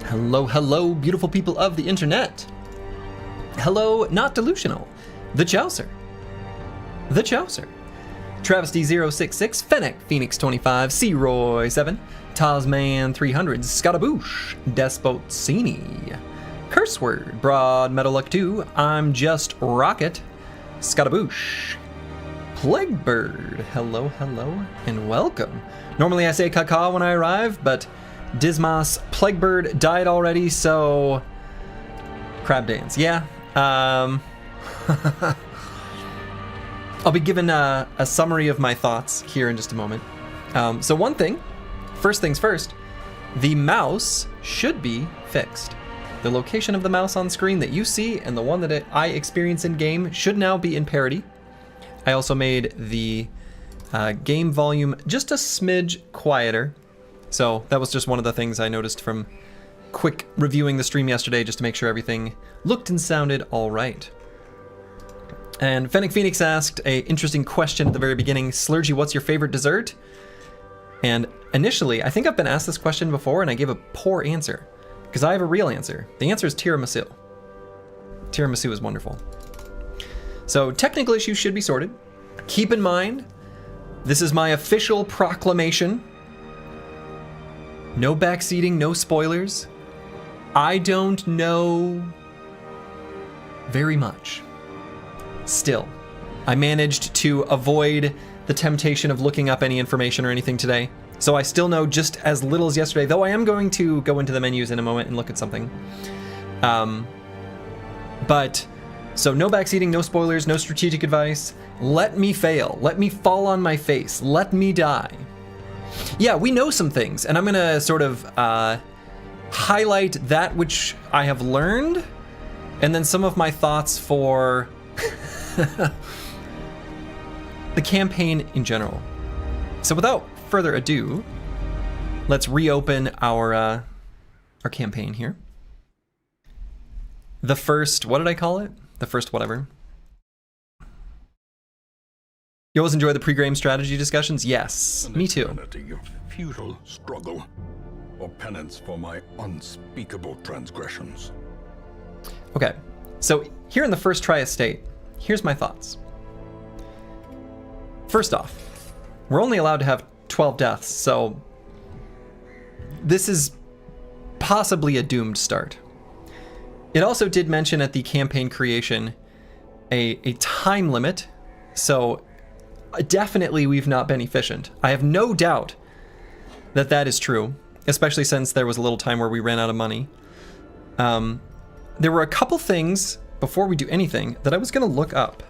Hello, hello, beautiful people of the internet. Hello, not delusional. The Chaucer. The Chaucer. Travis D066, Fennec, Phoenix 25, C-Roy 7, Tasman 300, Scottaboosh, Despotsini, Curse Word, Broad Metal Luck 2, I'm Just Rocket, Scottaboosh, Plague Bird, hello, hello, and welcome. Normally I say caca when I arrive, but Dismas Plague Bird died already, so Crab Dance, yeah. I'll be given a summary of my thoughts here in just a moment. So one thing, first things first, the mouse should be fixed. The location of the mouse on screen that you see and the one that I experience in game should now be in parity. I also made the game volume just a smidge quieter. So that was just one of the things I noticed from quick reviewing the stream yesterday, just to make sure everything looked and sounded all right. And Fennec Phoenix asked a interesting question at the very beginning. Slurgy, what's your favorite dessert? And initially, I think I've been asked this question before and I gave a poor answer because I have a real answer. The answer is tiramisu. Tiramisu is wonderful. So technical issues should be sorted. Keep in mind, this is my official proclamation. No backseating, no spoilers. I don't know very much. Still, I managed to avoid the temptation of looking up any information or anything today. So I still know just as little as yesterday, though I am going to go into the menus in a moment and look at something. So no backseating, no spoilers, no strategic advice. Let me fail. Let me fall on my face. Let me die. Yeah, we know some things, and I'm gonna sort of highlight that which I have learned, and then some of my thoughts for the campaign in general. So without further ado, let's reopen our campaign here. The first, what did I call it? The first whatever. You always enjoy the pre-game strategy discussions? Yes, me too. An eternity of futile struggle, or penance for my unspeakable transgressions. Okay, so here in the first tri-estate, here's my thoughts. First off, we're only allowed to have 12 deaths, so this is possibly a doomed start. It also did mention at the campaign creation a time limit, so definitely we've not been efficient. I have no doubt that that is true, especially since there was a little time where we ran out of money. There were a couple things before we do anything that I was going to look up.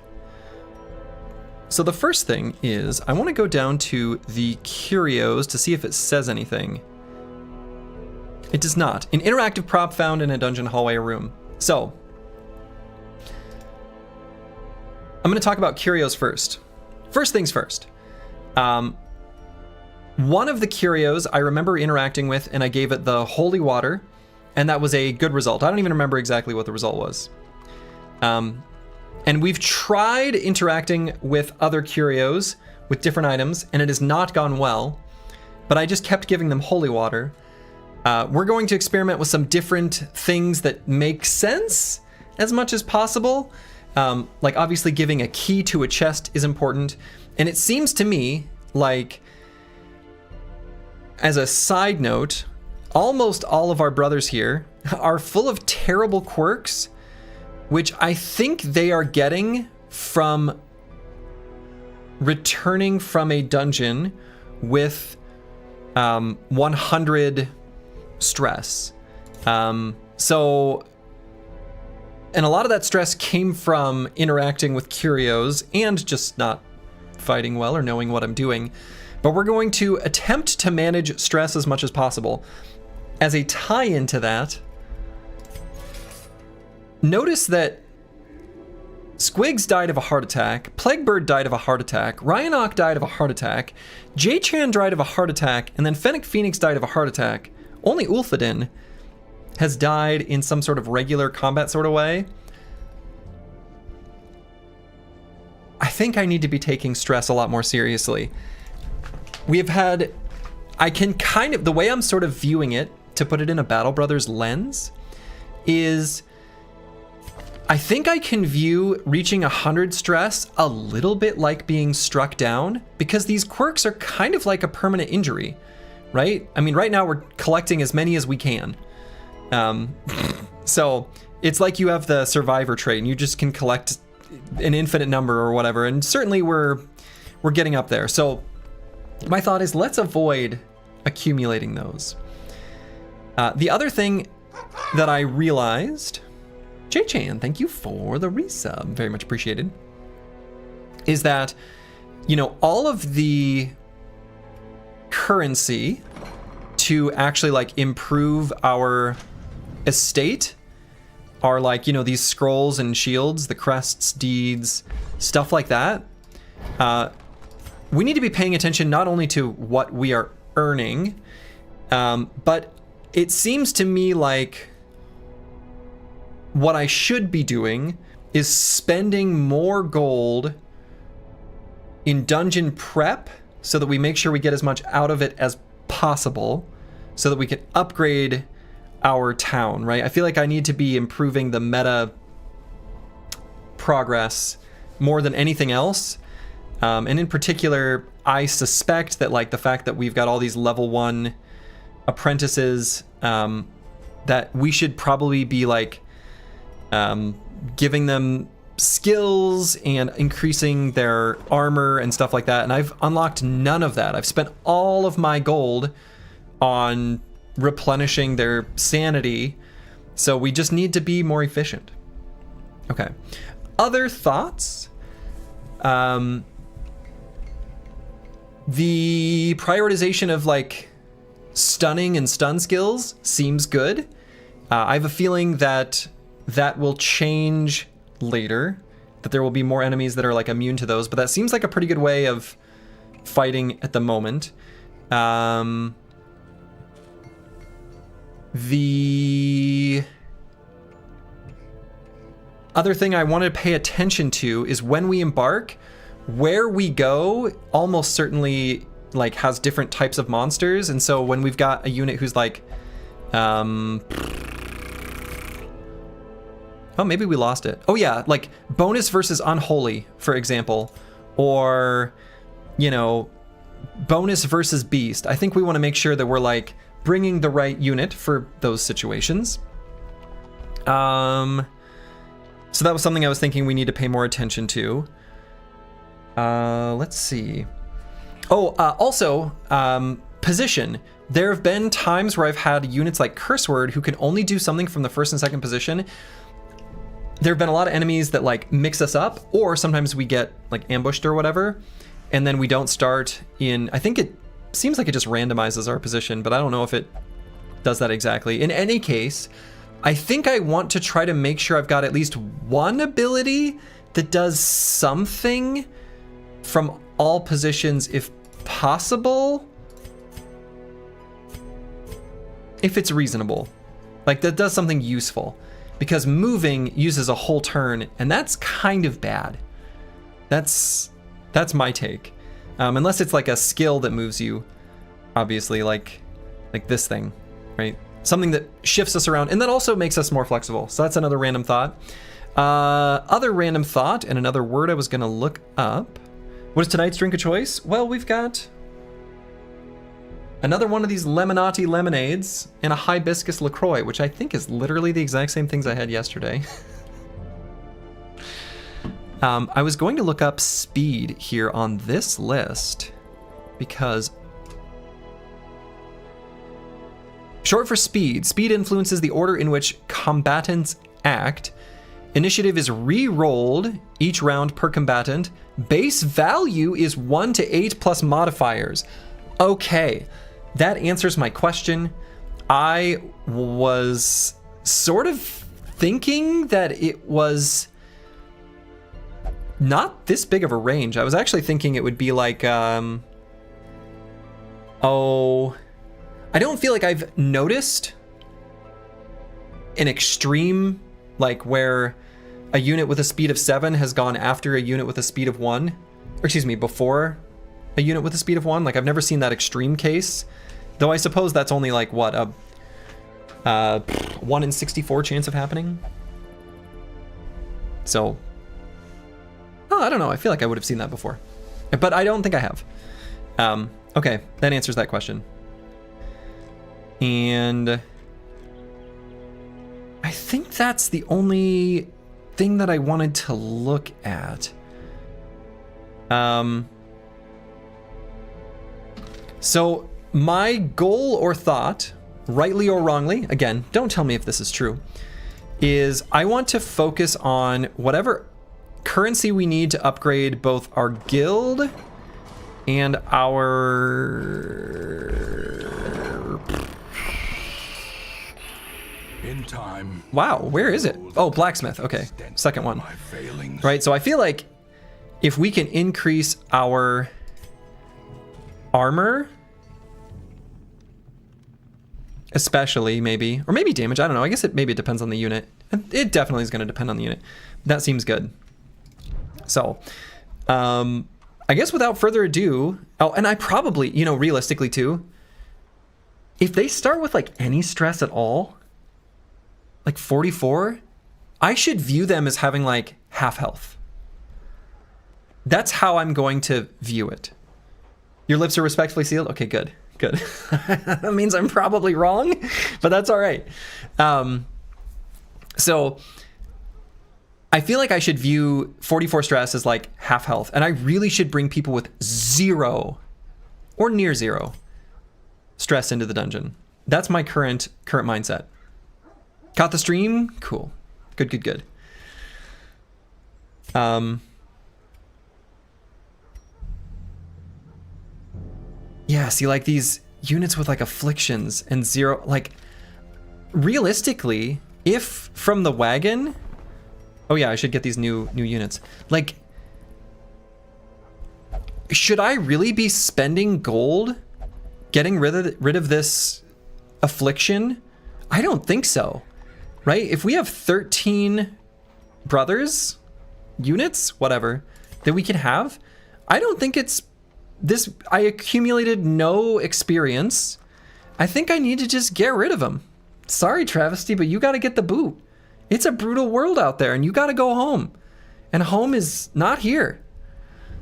So the first thing is I want to go down to the curios to see if it says anything. It does not. An interactive prop found in a dungeon hallway or room. So I'm going to talk about curios first. First things first. One of the curios I remember interacting with, and I gave it the holy water, and that was a good result. I don't even remember exactly what the result was. And we've tried interacting with other curios with different items, and it has not gone well, but I just kept giving them holy water. We're going to experiment with some different things that make sense as much as possible. Like obviously giving a key to a chest is important. And it seems to me like, as a side note, almost all of our brothers here are full of terrible quirks, which I think they are getting from returning from a dungeon with 100 stress. And a lot of that stress came from interacting with curios and just not fighting well or knowing what I'm doing. But we're going to attempt to manage stress as much as possible. As a tie-in to that, notice that Squigs died of a heart attack, Plaguebird died of a heart attack, Ryanok died of a heart attack, J-Chan died of a heart attack, and then Fennec Phoenix died of a heart attack. Only Ulfadin has died in some sort of regular combat sort of way. I think I need to be taking stress a lot more seriously. We have had, I can kind of, the way I'm sort of viewing it to put it in a Battle Brothers lens, is I think I can view reaching 100 stress a little bit like being struck down, because these quirks are kind of like a permanent injury, right? I mean, right now we're collecting as many as we can. So it's like you have the survivor trait and you just can collect an infinite number or whatever. And certainly we're getting up there. So my thought is, let's avoid accumulating those. The other thing that I realized, J-Chan, thank you for the resub, very much appreciated, is that, you know, all of the currency to actually like improve our estate are like, you know, these scrolls and shields, the crests, deeds, stuff like that. We need to be paying attention not only to what we are earning, but it seems to me like what I should be doing is spending more gold in dungeon prep so that we make sure we get as much out of it as possible so that we can upgrade our town, right? I feel like I need to be improving the meta progress more than anything else. And in particular, I suspect that like the fact that we've got all these level 1 apprentices, that we should probably be like giving them skills and increasing their armor and stuff like that. And I've unlocked none of that. I've spent all of my gold on replenishing their sanity. So we just need to be more efficient. Okay. Other thoughts? The prioritization of like stunning and stun skills seems good. I have a feeling that that will change later, that there will be more enemies that are like immune to those, but that seems like a pretty good way of fighting at the moment. The other thing I want to pay attention to is when we embark, where we go almost certainly like has different types of monsters. And so when we've got a unit who's like, oh, maybe we lost it. Oh yeah, like bonus versus unholy, for example, or, you know, bonus versus beast. I think we want to make sure that we're like bringing the right unit for those situations. So that was something I was thinking we need to pay more attention to. Let's see. Oh, also, position. There have been times where I've had units like Curse Word who can only do something from the first and second position. There have been a lot of enemies that like mix us up, or sometimes we get like ambushed or whatever, and then we don't start in, I think it seems like it just randomizes our position, but I don't know if it does that exactly. In any case, I think I want to try to make sure I've got at least one ability that does something from all positions if possible, if it's reasonable, like that does something useful, because moving uses a whole turn and that's kind of bad. That's my take. Unless it's like a skill that moves you, obviously, like this thing, right? Something that shifts us around and that also makes us more flexible. So that's another random thought. Other random thought and another word I was gonna look up. What is tonight's drink of choice? Well, we've got another one of these Lemonati lemonades and a hibiscus LaCroix, which I think is literally the exact same things I had yesterday. I was going to look up speed here on this list because short for speed. Speed influences the order in which combatants act. Initiative is re-rolled each round per combatant. Base value is 1 to 8 plus modifiers. Okay, that answers my question. I was sort of thinking that it was not this big of a range. I was actually thinking it would be like, I don't feel like I've noticed an extreme, like where a unit with a speed of 7 has gone after a unit with a speed of 1, or excuse me, before a unit with a speed of 1. Like I've never seen that extreme case, though I suppose that's only like what, a 1 in 64 chance of happening. So, oh, I don't know. I feel like I would have seen that before, but I don't think I have. Okay, that answers that question. And I think that's the only thing that I wanted to look at. So my goal or thought, rightly or wrongly, again, don't tell me if this is true, is I want to focus on whatever currency we need to upgrade both our guild and our... In time. Wow, where is it? Oh, blacksmith. Okay, second one. Right, so I feel like if we can increase our armor, especially maybe, or maybe damage, I don't know. I guess maybe it depends on the unit. It definitely is going to depend on the unit. That seems good. So, I guess without further ado, oh, and I probably, you know, realistically too, if they start with like any stress at all, like 44, I should view them as having like half health. That's how I'm going to view it. Your lips are respectfully sealed? Okay, good, good. That means I'm probably wrong, but that's all right. So I feel like I should view 44 stress as like half health, and I really should bring people with 0 or near 0 stress into the dungeon. That's my current mindset. Caught the stream? Cool. Good, good, good. Yeah, see, like these units with like afflictions and 0, like realistically, if from the wagon, oh yeah, I should get these new units. Like, should I really be spending gold getting rid of this affliction? I don't think so. Right? If we have 13 brothers, units, whatever, that we can have, I don't think it's this. I accumulated no experience. I think I need to just get rid of them. Sorry, Travesty, but you got to get the boot. It's a brutal world out there, and you got to go home. And home is not here.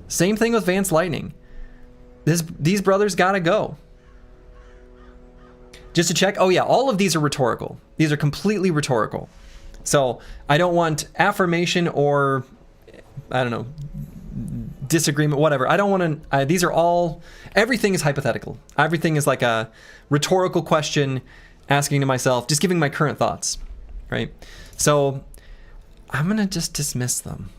Same thing with Vance Lightning. These brothers got to go. Just to check, oh yeah, all of these are rhetorical. These are completely rhetorical. So I don't want affirmation or, I don't know, disagreement, whatever. I don't want to, these are all, everything is hypothetical. Everything is like a rhetorical question asking to myself, just giving my current thoughts, right? So I'm going to just dismiss them.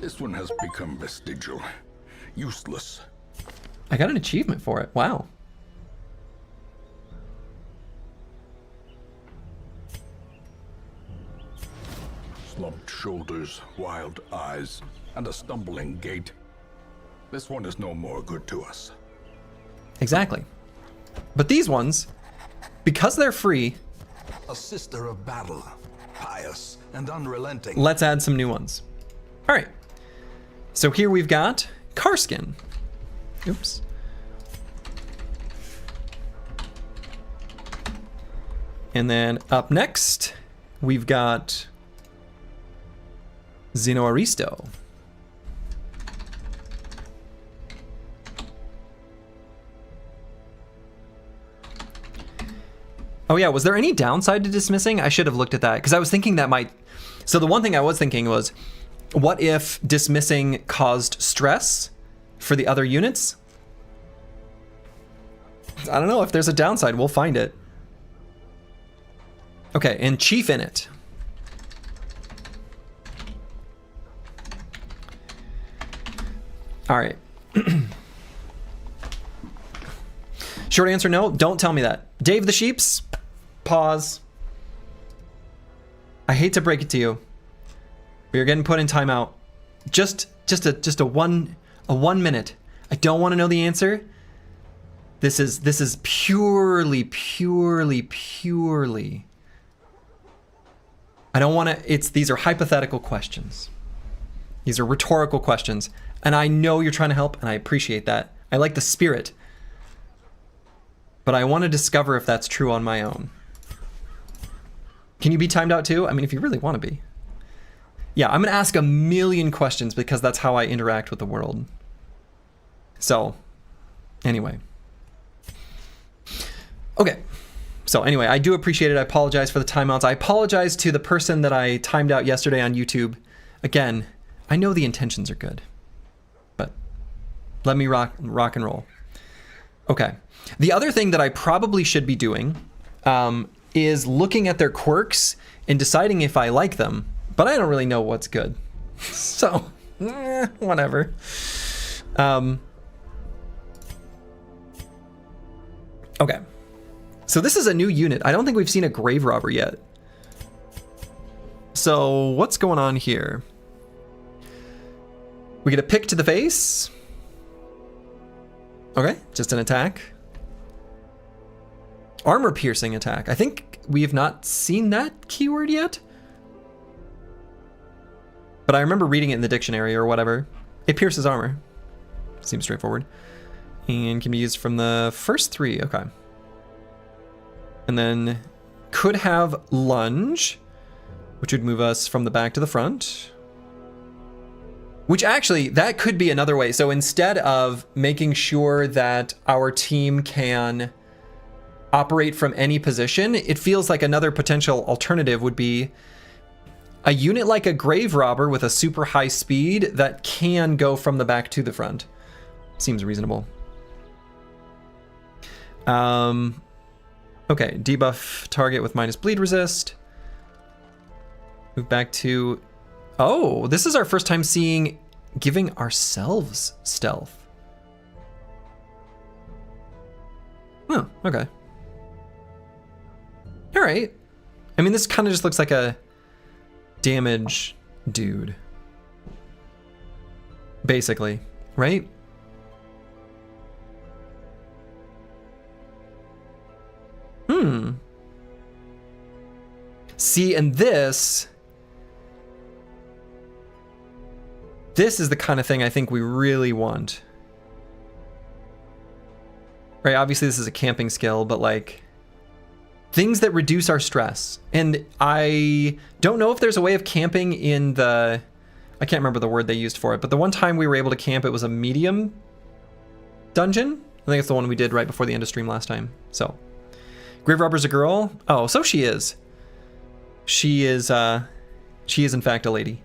This one has become vestigial, useless. I got an achievement for it. Wow. Slumped shoulders, wild eyes, and a stumbling gait. This one is no more good to us. Exactly. But these ones, because they're free, a sister of battle, pious and unrelenting. Let's add some new ones. All right. So here we've got Carskin. Oops. And then up next, we've got Zeno Aristo. Oh yeah, was there any downside to dismissing? I should have looked at that, because I was thinking that might... So the one thing I was thinking was, what if dismissing caused stress for the other units? I don't know if there's a downside. We'll find it. Okay, and Chief in it. All right. Short answer, no. Don't tell me that. Dave the Sheeps, pause. I hate to break it to you. We are getting put in timeout. Just a 1 minute. I don't want to know the answer. This is purely. I don't want to. These are hypothetical questions. These are rhetorical questions, and I know you're trying to help, and I appreciate that. I like the spirit. but I want to discover if that's true on my own. Can you be timed out too? I mean, if you really want to be. Yeah, I'm going to ask a million questions because that's how I interact with the world. So, anyway. Okay. So anyway, I do appreciate it. I apologize for the timeouts. I apologize to the person that I timed out yesterday on YouTube. Again, I know the intentions are good, but let me rock and roll. Okay. The other thing that I probably should be doing is looking at their quirks and deciding if I like them, but I don't really know what's good. So, whatever. Okay. So this is a new unit. I don't think we've seen a grave robber yet. So what's going on here? We get a pick to the face. Okay, just an attack. Armor piercing attack. I think we have not seen that keyword yet. But I remember reading it in the dictionary or whatever. It pierces armor. Seems straightforward. And can be used from the first 3. Okay. And then could have lunge, which would move us from the back to the front. Which actually, that could be another way. So instead of making sure that our team can operate from any position, it feels like another potential alternative would be a unit like a grave robber with a super high speed that can go from the back to the front. Seems reasonable. Okay, debuff target with minus bleed resist. Move back to... Oh, this is our first time seeing giving ourselves stealth. Oh, okay. All right. I mean, this kind of just looks like a damage dude. Basically, right? See, and this is the kind of thing I think we really want. Right, obviously this is a camping skill, but like things that reduce our stress. And I don't know if there's a way of camping in the, I can't remember the word they used for it, but the one time we were able to camp, it was a medium dungeon. I think it's the one we did right before the end of stream last time. So, grave robber's a girl. Oh, so she is. She is in fact a lady.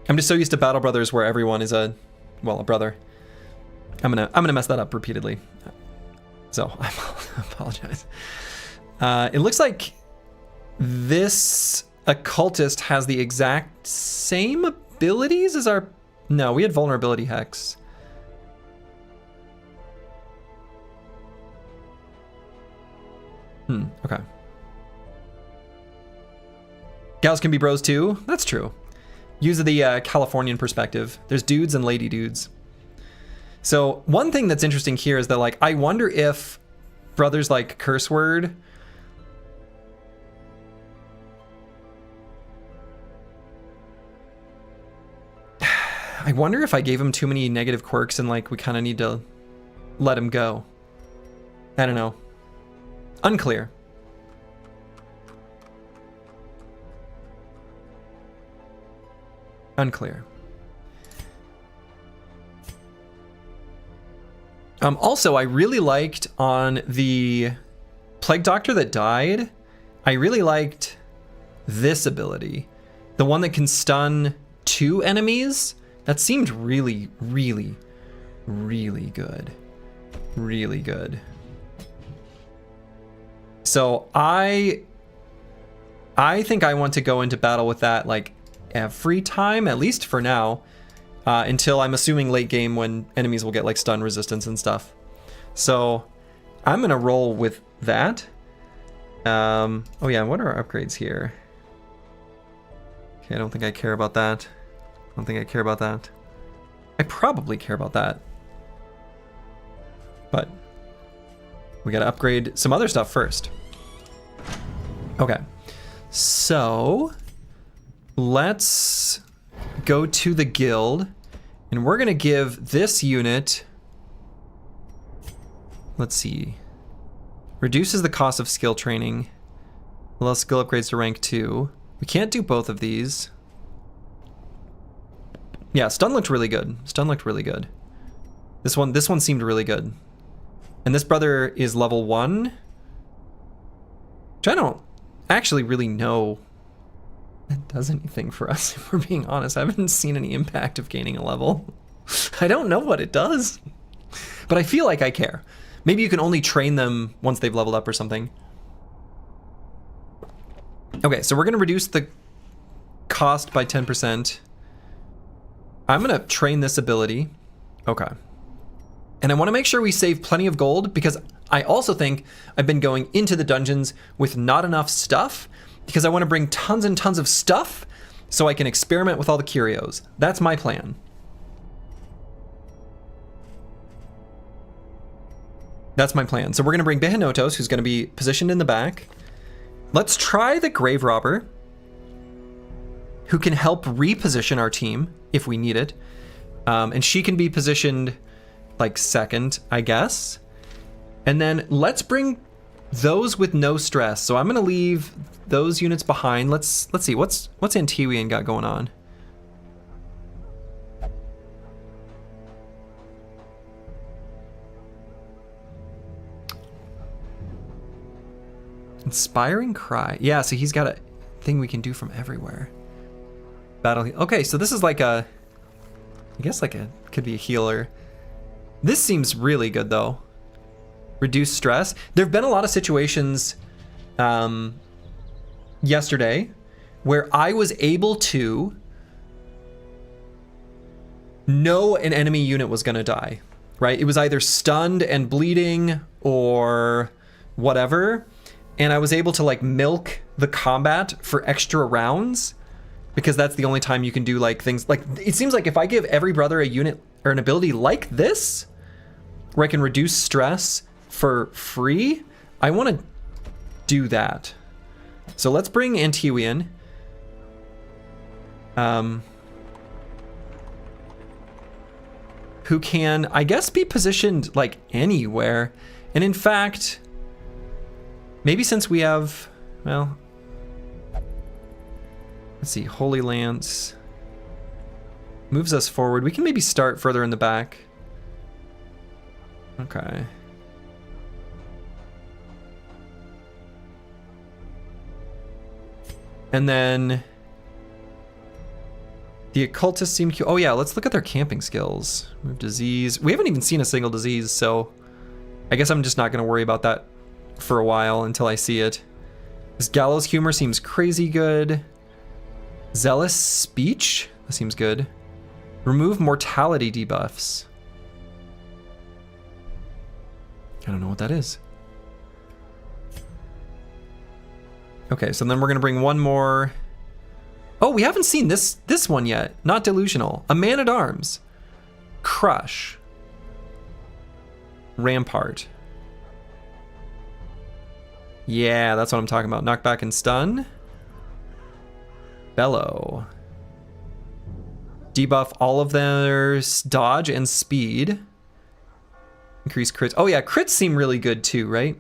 I'm just so used to Battle Brothers where everyone is a brother. I'm gonna mess that up repeatedly. So I apologize. It looks like this occultist has the exact same abilities as our... No, we had vulnerability hex. Okay. Gals can be bros too. That's true. Use the Californian perspective. There's dudes and lady dudes. So one thing that's interesting here is that, like, I wonder if brothers like curse word I wonder if I gave him too many negative quirks and like we kind of need to let him go. I don't know. Unclear. Unclear. Also, I really liked on the Plague Doctor that died, I really liked this ability. The one that can stun 2 enemies. That seemed really, really, really good. Really good. So I think I want to go into battle with that like every time, at least for now, until I'm assuming late game when enemies will get like stun resistance and stuff. So I'm gonna roll with that. Oh yeah, what are our upgrades here? Okay, I don't think I care about that. I don't think I care about that. I probably care about that. But we gotta upgrade some other stuff first. Okay, so let's go to the guild and we're gonna give this unit Let's see. Reduces the cost of skill training. Allows skill upgrades to rank 2. We can't do both of these. Yeah, stun looked really good. Stun looked really good. This one seemed really good. And this brother is level 1. Which I don't actually really know that does anything for us, if we're being honest. I haven't seen any impact of gaining a level. I don't know what it does. But I feel like I care. Maybe you can only train them once they've leveled up or something. Okay, so we're going to reduce the cost by 10%. I'm going to train this ability. Okay. And I want to make sure we save plenty of gold, because I also think I've been going into the dungeons with not enough stuff, because I want to bring tons and tons of stuff so I can experiment with all the curios. That's my plan. That's my plan. So we're going to bring Behenotos, who's going to be positioned in the back. Let's try the Grave Robber, who can help reposition our team if we need it. And she can be positioned like second, I guess. And then let's bring those with no stress. So I'm going to leave those units behind. Let's see, what's Antiwian got going on? Inspiring Cry. Yeah, so he's got a thing we can do from everywhere. Battle. Okay, so this is like a, I guess like a, could be a healer. This seems really good though. Reduce stress. There have been a lot of situations yesterday where I was able to know an enemy unit was gonna die, right? It was either stunned and bleeding or whatever. And I was able to like milk the combat for extra rounds, because that's the only time you can do like things like, it seems like if I give every brother a unit or an ability like this, where I can reduce stress for free, I want to do that. So let's bring Antiwian. Who can, I guess, be positioned like anywhere. And in fact, maybe since we have, well, let's see, Holy Lance moves us forward. We can maybe start further in the back. Okay. And then the occultists seem cute. Oh yeah, let's look at their camping skills. Move disease. We haven't even seen a single disease, so I guess I'm just not going to worry about that for a while until I see it. This gallows humor seems crazy good. Zealous speech, that seems good. Remove mortality debuffs. I don't know what that is. Okay, so then we're gonna bring one more. Oh, we haven't seen this one yet. Not delusional. A man-at-arms. Crush. Rampart. Yeah, that's what I'm talking about. Knockback and stun. Bellow. Debuff all of their dodge and speed. Increase crits. Oh yeah, crits seem really good too, right?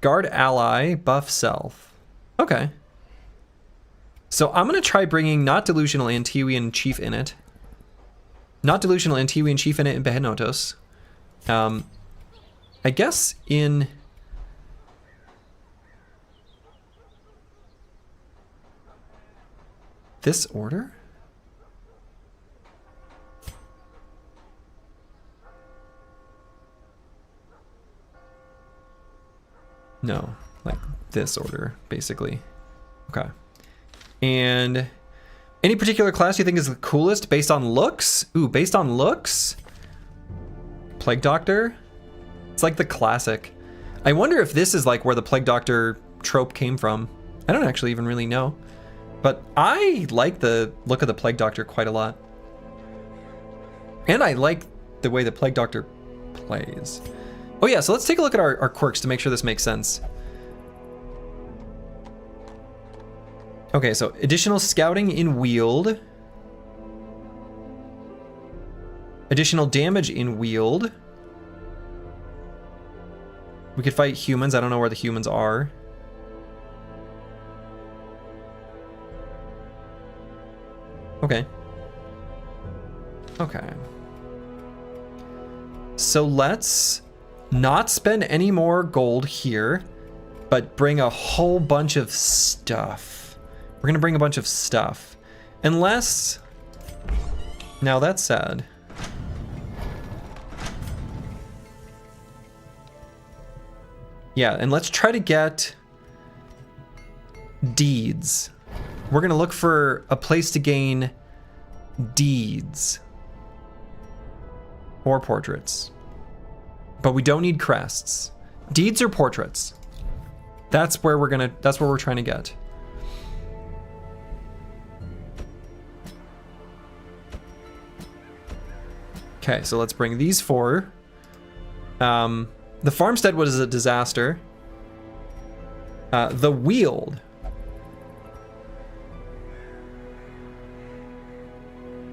Guard ally, buff self. Okay. So I'm gonna try bringing not delusional Antiwian Chief in it. Not delusional Antiwian Chief in it in Behenotos. I guess in this order? No, like this order, basically. Okay. And any particular class you think is the coolest based on looks? Ooh, based on looks? Plague Doctor? It's like the classic. I wonder if this is like where the Plague Doctor trope came from. I don't actually even really know. But I like the look of the Plague Doctor quite a lot. And I like the way the Plague Doctor plays. Oh yeah, so let's take a look at our quirks to make sure this makes sense. Okay, so additional scouting in wield. Additional damage in wield. We could fight humans. I don't know where the humans are. Okay. Okay. So let's not spend any more gold here, but bring a whole bunch of stuff. We're gonna bring a bunch of stuff. Unless... Now that's sad. Yeah, and let's try to get deeds. We're gonna look for a place to gain deeds or portraits, but we don't need crests. Deeds or portraits. That's where we're trying to get. Okay, so let's bring these four. The farmstead was a disaster. The Weald.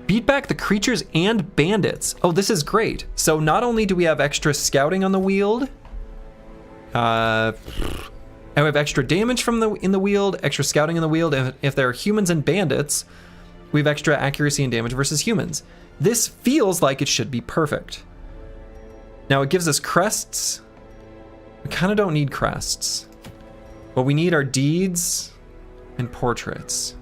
Beat back the creatures and bandits. Oh, this is great. So not only do we have extra scouting on the Weald, and we have extra damage from in the Weald, extra scouting in the Weald. If there are humans and bandits, we have extra accuracy and damage versus humans. This feels like it should be perfect. Now it gives us crests. We kind of don't need crests, but we need our deeds and portraits.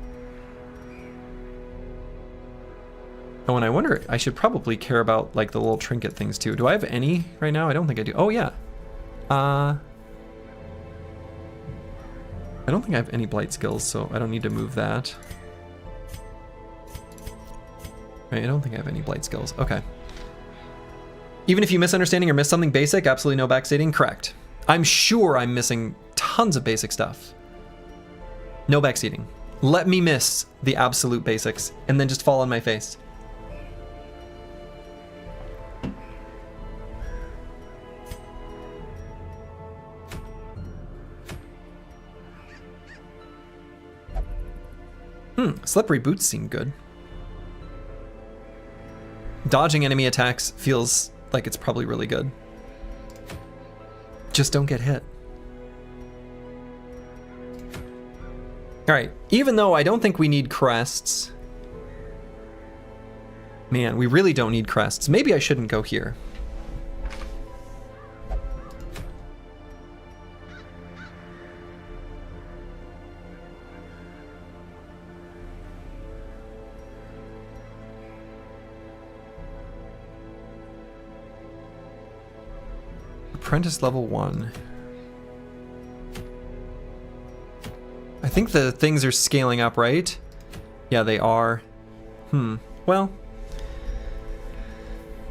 Oh, and I wonder, I should probably care about like the little trinket things too. Do I have any right now? I don't think I do. Oh yeah. I don't think I have any blight skills, so I don't need to move that. Right, I don't think I have any blight skills. Okay. Even if you misunderstanding or miss something basic, absolutely no backstating. Correct. I'm sure I'm missing tons of basic stuff. No backseating. Let me miss the absolute basics and then just fall on my face. Slippery boots seem good. Dodging enemy attacks feels like it's probably really good. Just don't get hit. All right, even though I don't think we need crests. Man, we really don't need crests. Maybe I shouldn't go here. Apprentice level 1. I think the things are scaling up, right? Yeah, they are. Well.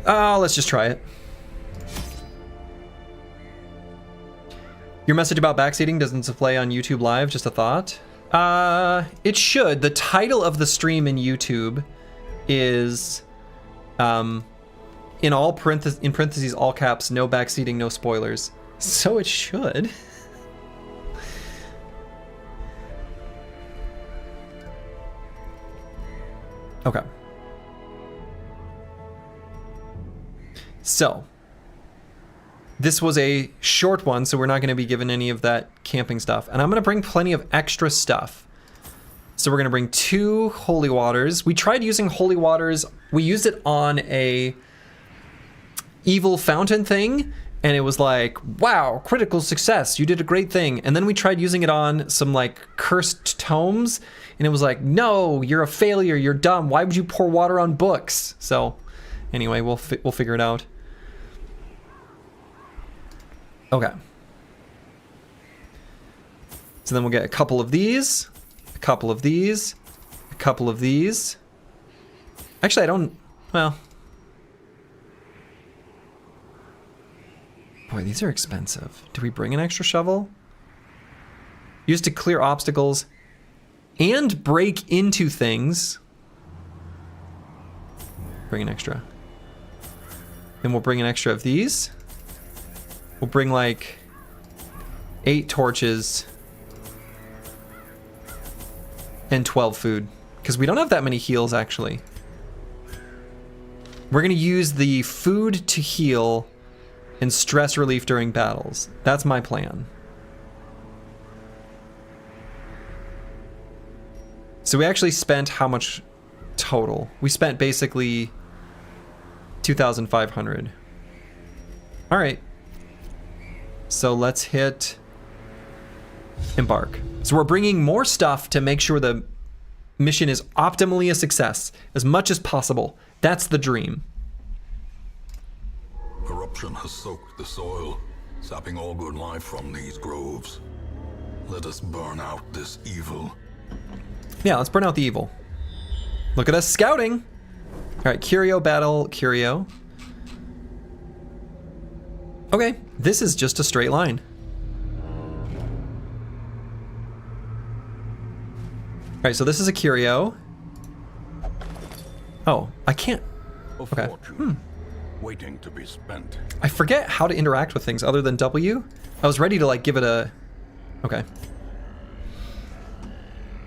Let's just try it. Your message about backseating doesn't display on YouTube Live, just a thought. It should. The title of the stream in YouTube is in parentheses, all caps, no backseating, no spoilers. So it should. Okay. So, this was a short one, so we're not going to be given any of that camping stuff. And I'm going to bring plenty of extra stuff. So we're going to bring 2 holy waters. We tried using holy waters. We used it on a evil fountain thing, and it was like, wow, critical success, you did a great thing. And then we tried using it on some like cursed tomes, and it was like, no, you're a failure, you're dumb, why would you pour water on books? So anyway, we'll figure it out. Okay, so then we'll get a couple of these, a couple of these, a couple of these. Actually, I don't, well, boy, these are expensive. Do we bring an extra shovel? Used to clear obstacles and break into things. Bring an extra. Then we'll bring an extra of these. We'll bring like 8 torches and 12 food, because we don't have that many heals actually. We're going to use the food to heal and stress relief during battles. That's my plan. So we actually spent how much total? We spent basically 2,500. All right. So let's hit embark. So we're bringing more stuff to make sure the mission is optimally a success as much as possible. That's the dream. Corruption has soaked the soil, sapping all good life from these groves. Let us burn out this evil. Yeah, let's burn out the evil. Look at us scouting. All right, Curio battle, Curio. Okay, this is just a straight line. All right, so this is a Curio. Oh, I can't. Okay. Waiting to be spent. I forget how to interact with things other than W. I was ready to like give it a... Okay.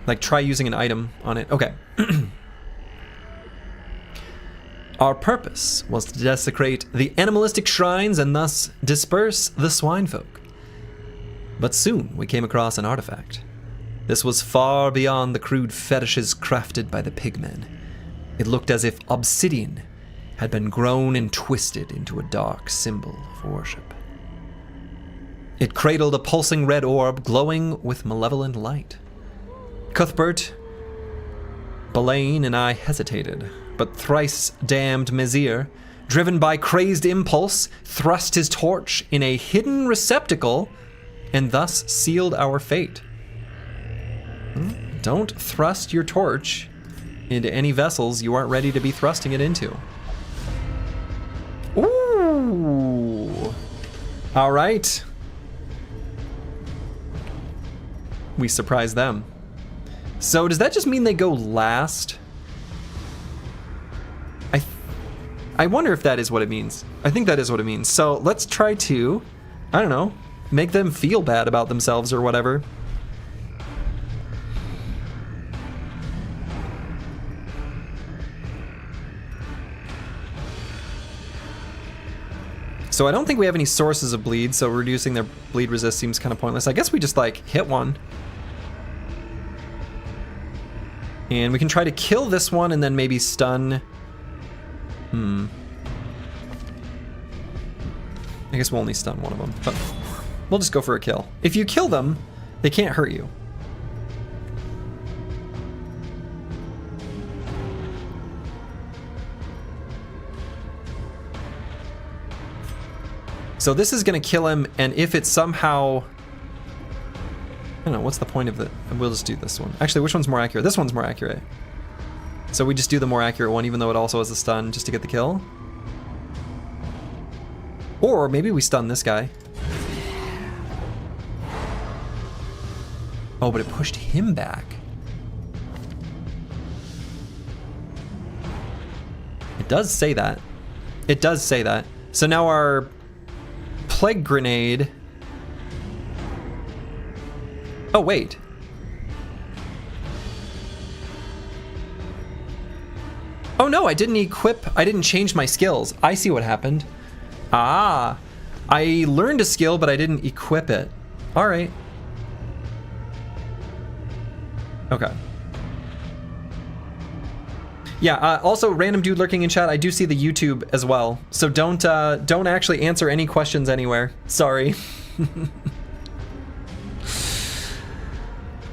Like try using an item on it. Okay. Our purpose was to desecrate the animalistic shrines and thus disperse the swine folk. But soon we came across an artifact. This was far beyond the crude fetishes crafted by the pigmen. It looked as if obsidian had been grown and twisted into a dark symbol of worship. It cradled a pulsing red orb glowing with malevolent light. Cuthbert, Belaine, and I hesitated, but thrice damned Mizir, driven by crazed impulse, thrust his torch in a hidden receptacle and thus sealed our fate. Don't thrust your torch into any vessels you aren't ready to be thrusting it into. Ooh. All right. We surprised them. So does that just mean they go last? I wonder if that is what it means. I think that is what it means. So let's try to, I don't know, make them feel bad about themselves or whatever. So I don't think we have any sources of bleed, so reducing their bleed resist seems kind of pointless. I guess we just like hit one. And we can try to kill this one and then maybe stun. I guess we'll only stun one of them, but we'll just go for a kill. If you kill them, they can't hurt you. So this is gonna kill him, and if it somehow... I don't know, what's the point of it? We'll just do this one. Actually, which one's more accurate? This one's more accurate. So we just do the more accurate one, even though it also has a stun, just to get the kill. Or maybe we stun this guy. Oh, but it pushed him back. It does say that. It does say that. So now our plague grenade... Oh, wait. Oh no, I didn't change my skills. I see what happened. Ah, I learned a skill, but I didn't equip it. All right. Okay. Yeah, also random dude lurking in chat, I do see the YouTube as well. So don't actually answer any questions anywhere. Sorry.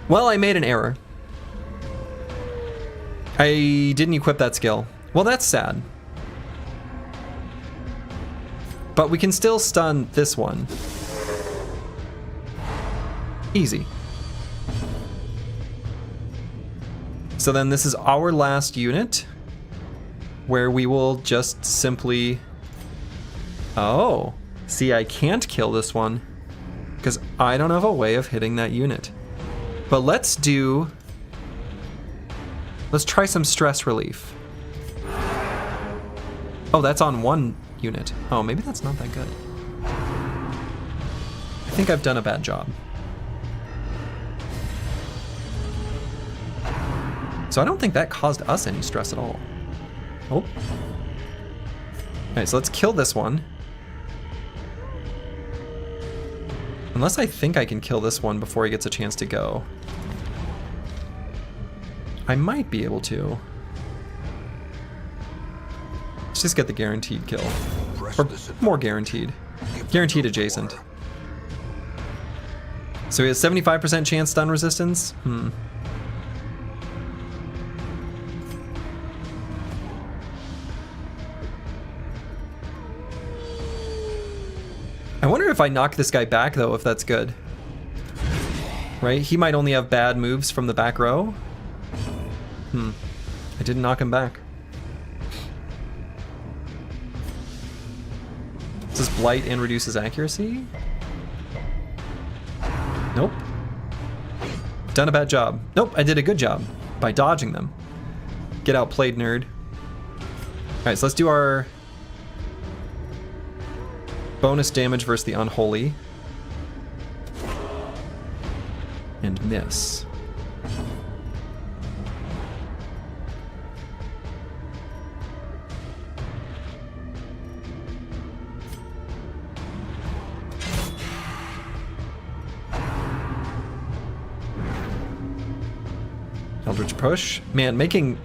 Well, I made an error. I didn't equip that skill. Well, that's sad. But we can still stun this one. Easy. So then this is our last unit, where we will just simply... Oh, see, I can't kill this one, because I don't have a way of hitting that unit. But let's try some stress relief. Oh, that's on one unit. Oh, maybe that's not that good. I think I've done a bad job. So I don't think that caused us any stress at all. Oh. Alright, so let's kill this one. Unless I think I can kill this one before he gets a chance to go. I might be able to. Let's just get the guaranteed kill. Or more guaranteed. Guaranteed adjacent. So he has 75% chance stun resistance? I wonder if I knock this guy back, though, if that's good. Right? He might only have bad moves from the back row. I didn't knock him back. Does this blight and reduces accuracy? Nope. Done a bad job. Nope, I did a good job by dodging them. Get outplayed, nerd. Alright, so let's do our bonus damage versus the unholy. And miss. Eldritch push. Man,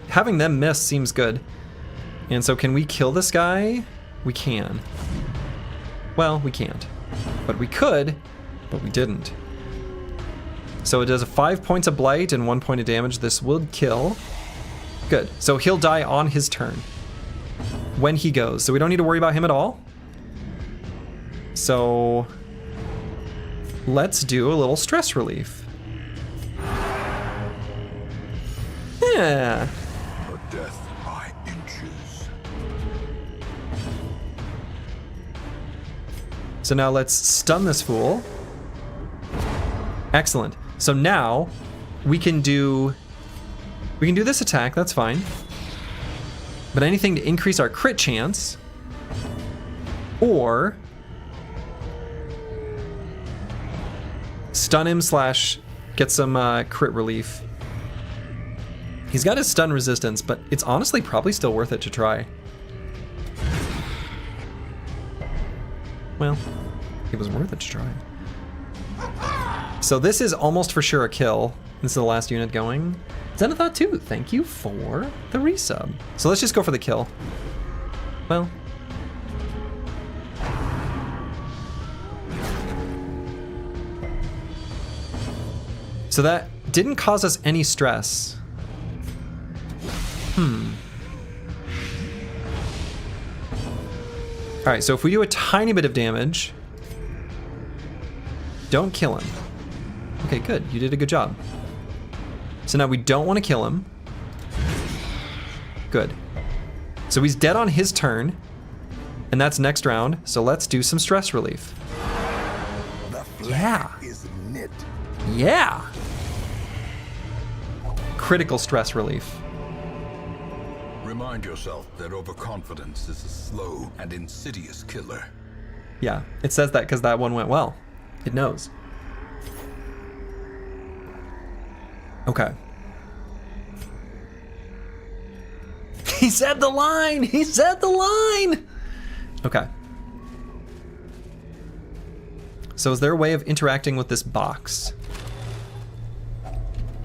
having them miss seems good. And so can we kill this guy? We can. Well, we can't. But we could, but we didn't. So it does a 5 points of blight and 1 point of damage. This would kill. Good. So he'll die on his turn when he goes. So we don't need to worry about him at all. So let's do a little stress relief. Yeah. Her death by inches. So now let's stun this fool. Excellent. So now we can do this attack, that's fine. But anything to increase our crit chance or stun him / get some crit relief. He's got his stun resistance, but it's honestly probably still worth it to try. Well, it was worth it to try. So this is almost for sure a kill. This is the last unit going. Zenithot 2, thank you for the resub. So let's just go for the kill. Well. So that didn't cause us any stress. Alright, so if we do a tiny bit of damage, don't kill him. Okay, good. You did a good job. So now we don't want to kill him. Good. So he's dead on his turn, and that's next round, so let's do some stress relief. Yeah. Yeah. Critical stress relief. Remind yourself that overconfidence is a slow and insidious killer. Yeah, it says that because that one went well. It knows. Okay. He said the line! He said the line! Okay. So is there a way of interacting with this box?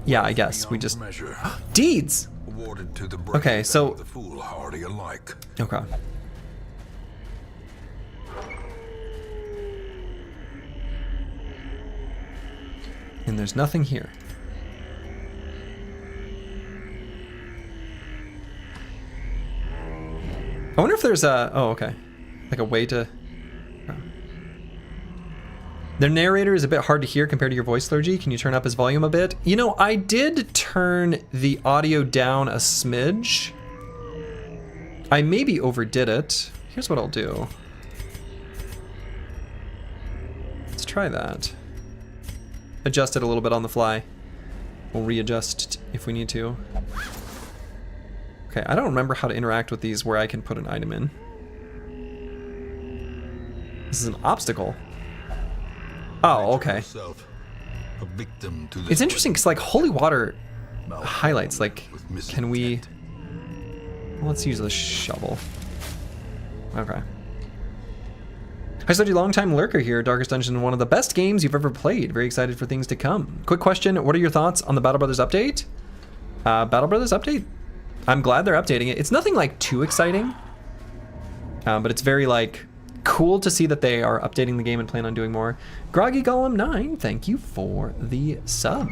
Yeah, I guess we just... Deeds! Awarded to the Okay, so... the foolhardy alike. Okay. And there's nothing here. I wonder if there's a... Oh, okay. Like a way to... Oh. The narrator is a bit hard to hear compared to your voice, Clergy. Can you turn up his volume a bit? You know, I did turn the audio down a smidge. I maybe overdid it. Here's what I'll do. Let's try that. Adjust it a little bit on the fly. We'll readjust if we need to. Okay, I don't remember how to interact with these where I can put an item in. This is an obstacle. Oh, okay. It's interesting because, like, holy water highlights, like, can we... Let's use a shovel. Okay. Hi, Study, longtime lurker here. Darkest Dungeon, one of the best games you've ever played. Very excited for things to come. Quick question, what are your thoughts on the Battle Brothers update? Battle Brothers update? I'm glad they're updating it. It's nothing like too exciting, but it's very like cool to see that they are updating the game and plan on doing more. Groggy Golem 9, thank you for the sub.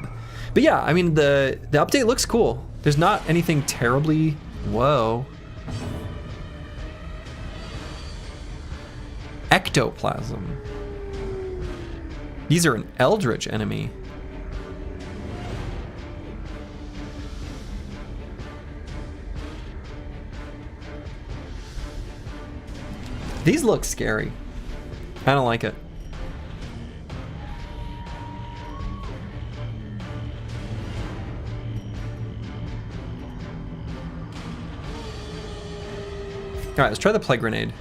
But yeah, I mean, the update looks cool. There's not anything terribly, whoa. Ectoplasm. These are an eldritch enemy. These look scary. I don't like it. All right, let's try the plague grenade.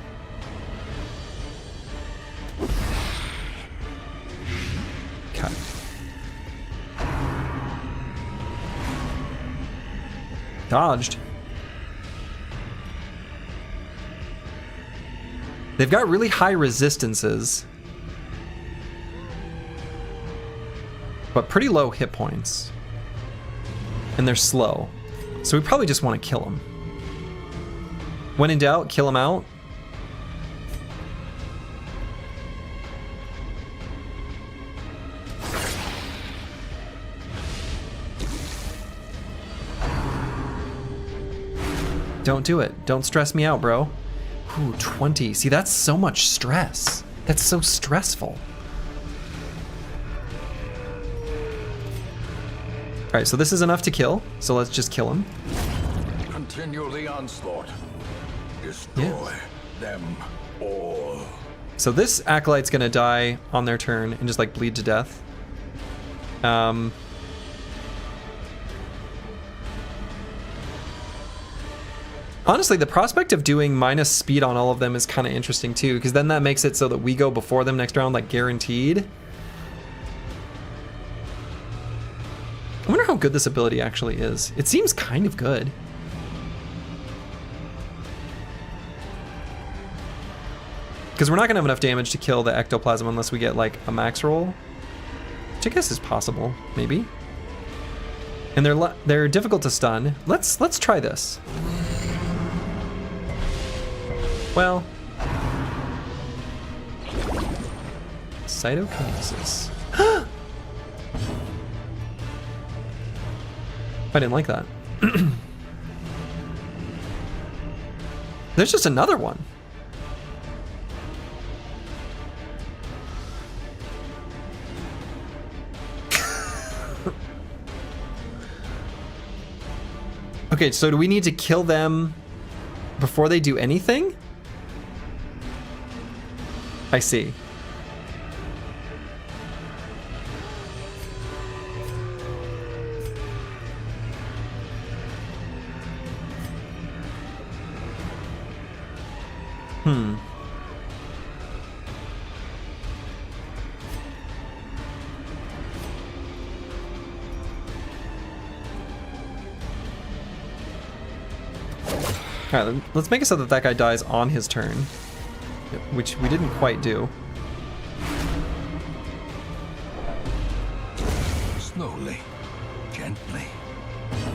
Okay. Dodged. They've got really high resistances, but pretty low hit points. And they're slow. So we probably just want to kill them. When in doubt, kill them out. Don't do it. Don't stress me out, bro. Ooh, 20. See, that's so much stress. That's so stressful. All right, so this is enough to kill. So let's just kill him. Continue the onslaught. Destroy them all. So this acolyte's gonna die on their turn and just like bleed to death. Honestly, the prospect of doing minus speed on all of them is kind of interesting too, because then that makes it so that we go before them next round, like guaranteed. I wonder how good this ability actually is. It seems kind of good. Because we're not gonna have enough damage to kill the ectoplasm unless we get like a max roll, which I guess is possible, maybe. And they're difficult to stun. Let's try this. Well, cytokinesis. I didn't like that. There's just another one. Okay, so do we need to kill them before they do anything? I see. All right, let's make it so that that guy dies on his turn, which we didn't quite do. Slowly, gently.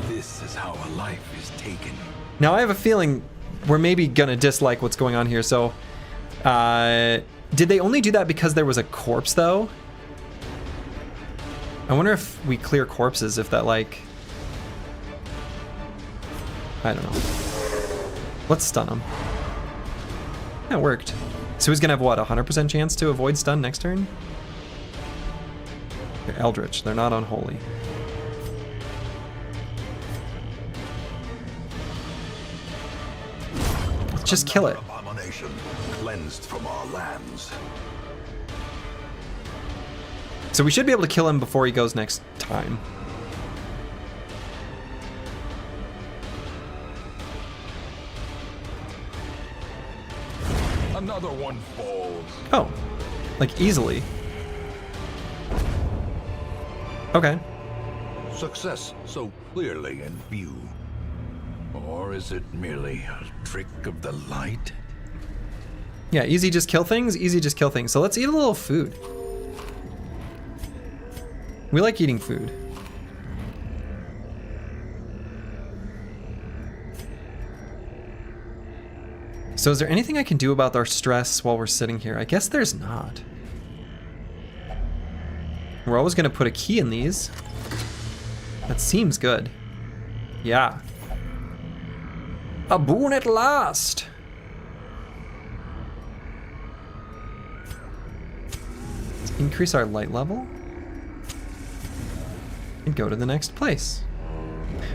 This is how a life is taken. Now I have a feeling we're maybe gonna dislike what's going on here. So, did they only do that because there was a corpse though? I wonder if we clear corpses, if that like, I don't know. Let's stun him. Yeah, it worked. So he's gonna have what, 100% chance to avoid stun next turn? They're Eldritch, they're not unholy. Let's just kill it. Abomination cleansed from our lands. So we should be able to kill him before he goes next time. Another one falls. Oh, like easily. Okay. Success so clearly in view. Or is it merely a trick of the light? Yeah, easy just kill things, easy just kill things. So let's eat a little food. We like eating food. So is there anything I can do about our stress while we're sitting here? I guess there's not. We're always gonna put a key in these. That seems good. Yeah. A boon at last. Let's increase our light level. And go to the next place.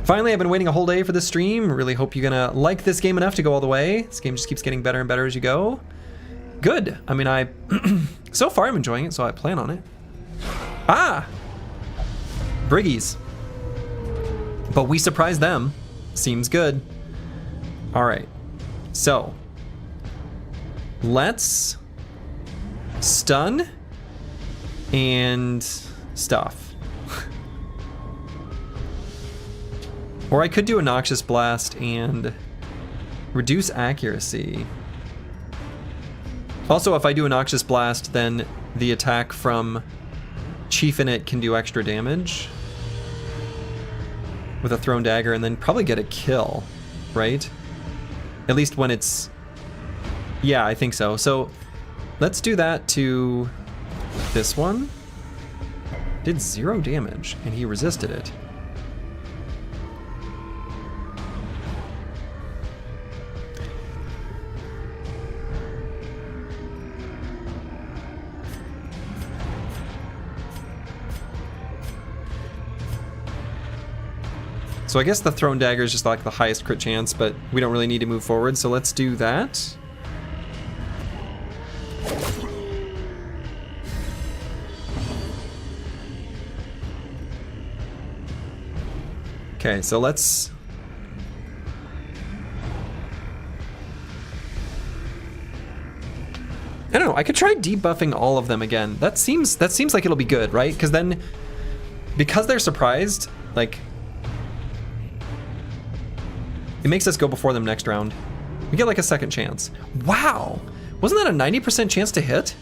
Finally, I've been waiting a whole day for this stream. Really hope you're gonna like this game enough to go all the way. This game just keeps getting better and better as you go. Good. I mean, so far I'm enjoying it, so I plan on it. Ah! Briggies. But we surprised them. Seems good. Alright. So. Let's stun and stuff. Or I could do a Noxious Blast and reduce accuracy. Also, if I do a Noxious Blast, then the attack from Chief in it can do extra damage with a thrown dagger and then probably get a kill, right? At least when it's... Yeah, I think so. So let's do that to this one. Did 0 damage and he resisted it. So I guess the thrown dagger is just like the highest crit chance, but we don't really need to move forward, so let's do that. Okay, so let's... I don't know, I could try debuffing all of them again. That seems like it'll be good, right? Because then, because they're surprised, like... It makes us go before them next round. We get like a second chance. Wow! Wasn't that a 90% chance to hit?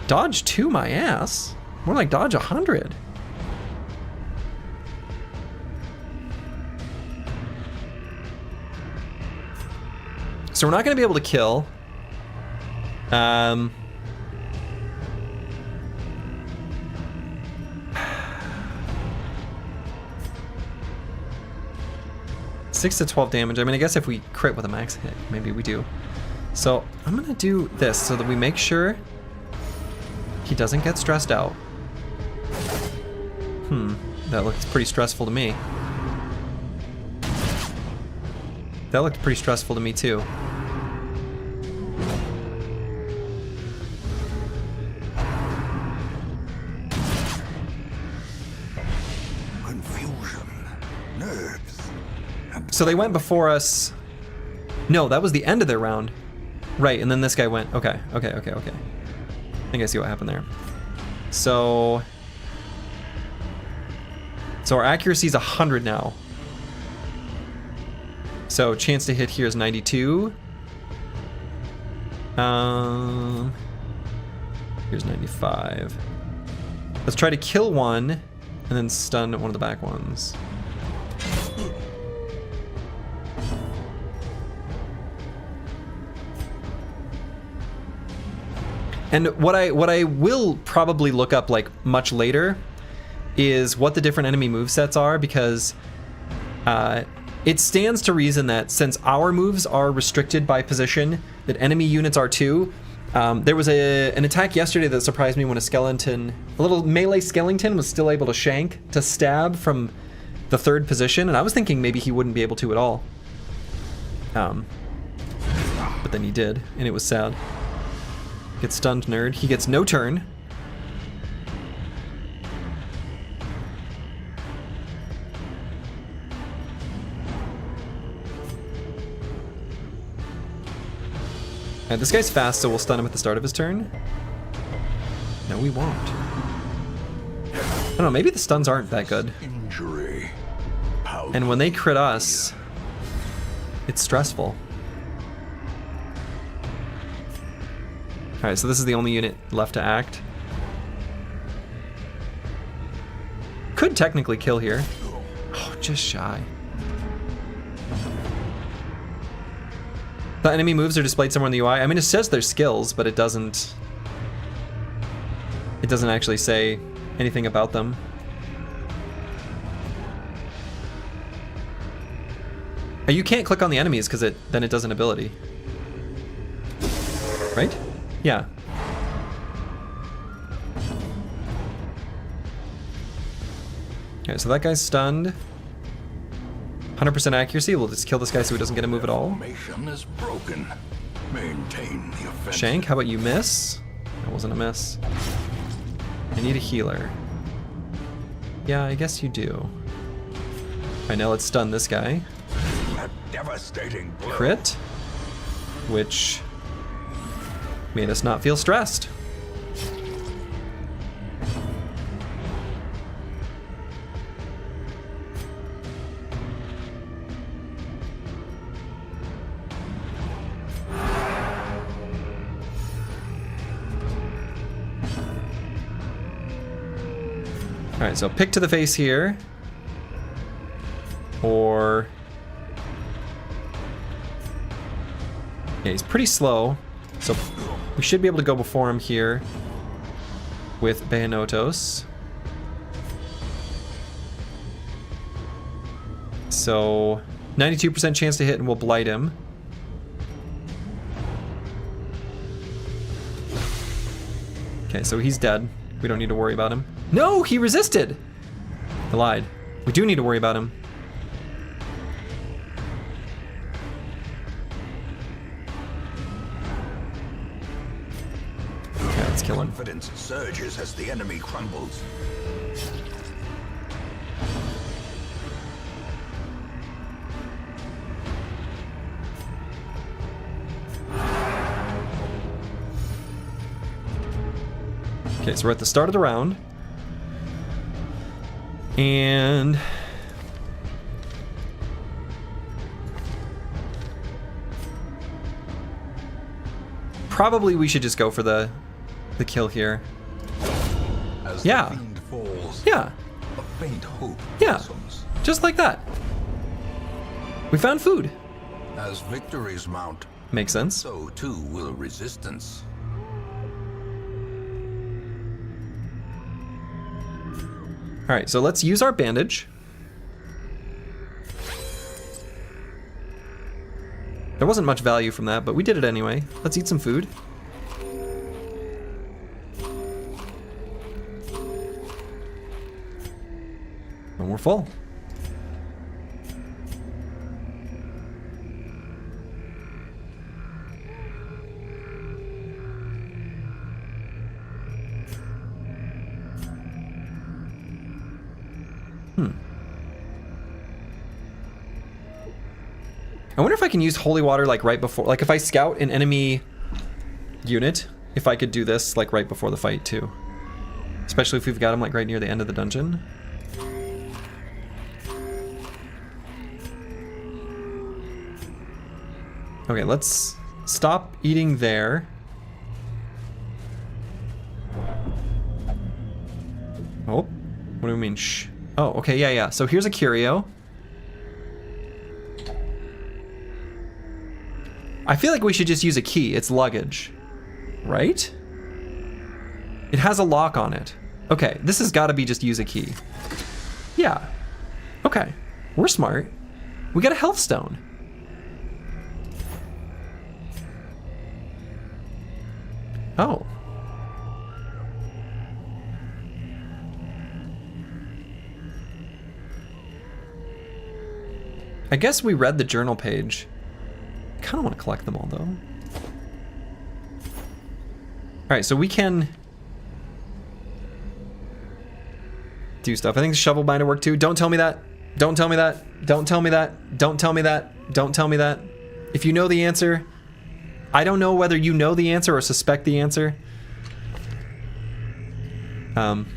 Dodge 2 my ass. More like dodge 100. So we're not gonna be able to kill. 6 to 12 damage. I mean, I guess if we crit with a max hit, maybe we do. So I'm gonna do this so that we make sure he doesn't get stressed out. That looks pretty stressful to me. That looked pretty stressful to me too. So they went before us. No, that was the end of their round. Right, and then this guy went. Okay. I think I see what happened there. So our accuracy is 100 now. So chance to hit here is 92. Here's 95. Let's try to kill one and then stun one of the back ones. And what I will probably look up like much later is what the different enemy movesets are, because it stands to reason that since our moves are restricted by position, that enemy units are too. There was an attack yesterday that surprised me when a little melee skeleton was still able to stab from the 3rd position, and I was thinking maybe he wouldn't be able to at all. But then he did, and it was sad. Gets stunned, nerd. He gets no turn. Alright, this guy's fast, so we'll stun him at the start of his turn. No, we won't. I don't know, maybe the stuns aren't that good. Injury. And when they crit us, it's stressful. Alright, so this is the only unit left to act. Could technically kill here. Oh, just shy. The enemy moves are displayed somewhere in the UI. I mean, it says their skills, but it doesn't actually say anything about them. You can't click on the enemies because then it does an ability. Right? Yeah. Okay, so that guy's stunned. 100% accuracy. We'll just kill this guy so he doesn't get a move at all. Formation is broken. Maintain the offensive. Shank, how about you miss? That wasn't a miss. I need a healer. Yeah, I guess you do. Alright, now let's stun this guy. A devastating blow. Crit, which made us not feel stressed. Alright, so pick to the face here. Or... yeah, he's pretty slow. So we should be able to go before him here with Bayanotos. So 92% chance to hit and we'll blight him. Okay, so he's dead. We don't need to worry about him. No, he resisted! I lied. We do need to worry about him. Okay, let's kill him. Confidence surges as the enemy crumbles. Okay, so we're at the start of the round. And... probably we should just go for the kill here. As Yeah. the fiend falls, Yeah. a faint hope Yeah. blossoms. Just like that. We found food. As victories mount, Makes sense. so too will resistance. Alright, so let's use our bandage. There wasn't much value from that, but we did it anyway. Let's eat some food. And we're full. I wonder if I can use holy water like right before, like if I scout an enemy unit, if I could do this like right before the fight too. Especially if we've got him like right near the end of the dungeon. Okay, let's stop eating there. Oh, what do we mean? Shh. Oh, okay, yeah. So here's a curio. I feel like we should just use a key. It's luggage, right? It has a lock on it. Okay, this has got to be just use a key. Yeah. Okay, we're smart. We got a health stone. Oh. I guess we read the journal page. I kind of want to collect them all, though. All right, so we can do stuff. I think the shovel might have worked too. Don't tell me that. Don't tell me that. Don't tell me that. Don't tell me that. Don't tell me that. If you know the answer, I don't know whether you know the answer or suspect the answer. Can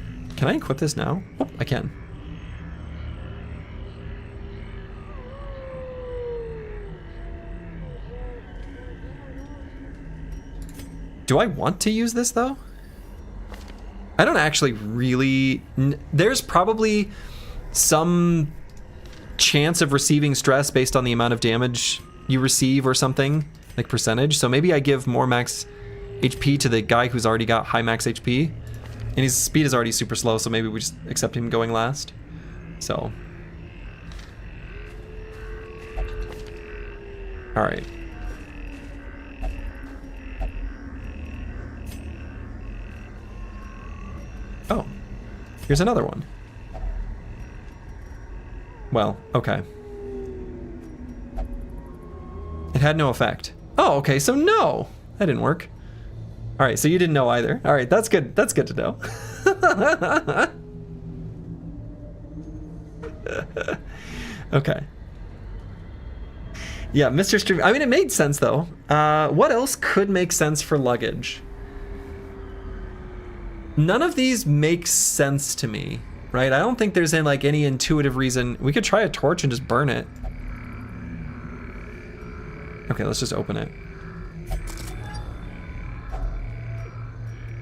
I equip this now? Oh, I can. Do I want to use this though? I don't actually really... There's probably some chance of receiving stress based on the amount of damage you receive or something, like percentage. So maybe I give more max HP to the guy who's already got high max HP. And his speed is already super slow, so maybe we just accept him going last. So. Alright. Oh, here's another one. Well, okay. It had no effect. Oh, okay, so no! That didn't work. Alright, so you didn't know either. Alright, that's good. That's good to know. Okay. Yeah, Mr. Stream. I mean, it made sense, though. What else could make sense for luggage? None of these make sense to me, right? I don't think there's any intuitive reason. We could try a torch and just burn it. Okay, let's just open it.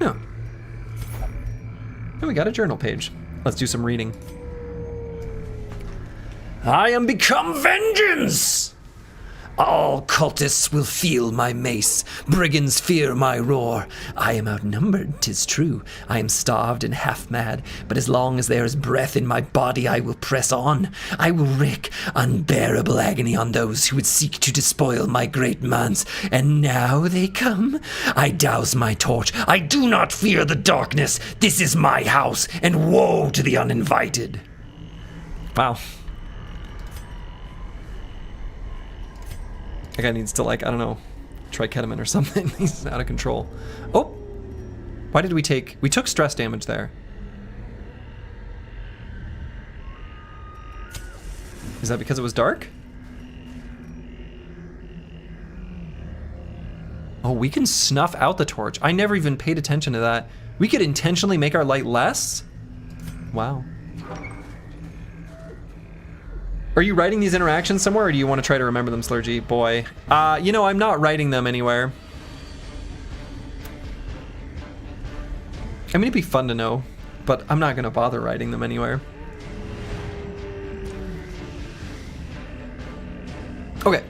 Yeah. And we got a journal page. Let's do some reading. I am become vengeance! All cultists will feel my mace, brigands fear my roar. I am outnumbered, 'tis true, I am starved and half-mad, but as long as there is breath in my body I will press on. I will wreak unbearable agony on those who would seek to despoil my great manse. And now they come? I douse my torch, I do not fear the darkness. This is my house, and woe to the uninvited. Wow. That guy needs to, I don't know, try ketamine or something. He's out of control. Oh! Why did we take... We took stress damage there. Is that because it was dark? Oh, we can snuff out the torch. I never even paid attention to that. We could intentionally make our light less? Wow. Are you writing these interactions somewhere, or do you want to try to remember them, Slurgy? Boy. You know, I'm not writing them anywhere. I mean, it'd be fun to know, but I'm not going to bother writing them anywhere. Okay.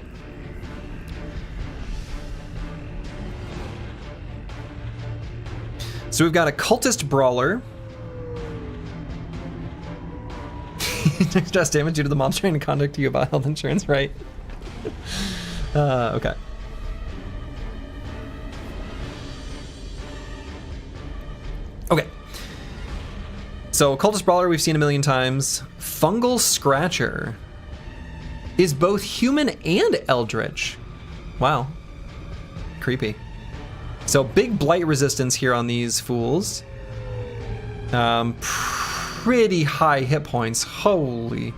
So we've got a cultist brawler. Stress damage due to the mob's trying to contact you about health insurance, right? Okay. Okay. So, Cultist Brawler we've seen a million times. Fungal Scratcher is both human and eldritch. Wow. Creepy. So, big blight resistance here on these fools. Pretty high hit points. Holy.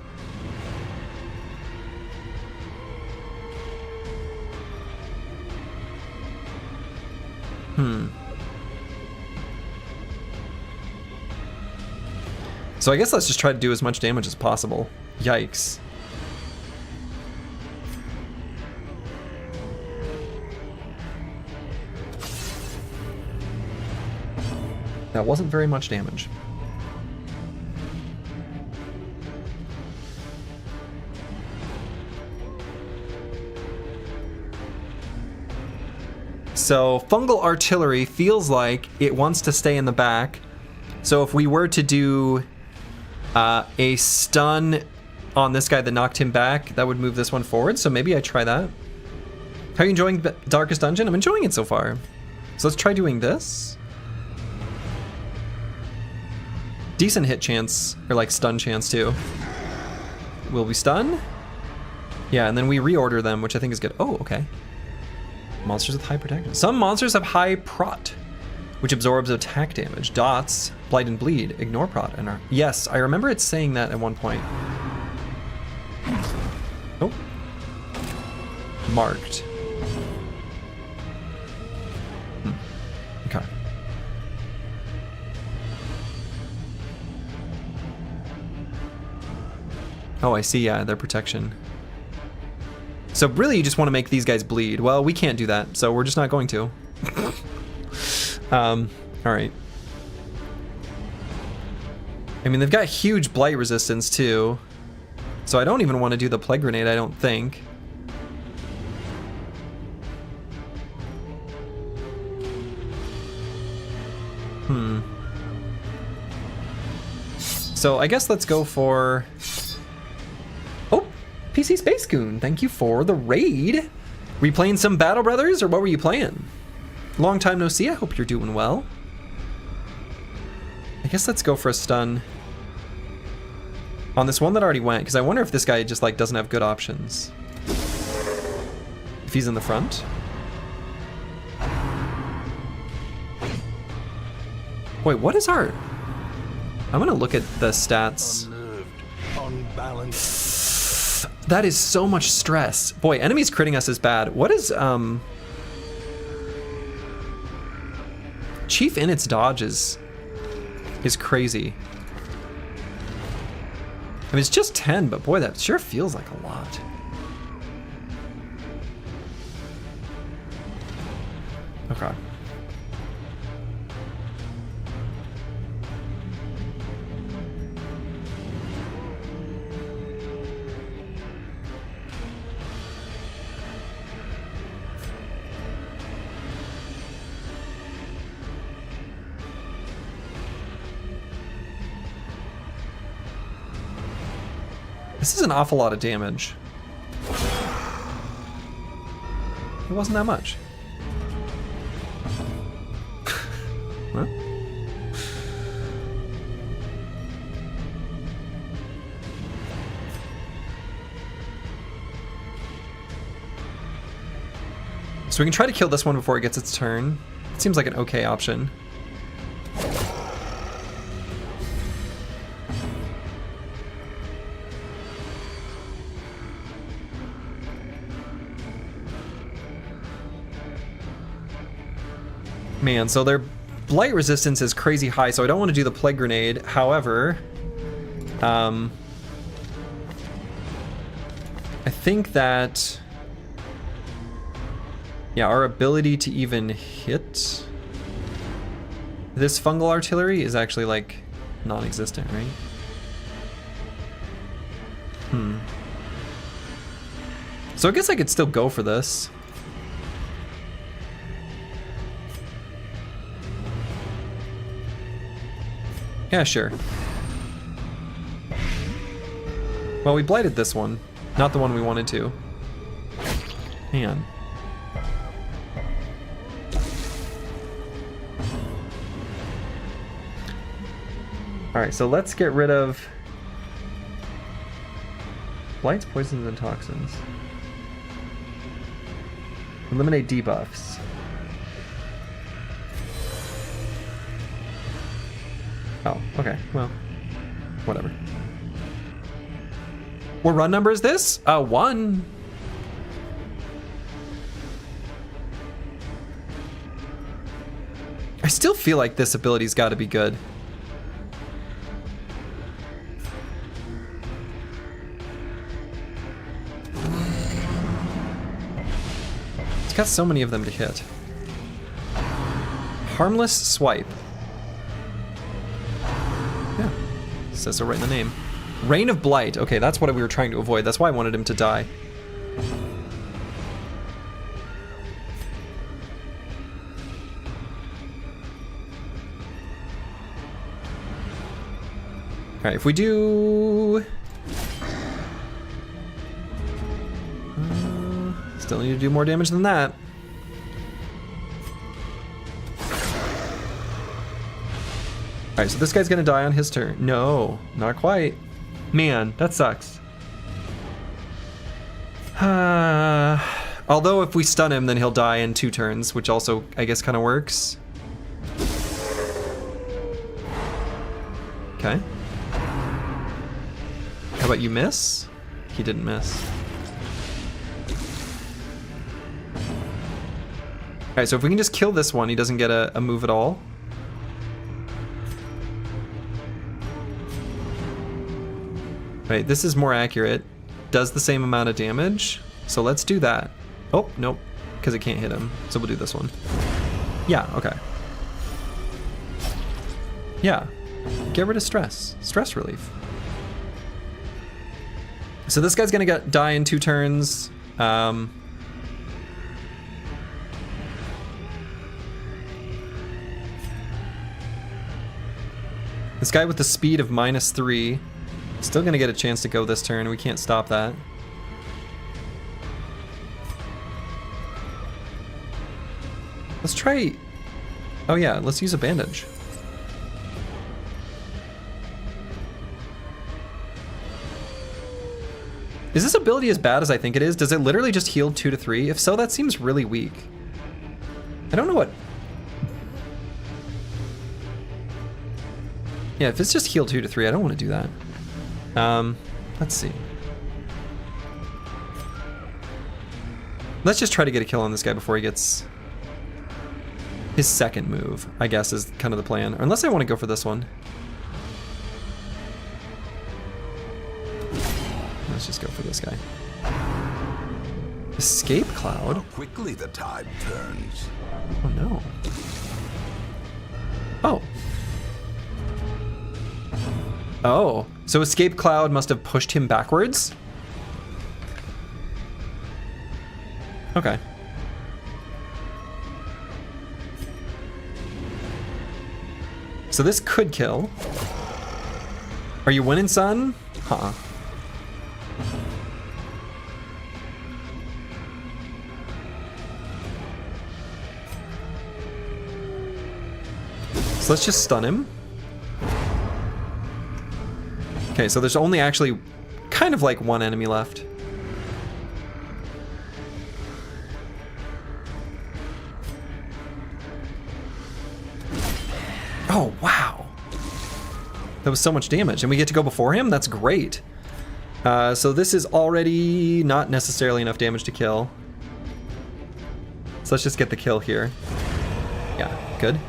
So I guess let's just try to do as much damage as possible. Yikes. That wasn't very much damage. So fungal artillery feels like it wants to stay in the back. So if we were to do a stun on this guy that knocked him back, that would move this one forward. So maybe I try that. How are you enjoying Darkest Dungeon? I'm enjoying it so far. So let's try doing this. Decent hit chance, or stun chance too. Will we stun? Yeah, and then we reorder them, which I think is good. Oh, okay. Monsters with high protection. Some monsters have high prot, which absorbs attack damage. Dots, blight and bleed, ignore prot. And yes, I remember it saying that at one point. Oh. Marked. Okay. Oh, I see, yeah, their protection. So really you just want to make these guys bleed. Well, we can't do that, so we're just not going to. All right. I mean, they've got huge blight resistance too, so I don't even want to do the plague grenade, I don't think. So I guess let's go for... Oh, PC Space Goon, thank you for the raid. Were you playing some Battle Brothers, or what were you playing? Long time no see, I hope you're doing well. I guess let's go for a stun on this one that already went, because I wonder if this guy just like doesn't have good options. If he's in the front. Wait, what is our... I'm gonna look at the stats. That is so much stress. Boy, enemies critting us is bad. What is, Chief in its dodge is crazy. I mean, it's just 10, but boy, that sure feels like a lot. Okay. This is an awful lot of damage. It wasn't that much. Huh? So we can try to kill this one before it gets its turn. It seems like an okay option. Man, so their blight resistance is crazy high, so I don't want to do the plague grenade. However, I think that, yeah, our ability to even hit this fungal artillery is actually like non-existent, right? So I guess I could still go for this. Yeah, sure. Well, we blighted this one, not the one we wanted to. Man. Alright, so let's get rid of blights, poisons, and toxins. Eliminate debuffs. Oh, okay, well, whatever. What run number is this? 1. I still feel like this ability's gotta be good. It's got so many of them to hit. Harmless swipe. Says so right in the name. Reign of Blight. Okay, that's what we were trying to avoid. That's why I wanted him to die. Alright, if we do... still need to do more damage than that. Alright, so this guy's gonna die on his turn. No, not quite. Man, that sucks. Although if we stun him, then he'll die in 2 turns, which also, I guess, kind of works. Okay. How about you miss? He didn't miss. Alright, so if we can just kill this one, he doesn't get a move at all. Right, this is more accurate. Does the same amount of damage. So let's do that. Oh, nope, because it can't hit him. So we'll do this one. Yeah, okay. Yeah. Get rid of stress. Stress relief. So this guy's gonna die in 2 turns. This guy with the speed of -3 still gonna get a chance to go this turn. We can't stop that. Let's try... Oh yeah, let's use a bandage. Is this ability as bad as I think it is? Does it literally just heal 2 to 3? If so, that seems really weak. I don't know what... Yeah, if it's just heal 2 to 3, I don't want to do that. Let's see. Let's just try to get a kill on this guy before he gets his second move, I guess, is kind of the plan. Or unless I want to go for this one. Let's just go for this guy. Escape cloud? How quickly the tide turns. Oh no. Oh. Oh, so escape cloud must have pushed him backwards? Okay. So this could kill. Are you winning, son? Huh. So let's just stun him. Okay, so there's only actually kind of like 1 enemy left. Oh, wow. That was so much damage, and we get to go before him? That's great. So this is already not necessarily enough damage to kill. So let's just get the kill here. Yeah, good.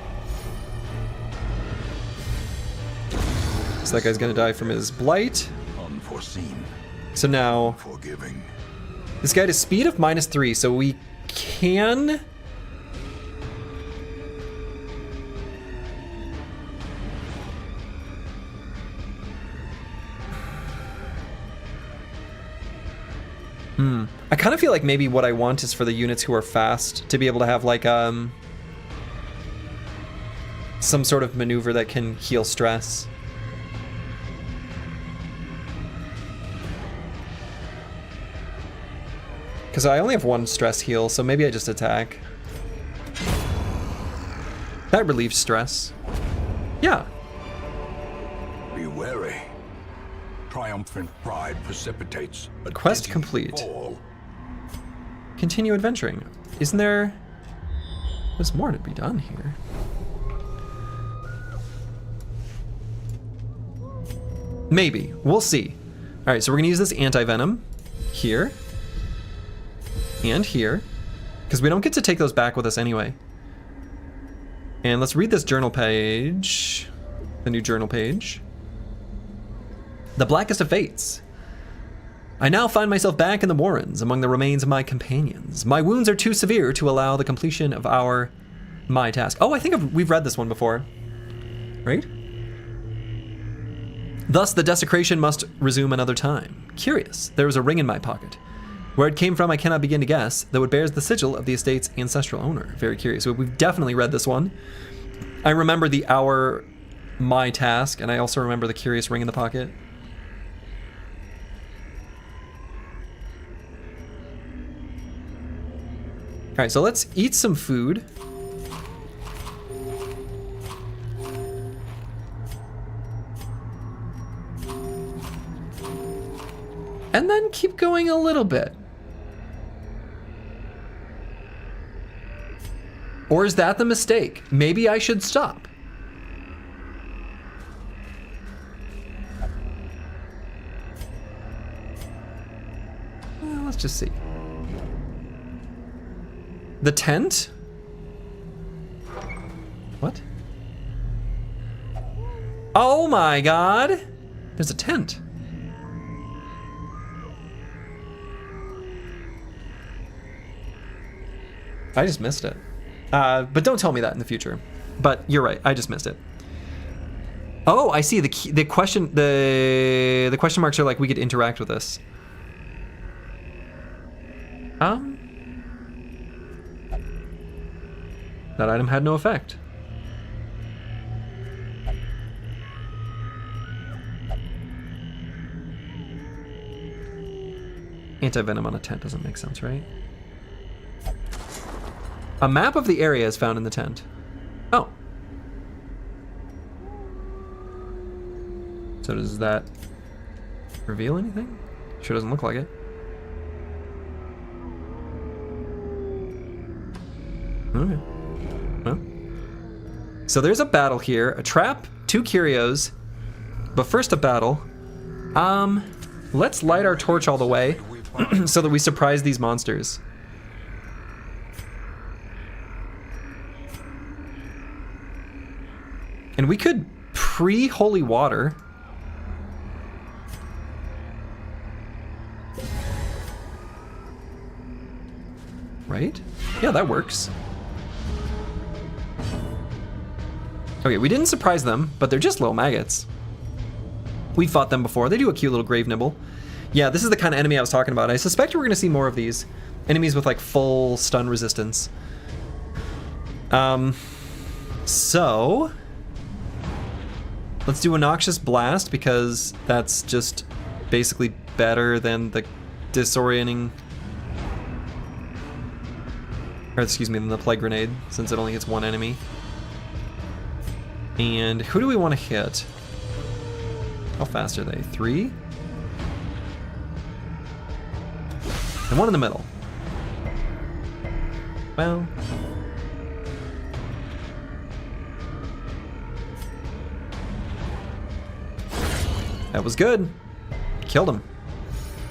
So that guy's gonna die from his blight. Unforeseen. So now, Forgiving. this guy has speed of -3, so we can... I kind of feel like maybe what I want is for the units who are fast to be able to have like some sort of maneuver that can heal stress. Because I only have 1 stress heal, so maybe I just attack. That relieves stress. Yeah. Be wary. Triumphant pride precipitates a Quest dizzy complete. fall. Continue adventuring. Isn't there... There's more to be done here. Maybe. We'll see. Alright, so we're going to use this anti-venom here. And here. Because we don't get to take those back with us anyway. And let's read this journal page. The new journal page. The blackest of fates. I now find myself back in the Warrens among the remains of my companions. My wounds are too severe to allow the completion of my task. Oh, I think we've read this one before. Right? Thus, the desecration must resume another time. Curious, there was a ring in my pocket. Where it came from, I cannot begin to guess, though it bears the sigil of the estate's ancestral owner. Very curious. So we've definitely read this one. I remember the my task, and I also remember the curious ring in the pocket. All right, so let's eat some food. And then keep going a little bit. Or is that the mistake? Maybe I should stop. Well, let's just see. The tent? What? Oh my god! There's a tent. I just missed it. But don't tell me that in the future. But you're right, I just missed it. Oh, I see. The question marks are like we could interact with this. That item had no effect. Anti-venom on a tent doesn't make sense, right? A map of the area is found in the tent. Oh. So does that reveal anything? Sure doesn't look like it. Okay. Well. So there's a battle here, a trap, 2 curios, but first a battle. Let's light our torch all the way so that we surprise these monsters. And we could pre-holy water. Right? Yeah, that works. Okay, we didn't surprise them, but they're just little maggots. We fought them before. They do a cute little grave nibble. Yeah, this is the kind of enemy I was talking about. I suspect we're going to see more of these. Enemies with like full stun resistance. So let's do a Noxious Blast because that's just basically better than the disorienting, or excuse me, than the Plague Grenade, since it only hits 1 enemy. And who do we want to hit? How fast are they? 3? And 1 in the middle. Well. That was good. Killed him.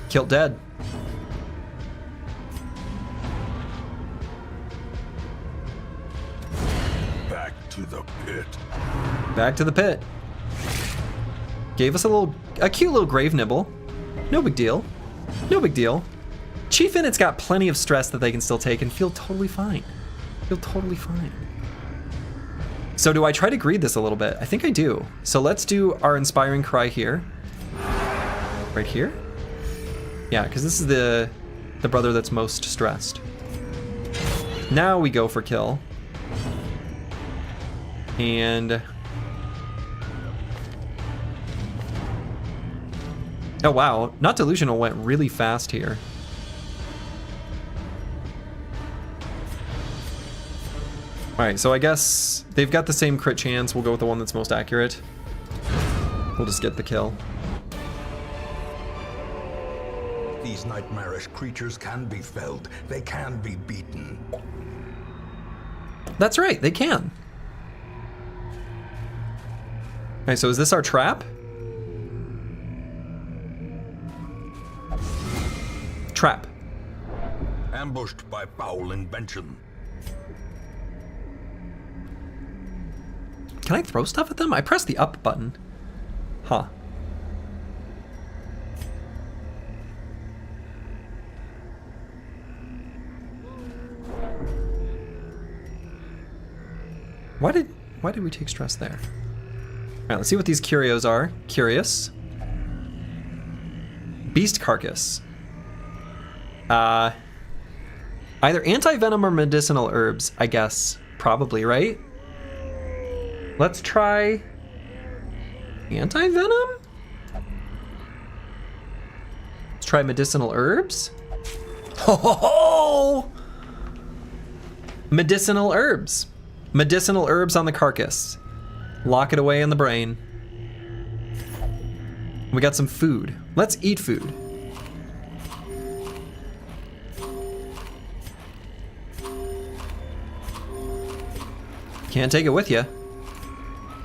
Killed dead. Back to the pit. Back to the pit. Gave us a cute little grave nibble. No big deal. No big deal. Chief Innit's got plenty of stress that they can still take and feel totally fine. Feel totally fine. So do I try to greed this a little bit? I think I do. So let's do our inspiring cry here. Right here? Yeah, because this is the brother that's most stressed. Now we go for kill. And oh wow, Not Delusional went really fast here. Alright, so I guess they've got the same crit chance. We'll go with the one that's most accurate. We'll just get the kill. These nightmarish creatures can be felled. They can be beaten. That's right, they can. Alright, so is this our trap? Trap. Ambushed by foul invention. Can I throw stuff at them? I pressed the up button. Huh. Why did we take stress there? Alright, let's see what these curios are. Curious. Beast Carcass. Either anti-venom or medicinal herbs, I guess. Probably, right? Let's try anti-venom? Let's try medicinal herbs. Ho ho ho! Medicinal herbs. Medicinal herbs on the carcass. Lock it away in the brain. We got some food. Let's eat food. Can't take it with you.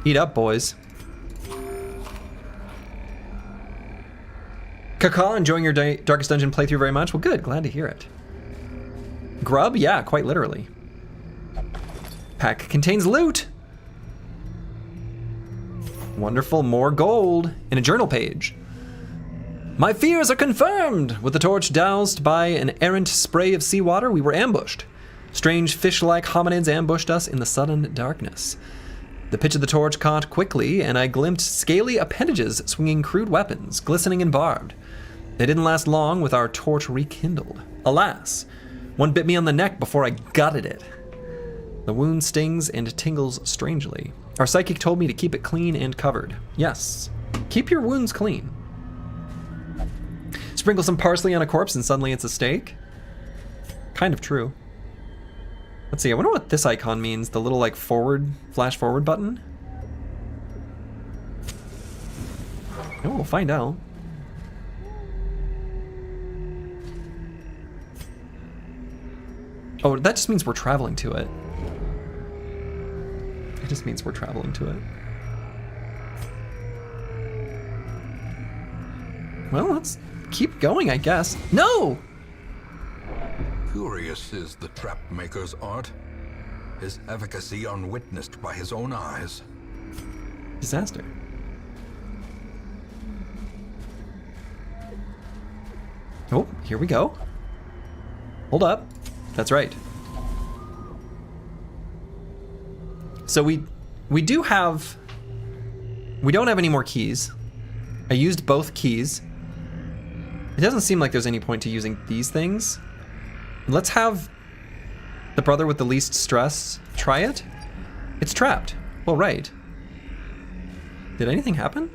Eat up, boys. Kaka, enjoying your Darkest Dungeon playthrough very much? Well, good. Glad to hear it. Grub? Yeah, quite literally. Pack contains loot. Wonderful, more gold in a journal page. My fears are confirmed! With the torch doused by an errant spray of seawater, we were ambushed. Strange fish-like hominids ambushed us in the sudden darkness. The pitch of the torch caught quickly, and I glimpsed scaly appendages swinging crude weapons, glistening and barbed. They didn't last long with our torch rekindled. Alas, one bit me on the neck before I gutted it. The wound stings and tingles strangely. Our psychic told me to keep it clean and covered. Yes, keep your wounds clean. Sprinkle some parsley on a corpse and suddenly it's a steak? Kind of true. Let's see, I wonder what this icon means. The little like flash forward button? Oh, we'll find out. Oh, that just means we're traveling to it. It just means we're traveling to it. Well, let's keep going, I guess. No! Curious is the trap maker's art. His efficacy unwitnessed by his own eyes. Disaster. Oh, here we go. Hold up. That's right. So we don't have any more keys. I used both keys. It doesn't seem like there's any point to using these things. Let's have the brother with the least stress try it. It's trapped. Well, right. Did anything happen?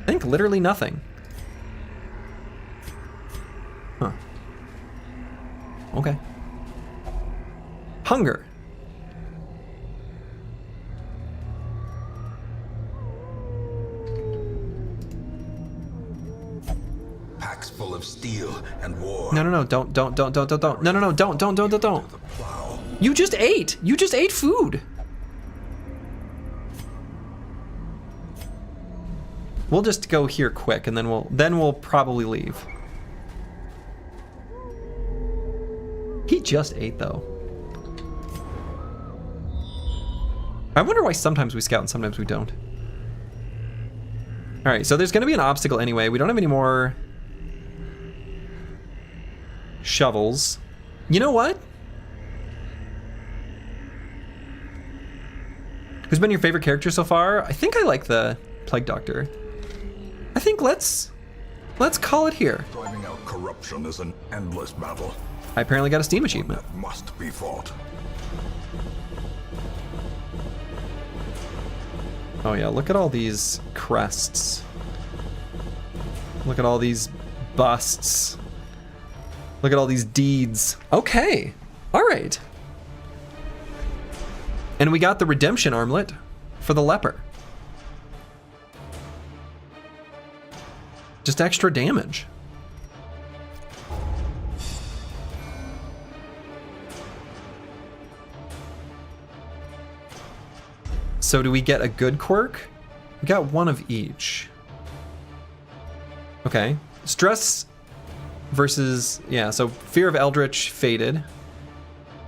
I think literally nothing. Huh. Okay. Hunger. Packs full of steel and war. No, don't. No, don't. You just ate. You just ate food. We'll just go here quick, and then we'll probably leave. He just ate, though. I wonder why sometimes we scout and sometimes we don't. All right, so there's going to be an obstacle anyway. We don't have any more shovels. You know what? Who's been your favorite character so far? I think I like the Plague Doctor. I think let's call it here. Driving out corruption is an endless battle. I apparently got a Steam achievement. That must be fought. Oh yeah, look at all these crests. Look at all these busts. Look at all these deeds. Okay, all right. And we got the redemption armlet for the leper. Just extra damage. So do we get a good quirk? We got one of each. Okay. Stress versus, yeah, so Fear of Eldritch, Faded.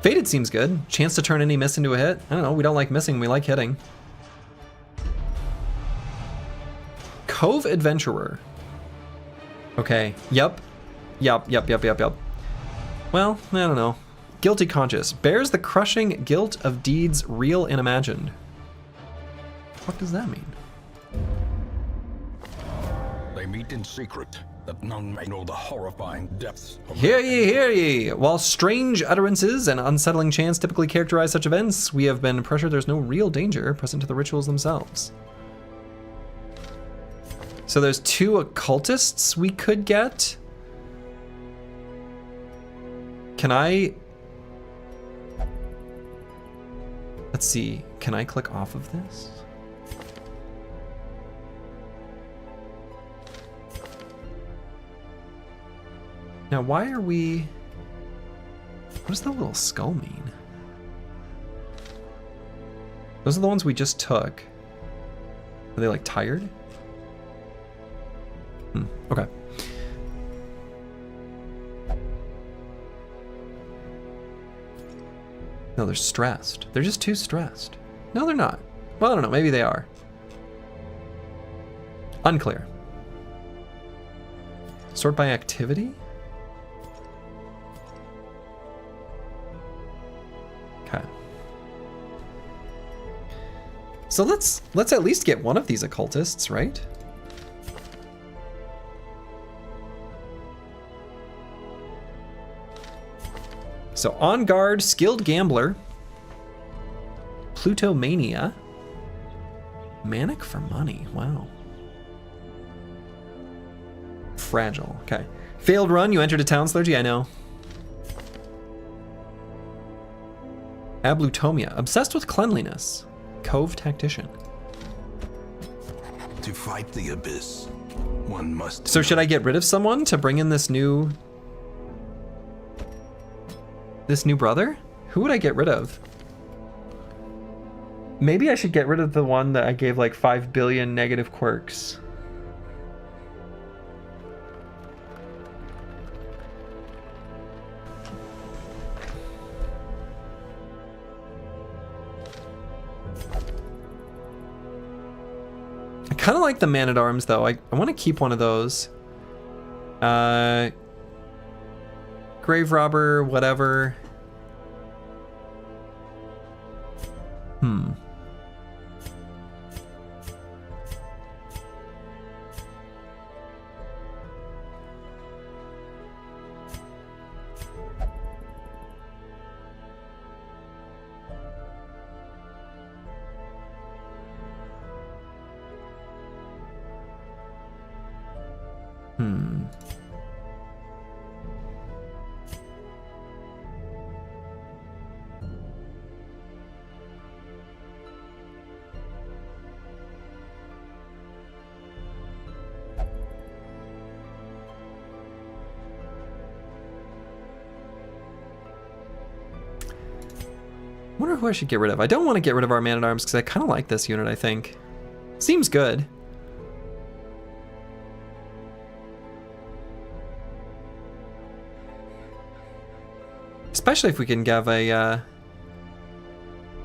Faded seems good. Chance to turn any miss into a hit. I don't know, we don't like missing, we like hitting. Cove Adventurer. Okay, Yup. Well, I don't know. Guilty Conscious. Bears the crushing guilt of deeds real and imagined. What does that mean? They meet in secret, that none may know the horrifying depths of Hear ye, hear ye! While strange utterances and unsettling chants typically characterize such events, we have been pressured there's no real danger present to the rituals themselves. So there's 2 occultists we could get. Can I... Let's see, can I click off of this? Now, why are we... What does the little skull mean? Those are the ones we just took. Are they, like, tired? Okay. No, they're stressed. They're just too stressed. No, they're not. Well, I don't know. Maybe they are. Unclear. Sort by activity? Okay. So let's at least get one of these occultists, right? So on guard, skilled gambler, Plutomania, manic for money. Wow. Fragile. Okay. Failed run. You entered a town clergy. I know. Ablutomia, obsessed with cleanliness. Cove tactician. To fight the abyss, one must. So should I get rid of someone to bring in this new brother? Who would I get rid of? Maybe I should get rid of the one that I gave like 5 billion negative quirks. I kind of like the man-at-arms though. I want to keep one of those. Grave robber, whatever. I wonder who I should get rid of. I don't want to get rid of our man-at-arms because I kind of like this unit, I think. Seems good. Especially if we can have a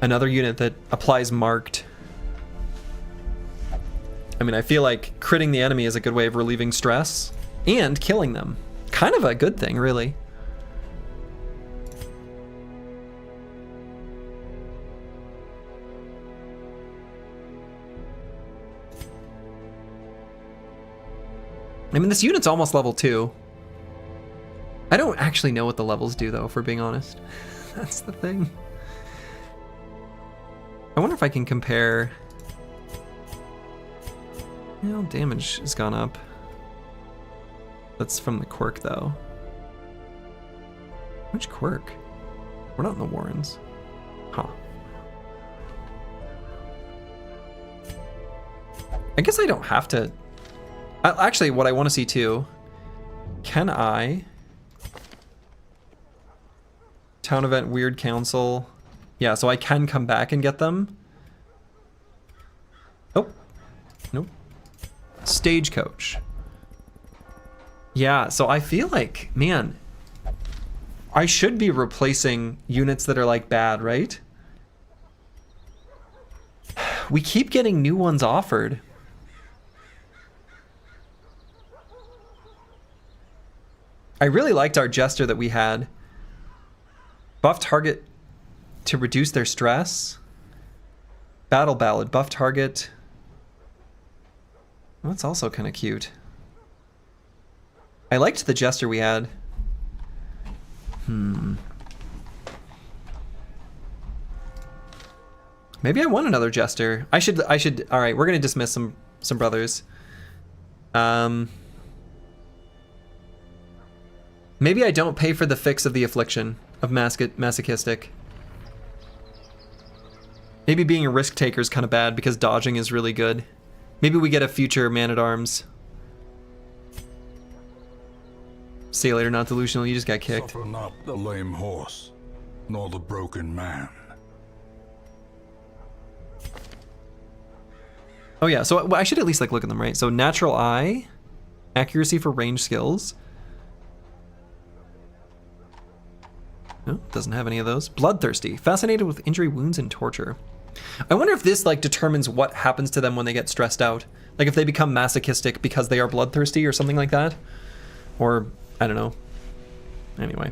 another unit that applies marked. I mean, I feel like critting the enemy is a good way of relieving stress and killing them. Kind of a good thing, really. I mean, this unit's almost level 2. I don't actually know what the levels do, though, if we're being honest. That's the thing. I wonder if I can compare... Well, damage has gone up. That's from the quirk, though. Which quirk? We're not in the Warrens. Huh. I guess I don't have to... Actually, what I want to see, too... Can I... Town event, weird council. Yeah, so I can come back and get them. Oh. Nope. Stagecoach. Yeah, so I feel like, man, I should be replacing units that are like bad, right? We keep getting new ones offered. I really liked our jester that we had. Buff target to reduce their stress. Battle ballad, buff target. Well, that's also kind of cute. I liked the jester we had. Maybe I want another jester. I should, all right, we're gonna dismiss some brothers. Maybe I don't pay for the fix of the affliction of masochistic. Maybe being a risk taker is kind of bad because dodging is really good. Maybe we get a future man-at-arms. See you later, not delusional, you just got kicked. Suffer not the lame horse, nor the broken man. Oh yeah, so I should at least like look at them, right? So natural eye, accuracy for range skills. No, doesn't have any of those. Bloodthirsty, fascinated with injury, wounds, and torture. I wonder if this like determines what happens to them when they get stressed out. Like if they become masochistic because they are bloodthirsty or something like that. Or, I don't know. Anyway.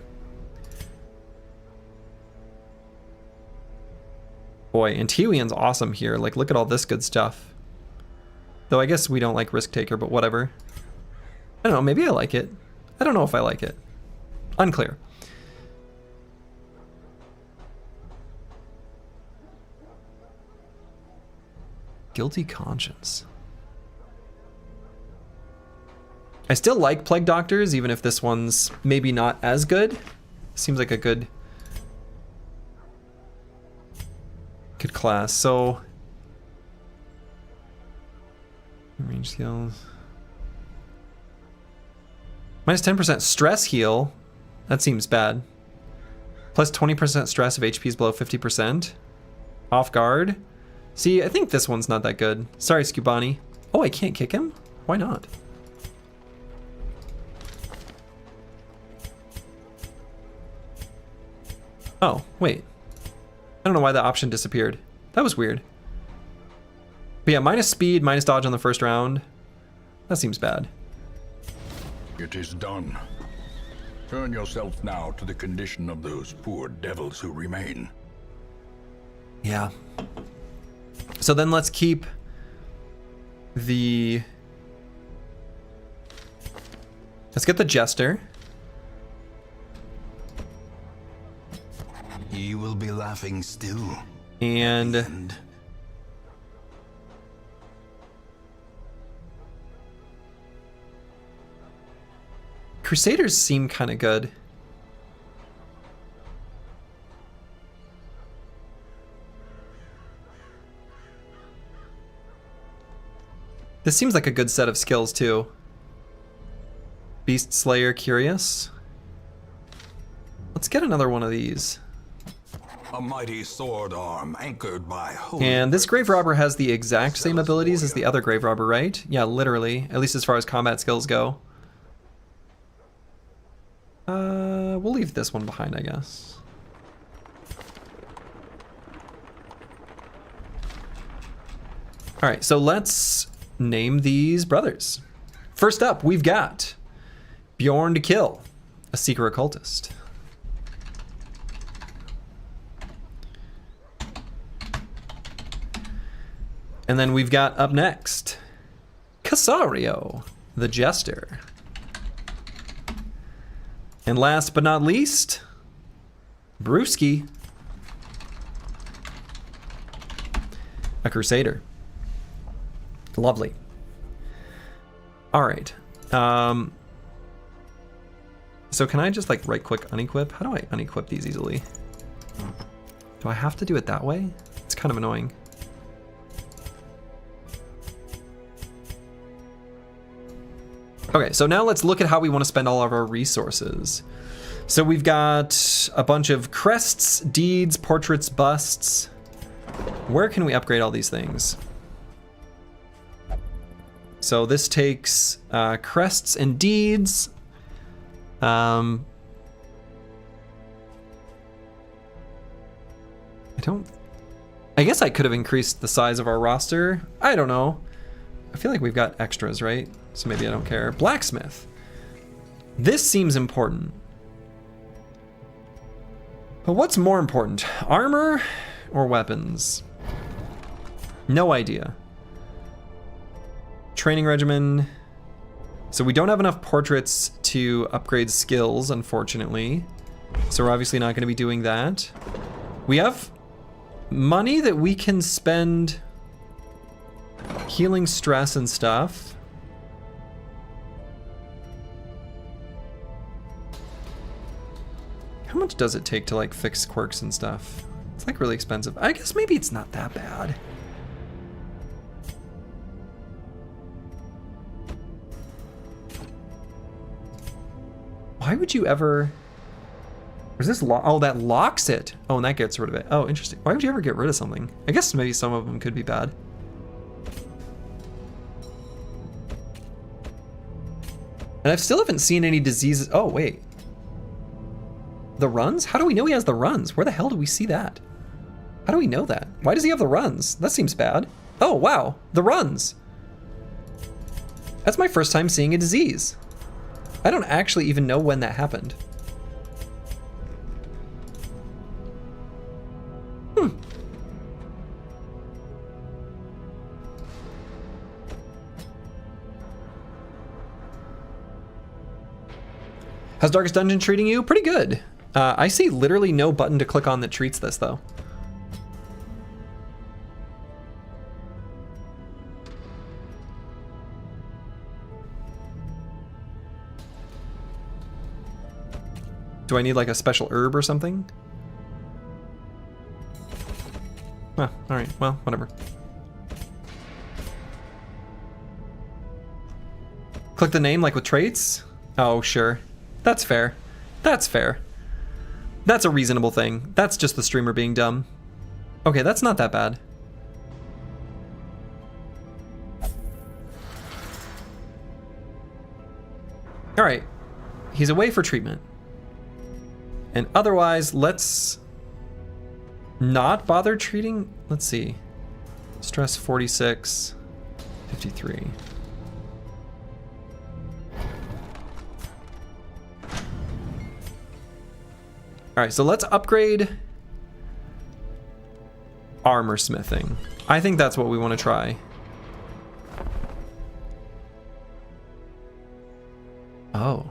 Boy, and Tiwion's awesome here. Like, look at all this good stuff. Though I guess we don't like Risk Taker, but whatever. I don't know, maybe I like it. I don't know if I like it. Unclear. Guilty Conscience. I still like Plague Doctors, even if this one's maybe not as good. Seems like a good class. So range skills. Minus 10% stress heal. That seems bad. Plus 20% stress if HP is below 50%. Off guard. See, I think this one's not that good. Sorry, Scubani. Oh, I can't kick him? Why not? Oh, wait. I don't know why that option disappeared. That was weird. But yeah, minus speed, minus dodge on the first round. That seems bad. It is done. Turn yourself now to the condition of those poor devils who remain. Yeah. So then let's keep the... Let's get the Jester. He will be laughing still. And Crusaders seem kind of good. This seems like a good set of skills too. Beast Slayer, curious. Let's get another one of these. A mighty sword arm anchored by holy... And this Grave Robber has the exact same abilities as the other Grave Robber, right? Yeah, literally. At least as far as combat skills go. We'll leave this one behind, I guess. Alright, so let's name these brothers. First up, we've got Bjorn to Kill, a Seeker Occultist. And then we've got up next, Casario, the Jester. And last but not least, Brewski, a Crusader. Lovely. All right. So can I just like right click unequip? How do I unequip these easily? Do I have to do it that way? It's kind of annoying. Okay, so now let's look at how we want to spend all of our resources. So we've got a bunch of crests, deeds, portraits, busts. Where can we upgrade all these things? So this takes crests and deeds. I guess I could have increased the size of our roster. I don't know. I feel like we've got extras, right? So maybe I don't care. Blacksmith. This seems important. But what's more important? Armor or weapons? No idea. Training regimen. So we don't have enough portraits to upgrade skills, unfortunately. So we're obviously not going to be doing that. We have money that we can spend healing stress and stuff. How much does it take to like fix quirks and stuff? It's like really expensive. I guess maybe it's not that bad. Why would you ever... Is this oh, that locks it. Oh, and that gets rid of it. Oh, interesting. Why would you ever get rid of something? I guess maybe some of them could be bad. And I still haven't seen any diseases. Oh, wait. The runs? How do we know he has the runs? Where the hell do we see that? How do we know that? Why does he have the runs? That seems bad. Oh, wow. The runs. That's my first time seeing a disease. I don't actually even know when that happened. How's Darkest Dungeon treating you? Pretty good. I see literally no button to click on that treats this, though. Do I need like a special herb or something? Well, alright, well, whatever. Click the name like with traits? Oh, sure. That's fair. That's fair. That's a reasonable thing. That's just the streamer being dumb. Okay, that's not that bad. Alright. He's away for treatment. And otherwise, let's not bother treating. Let's see. Stress 46, 53. All right, so let's upgrade armor smithing. I think that's what we want to try. Oh.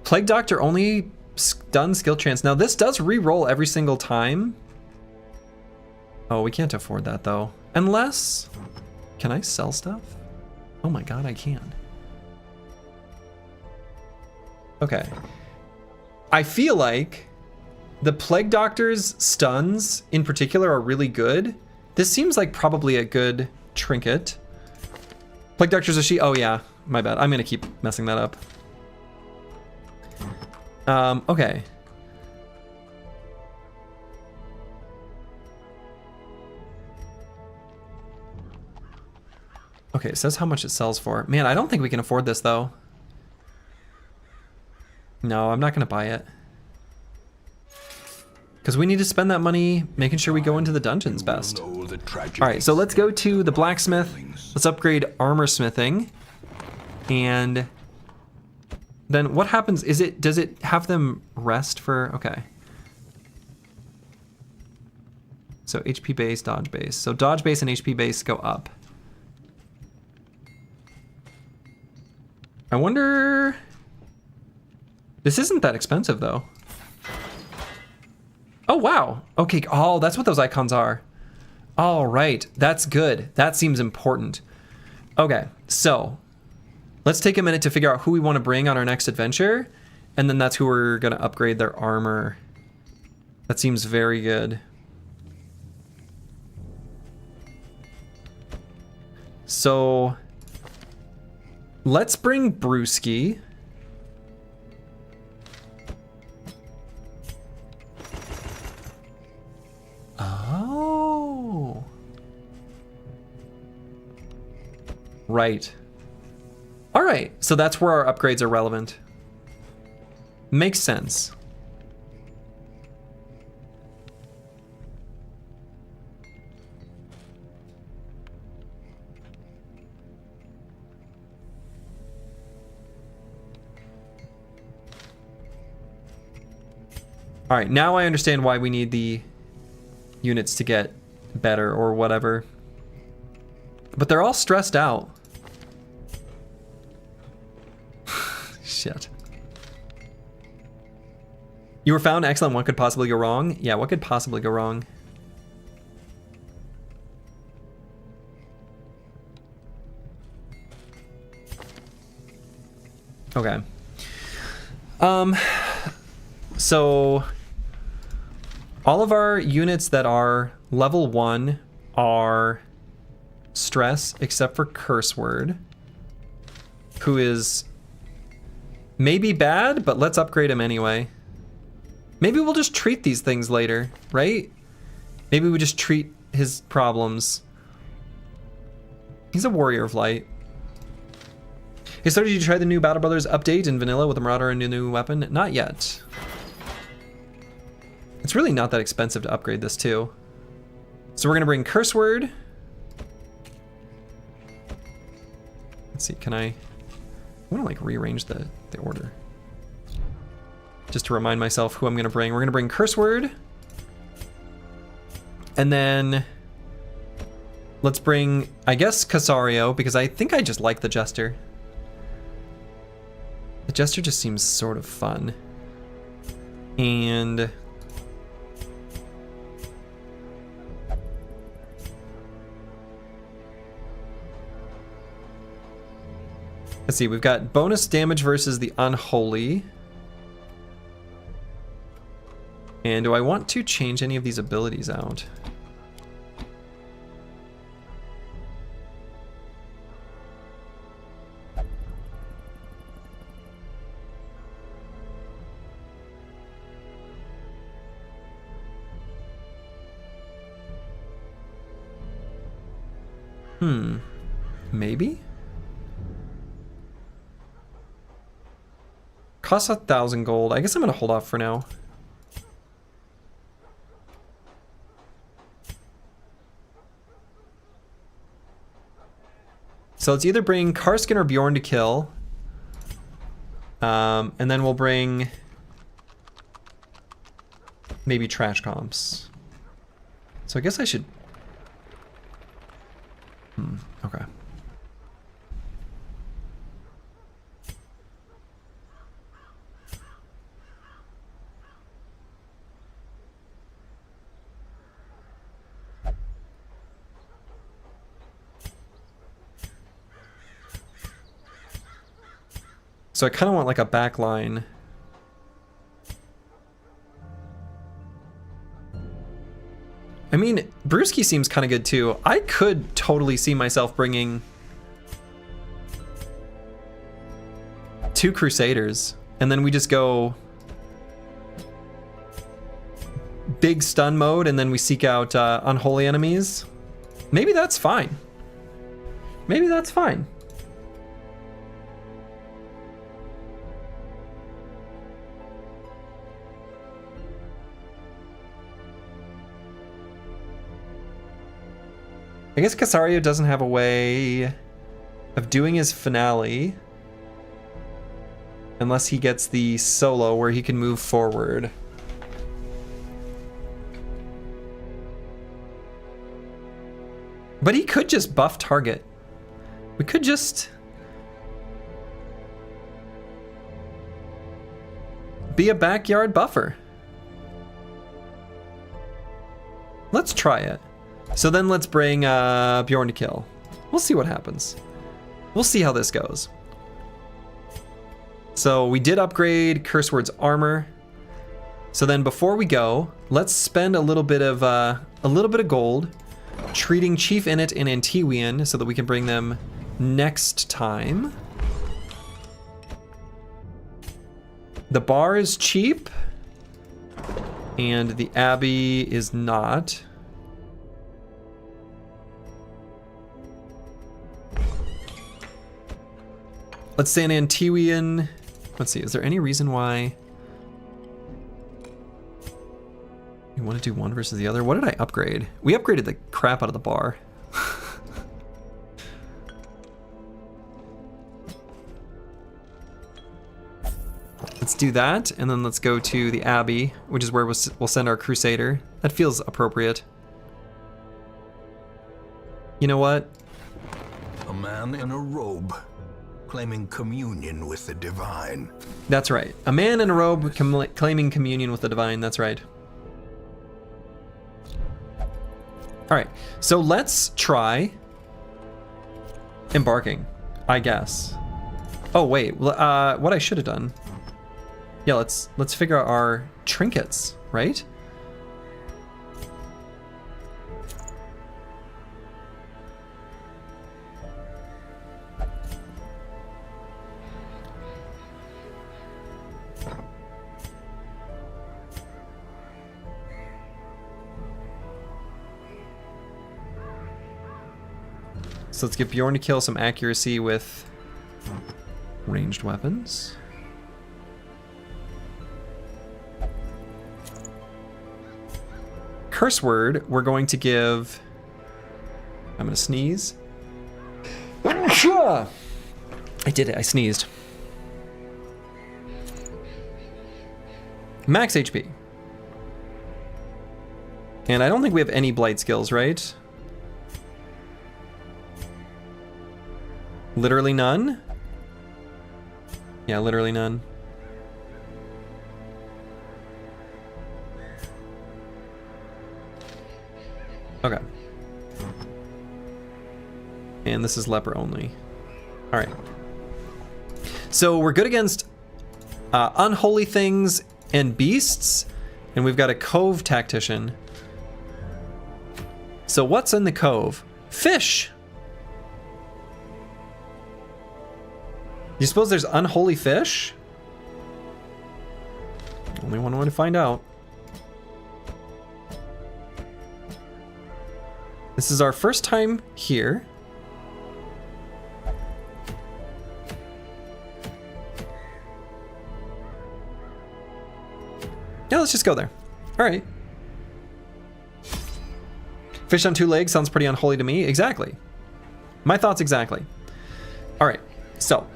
Plague Doctor only stun skill chance. Now this does re-roll every single time. Oh, we can't afford that though. Unless, can I sell stuff? Oh my god, I can. Okay. I feel like the Plague Doctor's stuns in particular are really good. This seems like probably a good trinket. Plague Doctor's a she. Oh yeah, my bad. I'm gonna keep messing that up. Okay. Okay, it says how much it sells for. Man, I don't think we can afford this though. No, I'm not gonna buy it. Because we need to spend that money making sure we go into the dungeons best. Alright, so let's go to the blacksmith. Let's upgrade armor smithing. And then what happens? Does it have them rest for, okay. So HP base, dodge base. So dodge base and HP base go up. I wonder, this isn't that expensive though. Oh, wow. Okay. Oh, that's what those icons are. All right. That's good. That seems important. Okay. So let's take a minute to figure out who we want to bring on our next adventure. And then that's who we're going to upgrade their armor. That seems very good. So let's bring Brewski. Oh. Right. All right, so that's where our upgrades are relevant. Makes sense. All right, now I understand why we need the units to get better or whatever. But they're all stressed out. Shit. You were found excellent. What could possibly go wrong? Yeah, what could possibly go wrong? Okay. So all of our units that are level 1 are stress, except for Curse Word, who is maybe bad, but let's upgrade him anyway. Maybe we'll just treat these things later, right? Maybe we just treat his problems. He's a Warrior of Light. Hey, so did you try the new Battle Brothers update in vanilla with a Marauder and a new weapon? Not yet. It's really not that expensive to upgrade this too. So we're gonna bring Curse Word. Let's see, can I wanna like rearrange the order. Just to remind myself who I'm gonna bring. We're gonna bring Curse Word. And then let's bring, I guess, Casario, because I think I just like the Jester. The Jester just seems sort of fun. And let's see, we've got bonus damage versus the Unholy. And do I want to change any of these abilities out? Maybe? Costs 1,000 gold. I guess I'm gonna hold off for now. So let's either bring Karskin or Bjorn to kill. And then we'll bring maybe trash comps. So I guess I should... okay. So I kind of want like a back line. I mean, Brewski seems kind of good too. I could totally see myself bringing 2 Crusaders, and then we just go big stun mode, and then we seek out unholy enemies. Maybe that's fine. Maybe that's fine. I guess Casario doesn't have a way of doing his finale unless he gets the solo where he can move forward. But he could just buff target. We could just be a backyard buffer. Let's try it. So then let's bring Bjorn to kill. We'll see what happens. We'll see how this goes. So we did upgrade Curseword's armor. So then before we go, let's spend a little bit of gold treating Chief Init and Antiwian so that we can bring them next time. The bar is cheap and the Abbey is not. Let's say an Antiwian. Let's see, is there any reason why you want to do one versus the other? What did I upgrade? We upgraded the crap out of the bar. Let's do that, and then let's go to the Abbey, which is where we'll send our Crusader. That feels appropriate. You know what? A man in a robe, claiming communion with the divine. That's right. A man in a robe claiming communion with the divine. That's right. All right. So let's try embarking, I guess. Oh wait. What I should have done? Yeah. Let's figure out our trinkets, right? So let's get Bjorn to kill some accuracy with ranged weapons. Curse word, we're going to give... I'm going to sneeze. I did it, I sneezed. Max HP. And I don't think we have any blight skills, right? Literally none? Yeah, literally none. Okay. And this is leper only. All right. So we're good against unholy things and beasts, and we've got a cove tactician. So what's in the cove? Fish. You suppose there's unholy fish? Only one way to find out. This is our first time here. Yeah, let's just go there. All right. Fish on 2 legs sounds pretty unholy to me. Exactly. My thoughts exactly. All right, so.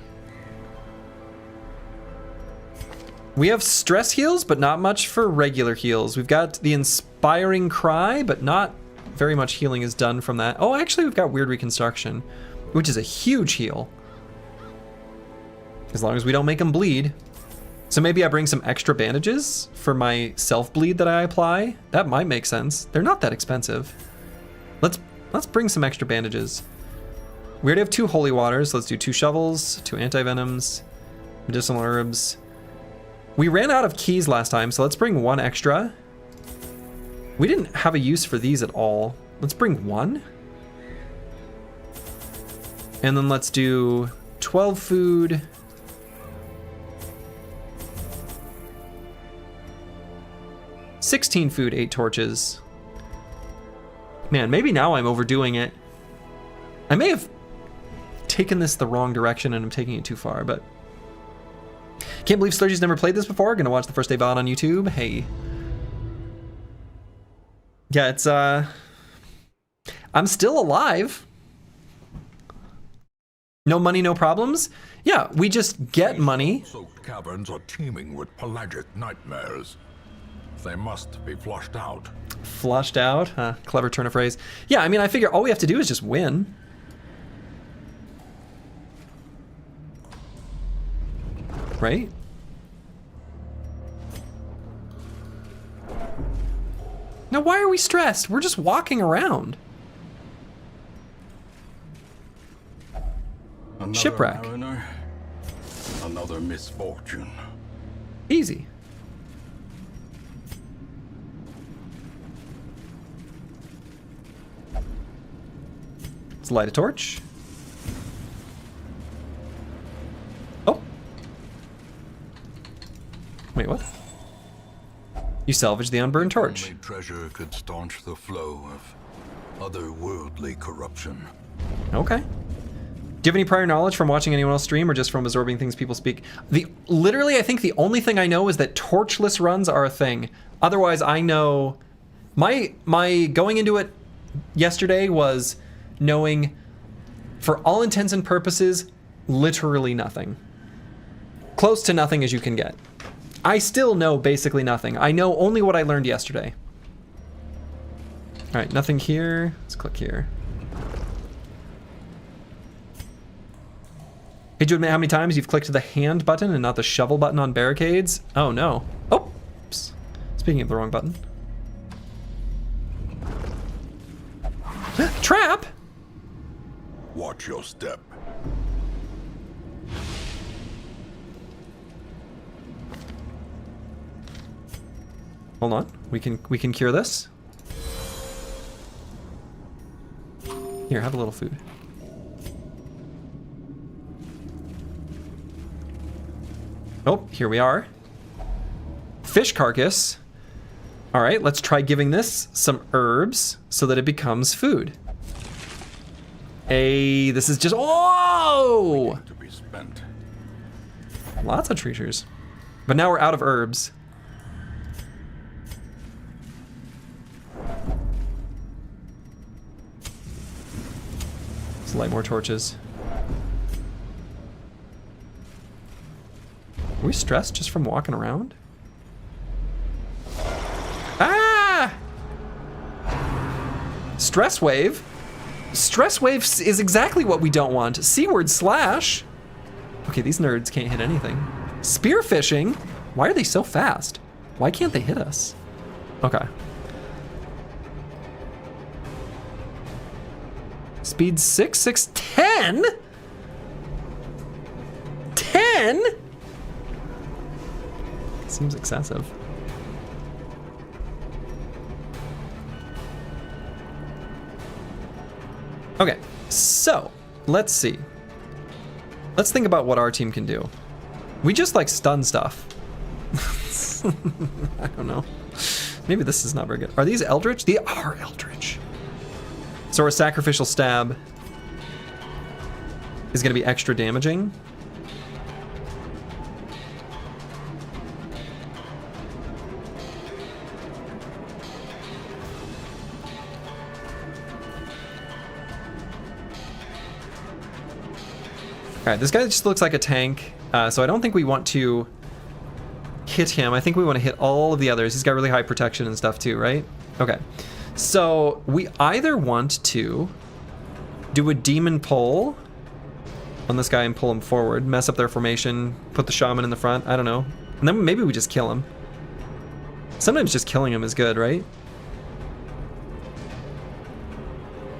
We have stress heals, but not much for regular heals. We've got the inspiring cry, but not very much healing is done from that. Oh, actually, we've got weird reconstruction, which is a huge heal. As long as we don't make them bleed. So maybe I bring some extra bandages for my self-bleed that I apply. That might make sense. They're not that expensive. Let's bring some extra bandages. We already have 2 holy waters. Let's do 2 shovels, 2 anti-venoms, medicinal herbs. We ran out of keys last time, so let's bring 1 extra. We didn't have a use for these at all. Let's bring 1. And then let's do 12 food. $16 food, 8 torches. Man, maybe now I'm overdoing it. I may have taken this the wrong direction and I'm taking it too far, but... Can't believe Slurgy's never played this before. Gonna watch the first day VOD on YouTube. Hey. Yeah, it's, I'm still alive. No money, no problems? Yeah, we just get money. Soaked caverns are teeming with pelagic nightmares. They must be flushed out. Flushed out? Clever turn of phrase. Yeah, I mean, I figure all we have to do is just win. Right? Now, why are we stressed? We're just walking around. Another Shipwreck. mariner, another misfortune. Easy. Let's light a torch. Oh. Wait, what? You salvaged the unburned torch. Only treasure could staunch the flow of otherworldly corruption. Okay. Do you have any prior knowledge from watching anyone else stream or just from absorbing things people speak? Literally, I think the only thing I know is that torchless runs are a thing. Otherwise, I know... My going into it yesterday was knowing, for all intents and purposes, literally nothing. Close to nothing as you can get. I still know basically nothing. I know only what I learned yesterday. All right, nothing here. Let's click here. Could you admit how many times you've clicked the hand button and not the shovel button on barricades? Oh no. Oh, oops. Speaking of the wrong button. Trap! Watch your step. Hold on. We can cure this. Here, have a little food. Oh, here we are. Fish carcass. All right, let's try giving this some herbs so that it becomes food. Hey, this is just, oh! To be spent. Lots of treasures. But now we're out of herbs. Let's light more torches. Are we stressed just from walking around? Ah! Stress wave? Stress wave is exactly what we don't want. Seaward slash. Okay, these nerds can't hit anything. Spearfishing? Why are they so fast? Why can't they hit us? Okay. Speed 6, 6, 10? 10? Seems excessive. Okay, so let's see. Let's think about what our team can do. We just like stun stuff. I don't know. Maybe this is not very good. Are these Eldritch? They are Eldritch. So our sacrificial stab is going to be extra damaging. All right, this guy just looks like a tank, so I don't think we want to hit him. I think we want to hit all of the others. He's got really high protection and stuff too, right? Okay, so we either want to do a demon pull on this guy and pull him forward, mess up their formation, put the shaman in the front, I don't know. And then maybe we just kill him. Sometimes just killing him is good, right?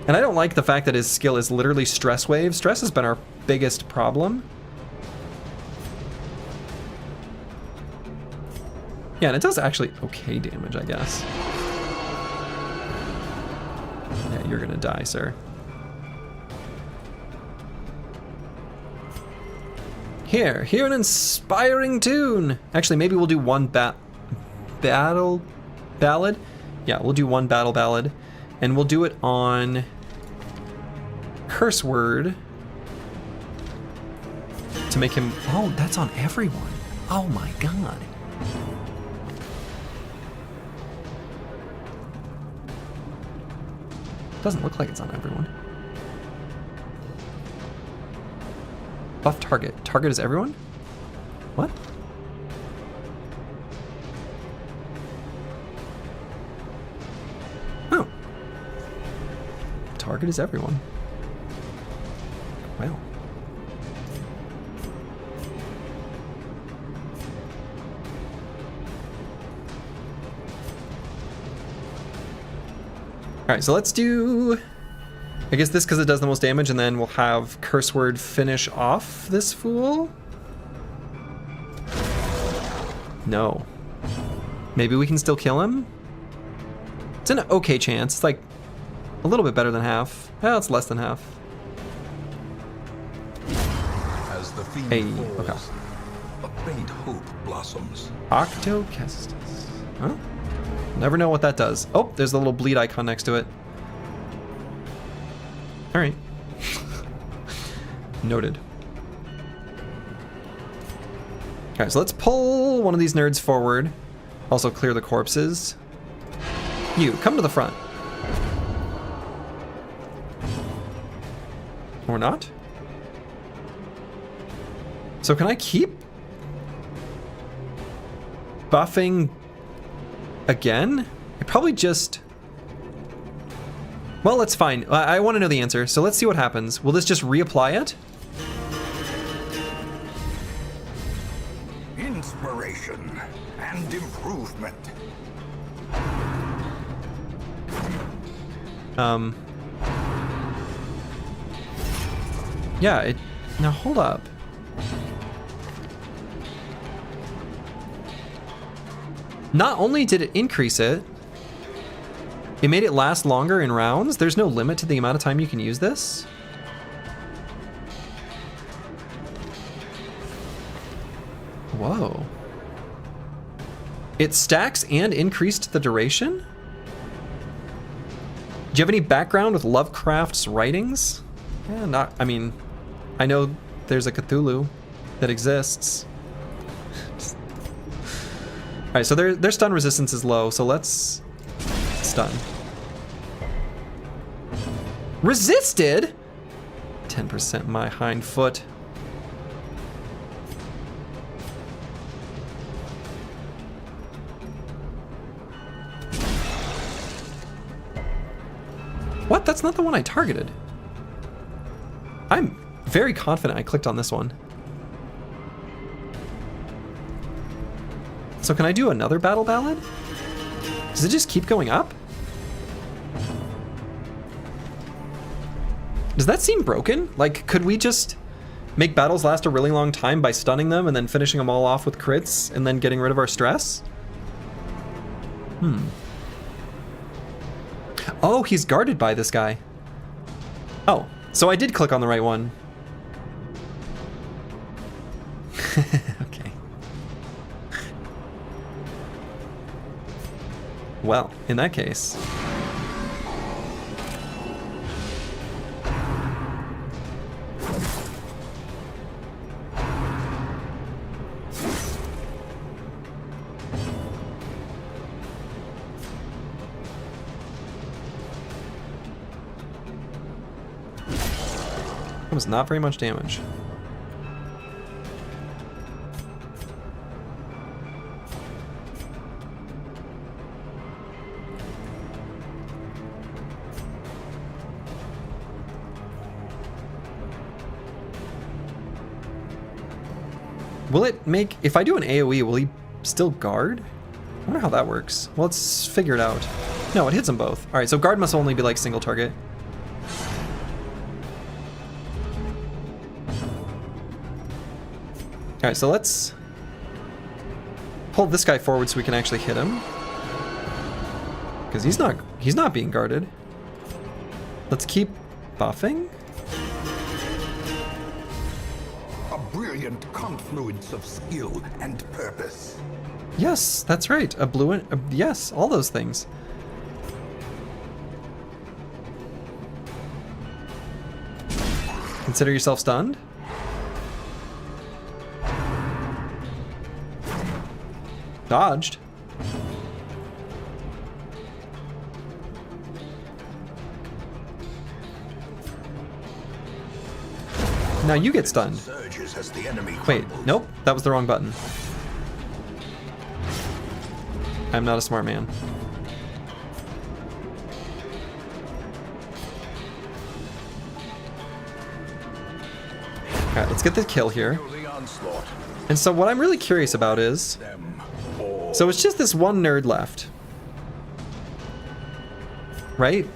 And I don't like the fact that his skill is literally stress wave. Stress has been our biggest problem. Yeah, and it does actually okay damage, I guess. Yeah, you're gonna die, sir. Here an inspiring tune. Actually, maybe we'll do one battle ballad. Yeah, we'll do one battle ballad, and we'll do it on curse word to make him. Oh, that's on everyone. Oh my god. Doesn't look like it's on everyone. Buff target. Target is everyone? What? Oh. Target is everyone. Wow. Alright, so let's do, I guess this because it does the most damage, and then we'll have curse word finish off this fool. No. Maybe we can still kill him? It's an okay chance. It's like a little bit better than half. Well, it's less than half. As the fiend Hey, falls, okay. a faint hope blossoms. Octocestus. Huh? Never know what that does. Oh, there's a little bleed icon next to it. All right. Noted. All right, so let's pull one of these nerds forward. Also clear the corpses. You, come to the front. Or not? So can I keep buffing again? I probably just... Well, that's fine. I want to know the answer, so let's see what happens. Will this just reapply it? Inspiration and improvement. Yeah, it... Now, hold up. Not only did it increase it, it made it last longer in rounds. There's no limit to the amount of time you can use this. Whoa. It stacks and increased the duration? Do you have any background with Lovecraft's writings? Yeah, not, I mean, I know there's a Cthulhu that exists. All right, so their stun resistance is low, so let's stun. Resisted? 10% my hind foot. What? That's not the one I targeted. I'm very confident I clicked on this one. So can I do another battle ballad? Does it just keep going up? Does that seem broken? Like, could we just make battles last a really long time by stunning them and then finishing them all off with crits and then getting rid of our stress? Oh, he's guarded by this guy. Oh, so I did click on the right one. Okay. Well, in that case. That was not very much damage. Will it make, if I do an AoE, will he still guard? I wonder how that works. Well, let's figure it out. No, it hits them both. All right, so guard must only be like single target. All right, so let's pull this guy forward so we can actually hit him. Because he's not being guarded. Let's keep buffing. A brilliant confluence of skill and purpose. Yes, that's right. A blue, yes, all those things. Consider yourself stunned. Dodged. Now you get stunned. Wait, nope, that was the wrong button. I'm not a smart man. Alright, let's get the kill here. And so what I'm really curious about is... So it's just this one nerd left. Right?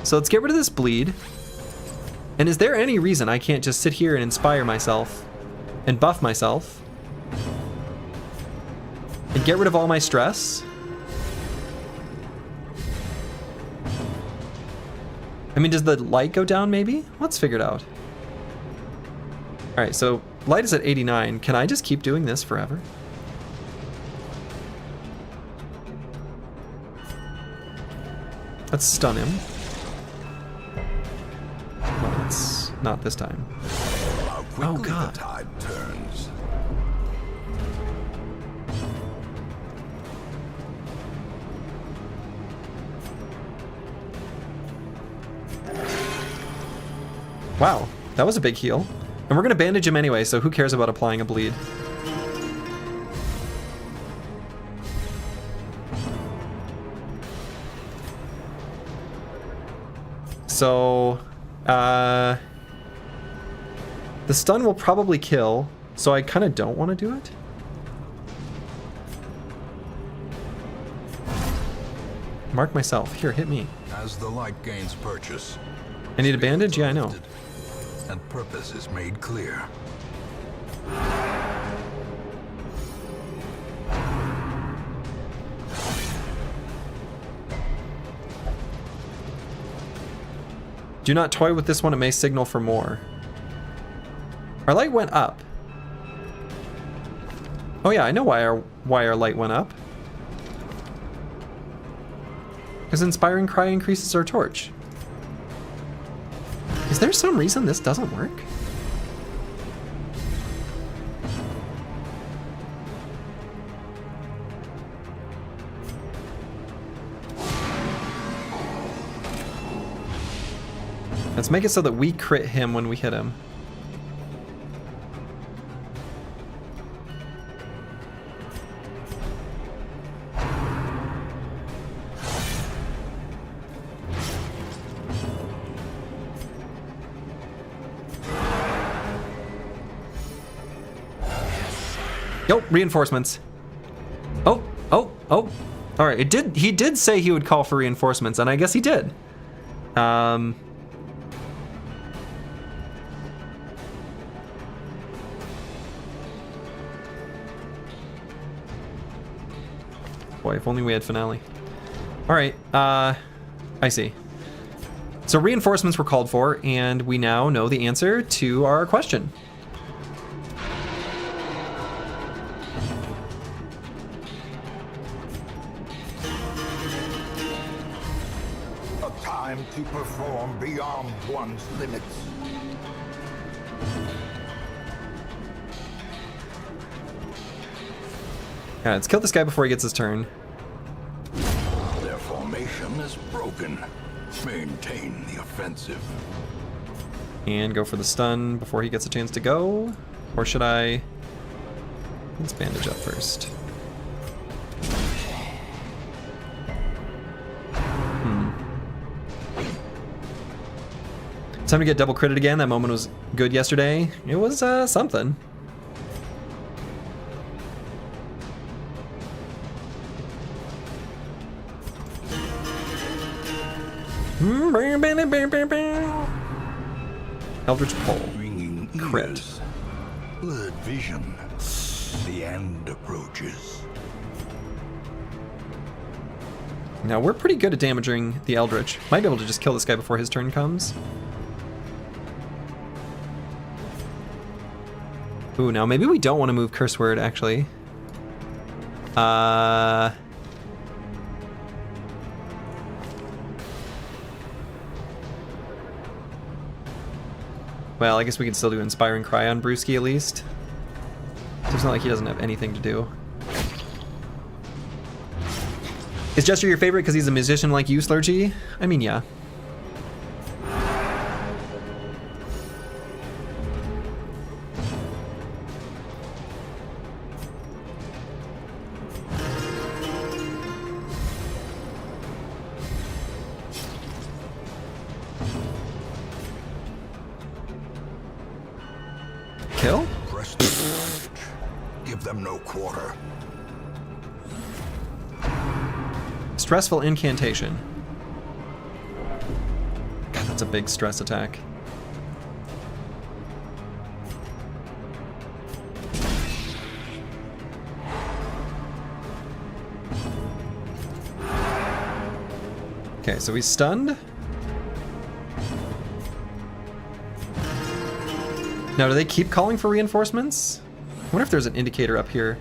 So let's get rid of this bleed. And is there any reason I can't just sit here and inspire myself and buff myself and get rid of all my stress? I mean, does the light go down maybe? Let's figure it out. All right, so light is at 89. Can I just keep doing this forever? Let's stun him. Well, it's not this time. Oh god. The tide turns. Wow, that was a big heal. And we're gonna bandage him anyway, so who cares about applying a bleed? So, the stun will probably kill, so I kind of don't want to do it. Mark myself. Here, hit me. As the light gains purchase, I need a bandage? Yeah, I know. and purpose is made clear. Do not toy with this one, it may signal for more. Our light went up. Oh yeah, I know why our light went up. Because Inspiring Cry increases our torch. Is there some reason this doesn't work? Let's make it so that we crit him when we hit him. Yo, reinforcements. Oh. All right, he did say he would call for reinforcements, and I guess he did. Boy, if only we had finale. All right, I see. So reinforcements were called for, and we now know the answer to our question. A time to perform beyond one's limits. All right, let's kill this guy before he gets his turn. Their formation is broken. Maintain the offensive. And go for the stun before he gets a chance to go. Or should I? Let's bandage up first. It's time to get double critted again. That moment was good yesterday. It was something. Eldritch Pole. Ringing Crit. ears. Blurred vision. The end approaches. Now we're pretty good at damaging the Eldritch. Might be able to just kill this guy before his turn comes. Ooh, now maybe we don't want to move Curse Word, actually. Well, I guess we can still do Inspiring Cry on Brewski at least. So it's not like he doesn't have anything to do. Is Jester your favorite because he's a musician like you, Slurgy? I mean, yeah. Kill? Press the advantage. Give them no quarter. Stressful Incantation. God, that's a big stress attack. Okay, so he's stunned. Now, do they keep calling for reinforcements? I wonder if there's an indicator up here.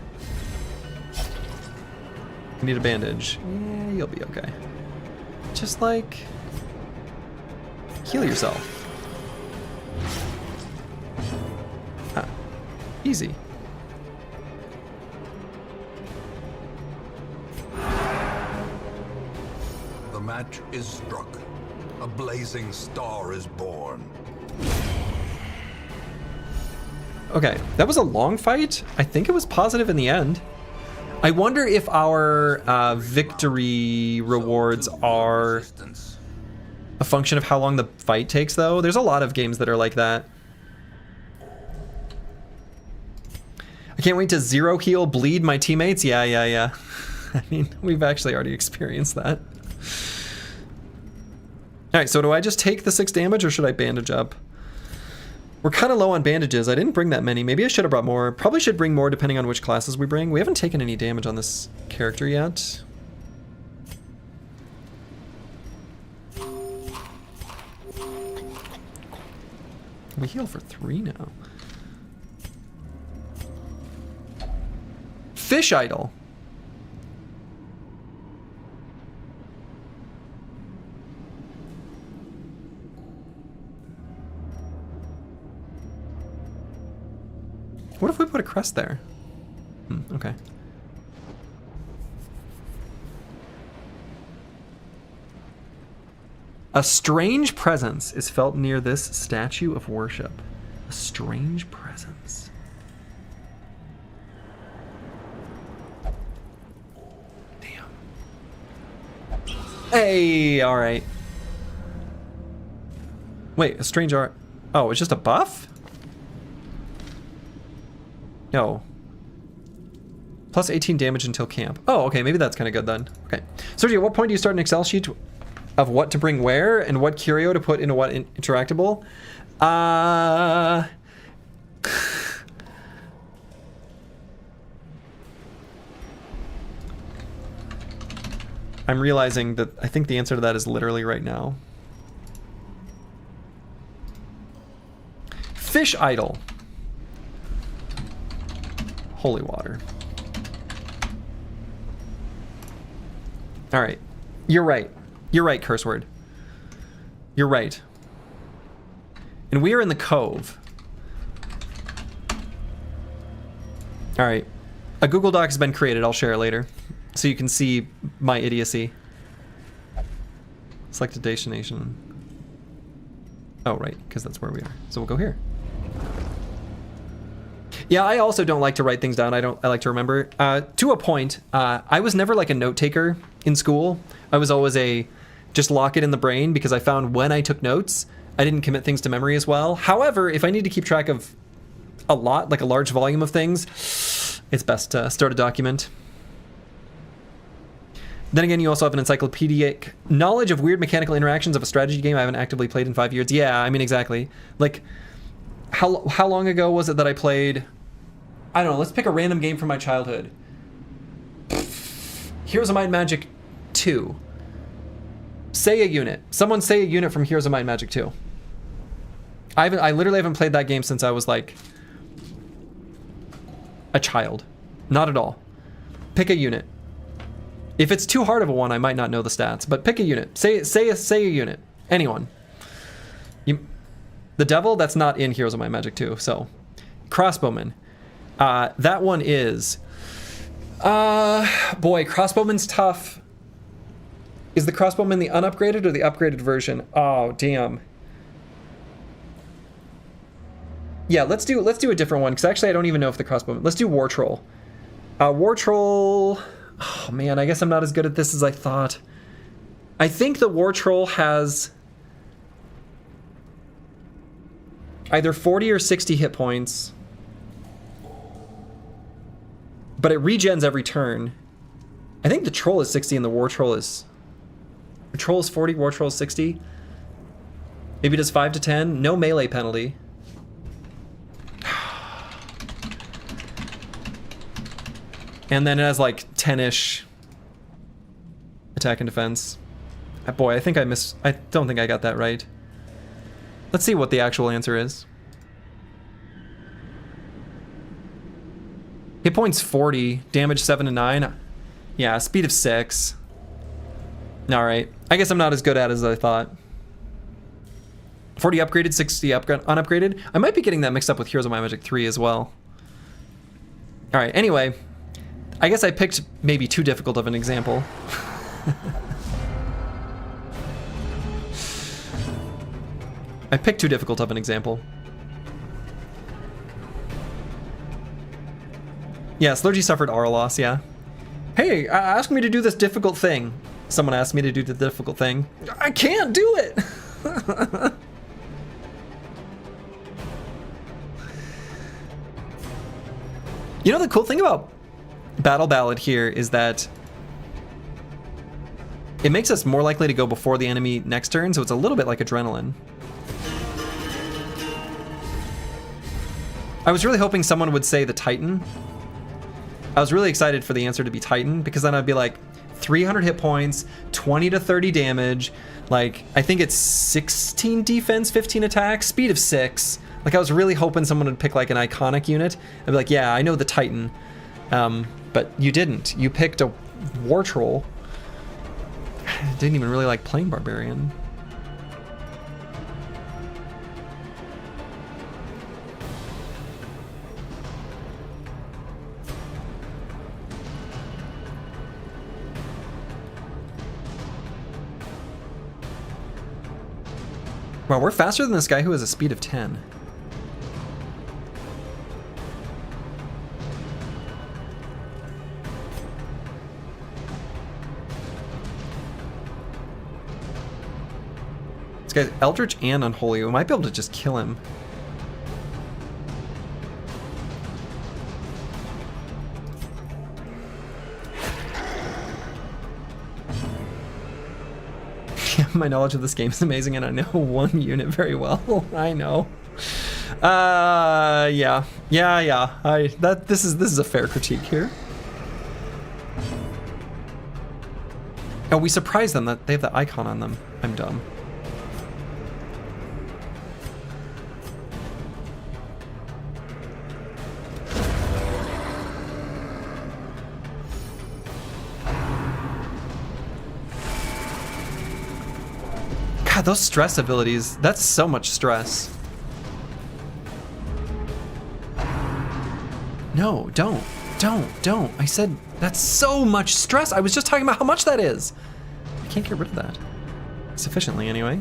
You need a bandage. Yeah, you'll be okay. Just like... heal yourself. Ah, easy. The match is struck. A blazing star is born. Okay, that was a long fight. I think it was positive in the end. I wonder if our victory rewards are a function of how long the fight takes, though. There's a lot of games that are like that. I can't wait to zero heal bleed my teammates. Yeah. I mean, we've actually already experienced that. All right, so do I just take the 6 damage or should I bandage up? We're kind of low on bandages. I didn't bring that many. Maybe I should have brought more. Probably should bring more depending on which classes we bring. We haven't taken any damage on this character yet. We heal for 3 now. Fish Idol. What if we put a crest there? Okay. A strange presence is felt near this statue of worship. A strange presence. Damn. Hey, all right. Wait, a strange art. Oh, it's just a buff? No. Plus 18 damage until camp. Oh, okay, maybe that's kind of good then. Okay. Sergio, at what point do you start an Excel sheet of what to bring where and what curio to put into what interactable? I'm realizing that I think the answer to that is literally right now. Fish idol. Holy water. All right. You're right. You're right, curse word. You're right. And we are in the cove. All right. A Google Doc has been created. I'll share it later, so you can see my idiocy. Select a destination. Oh, right, because that's where we are. So we'll go here. Yeah, I also don't like to write things down. I like to remember. To a point, I was never like a note taker in school. I was always a just lock it in the brain, because I found when I took notes, I didn't commit things to memory as well. However, if I need to keep track of a lot, like a large volume of things, it's best to start a document. Then again, you also have an encyclopedic knowledge of weird mechanical interactions of a strategy game I haven't actively played in 5 years. Yeah, I mean, exactly. Like, how long ago was it that I played? I don't know, let's pick a random game from my childhood. Heroes of Might and Magic 2. Say a unit. Someone say a unit from Heroes of Might and Magic 2. I literally haven't played that game since I was like a child. Not at all. Pick a unit. If it's too hard of a one, I might not know the stats, but pick a unit. Say a unit. Anyone. The Devil, that's not in Heroes of Might and Magic 2, so. Crossbowman. That one is... boy, Crossbowman's tough. Is the Crossbowman the unupgraded or the upgraded version? Oh, damn. Yeah, let's do a different one, because actually I don't even know if the Crossbowman... Let's do War Troll. War Troll... Oh, man, I guess I'm not as good at this as I thought. I think the War Troll has either 40 or 60 hit points, but it regens every turn. I think the Troll is 60 and the War Troll is... The Troll is 40, War Troll is 60. Maybe it does 5 to 10. No melee penalty. And then it has like 10-ish attack and defense. Boy, I think I don't think I got that right. Let's see what the actual answer is. Hit points 40, damage 7 to 9. Yeah, speed of 6. Alright, I guess I'm not as good at it as I thought. 40 upgraded, 60 unupgraded. I might be getting that mixed up with Heroes of Might and Magic 3 as well. Alright, anyway. I guess I picked maybe too difficult of an example. I picked too difficult of an example. Yeah, Slurgy suffered aura loss, yeah. Hey, ask me to do this difficult thing. Someone asked me to do the difficult thing. I can't do it! You know, the cool thing about Battle Ballad here is that it makes us more likely to go before the enemy next turn, so it's a little bit like adrenaline. I was really hoping someone would say the Titan. I was really excited for the answer to be Titan, because then I'd be like, 300 hit points, 20 to 30 damage, like, I think it's 16 defense, 15 attack, speed of 6. Like, I was really hoping someone would pick like an iconic unit. I'd be like, yeah, I know the Titan. But you didn't. You picked a War Troll. I didn't even really like playing Barbarian. Wow, we're faster than this guy who has a speed of 10. This guy's Eldritch and Unholy. We might be able to just kill him. My knowledge of this game is amazing, and I know one unit very well. I know. Yeah. This is a fair critique here. Oh, we surprised them that they have the icon on them. I'm dumb. God, those stress abilities, that's so much stress. No, don't. I said that's so much stress. I was just talking about how much that is. I can't get rid of that. Sufficiently, anyway.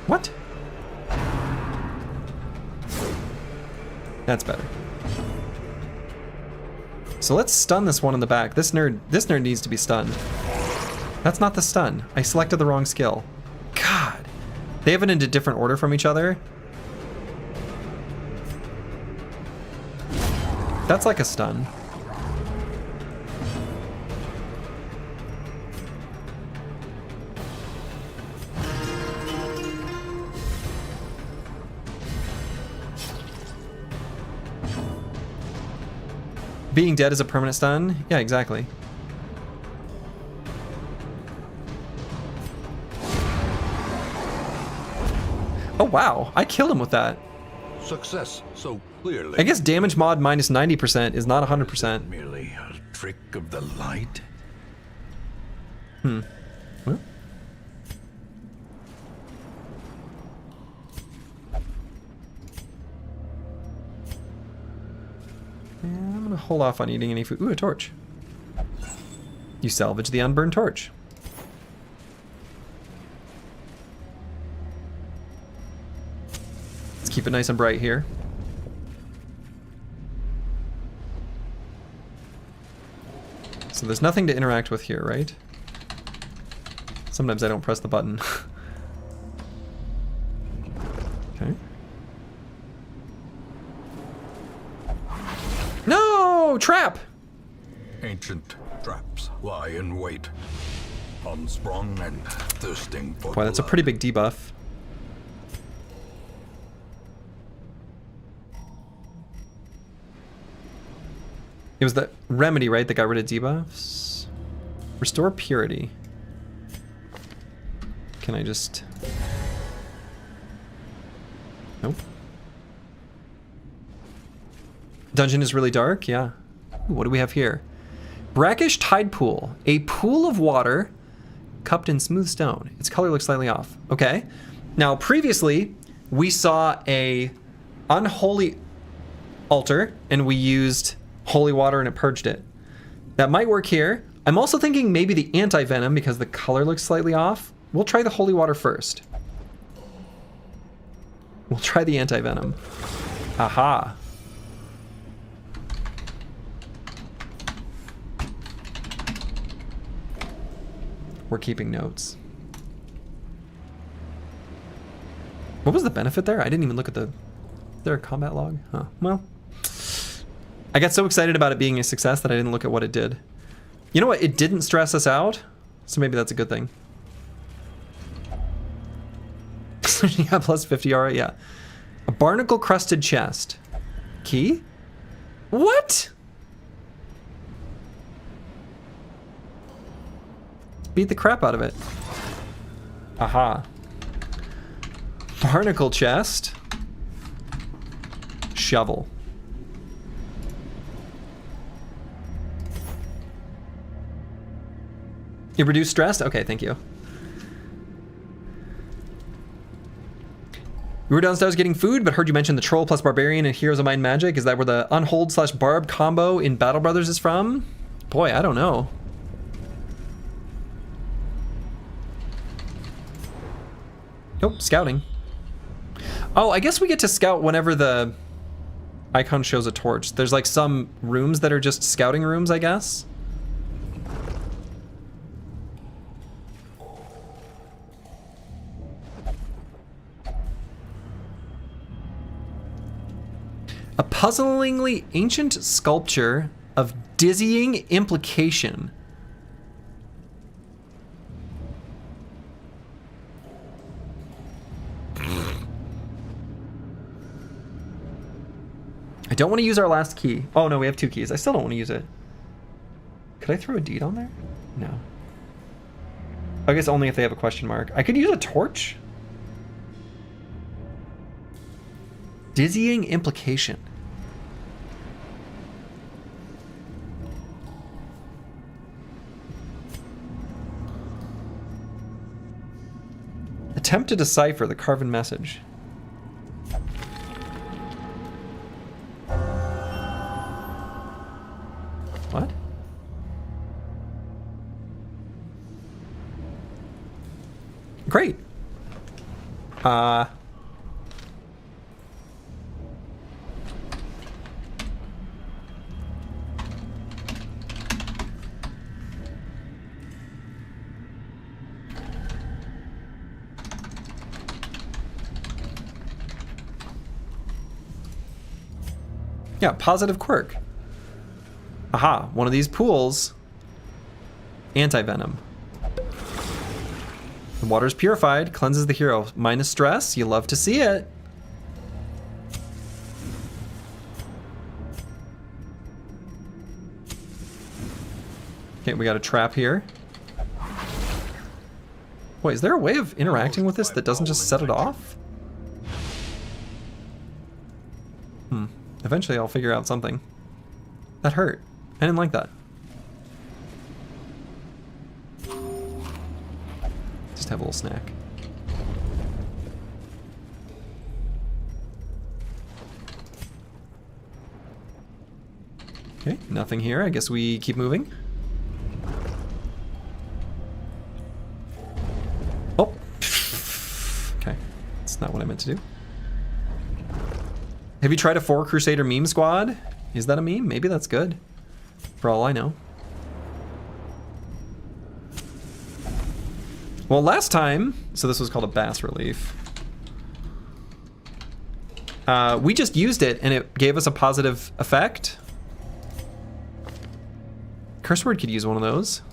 What? That's better. So let's stun this one in the back. This nerd needs to be stunned. That's not the stun. I selected the wrong skill. God. They have it in a different order from each other. That's like a stun. Being dead is a permanent stun? Yeah, exactly. Oh wow, I killed him with that. Success so clearly. I guess damage mod minus 90% is not 100%. Merely a trick of the light. Well. Yeah, I'm gonna hold off on eating any food. Ooh, a torch. You salvage the unburned torch. Let's keep it nice and bright here. So there's nothing to interact with here, right? Sometimes I don't press the button. Okay. No! Trap! Ancient traps lie in wait, unsprung and thirsting for Boy, that's a blood. pretty big debuff. It was the remedy, right, that got rid of debuffs? Restore purity. Can I just... Nope. Dungeon is really dark, yeah. Ooh, what do we have here? Brackish Tide Pool. A pool of water cupped in smooth stone. Its color looks slightly off. Okay. Now, previously, we saw a unholy altar, and we used holy water and it purged it. That might work here. I'm also thinking maybe the anti-venom because the color looks slightly off. We'll try the holy water first. We'll try the anti-venom. Aha. We're keeping notes. What was the benefit there? I didn't even look at the... Is there a combat log? Huh. Well, I got so excited about it being a success that I didn't look at what it did. You know what? It didn't stress us out, so maybe that's a good thing. Yeah, plus 50 aura, yeah. A barnacle-crusted chest. Key? What? Beat the crap out of it. Aha. Barnacle chest. Shovel. You reduce stress? Okay, thank you. We were downstairs getting food, but heard you mention the troll plus barbarian and heroes of mind magic. Is that where the unhold / barb combo in Battle Brothers is from? Boy, I don't know. Nope, scouting. Oh, I guess we get to scout whenever the icon shows a torch. There's like some rooms that are just scouting rooms, I guess. A puzzlingly ancient sculpture of dizzying implication. I don't want to use our last key. Oh no, we have 2 keys. I still don't want to use it. Could I throw a deed on there? No. I guess only if they have a question mark. I could use a torch. Dizzying implication. Attempt to decipher the carven message. What? Great. Yeah, positive quirk. Aha, one of these pools. Anti-venom. The water's purified, cleanses the hero. Minus stress, you love to see it. Okay, we got a trap here. Wait, is there a way of interacting with this that doesn't just set it off? Eventually I'll figure out something. That hurt. I didn't like that. Just have a little snack. Okay, nothing here. I guess we keep moving. Oh! Okay, that's not what I meant to do. Have you tried a 4 Crusader meme squad? Is that a meme? Maybe that's good. For all I know. Well, last time, so this was called a bass relief. We just used it and it gave us a positive effect. Curse word could use one of those.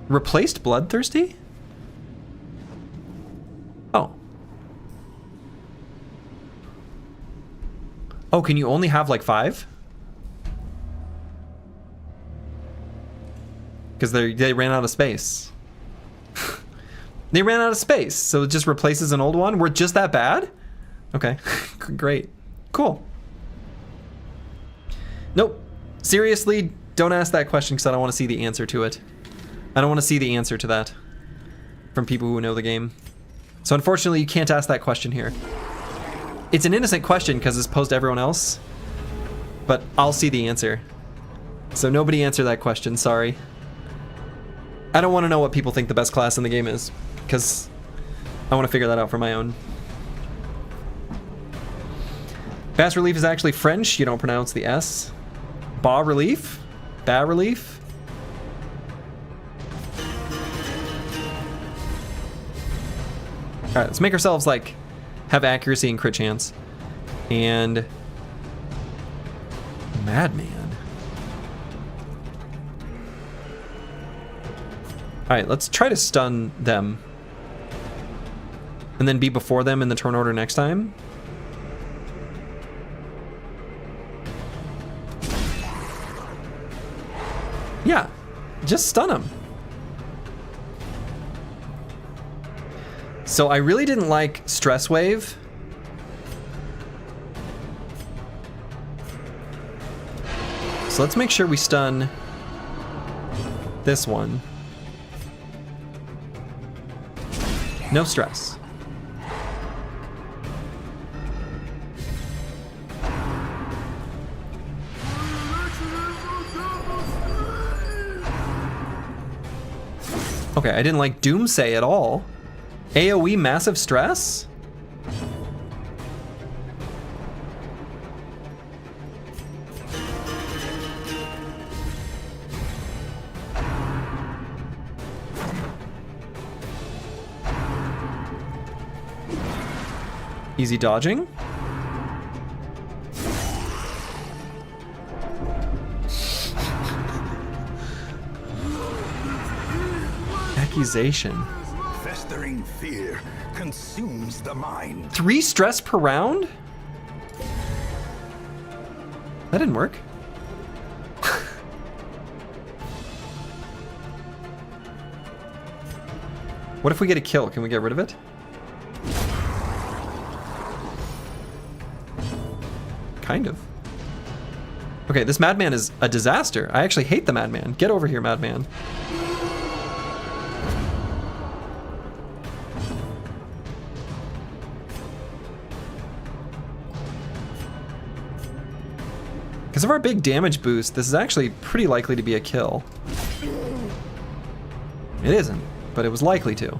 Replaced bloodthirsty? Oh. Oh, can you only have like 5? Because they ran out of space. They ran out of space, so it just replaces an old one? We're just that bad? Okay, great. Cool. Nope. Seriously, don't ask that question because I don't want to see the answer to it. I don't want to see the answer to that from people who know the game. So unfortunately, you can't ask that question here. It's an innocent question because it's posed to everyone else, but I'll see the answer. So nobody answer that question, sorry. I don't want to know what people think the best class in the game is, because I want to figure that out for my own. Bas relief is actually French, you don't pronounce the S. Bas relief? Bas relief? Alright, let's make ourselves, like, have accuracy and crit chance. And... Madman. Alright, let's try to stun them. And then be before them in the turn order next time. Yeah, just stun them. So I really didn't like Stress Wave. So let's make sure we stun this one. No stress. Okay, I didn't like Doomsay at all. AoE massive stress? Easy dodging. Accusation. Festering fear consumes the mind. 3 stress per round? That didn't work. What if we get a kill? Can we get rid of it? Kind of. Okay, this madman is a disaster. I actually hate the madman. Get over here, madman. Because of our big damage boost, this is actually pretty likely to be a kill. It isn't, but it was likely to.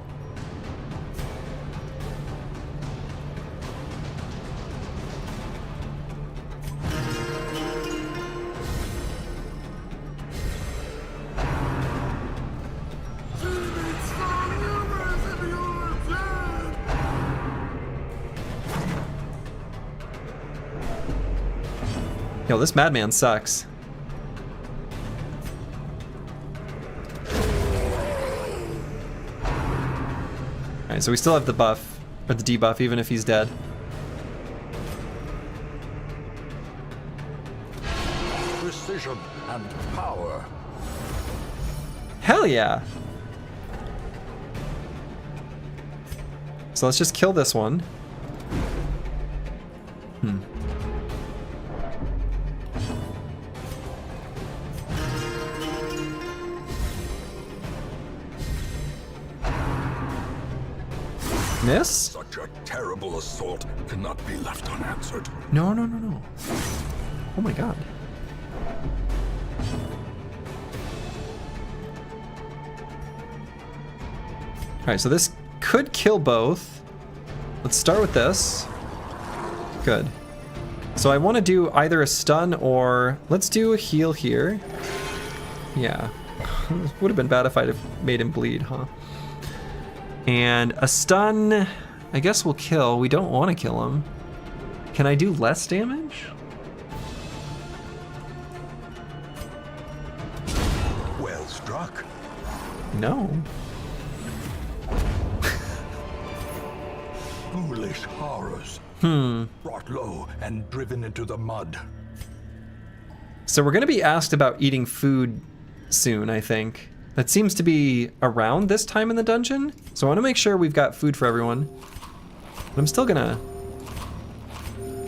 Yo, this madman sucks. Alright, so we still have the buff, or the debuff, even if he's dead. Precision and power. Hell yeah! So let's just kill this one. Miss? Such a terrible assault cannot be left unanswered. No, no, no, no. Oh my god. Alright, so this could kill both. Let's start with this. Good. So I want to do either a stun or... Let's do a heal here. Yeah. Would have been bad if I'd have made him bleed, huh? And a stun, I guess we'll kill. We don't want to kill him. Can I do less damage? Well struck. No. Foolish horrors. Brought low and driven into the mud. So we're going to be asked about eating food soon, I think. That seems to be around this time in the dungeon. So I want to make sure we've got food for everyone. But I'm still going to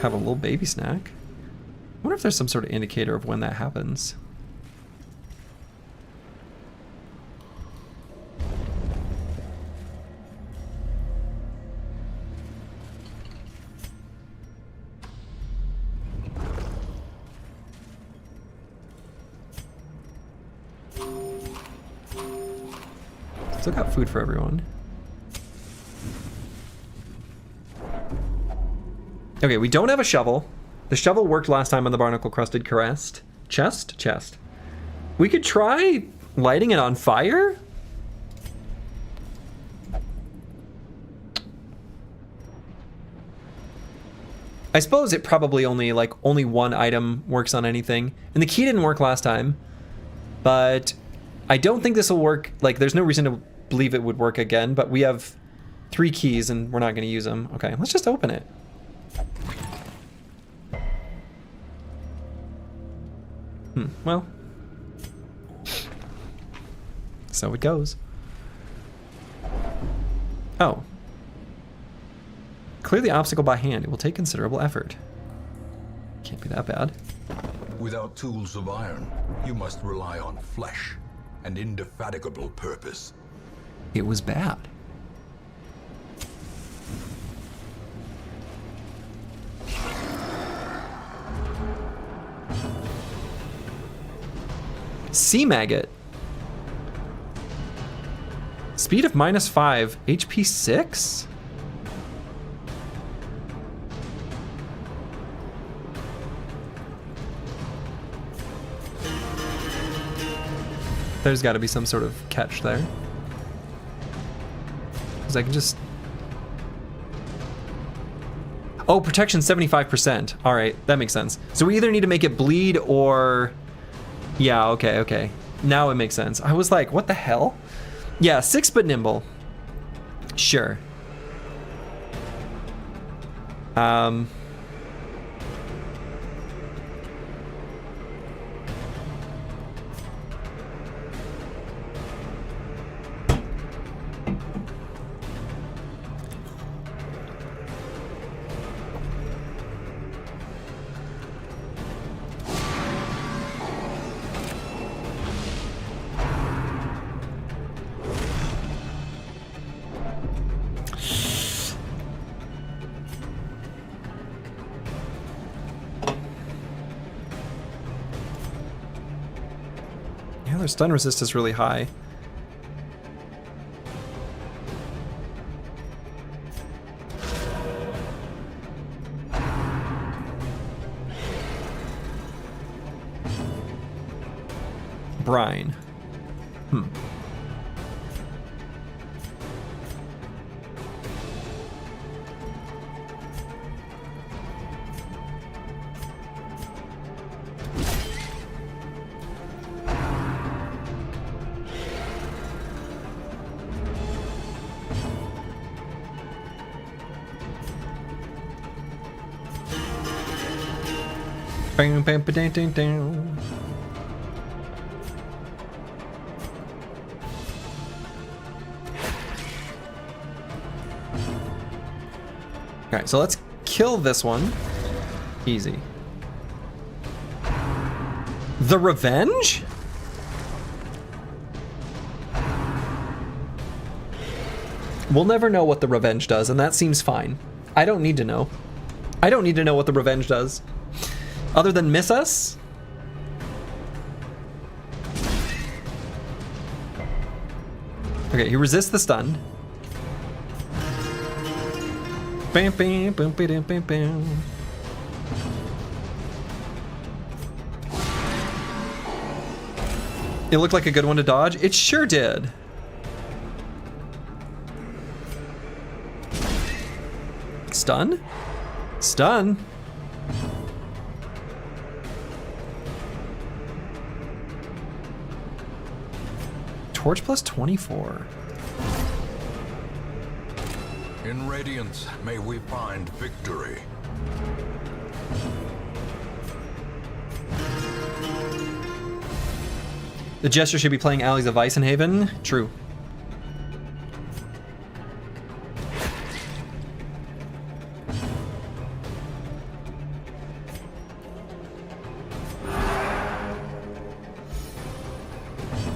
have a little baby snack. I wonder if there's some sort of indicator of when that happens. Still got food for everyone. Okay, we don't have a shovel. The shovel worked last time on the barnacle-crusted chest. We could try lighting it on fire? I suppose it probably only one item works on anything. And the key didn't work last time. But I don't think this will work. Like, there's no reason to believe it would work again, but we have 3 keys and we're not going to use them. Okay, let's just open it. Well. So it goes. Oh. Clear the obstacle by hand. It will take considerable effort. Can't be that bad. Without tools of iron, you must rely on flesh and indefatigable purpose. It was bad. Sea maggot. Speed of -5, HP 6? There's got to be some sort of catch there. Because I can just... Oh, protection 75%. All right, that makes sense. So we either need to make it bleed or... Yeah, okay, okay. Now it makes sense. I was like, what the hell? Yeah, 6 but nimble. Sure. Yeah, their stun resist is really high. Brine. Bang, bang, ba, dang, dang, dang. Alright, so let's kill this one. Easy. The Revenge? We'll never know what the Revenge does, and that seems fine. I don't need to know. I don't need to know what the Revenge does. Other than miss us? Okay, he resists the stun. Bam, bam, bam, bam, bam, bam. It looked like a good one to dodge. It sure did. Stun? Stun? Torch plus 24. In Radiance, may we find victory. The Jester should be playing Alleys of Isenhaven. True.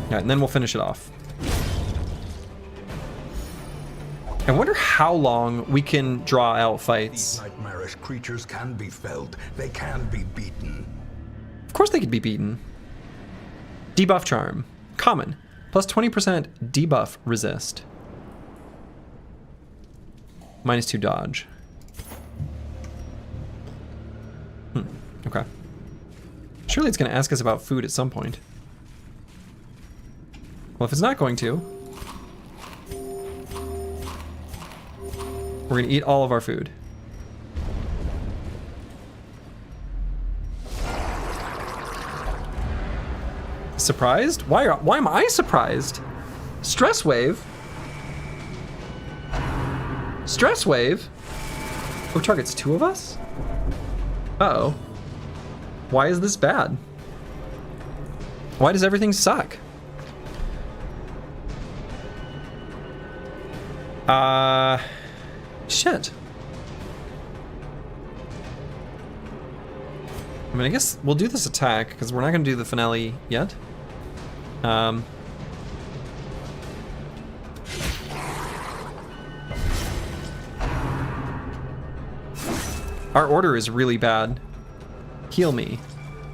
Alright, and then we'll finish it off. I wonder how long we can draw out fights. These nightmarish creatures can be felled. They can be beaten. Of course they could be beaten. Debuff Charm. Common. Plus 20% debuff resist. Minus 2 dodge. Okay. Surely it's going to ask us about food at some point. Well, if it's not going to, we're going to eat all of our food. Surprised? Why am I surprised? Stress wave? Stress wave? Oh, targets 2 of us? Uh-oh. Why is this bad? Why does everything suck? Shit. I mean, I guess we'll do this attack, because we're not going to do the finale yet. Our order is really bad. Heal me.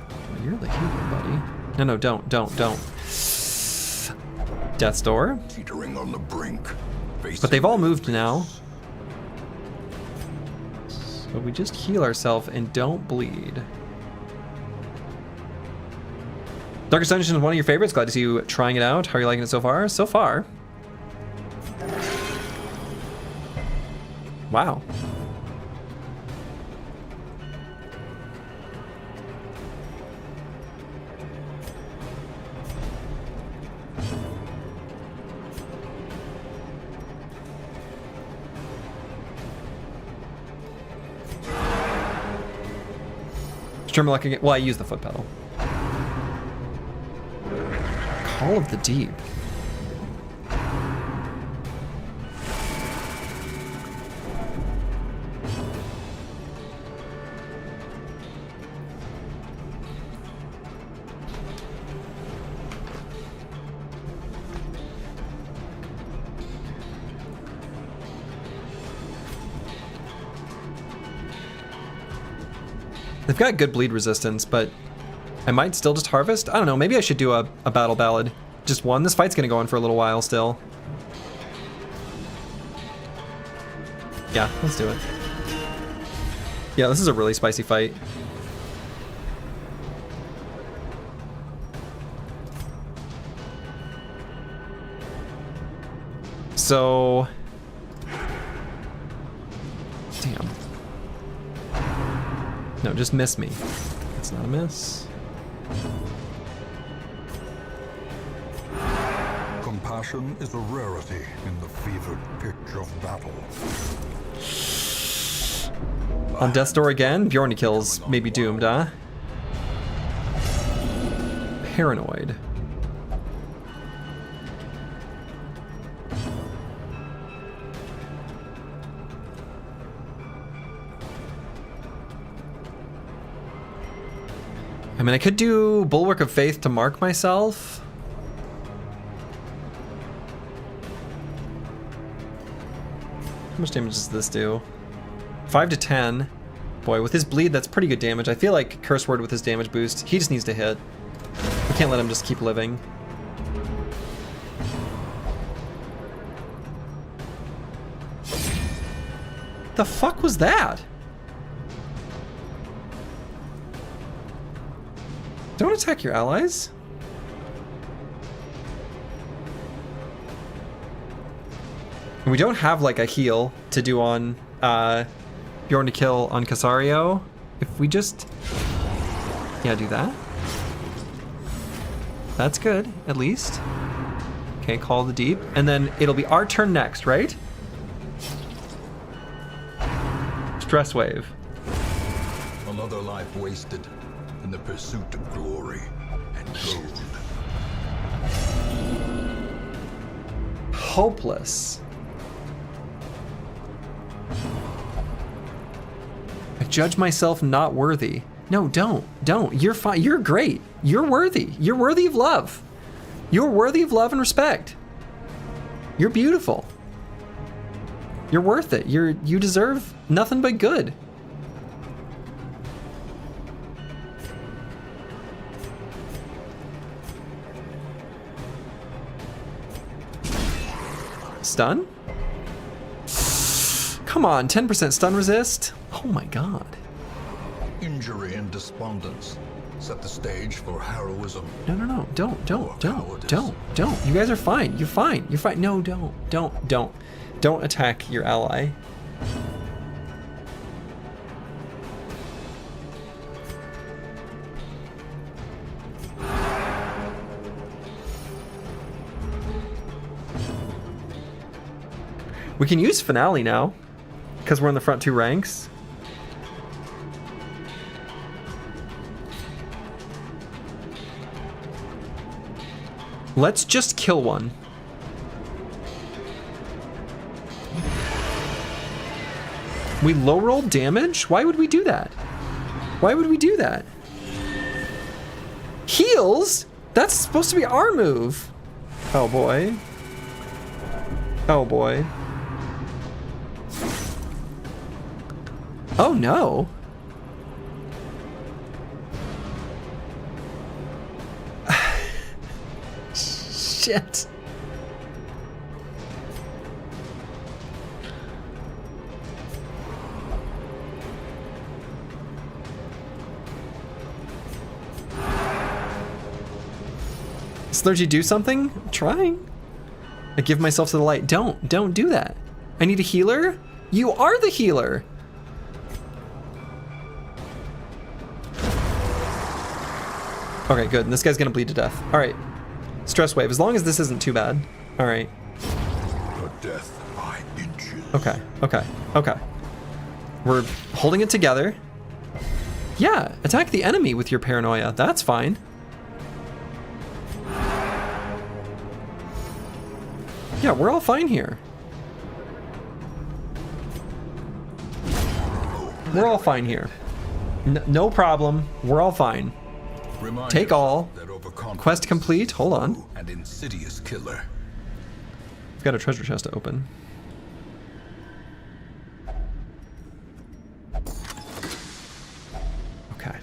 Oh, you're the healer, buddy. No, don't. Death's Door. Teetering on the brink. But they've all moved now. So we just heal ourselves and don't bleed. Darkest Dungeon is one of your favorites. Glad to see you trying it out. How are you liking it so far? So far. Wow. Determine luck again. Well, I use the foot pedal. Call of the Deep. They've got good bleed resistance, but I might still just harvest? I don't know, maybe I should do a battle ballad. Just one. This fight's gonna go on for a little while still. Yeah, let's do it. Yeah, this is a really spicy fight. So... Damn. No, just miss me. That's not a miss. Compassion is a rarity in the fevered pitch of battle. On Death's Door again? Bjorn kills maybe doomed, huh? Paranoid. I mean, I could do Bulwark of Faith to mark myself. How much damage does this do? 5 to 10. Boy, with his bleed, that's pretty good damage. I feel like Curse Word with his damage boost, he just needs to hit. We can't let him just keep living. The fuck was that? Don't attack your allies. And we don't have like a heal to do on Bjorn to kill on Casario. If we just, yeah, do that. That's good, at least. Okay, Call the Deep. And then it'll be our turn next, right? Stress Wave. Another life wasted in the pursuit of glory and gold. Hopeless. I judge myself not worthy. No, don't. You're fine. You're great. You're worthy. You're worthy of love. You're worthy of love and respect. You're beautiful. You're worth it. You deserve nothing but good. Stun? Come on, 10% stun resist? Oh my god. Injury and despondence set the stage for heroism. No, don't. You guys are fine. You're fine. No, don't. Don't attack your ally. We can use Finale now, because we're in the front two ranks. Let's just kill one. We low roll damage? Why would we do that? Why would we do that? Heals? That's supposed to be our move. Oh boy. Oh boy. Oh no. Shit. Slurgy, do something? I'm trying. I give myself to the light. Don't do that. I need a healer? You are the healer. Okay, good. And this guy's gonna bleed to death. All right. Stress Wave, as long as this isn't too bad. All right. Your death by inches. Okay. We're holding it together. Yeah, attack the enemy with your paranoia. That's fine. Yeah, we're all fine here. We're all fine here. No problem. We're all fine. Remind Take all. yourself that overconfidence Quest complete. Hold on. is an insidious killer. We've got a treasure chest to open. Okay.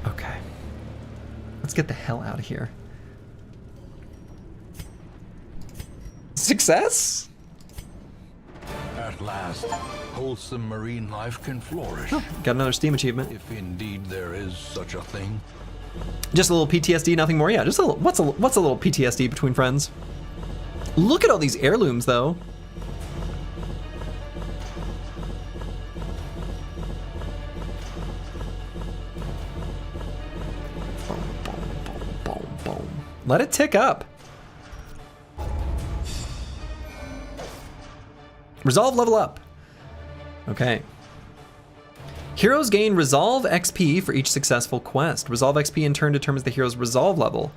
Okay. Let's get the hell out of here. Success? At last, wholesome marine life can flourish. Got another Steam achievement. If indeed there is such a thing. Just a little PTSD, nothing more. Yeah, just a little. What's a little PTSD between friends? Look at all these heirlooms, though. Boom, boom, boom, boom, boom. Let it tick up. Resolve level up. Okay. Heroes gain Resolve XP for each successful quest. Resolve XP in turn determines the hero's Resolve level.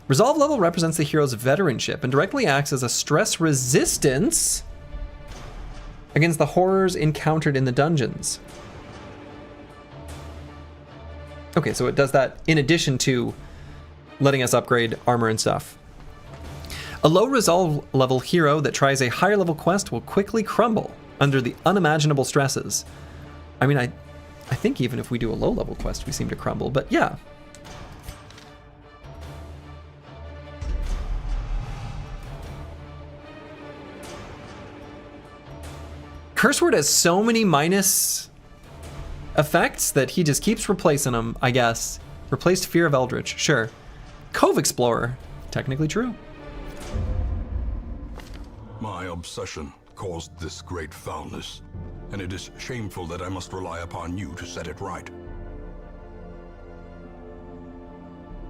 Resolve level represents the hero's veteranship and directly acts as a stress resistance against the horrors encountered in the dungeons. Okay, so it does that in addition to letting us upgrade armor and stuff. A low Resolve level hero that tries a higher level quest will quickly crumble under the unimaginable stresses. I mean, I think even if we do a low level quest, we seem to crumble, but yeah. Curse Word has so many minus effects that he just keeps replacing them, I guess. Replaced Fear of Eldritch, sure. Cove Explorer, technically true. My obsession caused this great foulness, and it is shameful that I must rely upon you to set it right.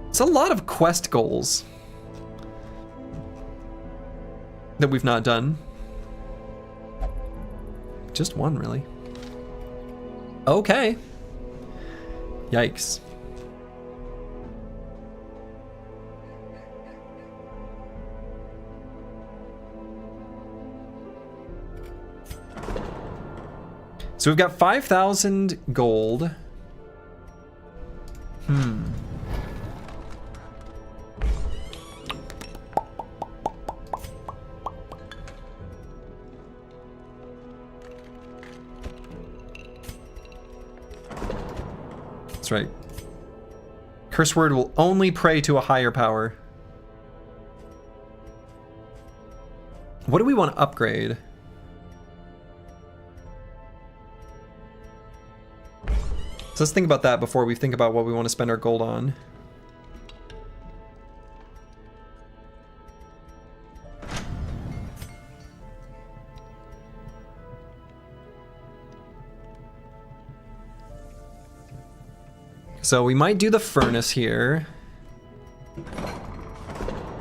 It's a lot of quest goals that we've not done. Just one, really. Okay. Yikes. So we've got 5,000 gold. That's right. Curse Word will only pray to a higher power. What do we want to upgrade? So let's think about that before we think about what we want to spend our gold on. So we might do the furnace here.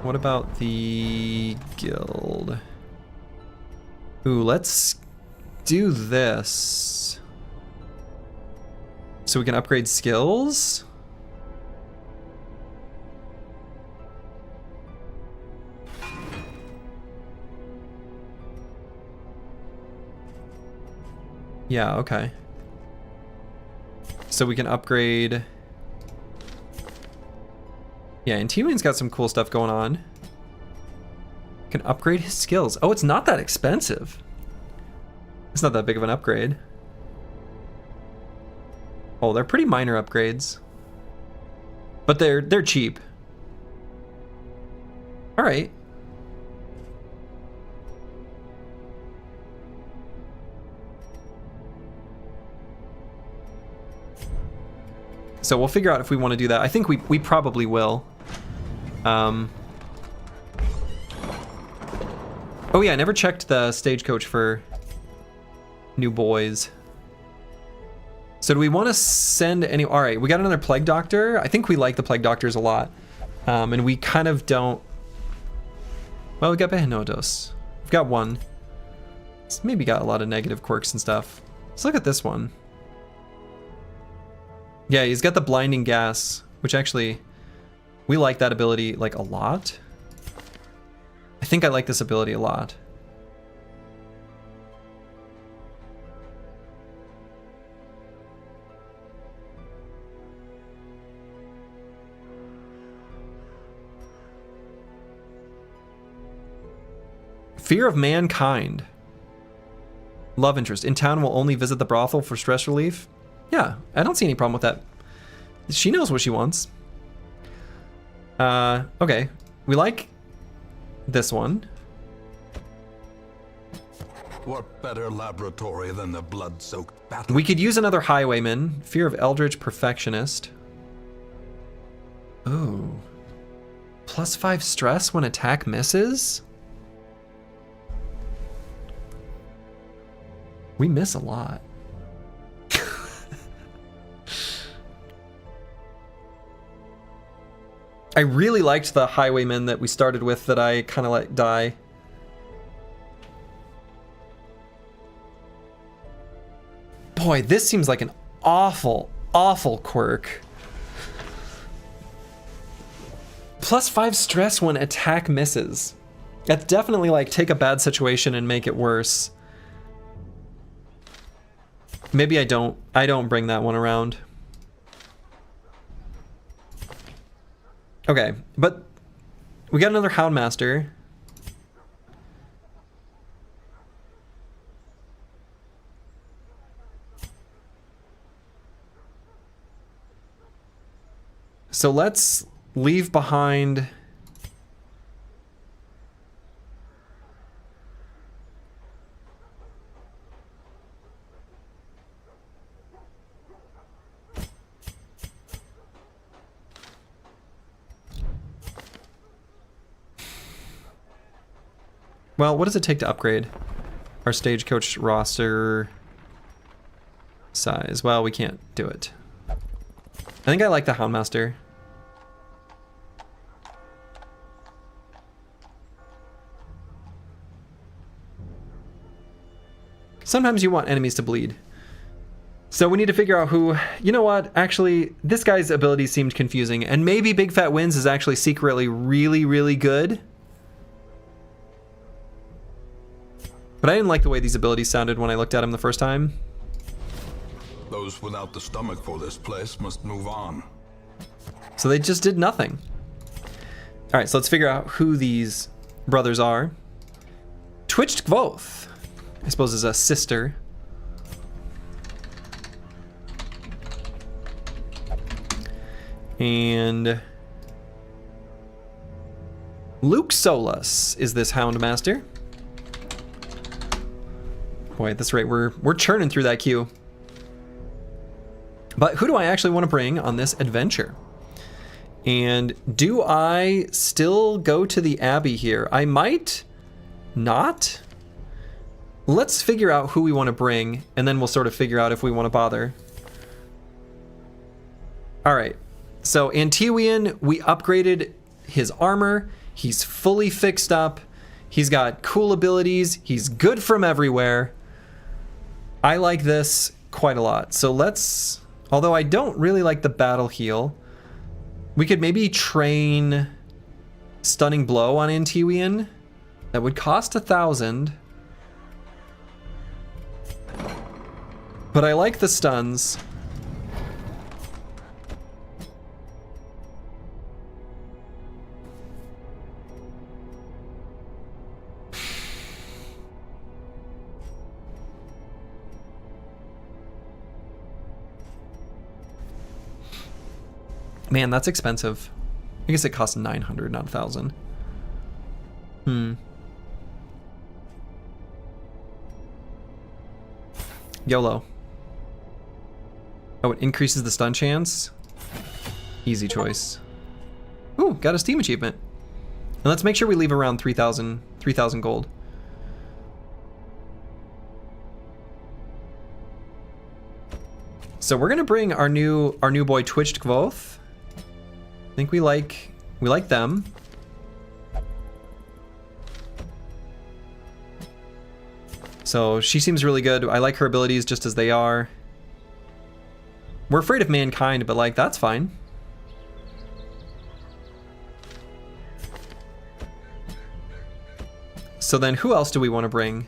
What about the guild? Ooh, let's do this. So we can upgrade skills. Yeah, okay. So we can upgrade. Yeah, and T-Wayne's got some cool stuff going on. Can upgrade his skills. Oh, it's not that expensive. It's not that big of an upgrade. Oh, they're pretty minor upgrades. But they're cheap. All right. So we'll figure out if we want to do that. I think we probably will. Oh yeah, I never checked the stagecoach for new boys. So do we want to send any... All right, we got another Plague Doctor. I think we like the Plague Doctors a lot. And we kind of don't... Well, we got Behenodos. We've got one. It's maybe got a lot of negative quirks and stuff. Let's look at this one. Yeah, he's got the blinding gas, which actually, we like that ability like a lot. I think I like this ability a lot. Fear of mankind. Love interest. In town will only visit the brothel for stress relief. Yeah, I don't see any problem with that. She knows what she wants. Okay. We like this one. What better laboratory than the blood-soaked battle? We could use another highwayman. Fear of eldritch perfectionist. Ooh. +5 stress when attack misses? We miss a lot. I really liked the highwayman that we started with that I kind of let die. Boy, this seems like an awful, awful quirk. +5 stress when attack misses. That's definitely like take a bad situation and make it worse. Maybe I don't bring that one around. Okay, but we got another Houndmaster. So let's leave behind well, what does it take to upgrade our stagecoach roster size? Well, we can't do it. I think I like the Houndmaster. Sometimes you want enemies to bleed. So we need to figure out who... You know what? Actually, this guy's ability seemed confusing. And maybe Big Fat Wins is actually secretly really, really good. But I didn't like the way these abilities sounded when I looked at him the first time. Those without the stomach for this place must move on. So they just did nothing. All right, so let's figure out who these brothers are. Twitched Gvoth, I suppose, is a sister. And Luke Solus is this Houndmaster. Boy, at this rate, we're churning through that queue. But who do I actually want to bring on this adventure? And do I still go to the Abbey here? I might not. Let's figure out who we want to bring, and then we'll sort of figure out if we want to bother. All right, so Antiwian, we upgraded his armor. He's fully fixed up. He's got cool abilities. He's good from everywhere. I like this quite a lot. So let's, although I don't really like the battle heal, we could maybe train Stunning Blow on Antiwian. That would cost 1,000. But I like the stuns. Man, that's expensive. I guess it costs 900, not 1,000. YOLO. Oh, it increases the stun chance? Easy choice. Ooh, got a Steam achievement. And let's make sure we leave around 3,000 gold. So we're gonna bring our new boy Twitched Gvoth. I think we like them. So she seems really good. I like her abilities just as they are. We're afraid of mankind, but like, that's fine. So then who else do we want to bring?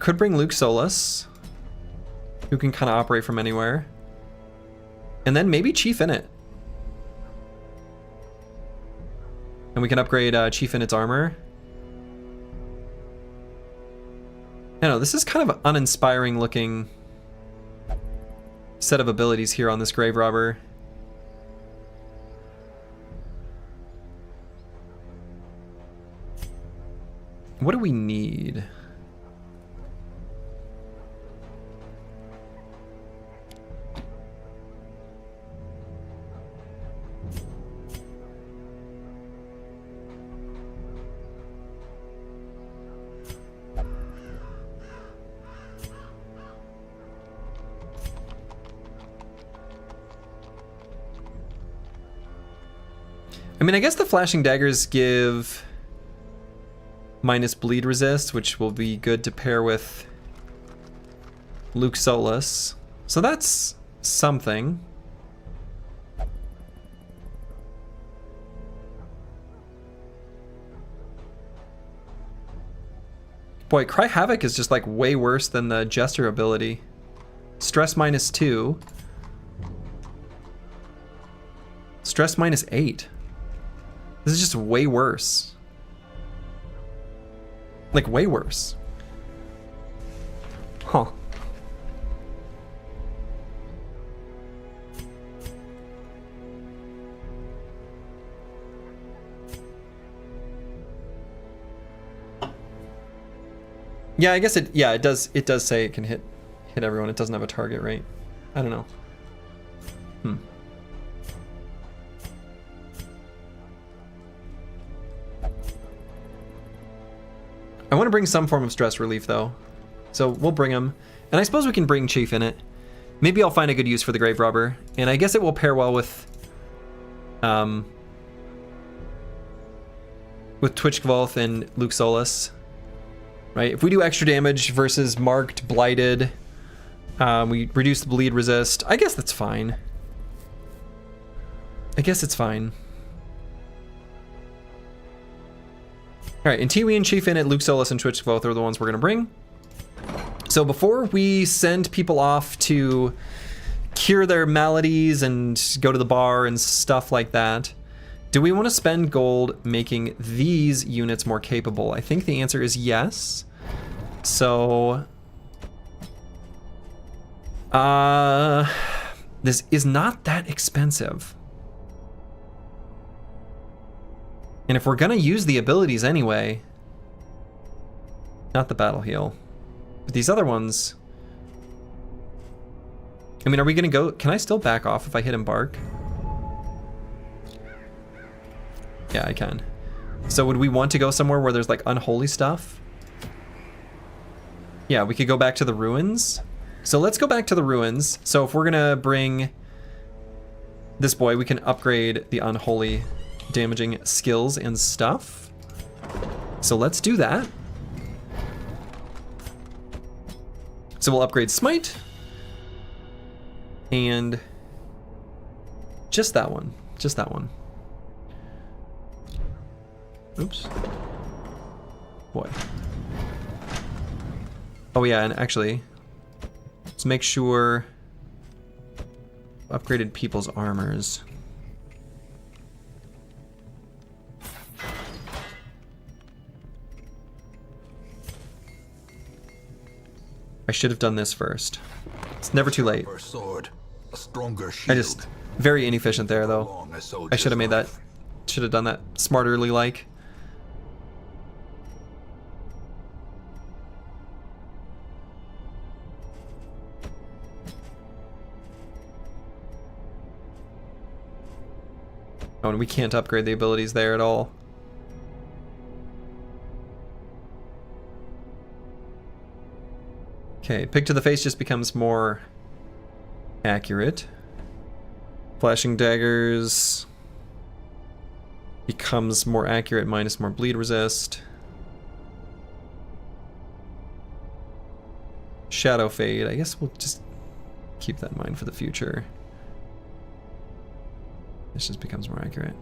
Could bring Luke Solus, who can kind of operate from anywhere. And then maybe Chief Init. And we can upgrade Chief Init's armor. I don't know, this is kind of an uninspiring looking set of abilities here on this Grave Robber. What do we need? I mean, I guess the flashing daggers give minus bleed resist, which will be good to pair with Luke Solus. So that's something. Boy, Cry Havoc is just like way worse than the Jester ability. Stress -2. Stress -8. This is just way worse. Like, way worse. Huh. Yeah, I guess it does say it can hit everyone. It doesn't have a target, right? I don't know. I want to bring some form of stress relief, though. So we'll bring him. And I suppose we can bring Chief in it. Maybe I'll find a good use for the Grave Robber. And I guess it will pair well with Twitchkvoth and Luke Solus. Right? If we do extra damage versus Marked, Blighted, we reduce the bleed resist. I guess that's fine. I guess it's fine. All right, and Tiwi and Chief Init, Luke Solus, and Twitchkvoth are the ones we're gonna bring. So before we send people off to cure their maladies and go to the bar and stuff like that, do we want to spend gold making these units more capable? I think the answer is yes. So, this is not that expensive. And if we're gonna use the abilities anyway, not the battle heal, but these other ones, I mean, are we gonna go, can I still back off if I hit Embark? Yeah, I can. So would we want to go somewhere where there's like unholy stuff? Yeah, we could go back to the ruins. So let's go back to the ruins. So if we're gonna bring this boy, we can upgrade the unholy damaging skills and stuff. So let's do that. So we'll upgrade Smite. And just that one. Just that one. Oops. Boy. Oh yeah, and actually, let's make sure upgraded people's armors. I should have done this first. It's never too late. A stronger I shield. just, very inefficient there though. I should have made that, should have done that smarterly like. Oh, and we can't upgrade the abilities there at all. Okay, Pig to the Face just becomes more accurate. Flashing daggers. becomes more accurate, minus more bleed resist. Shadow Fade, I guess we'll just keep that in mind for the future. This just becomes more accurate.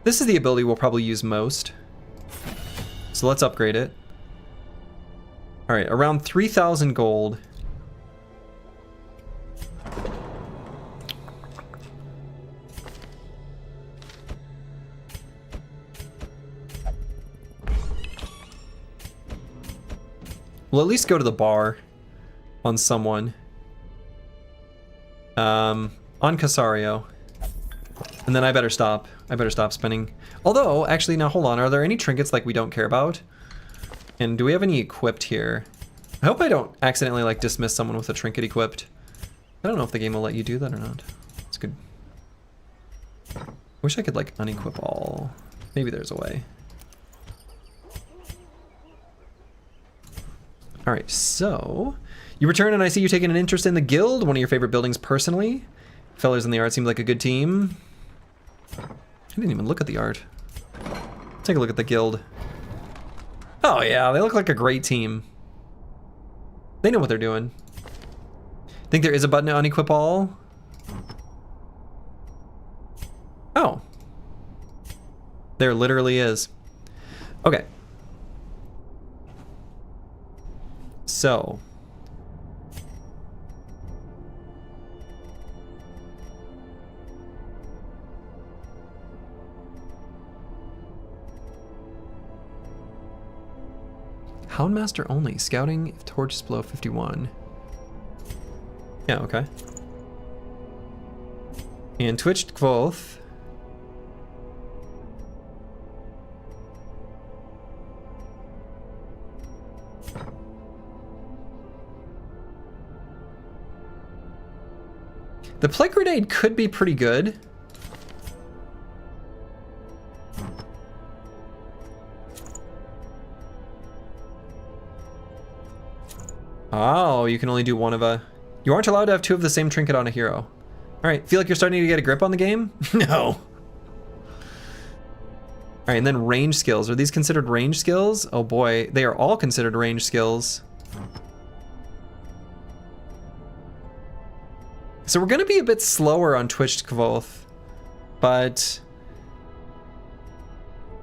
This is the ability we'll probably use most. So let's upgrade it. All right, around 3,000 gold. We'll at least go to the bar on someone. On Casario. And then I better stop. I better stop spending. Although, actually, now hold on. Are there any trinkets like we don't care about? And do we have any equipped here? I hope I don't accidentally like dismiss someone with a trinket equipped. I don't know if the game will let you do that or not. It's good. Wish I could like unequip all. Maybe there's a way. All right, so you return and I see you taking an interest in the guild, one of your favorite buildings personally. Fellas in the art seemed like a good team. I didn't even look at the art. Take a look at the guild. Oh yeah, they look like a great team. They know what they're doing. Think there is a button to unequip all? Oh. There literally is. Okay. So. Houndmaster only. Scouting if torches below 51. Yeah, okay. And Twitched Kvothe. The Plague Grenade could be pretty good. Oh, you can only do one of a... You aren't allowed to have two of the same trinket on a hero. Alright, feel like you're starting to get a grip on the game? No. Alright, and then range skills. Are these considered range skills? Oh boy, they are all considered range skills. So we're gonna be a bit slower on Twitched Kvothe, but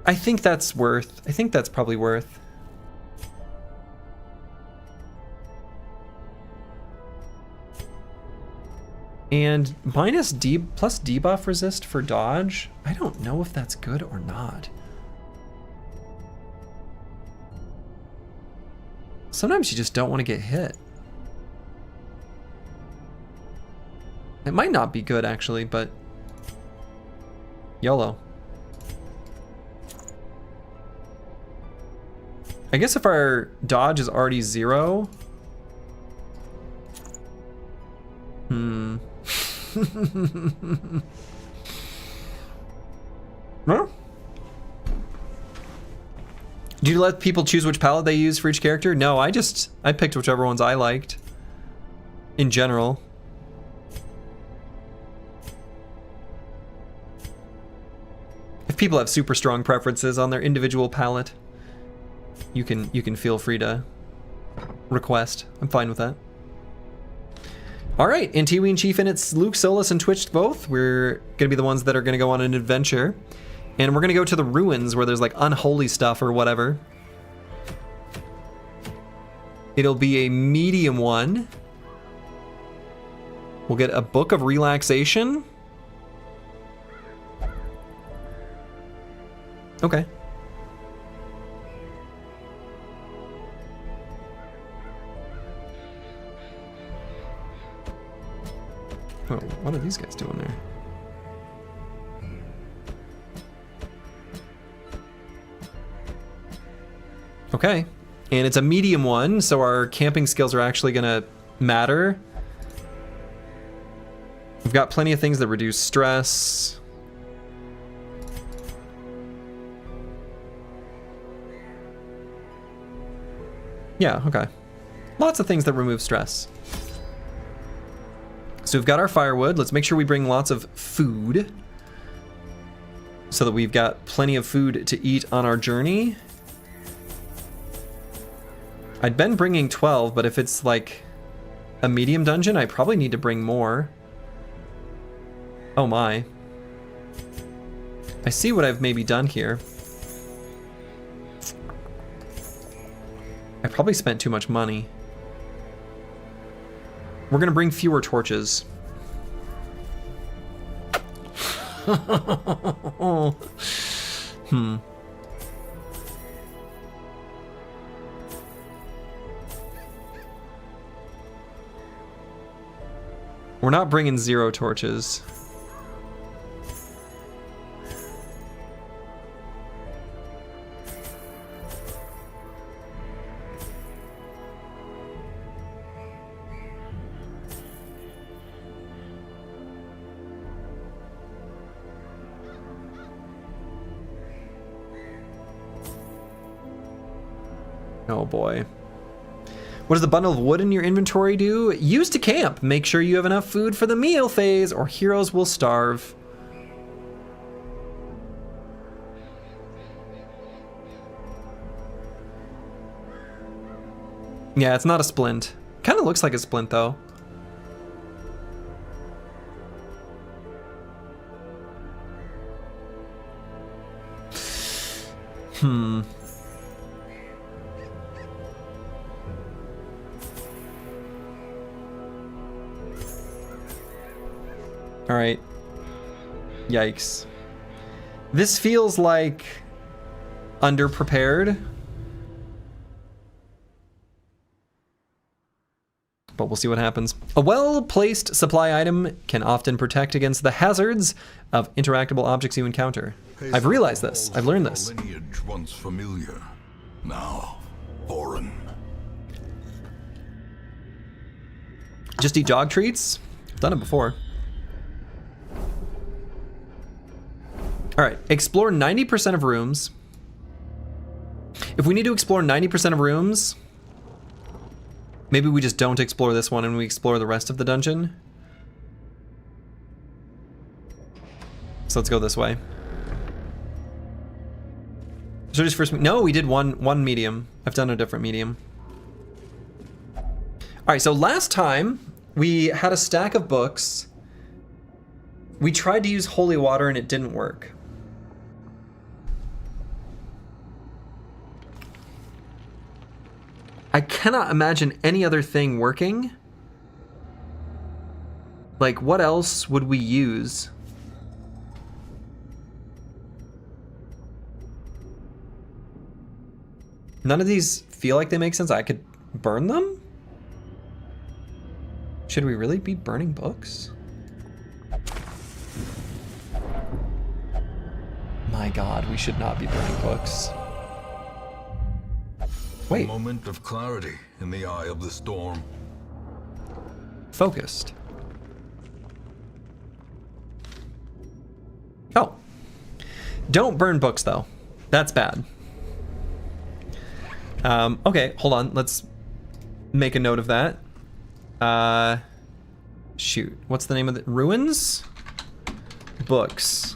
I think that's probably worth. And minus D plus debuff resist for dodge. I don't know if that's good or not. Sometimes you just don't want to get hit. It might not be good actually, but YOLO. I guess if our dodge is already 0. Huh? Do you let people choose which palette they use for each character? No, I picked whichever ones I liked. In general. If people have super strong preferences on their individual palette, you can feel free to request. I'm fine with that. All right, Antiween Chief and it's Luke, Solus, and Twitched Kvothe. We're gonna be the ones that are gonna go on an adventure. And we're gonna go to the ruins where there's like unholy stuff or whatever. It'll be a medium one. We'll get a Book of Relaxation. Okay. Oh, what are these guys doing there? Okay, and it's a medium one, so our camping skills are actually gonna matter. We've got plenty of things that reduce stress. Yeah, okay. Lots of things that remove stress. So we've got our firewood. Let's make sure we bring lots of food so that we've got plenty of food to eat on our journey. I'd been bringing 12, but if it's like a medium dungeon, I probably need to bring more. Oh my. I see what I've maybe done here. I probably spent too much money. We're gonna bring fewer torches. We're not bringing 0 torches. Oh boy. What does the bundle of wood in your inventory do? Use to camp. Make sure you have enough food for the meal phase or heroes will starve. Yeah, it's not a splint. Kind of looks like a splint though. All right. Yikes. This feels like underprepared. But we'll see what happens. A well-placed supply item can often protect against the hazards of interactable objects you encounter. I've realized this. I've learned this. Lineage once familiar, now foreign. Just eat dog treats? I've done it before. All right, explore 90% of rooms. If we need to explore 90% of rooms, maybe we just don't explore this one and we explore the rest of the dungeon. So let's go this way. So just first, no, we did one medium. I've done a different medium. All right, so last time we had a stack of books. We tried to use holy water and it didn't work. I cannot imagine any other thing working. Like, what else would we use? None of these feel like they make sense. I could burn them? Should we really be burning books? My God, we should not be burning books. Wait. A moment of clarity in the eye of the storm. Focused. Oh. Don't burn books, though. That's bad. Okay, hold on. Let's make a note of that. Shoot. What's the name of the... Ruins? Books.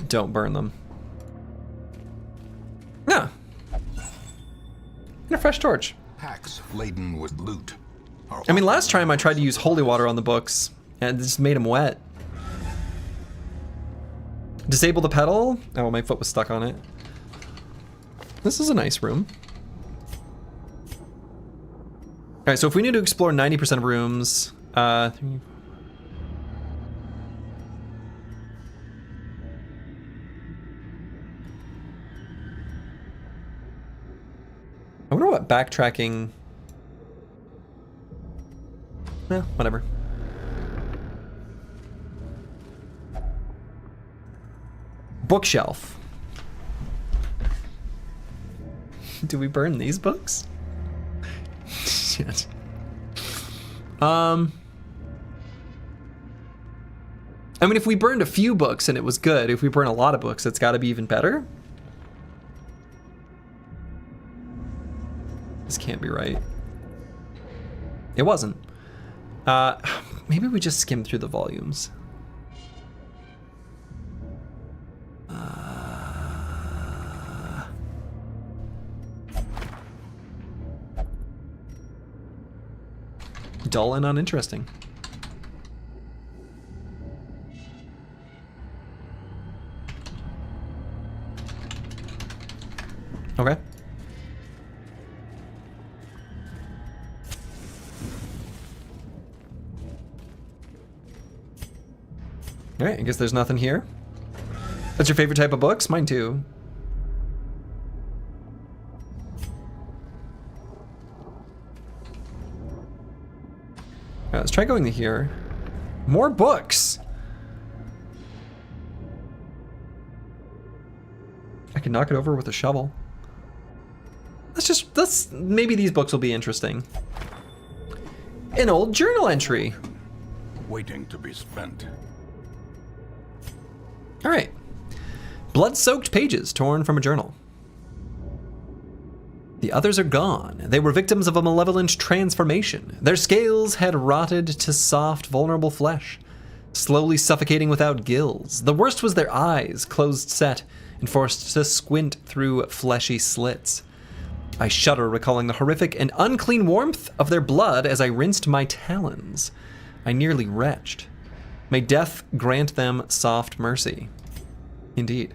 Don't burn them. Yeah. And a fresh torch. Packs laden with loot. I mean, last time I tried to use holy water on the books, and it just made them wet. Disable the pedal. Oh, my foot was stuck on it. This is a nice room. All right, so if we need to explore 90% of rooms, I wonder what backtracking... whatever. Bookshelf. Do we burn these books? Shit. I mean, if we burned a few books and it was good, if we burn a lot of books, it's got to be even better. can't be right. It wasn't. Maybe we just skimmed through the volumes. Dull and uninteresting. Okay. Alright, I guess there's nothing here. That's your favorite type of books? Mine too. Alright, let's try going to here. More books! I can knock it over with a shovel. Maybe these books will be interesting. An old journal entry. Waiting to be spent. All right. Blood-soaked pages torn from a journal. The others are gone. They were victims of a malevolent transformation. Their scales had rotted to soft, vulnerable flesh, slowly suffocating without gills. The worst was their eyes, closed set and forced to squint through fleshy slits. I shudder, recalling the horrific and unclean warmth of their blood as I rinsed my talons. I nearly retched. May death grant them soft mercy. Indeed.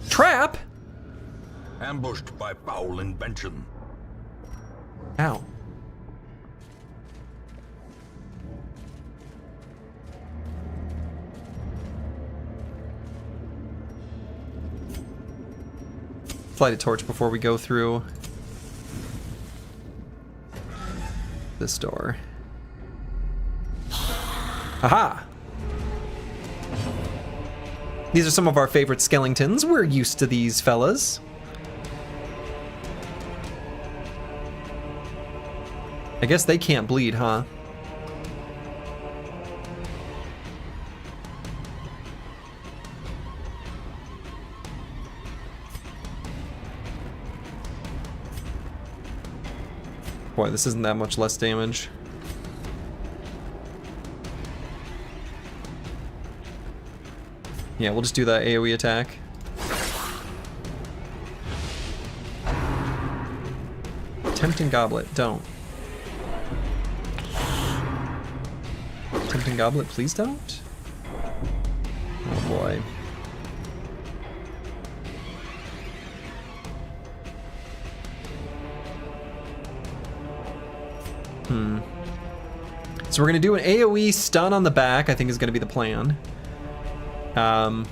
Trap? Ambushed by foul invention. Ow. Light a torch before we go through this door. Aha! These are some of our favorite skeletons. We're used to these fellas. I guess they can't bleed, huh? Boy, this isn't that much less damage. Yeah, we'll just do that AoE attack. Tempting Goblet, don't. Tempting Goblet, please don't? Oh boy. So we're gonna do an AoE stun on the back, I think is gonna be the plan. That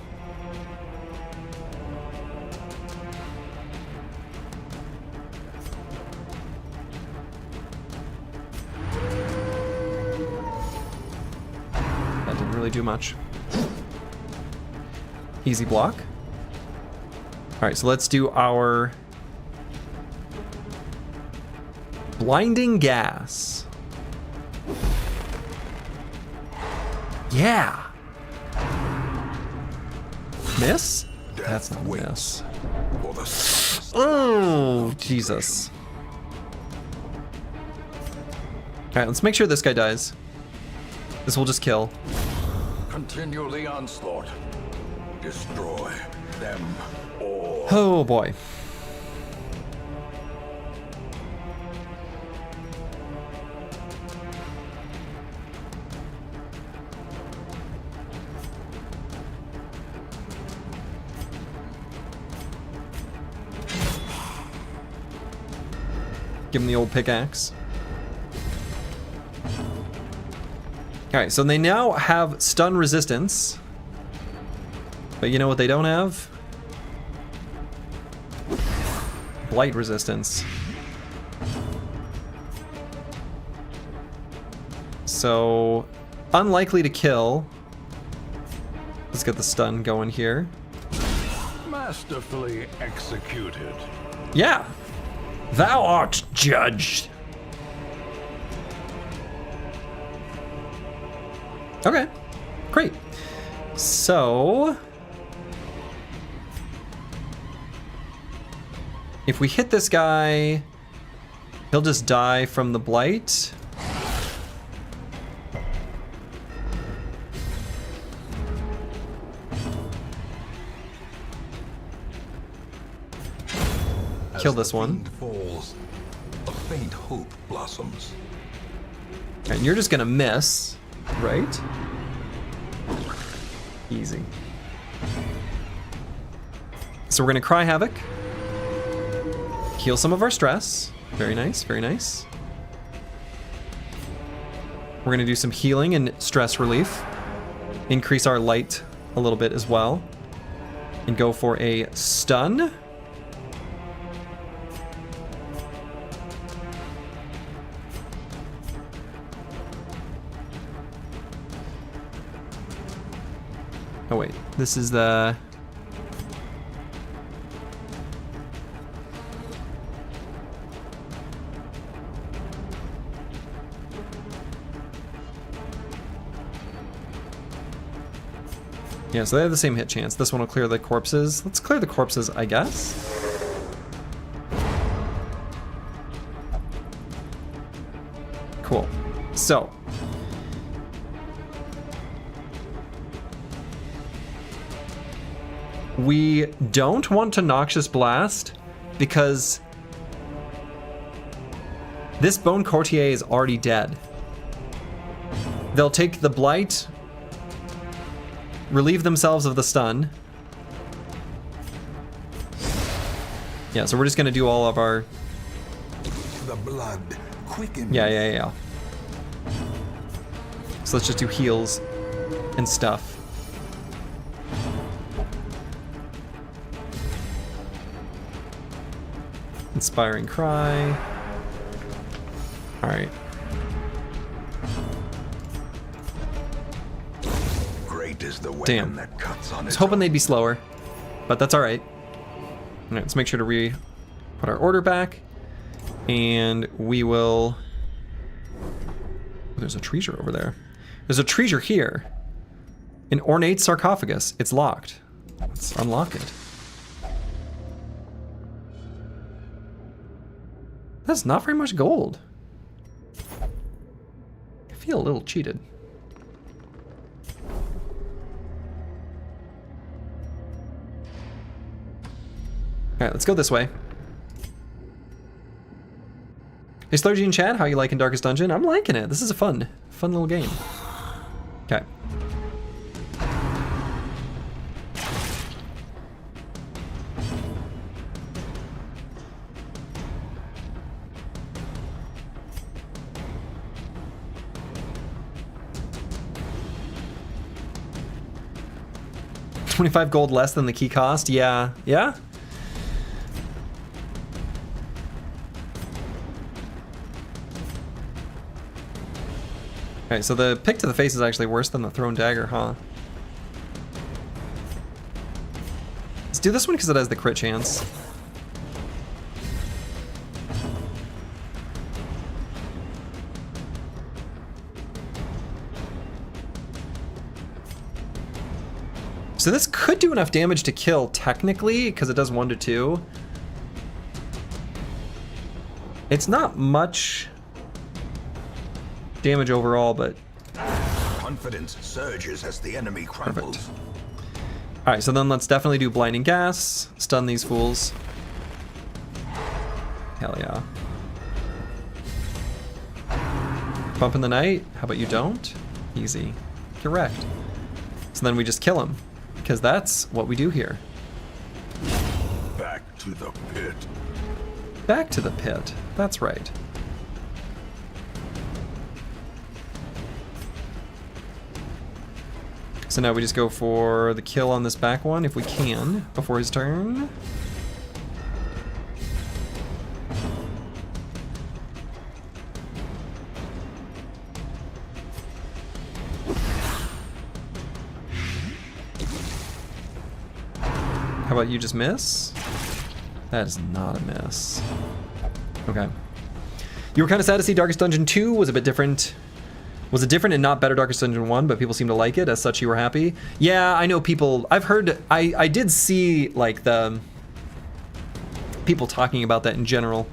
didn't really do much. Easy block. Alright, so let's do our blinding gas. Yeah. Miss? That's not a miss. Oh, Jesus. Alright, let's make sure this guy dies. This will just kill. Continue the onslaught. Destroy them all. Oh boy. Give him the old pickaxe. Alright, so they now have stun resistance. But you know what they don't have? Blight resistance. So, unlikely to kill. Let's get the stun going here. Masterfully executed. Yeah. Thou art judged. Okay, great. So If we hit this guy, he'll just die from the blight. Kill this one. Falls, a faint hope blossoms. And you're just gonna miss, right? Easy. So we're gonna cry havoc. Heal some of our stress. Very nice, very nice. We're gonna do some healing and stress relief. Increase our light a little bit as well. And go for a stun. Oh wait, this is the... Yeah, so they have the same hit chance. This one will clear the corpses. Let's clear the corpses, I guess. Cool. So. We don't want to Noxious Blast because this Bone Courtier is already dead. They'll take the Blight, relieve themselves of the stun. Yeah, so we're just gonna do all of our... The blood quickens. Yeah. So let's just do heals and stuff. Inspiring Cry. Alright. Great is the Damn. that cuts on I was hoping they'd be slower, but that's alright. Alright, let's make sure to put our order back. And we will... There's a treasure over there. There's a treasure here. An ornate sarcophagus. It's locked. Let's unlock it. That's not very much gold. I feel a little cheated. Alright, let's go this way. Hey Slurgy in chat, how you liking Darkest Dungeon? I'm liking it. This is a fun little game. Okay. $25 gold less than the key cost? Yeah. Okay, so the pick to the face is actually worse than the thrown dagger, huh? Let's do this one because it has the crit chance. So this could do enough damage to kill technically, because it does 1 to 2. It's not much damage overall, but confidence surges as the enemy crumbles. Perfect. All right, so then let's definitely do blinding gas, stun these fools. Hell yeah. Bump in the night. How about you don't? Easy. Correct. So then we just kill him, because that's what we do here. Back to the pit. Back to the pit. That's right. So now we just go for the kill on this back one if we can before his turn. How about you just miss? That is not a miss. Okay. You were kind of sad to see Darkest Dungeon 2 was a bit different. Was it different and not better Darkest Dungeon 1, but people seem to like it. As such, you were happy? Yeah, I know people... I've heard... I did see, like, the people talking about that in general.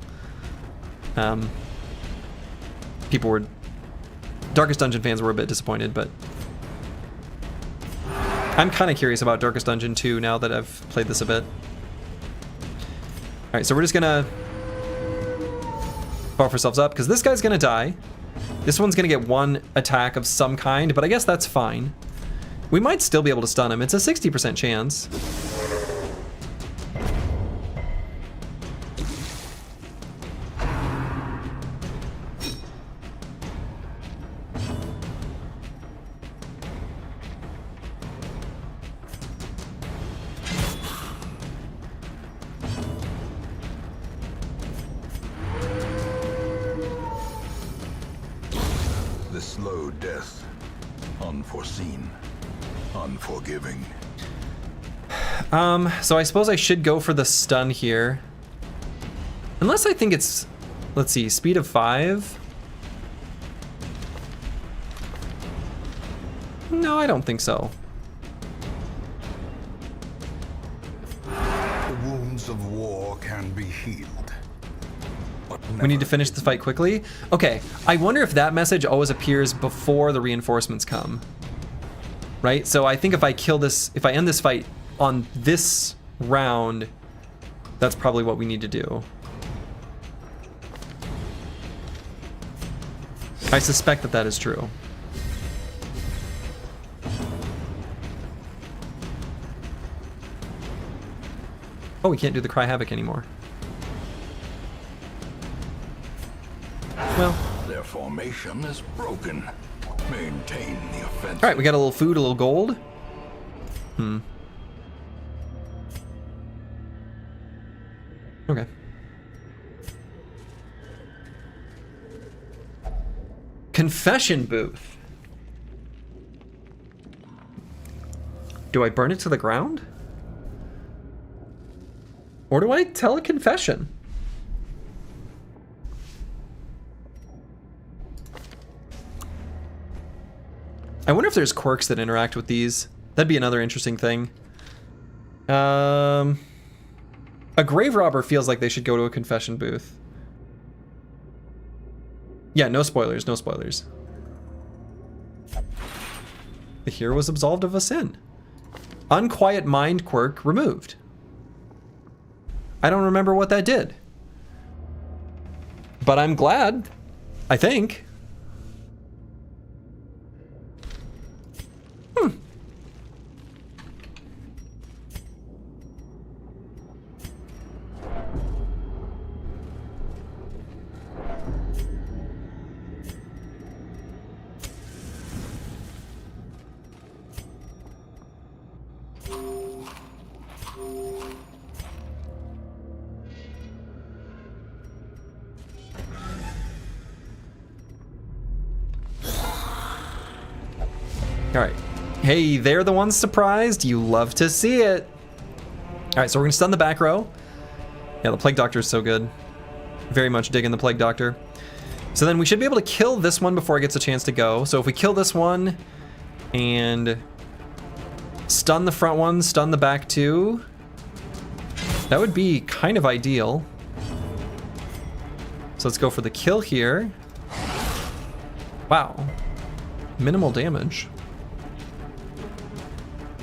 People were... Darkest Dungeon fans were a bit disappointed, but... I'm kind of curious about Darkest Dungeon 2 now that I've played this a bit. Alright, so we're just gonna buff ourselves up, because this guy's gonna die. This one's gonna get one attack of some kind, but I guess that's fine. We might still be able to stun him. It's a 60% chance. The slow death, unforeseen, unforgiving. So I suppose I should go for the stun here. Unless I think it's, let's see, speed of 5. No, I don't think so. The wounds of war can be healed. We need to finish the fight quickly. Okay, I wonder if that message always appears before the reinforcements come. Right? So I think if I kill this, if I end this fight on this round, that's probably what we need to do. I suspect that that is true. Oh, we can't do the Cry Havoc anymore. Well, their formation is broken. Maintain the offensive. All right, we got a little food, a little gold. Okay. Confession booth. Do I burn it to the ground? Or do I tell a confession? I wonder if there's quirks that interact with these. That'd be another interesting thing. A grave robber feels like they should go to a confession booth. Yeah, no spoilers, no spoilers. The hero was absolved of a sin. Unquiet mind quirk removed. I don't remember what that did. But I'm glad, I think. All right. Hey, they're the ones surprised. You love to see it. All right, so we're gonna stun the back row. Yeah, the Plague Doctor is so good. Very much digging the Plague Doctor. So then we should be able to kill this one before it gets a chance to go. So if we kill this one and stun the front one, stun the back two, that would be kind of ideal. So let's go for the kill here. Wow. Minimal damage.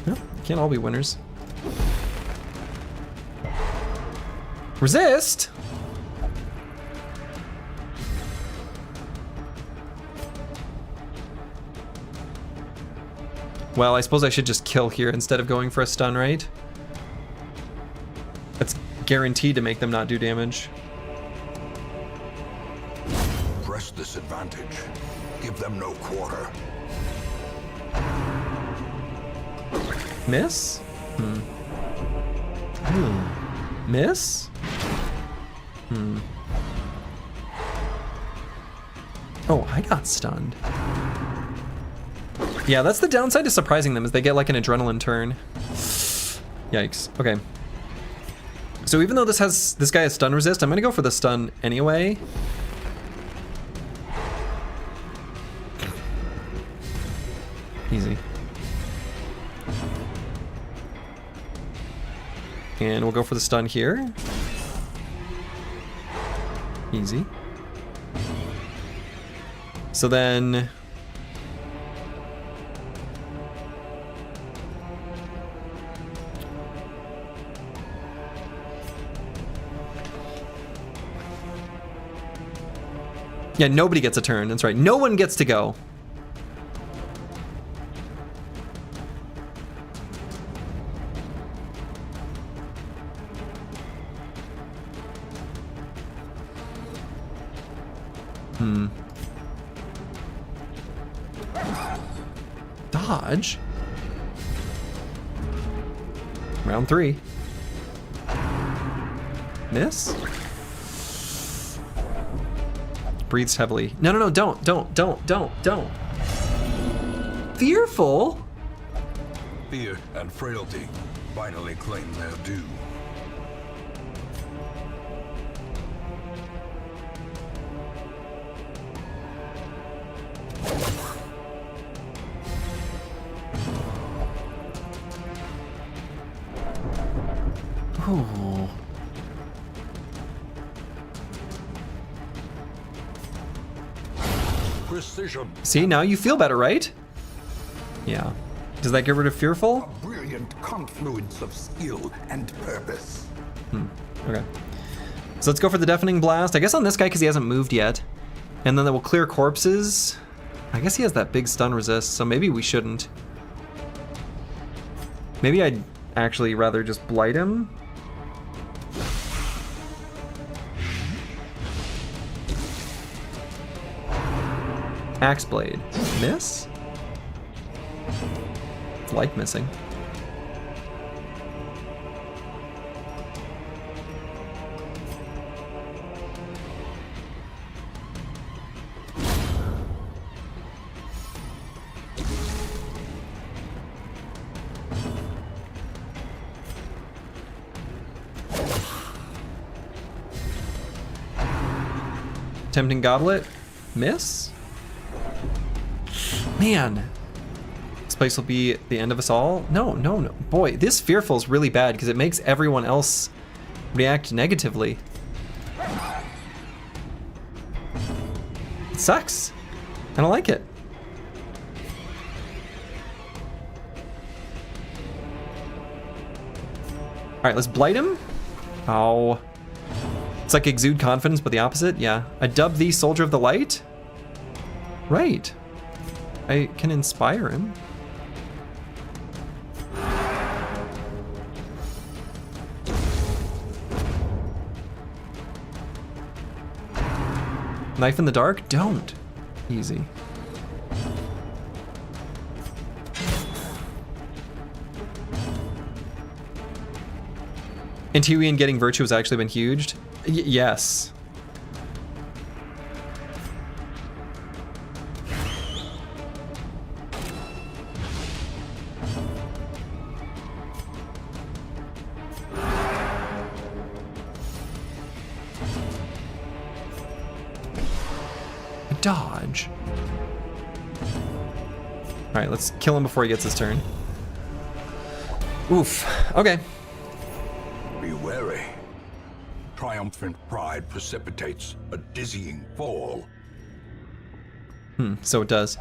No, can't all be winners. Resist? Well, I suppose I should just kill here instead of going for a stun, right? That's guaranteed to make them not do damage. Press this advantage. Give them no quarter. Miss? Miss? Oh, I got stunned. Yeah, that's the downside to surprising them, is they get like an adrenaline turn. Yikes. Okay. So even though this guy has stun resist, I'm gonna go for the stun anyway. Easy. And we'll go for the stun here. Easy. So then... yeah, nobody gets a turn. That's right. No one gets to go. Dodge? Round 3. Miss? Breathes heavily. No, no, no, don't. Fearful? Fear and frailty finally claim their due. Ooh. Precision. See, now you feel better, right? Yeah. Does that get rid of fearful? A brilliant confluence of skill and purpose. Okay. So let's go for the deafening blast. I guess on this guy because he hasn't moved yet. And then that will clear corpses. I guess he has that big stun resist, so maybe we shouldn't. Maybe I'd actually rather just blight him. Axe blade. Miss? It's like missing. Tempting Goblet. Miss? Man. This place will be the end of us all? No, no, no. Boy, this Fearful is really bad because it makes everyone else react negatively. It sucks. I don't like it. Alright, let's blight him. Oh. It's like exude confidence, but the opposite? Yeah. I dub thee Soldier of the Light? Right. I can inspire him. Knife in the dark? Don't. Easy. Intuition getting virtue has actually been huge. Yes. Dodge. All right, let's kill him before he gets his turn. Oof. Okay. Be wary. Triumphant pride precipitates a dizzying fall. So it does.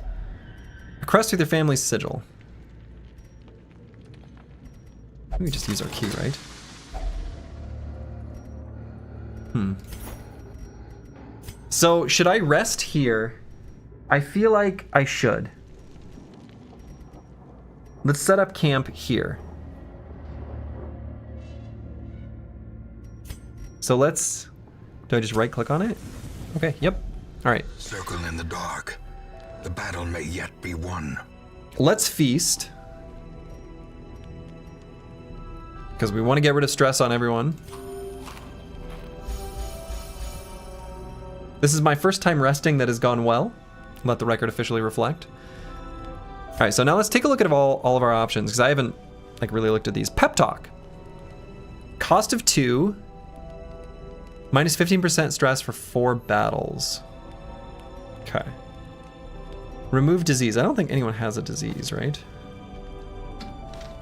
A crest with your family's sigil. We can just use our key, right? So, should I rest here? I feel like I should. Let's set up camp here. So let's... do I just right click on it? Okay, yep. Alright. Circle in the dark. The battle may yet be won. Let's feast. Because we want to get rid of stress on everyone. This is my first time resting that has gone well. Let the record officially reflect. Alright, so now let's take a look at all of our options, because I haven't like really looked at these. Pep Talk. Cost of 2. Minus 15% stress for 4 battles. Okay. Remove disease. I don't think anyone has a disease, right?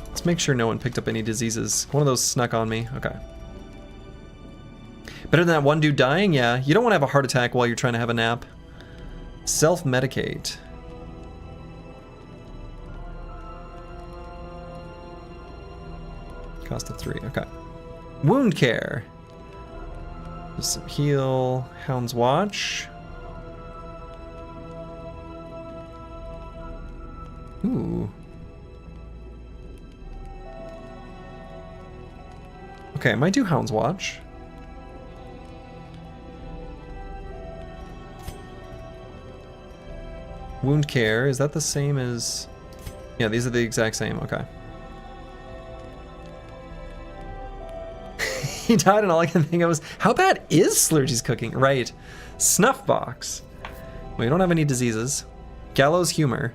Let's make sure no one picked up any diseases. One of those snuck on me. Okay. Better than that one dude dying? Yeah, you don't want to have a heart attack while you're trying to have a nap. Self-medicate. Cost of 3, okay. Wound care. Just some heal. Hound's Watch. Ooh. Okay, I might do Hound's Watch. Wound care, is that the same as... Yeah, these are the exact same, okay. He died and all I can think of was, how bad is Slurgy's cooking? Right. Snuff box. We don't have any diseases. Gallows humor.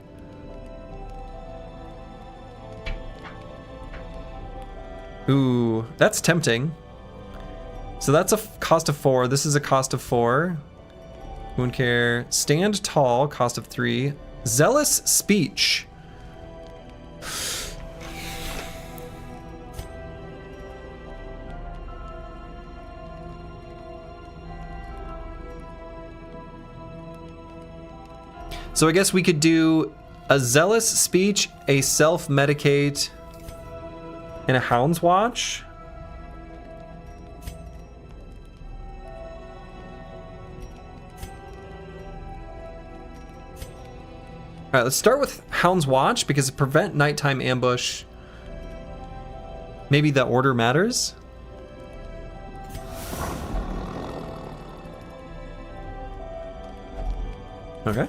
Ooh, that's tempting. So that's a cost of 4. This is a cost of 4. Wound care. Stand tall, cost of 3. Zealous speech. So I guess we could do a zealous speech, a self-medicate, and a Hound's Watch. All right, let's start with Hound's Watch because prevent nighttime ambush. Maybe the order matters. Okay.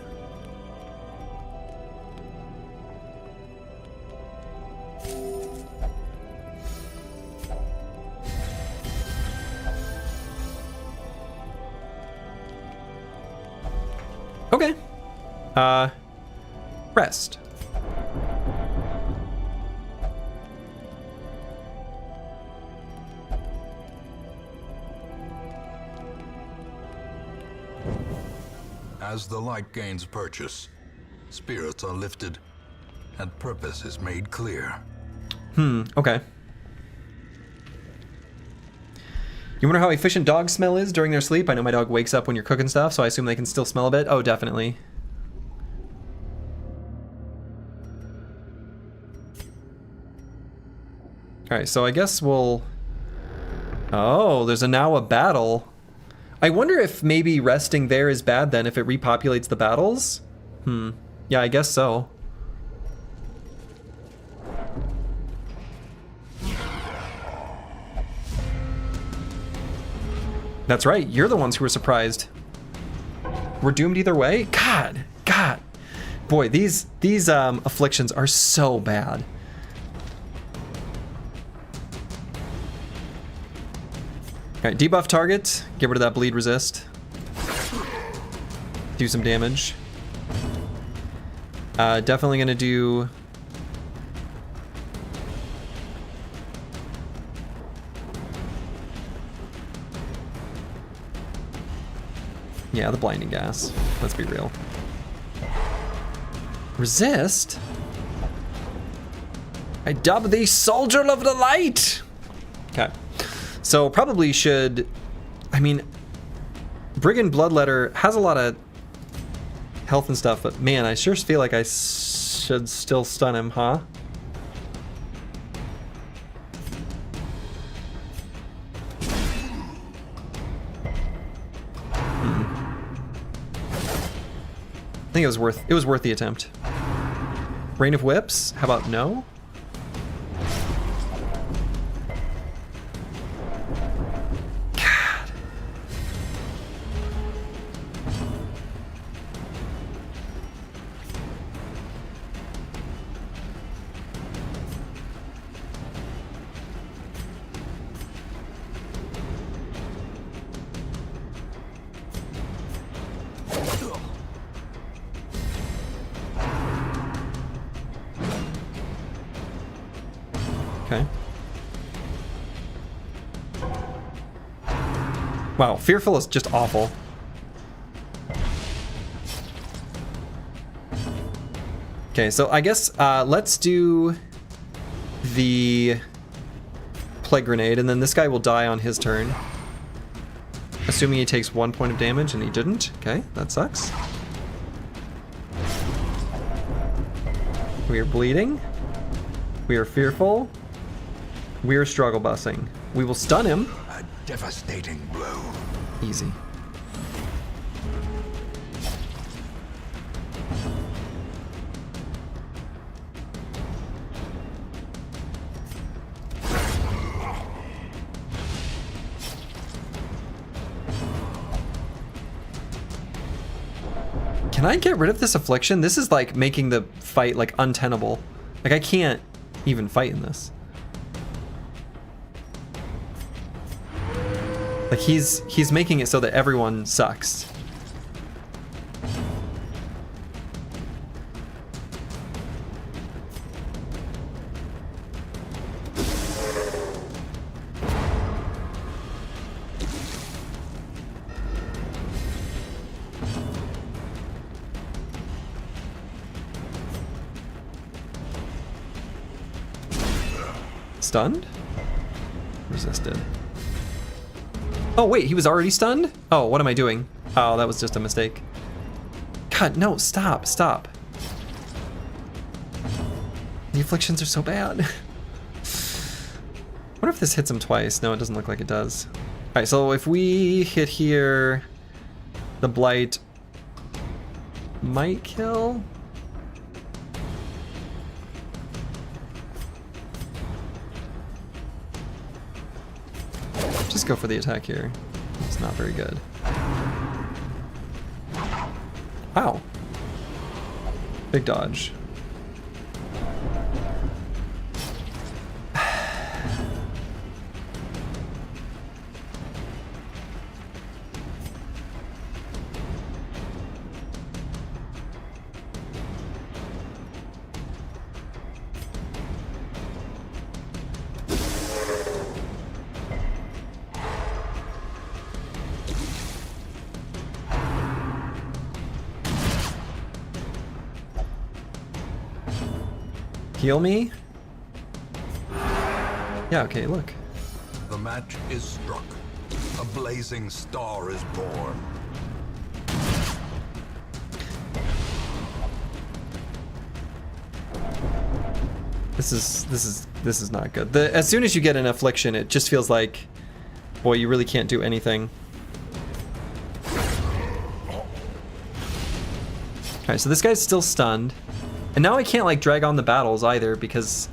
Okay. Rest. As the light gains purchase, spirits are lifted, and purpose is made clear. Okay. You wonder how efficient dog smell is during their sleep? I know my dog wakes up when you're cooking stuff, so I assume they can still smell a bit. Oh, definitely. Alright, so I guess we'll... Oh, there's now a battle. I wonder if maybe resting there is bad then, if it repopulates the battles? Yeah, I guess so. That's right, you're the ones who were surprised. We're doomed either way? God. Boy, these afflictions are so bad. Alright, debuff target, get rid of that bleed resist. Do some damage. Definitely gonna do... Yeah, the blinding gas. Let's be real. Resist? I dub thee Soldier of the Light! Okay. So probably should... I mean... Brigand Bloodletter has a lot of health and stuff, but man, I sure feel like I should still stun him, huh? I think it was worth the attempt. Rain of Whips? How about no? God. Okay. Wow, Fearful is just awful. Okay, so I guess let's do the Plague Grenade, and then this guy will die on his turn. Assuming he takes 1 point of damage, and he didn't. Okay, that sucks. We are bleeding. We are fearful. We are struggle bussing. We will stun him. A devastating blow. Easy. Can I get rid of this affliction? This is like making the fight like untenable. Like I can't even fight in this. Like he's making it so that everyone sucks. Stunned? Resisted. Oh wait, he was already stunned? Oh, what am I doing? Oh, that was just a mistake. God, no, stop, stop. The afflictions are so bad. What if this hits him twice? No, it doesn't look like it does. Alright, so if we hit here, the blight might kill. Just go for the attack here. It's not very good. Wow. Big dodge. Heal me? Yeah, okay, look. The match is struck. A blazing star is born. This is not good. As soon as you get an affliction, it just feels like, boy, you really can't do anything. Alright, so this guy's still stunned. And now I can't like drag on the battles either because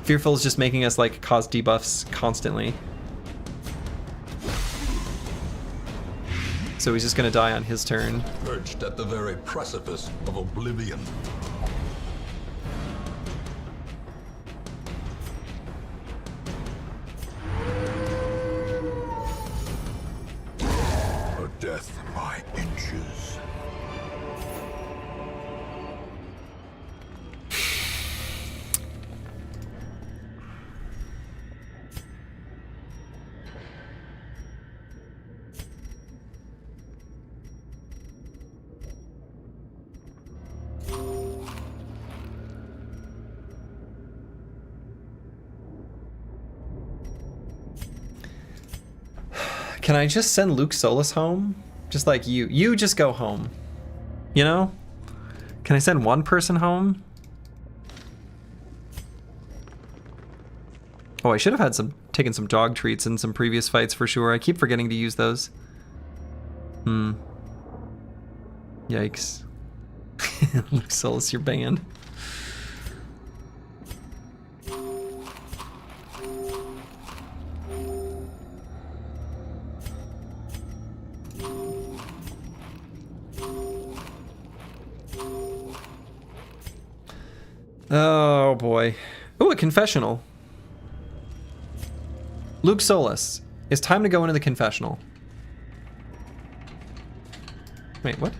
Fearful is just making us like cause debuffs constantly. So he's just gonna die on his turn. Perched at the very precipice of oblivion. A death by inches. Can I just send Luke Solus home? Just like you. You just go home. You know? Can I send one person home? Oh, I should have had taken some dog treats in some previous fights for sure. I keep forgetting to use those. Yikes. Luke Solus, you're banned. Oh boy. Ooh, a confessional. Luke Solus. It's time to go into the confessional. Wait, what?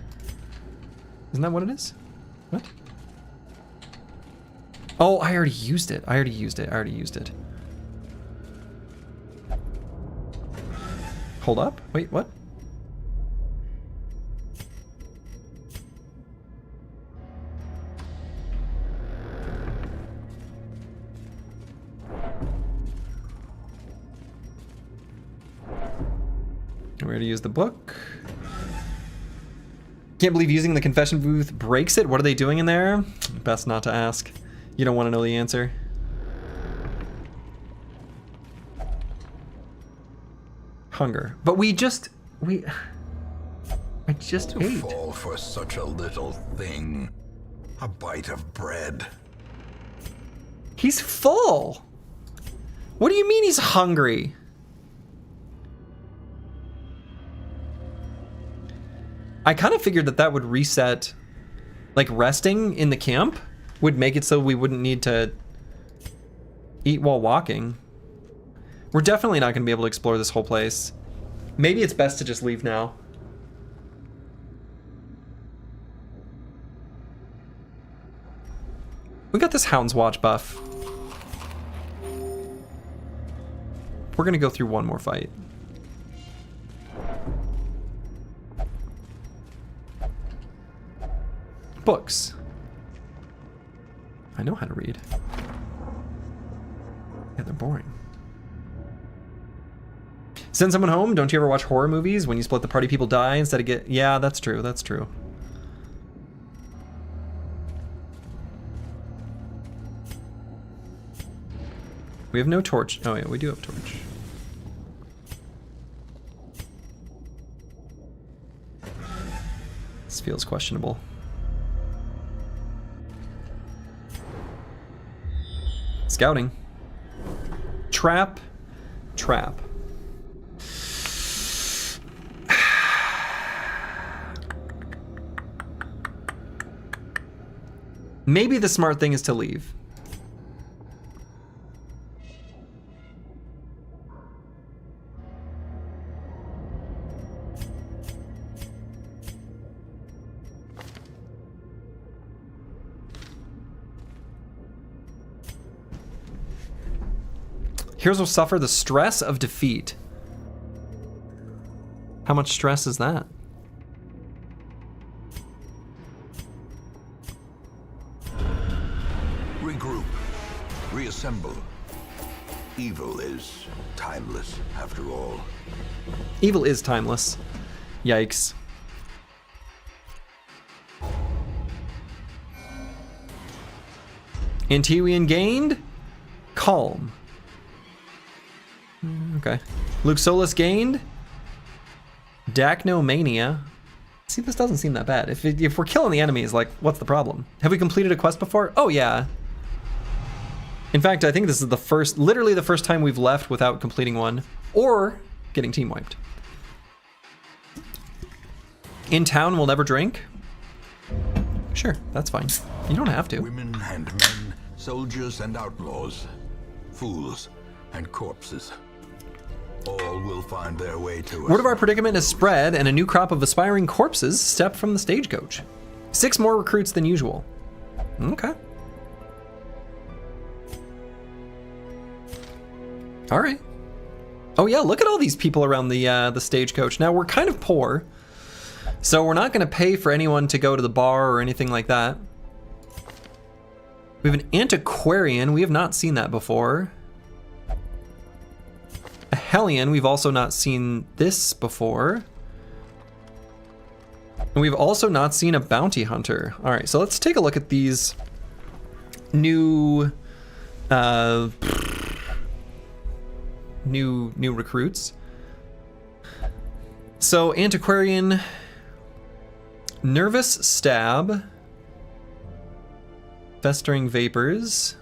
Isn't that what it is? What? Oh, I already used it. I already used it. Hold up. Wait, what? Where to use the book? Can't believe using the confession booth breaks it. What are they doing in there? Best not to ask. You don't want to know the answer. Hunger. But I just To ate. fall for such a little thing. A bite of bread. He's full. What do you mean he's hungry? I kind of figured that would reset, like resting in the camp would make it so we wouldn't need to eat while walking. We're definitely not going to be able to explore this whole place. Maybe it's best to just leave now. We got this Hound's Watch buff. We're going to go through one more fight. Books. I know how to read. Yeah, they're boring. Send someone home? Don't you ever watch horror movies? When you split the party, people die instead of get... Yeah, that's true. That's true. We have no torch. Oh, yeah, we do have torch. This feels questionable. Scouting. Trap. Trap. Maybe the smart thing is to leave. Heroes will suffer the stress of defeat. How much stress is that? Regroup. Reassemble. Evil is timeless, after all. Evil is timeless. Yikes. Antiwian gained? Calm. Okay. Luxolus gained? Dachnomania. See, this doesn't seem that bad. If we're killing the enemies, like, what's the problem? Have we completed a quest before? Oh, yeah. In fact, I think this is the first, literally the first time we've left without completing one, or getting team wiped. In town, we'll never drink? Sure, that's fine. You don't have to. Women and men, soldiers and outlaws, fools and corpses. All will find their way to us. Word of our predicament is spread, and a new crop of aspiring corpses step from the stagecoach. 6 more recruits than usual. Okay. All right. Oh yeah, look at all these people around the stagecoach. Now we're kind of poor, so we're not going to pay for anyone to go to the bar or anything like that. We have an antiquarian. We have not seen that before. A Hellion. We've also not seen this before. And we've also not seen a bounty hunter. All right, so let's take a look at these new new recruits. So antiquarian, nervous stab, festering vapors,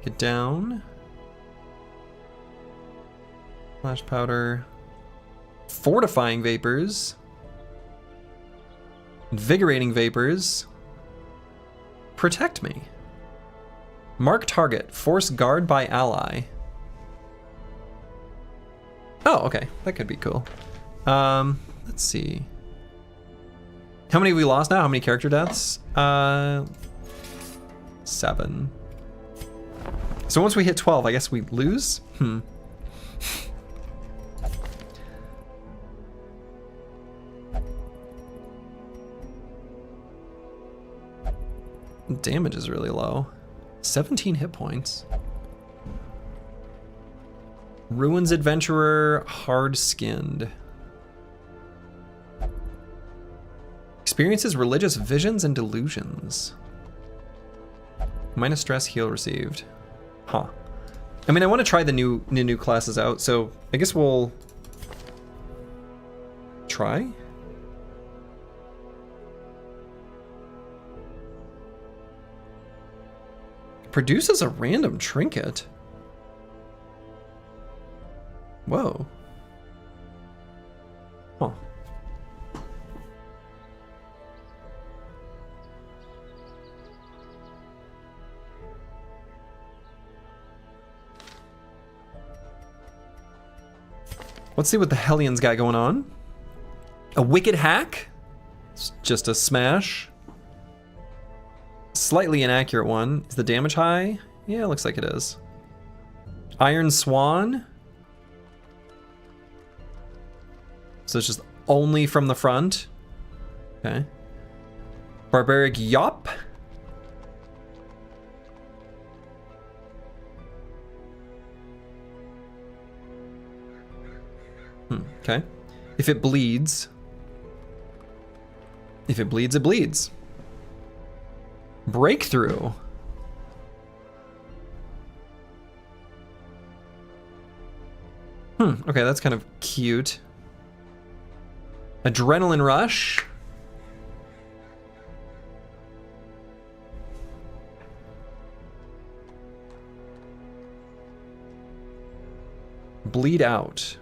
get down, flash powder, fortifying vapors, invigorating vapors, protect me. Mark target, force guard by ally. Oh, okay, that could be cool. Let's see. How many have we lost now? How many character deaths? 7. So once we hit 12, I guess we lose? Damage is really low. 17 hit points. Ruins Adventurer, hard-skinned. Experiences religious visions and delusions. Minus stress, heal received. Huh. I mean, I want to try the new classes out, so I guess we'll try. Produces a random trinket. Whoa. Huh. Let's see what the Hellions got going on. A wicked hack. It's just a smash. Slightly inaccurate one. Is the damage high? Yeah, it looks like it is. Iron Swan. So it's just only from the front. Okay. Barbaric Yop. Okay. If it bleeds. If it bleeds, it bleeds. Breakthrough. Okay, that's kind of cute. Adrenaline Rush. Bleed Out.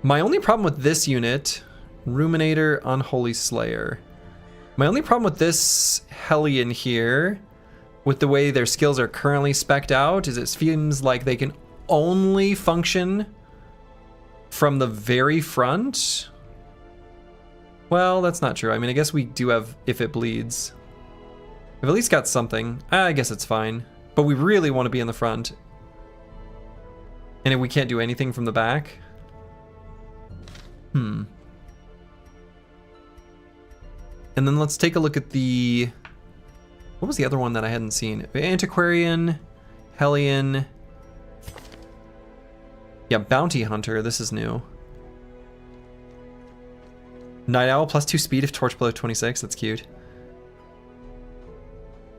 My only problem with this unit, Ruminator, Unholy Slayer. My only problem with this Hellion here, with the way their skills are currently spec'd out, is it seems like they can only function from the very front. Well, that's not true. I mean, I guess we do have If It Bleeds. We've at least got something. I guess it's fine. But we really want to be in the front. And if we can't do anything from the back. And then let's take a look at the... What was the other one that I hadn't seen? Antiquarian, Hellion. Yeah, Bounty Hunter. This is new. Night Owl plus 2 speed if torch below 26. That's cute.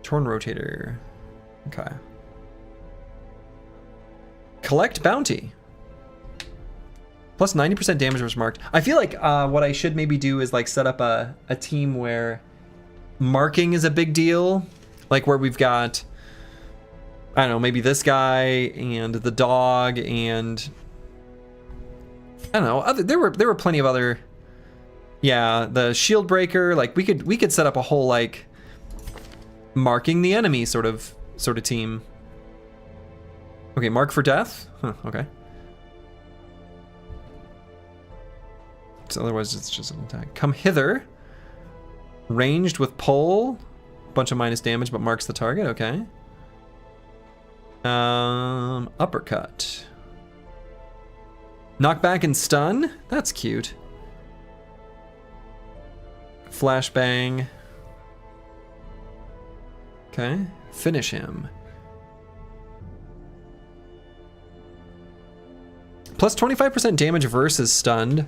Torn Rotator. Okay. Collect Bounty. Plus 90% damage was marked. I feel like what I should maybe do is like set up a team where marking is a big deal. Like where we've got, I don't know, maybe this guy and the dog and I don't know. There were plenty of other. Yeah, the shield breaker. Like we could set up a whole like marking the enemy sort of team. Okay, mark for death. Huh, okay. So otherwise it's just an attack. Come hither. Ranged with pole. Bunch of minus damage, but marks the target. Okay. Uppercut. Knockback and stun. That's cute. Flashbang. Okay. Finish him. Plus 25% damage versus stunned.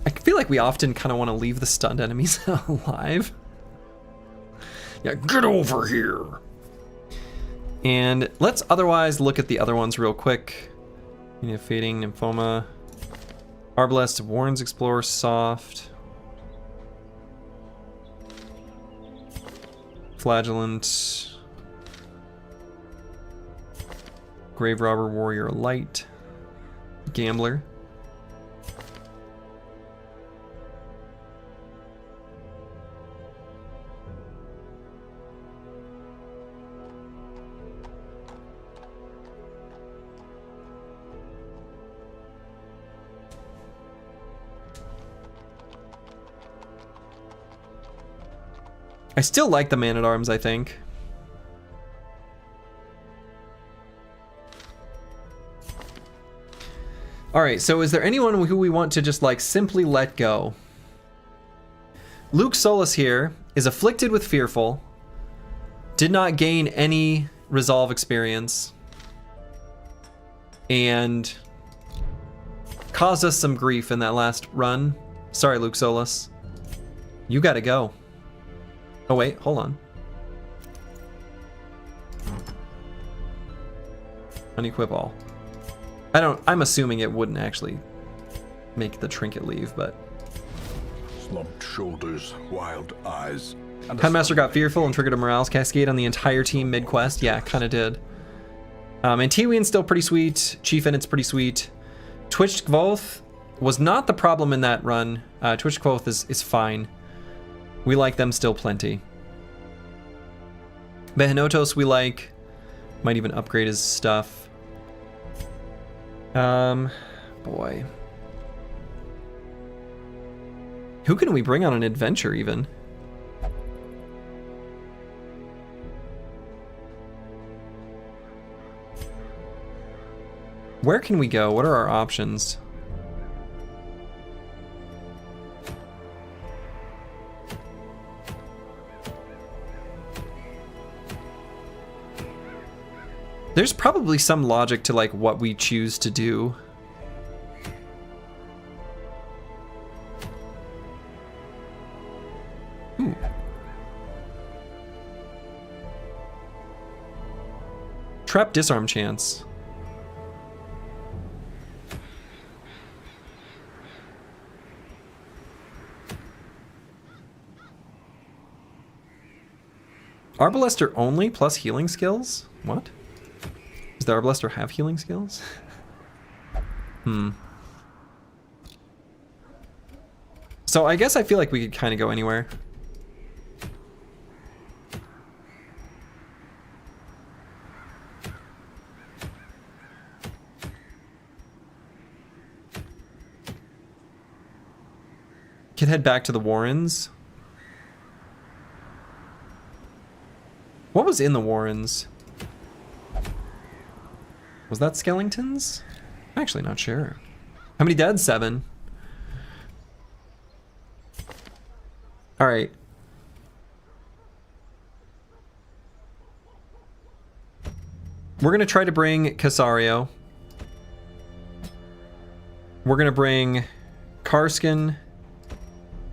I feel like we often kind of want to leave the stunned enemies alive. Yeah, get over here. And let's otherwise look at the other ones real quick. Fading, Nymphoma. Arbalest, Warren's Explorer, Soft. Flagellant. Grave Robber, Warrior, Light. Gambler. I still like the Man-at-Arms, I think. Alright, so is there anyone who we want to just like simply let go? Luke Solis here is afflicted with Fearful. Did not gain any resolve experience. And caused us some grief in that last run. Sorry, Luke Solus. You gotta go. Oh wait, hold on. Unequip all. I'm assuming it wouldn't actually make the trinket leave, but... Slumped shoulders, wild eyes. Headmaster got Fearful and triggered a Morales Cascade on the entire team mid-quest. Yeah, kinda did. And Tiwian's still pretty sweet. Chief Innit's pretty sweet. Twitch Kvoth was not the problem in that run. Twitch Kvoth is fine. We like them still plenty. Behenotos we like. Might even upgrade his stuff. Boy. Who can we bring on an adventure even? Where can we go? What are our options? There's probably some logic to like what we choose to do. Ooh. Trap disarm chance. Arbalester only plus healing skills? What? Does the Arbalester have healing skills? So I guess I feel like we could kind of go anywhere. Could head back to the Warrens. What was in the Warrens? Was that Skellingtons? I'm actually not sure. How many dead? 7. All right. We're gonna try to bring Casario. We're gonna bring Karskin,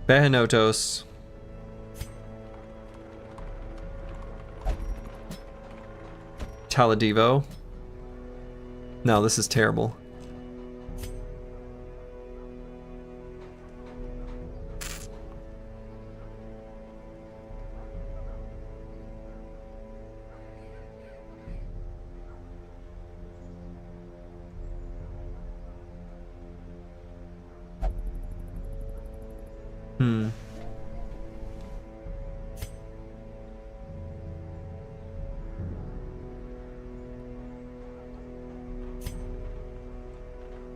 Behenotos, Taladivo. No, this is terrible.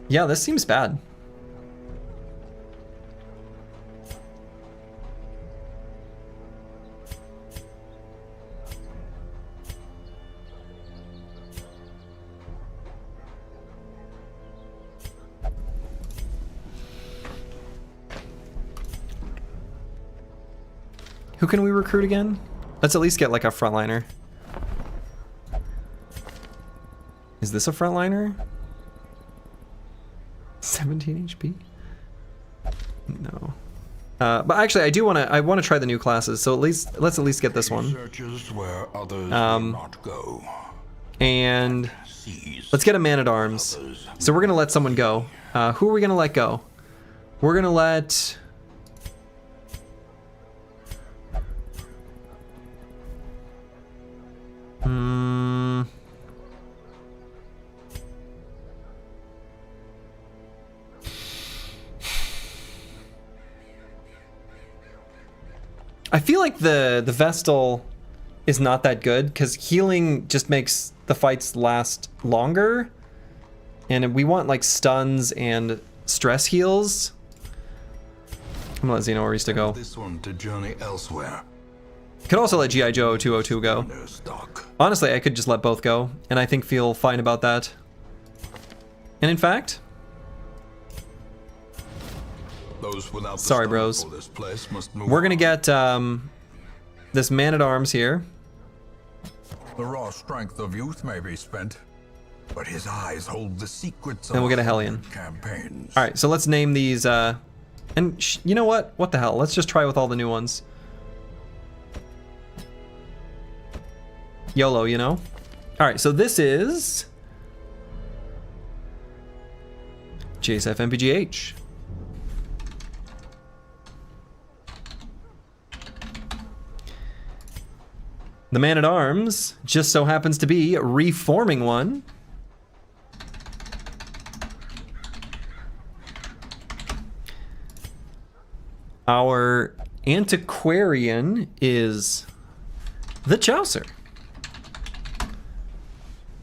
Yeah, this seems bad. Who can we recruit again? Let's at least get like a frontliner. Is this a frontliner? 17 HP? No. But actually, I want to try the new classes. So let's at least get this one. Where others will not go. And let's get a Man-at-Arms. So we're gonna let someone go. Who are we gonna let go? We're gonna let. I feel like the Vestal is not that good because healing just makes the fights last longer, and we want like stuns and stress heals. I'm gonna let Xenoarista go. This one to journey elsewhere. Could also let G.I. Joe 202 go. Honestly, I could just let both go, and I think feel fine about that. And in fact, Those without sorry, bros. We're gonna get this man-at-arms here. The raw strength of youth may be spent, but his eyes hold the secrets of And we'll get a Hellion. campaigns. All right, so let's name these. And you know what? What the hell? Let's just try with all the new ones. YOLO, you know? All right, so this is JSF MPGH. The man-at-arms just so happens to be reforming one. Our antiquarian is the Chaucer.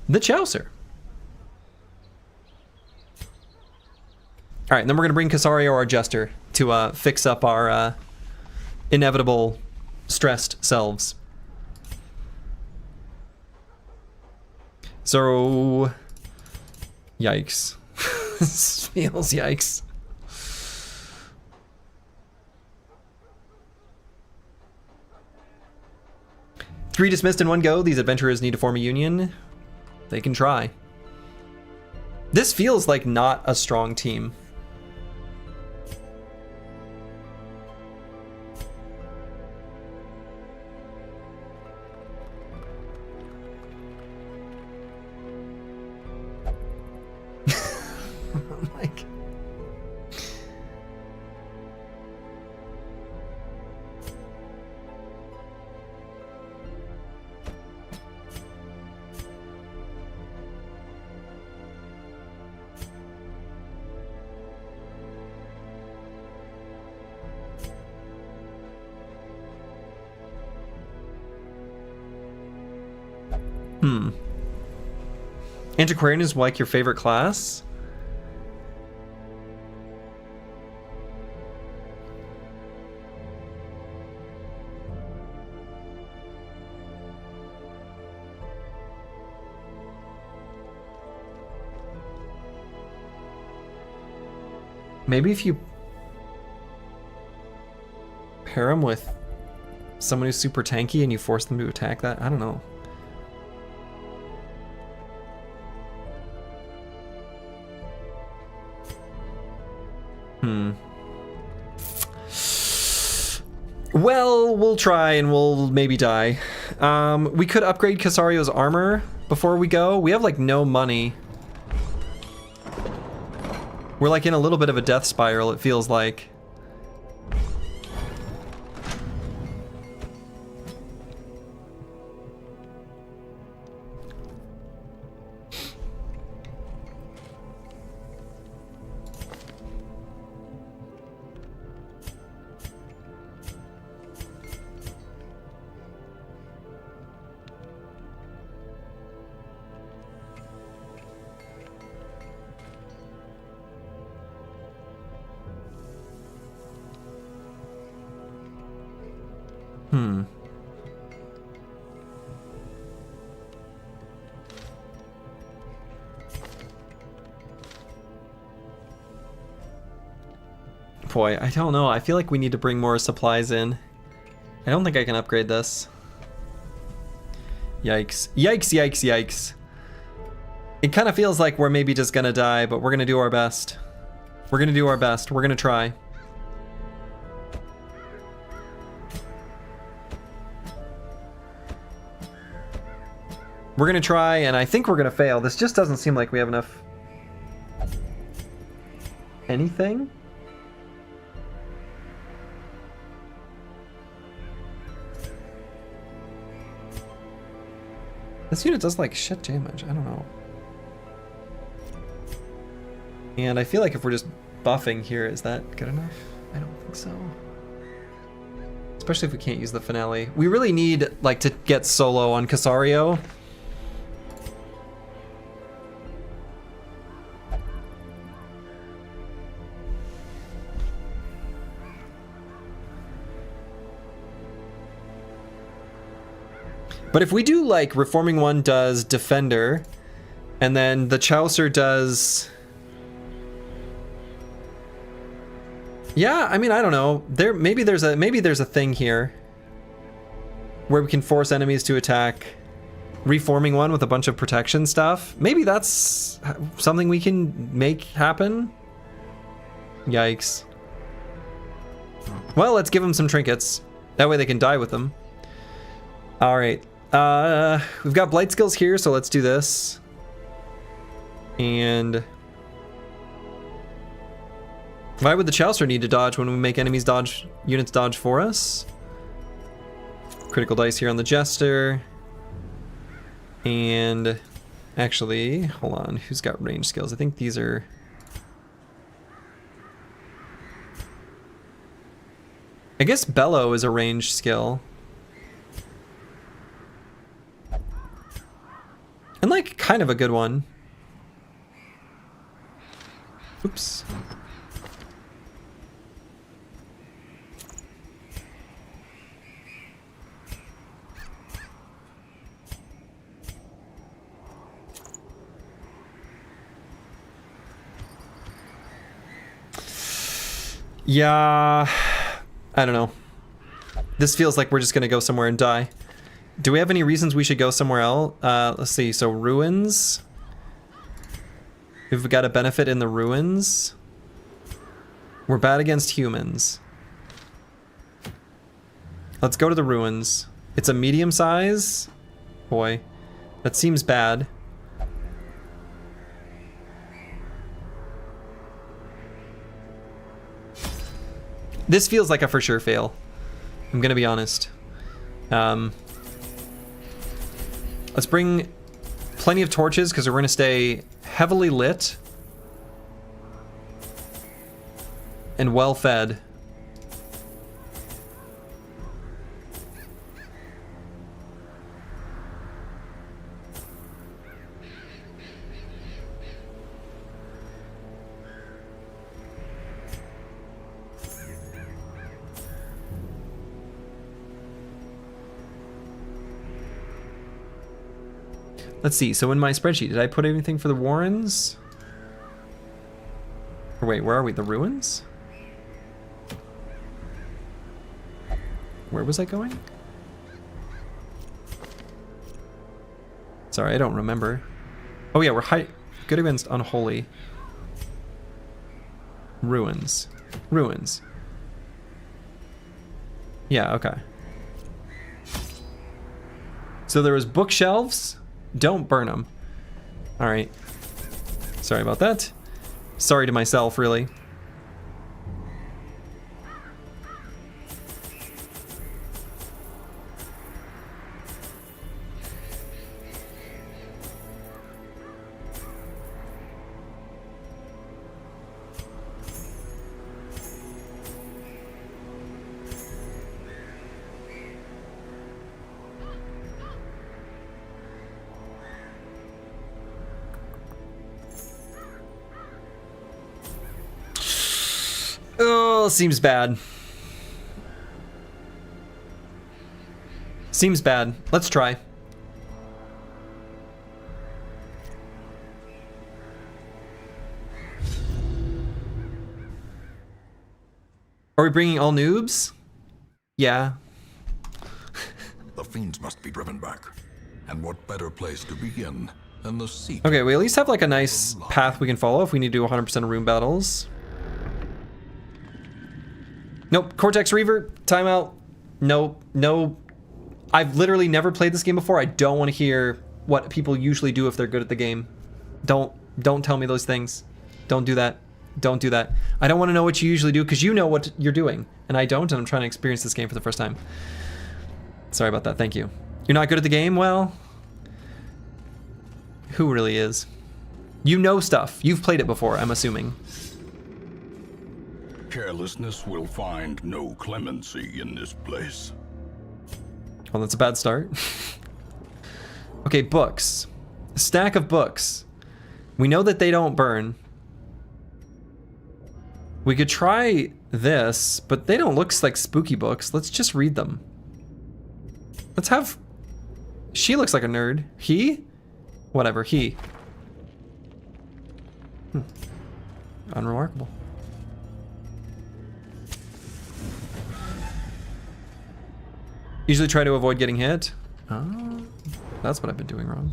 The Chaucer. All right, and then we're going to bring Casario, our jester, to fix up our inevitable stressed selves. So, yikes. This feels yikes. Three dismissed in one go. These adventurers need to form a union. They can try. This feels like not a strong team. Like, Antiquarian is like your favorite class? Maybe if you pair him with someone who's super tanky and you force them to attack that? I don't know. Well, we'll try and we'll maybe die. We could upgrade Casario's armor before we go. We have like no money. We're like in a little bit of a death spiral, it feels like. Boy, I don't know. I feel like we need to bring more supplies in. I don't think I can upgrade this. Yikes. Yikes, yikes, yikes. It kind of feels like we're maybe just gonna die, but we're gonna do our best. We're gonna do our best. We're gonna try. We're gonna try, and I think we're gonna fail. This just doesn't seem like we have enough... anything? This unit does like shit damage, I don't know. And I feel like if we're just buffing here, is that good enough? I don't think so. Especially if we can't use the finale. We really need like to get solo on Casario. But if we do like reforming one does defender, and then the Chaucer does, yeah, I mean I don't know. Maybe there's a thing here. where we can force enemies to attack. Reforming one with a bunch of protection stuff. Maybe that's something we can make happen. Yikes. Well, let's give them some trinkets. That way they can die with them. All right. We've got blight skills here, so let's do this. And why would the Chouster need to dodge when we make enemies dodge, units dodge for us? Critical dice here on the Jester. And actually, hold on, who's got range skills? I think these are... I guess Bellow is a range skill. And like, kind of a good one. Oops. Yeah, I don't know. This feels like we're just gonna go somewhere and die. Do we have any reasons we should go somewhere else? Let's see, so ruins. We've got a benefit in the ruins. We're bad against humans. Let's go to the ruins. It's a medium size. Boy, that seems bad. This feels like a for sure fail. I'm gonna be honest. Let's bring plenty of torches because we're gonna stay heavily lit and well fed. Let's see, so in my spreadsheet, did I put anything for the Warrens? Or wait, where are we? The ruins? Where was I going? Sorry, I don't remember. Oh yeah, we're good against unholy. Ruins. Ruins. Yeah, okay. So there was bookshelves. Don't burn them. All right. Sorry about that. Sorry to myself, really. Oh, seems bad. Seems bad. Let's try. Are we bringing all noobs? Yeah. The fiends must be driven back. And what better place to begin than the seat? Okay, we at least have like a nice path we can follow if we need to do 100% of room battles. Nope, Cortex Reaver, timeout. Nope, no. I've literally never played this game before. I don't want to hear what people usually do if they're good at the game. Don't tell me those things. Don't do that. Don't do that. I don't want to know what you usually do because you know what you're doing. And I don't, and I'm trying to experience this game for the first time. Sorry about that, thank you. You're not good at the game? Well, who really is? You know stuff. You've played it before, I'm assuming. Carelessness will find no clemency in this place. Well, that's a bad start. Okay, books. A stack of books. We know that they don't burn. We could try this, but they don't look like spooky books. Let's just read them. Let's have... She looks like a nerd. He? Whatever, he. Unremarkable. Usually try to avoid getting hit. Oh, that's what I've been doing wrong.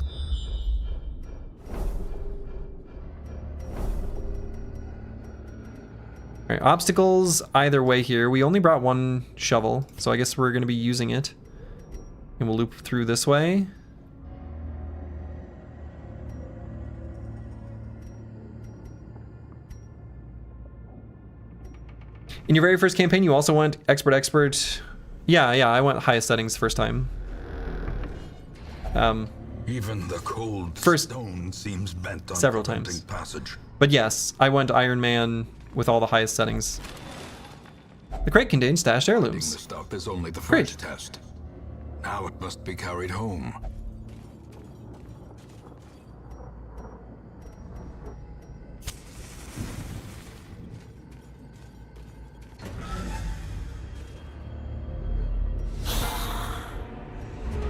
All right, obstacles either way here. We only brought one shovel, so I guess we're gonna be using it. And we'll loop through this way. In your very first campaign, you also went expert. Yeah, I went highest settings first time. Even the cold First, stone seems bent on several preventing times. passage. But yes, I went Iron Man with all the highest settings. The crate contains stashed Finding heirlooms. the stuff is only the Great. first test. Now it must be carried home.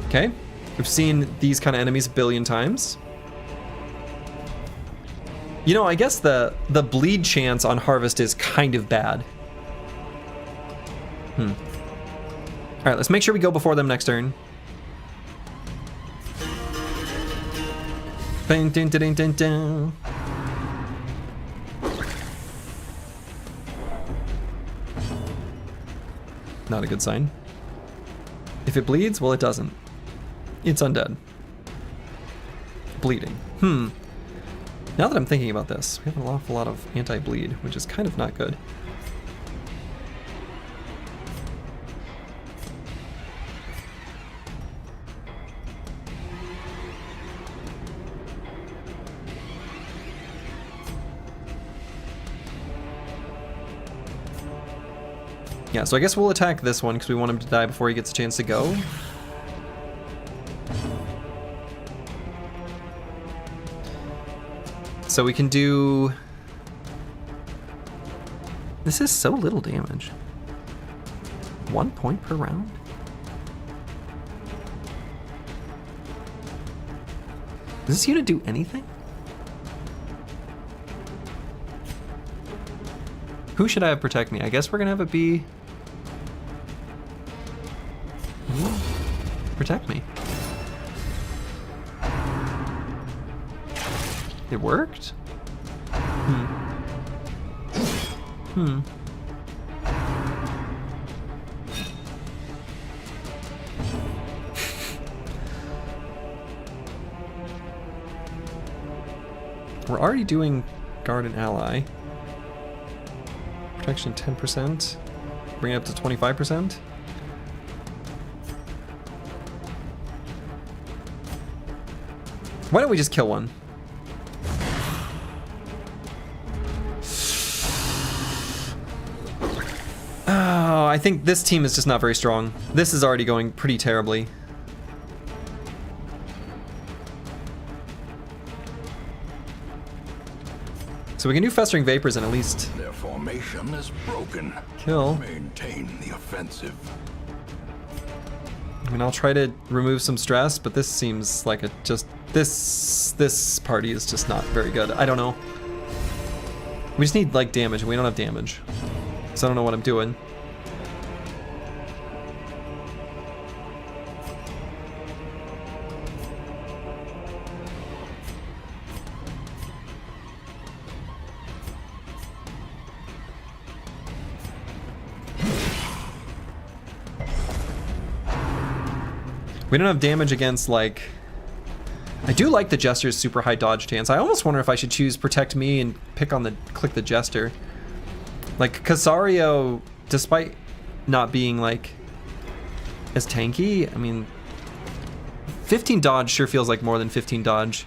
Okay, we've seen these kind of enemies a billion times. You know, I guess the bleed chance on Harvest is kind of bad. All right, let's make sure we go before them next turn. Dun, dun, dun, dun, dun. Not a good sign. If it bleeds, well, it doesn't. It's undead. Bleeding. Now that I'm thinking about this, we have an awful lot of anti-bleed, which is kind of not good. Yeah, so I guess we'll attack this one because we want him to die before he gets a chance to go. So we can do... This is so little damage. 1 point per round? Does this unit do anything? Who should I have protect me? I guess we're gonna have it be... Protect me. It worked? We're already doing guard and ally. Protection 10%. Bring it up to 25%. Why don't we just kill one? Oh, I think this team is just not very strong. This is already going pretty terribly. So we can do Festering Vapors and at least Their formation is broken. kill. Maintain the offensive. I mean, I'll try to remove some stress, but this seems like a just... This party is just not very good. I don't know. We just need, like, damage, and we don't have damage. So I don't know what I'm doing. We don't have damage against, like... I do like the Jester's super high dodge chance. I almost wonder if I should choose Protect Me and click the Jester. Like, Casario, despite not being, like, as tanky, I mean... 15 dodge sure feels like more than 15 dodge.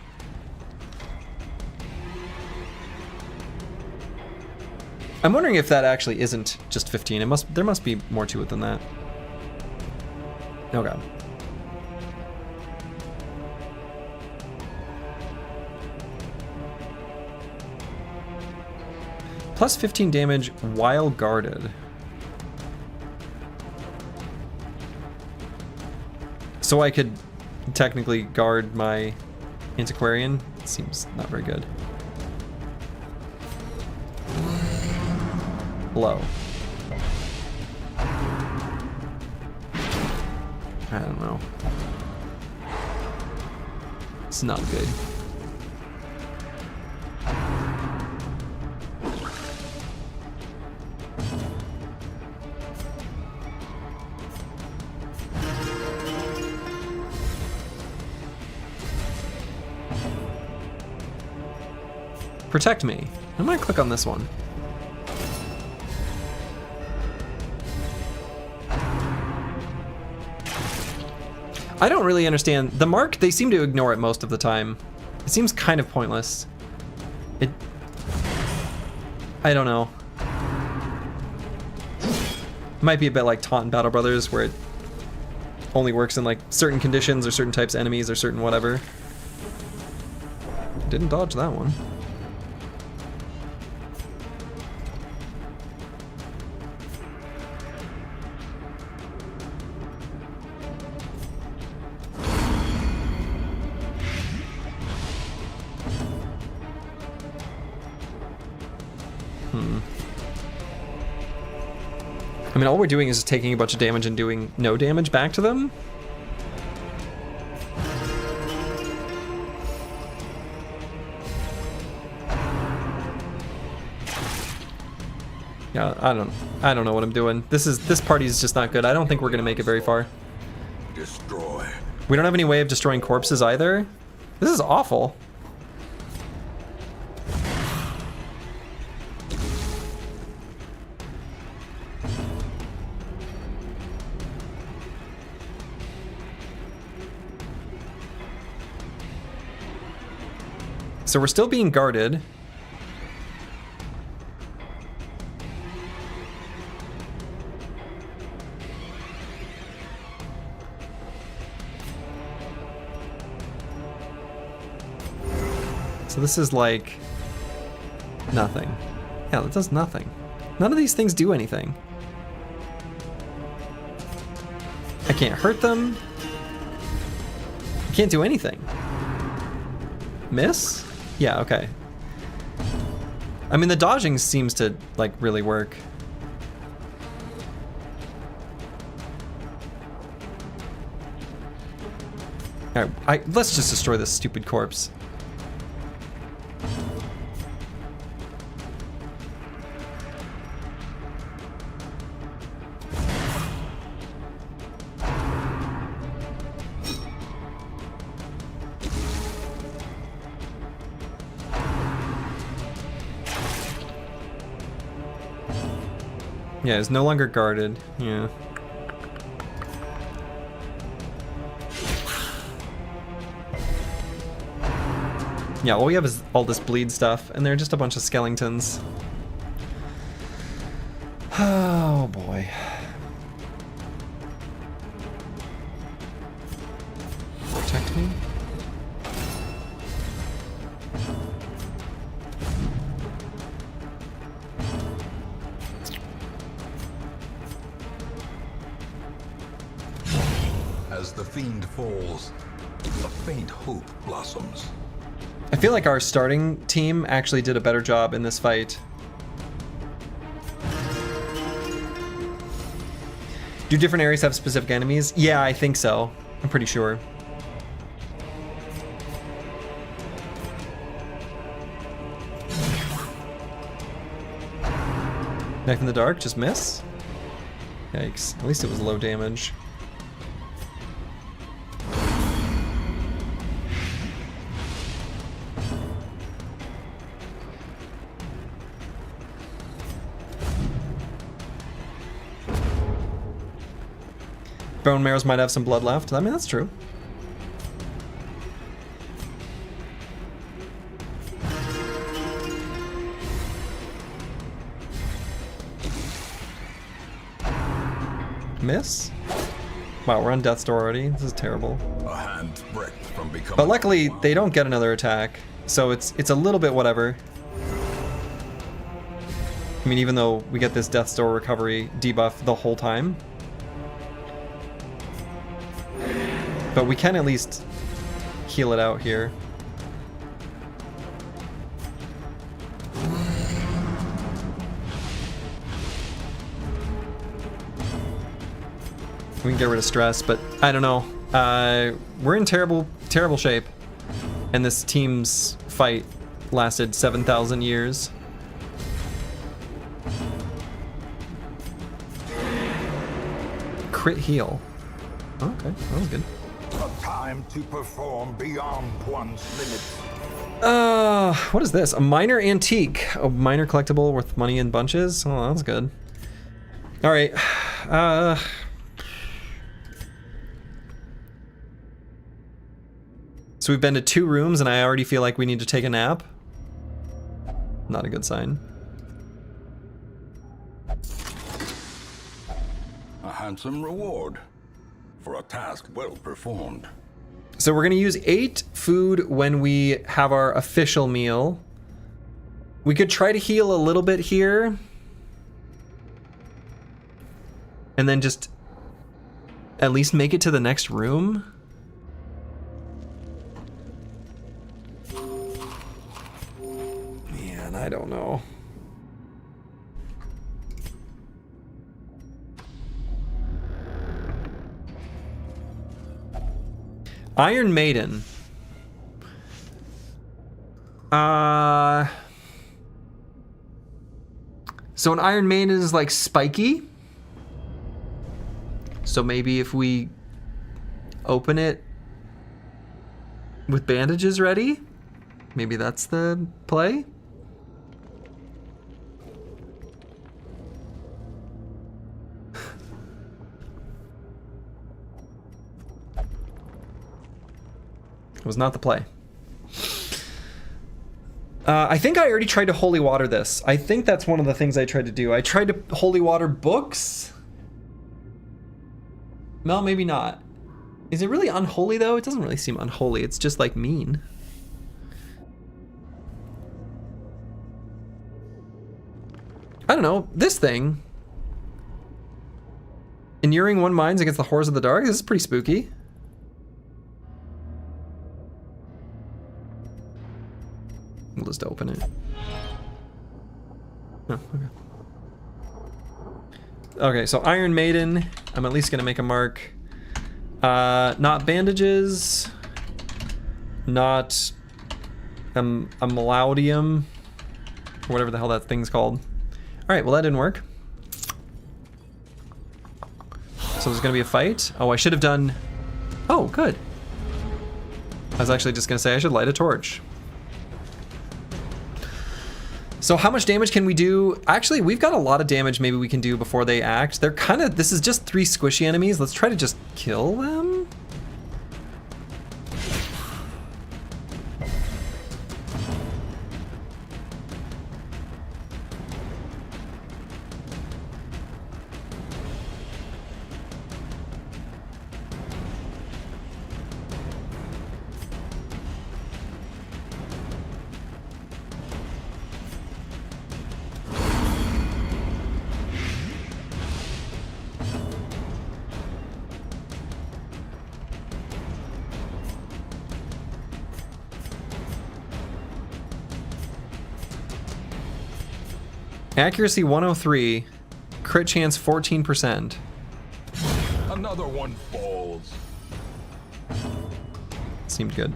I'm wondering if that actually isn't just 15. There must be more to it than that. Oh god. Plus 15 damage while guarded. So I could technically guard my Antiquarian. It seems not very good. Low. I don't know. It's not good. Protect me. I'm gonna click on this one. I don't really understand. The mark, they seem to ignore it most of the time. It seems kind of pointless. I don't know. Might be a bit like Taunt in Battle Brothers, where it only works in like certain conditions or certain types of enemies or certain whatever. Didn't dodge that one. I mean, all we're doing is just taking a bunch of damage and doing no damage back to them. Yeah, I don't know what I'm doing. This party is just not good. I don't think we're gonna make it very far. Destroy. We don't have any way of destroying corpses either. This is awful. So we're still being guarded. So this is like nothing. Yeah, that does nothing. None of these things do anything. I can't hurt them. I can't do anything. Miss? Yeah, okay. I mean, the dodging seems to, like, really work. Alright, let's just destroy this stupid corpse. Yeah, it's no longer guarded. Yeah. Yeah, all we have is all this bleed stuff, and they're just a bunch of skeletons. Oh boy. Protect me. As the fiend falls, a faint hope blossoms. I feel like our starting team actually did a better job in this fight. Do different areas have specific enemies? Yeah, I think so. I'm pretty sure. Knife in the dark, just miss? Yikes. At least it was low damage. Bone marrows might have some blood left. I mean, that's true. Miss? Wow, we're on death's door already. This is terrible. A hand's breadth from becoming. But luckily, they don't get another attack, so it's a little bit whatever. I mean, even though we get this death's door recovery debuff the whole time. But we can at least heal it out here. We can get rid of stress, but I don't know. We're in terrible shape. And this team's fight lasted 7,000 years. Crit heal. Okay, that was good. A time to perform beyond one's limits. What is this? A minor antique. A minor collectible worth money in bunches? Oh, that's good. Alright. So we've been to 2 rooms and I already feel like we need to take a nap. Not a good sign. A handsome reward for a task well performed. So we're gonna use 8 food when we have our official meal. We could try to heal a little bit here. And then just at least make it to the next room. Man, I don't know. Iron Maiden. So an Iron Maiden is like spiky. So maybe if we open it with bandages ready, maybe that's the play. It was not the play. I think I already tried to holy water this. I think that's one of the things I tried to do. I tried to holy water books. No, maybe not. Is it really unholy though? It doesn't really seem unholy. It's just like mean. I don't know. This thing. Inuring one minds against the horrors of the dark. This is pretty spooky. We'll just open it. Oh, okay. Okay, so Iron Maiden. I'm at least gonna make a mark. Not bandages. Not a malaudium. Or whatever the hell that thing's called. Alright, well that didn't work. So there's gonna be a fight. Oh, I should have done... Oh, good. I was actually just gonna say I should light a torch. So how much damage can we do? Actually, we've got a lot of damage maybe we can do before they act. They're kind of... This is just 3 squishy enemies. Let's try to just kill them. Accuracy 103, crit chance 14%. Another one falls. Seemed good.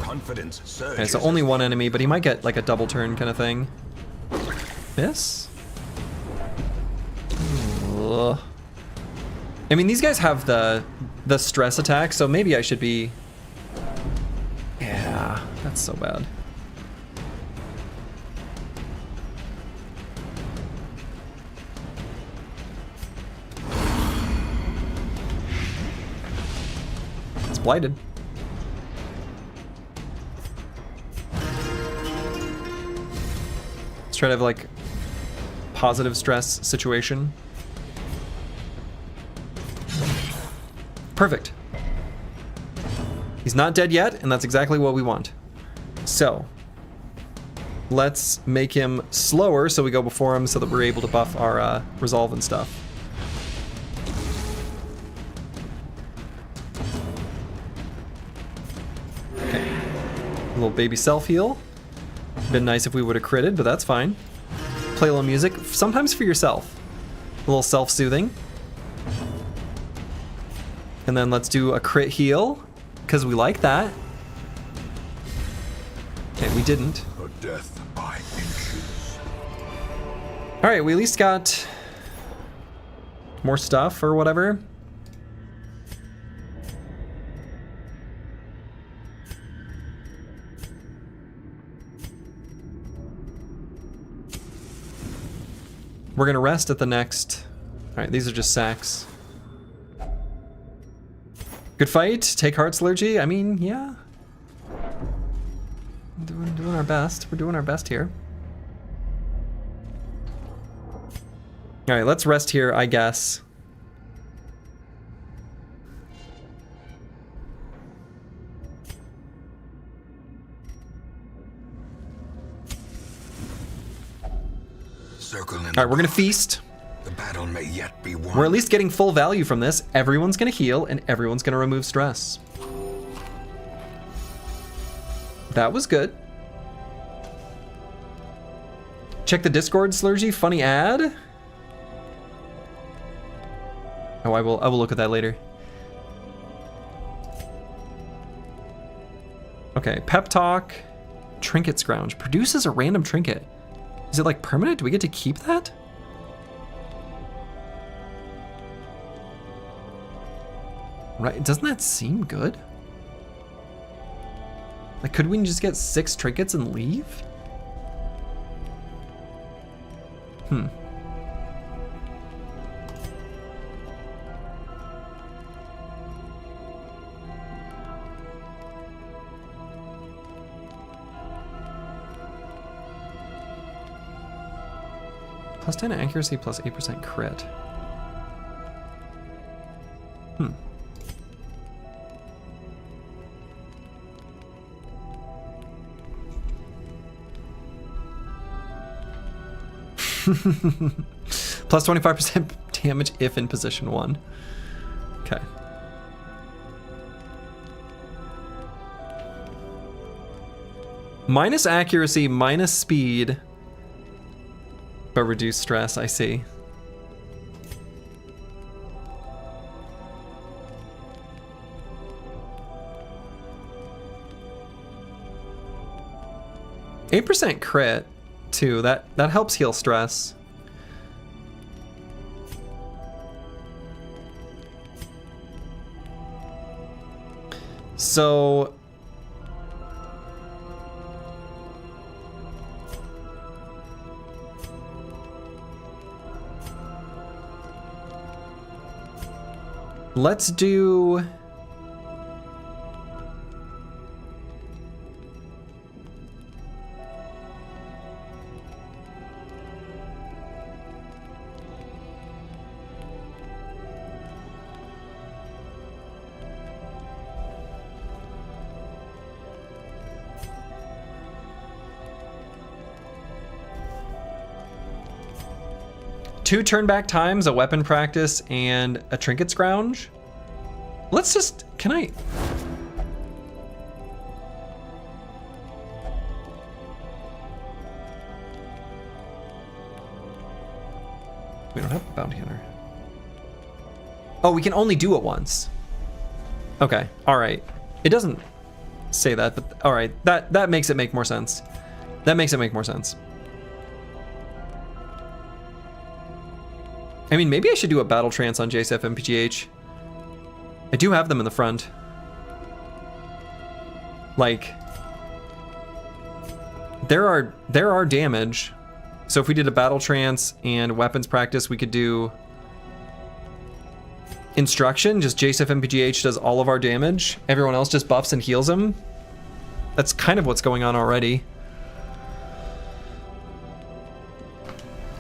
Confidence surges. Okay, so only one enemy, but he might get like a double turn kind of thing. Miss? Ugh. I mean, these guys have the stress attack, so maybe I should be... Yeah, that's so bad. Blighted. Let's try to have like positive stress situation. Perfect. He's not dead yet, and that's exactly what we want. So let's make him slower so we go before him so that we're able to buff our resolve and stuff. Little baby self-heal. Been nice if we would have critted, but that's fine. Play a little music, sometimes for yourself. A little self-soothing. And then let's do a crit heal, because we like that. Okay, we didn't. A death by inches. Alright, we at least got more stuff or whatever. We're gonna rest at the next. Alright, these are just sacks. Good fight. Take heart slurgy. I mean, yeah. Doing our best. We're doing our best here. Alright, let's rest here, I guess. Alright, we're gonna feast. The battle may yet be won. We're at least getting full value from this. Everyone's gonna heal and everyone's gonna remove stress. That was good. Check the Discord, Slurgy. Funny ad. Oh, I will look at that later. Okay, pep talk. Trinket scrounge. Produces a random trinket. Is it like permanent? Do we get to keep that? Right, doesn't that seem good? Like, could we just get 6 trinkets and leave? Hmm. Plus 10 accuracy, plus 8% crit. Hmm. Plus 25% damage if in position 1. Okay. Minus accuracy, minus speed, but reduce stress, I see. %8 crit too. That helps heal stress. So let's do two turn back times, a weapon practice, and a trinket scrounge. Let's just, can I? We don't have a bounty hunter. Oh, we can only do it once. Okay, all right. It doesn't say that, but all right, that makes it make more sense. That makes it make more sense. I mean, maybe I should do a battle trance on JSF MPGH. I do have them in the front. Like, there are damage. So if we did a battle trance and weapons practice, we could do instruction. Just JSF MPGH does all of our damage. Everyone else just buffs and heals them. That's kind of what's going on already.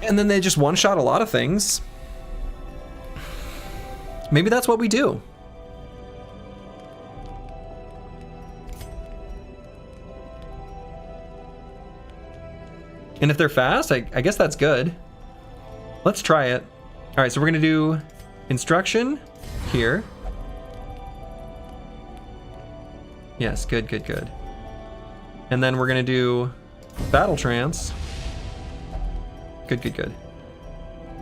And then they just one-shot a lot of things. Maybe that's what we do. And if they're fast, I guess that's good. Let's try it. All right, so we're gonna do instruction here. Yes, good, good, good. And then we're gonna do battle trance. Good, good, good.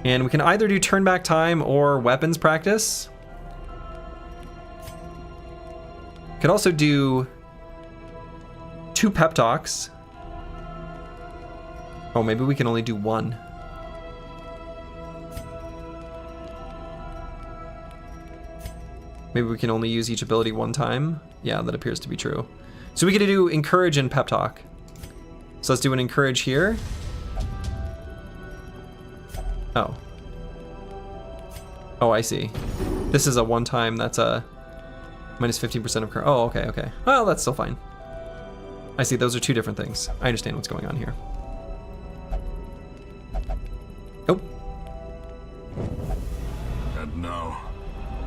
And we can either do turn back time or weapons practice. Could also do 2 pep talks. Oh, maybe we can only do 1. Maybe we can only use each ability 1 time. Yeah, that appears to be true. So we get to do encourage and pep talk. So let's do an encourage here. Oh. Oh, I see. This is a 1 time, that's a minus 15% of current. Oh, okay, okay. Well, that's still fine. I see, those are 2 different things. I understand what's going on here. Oh. And now,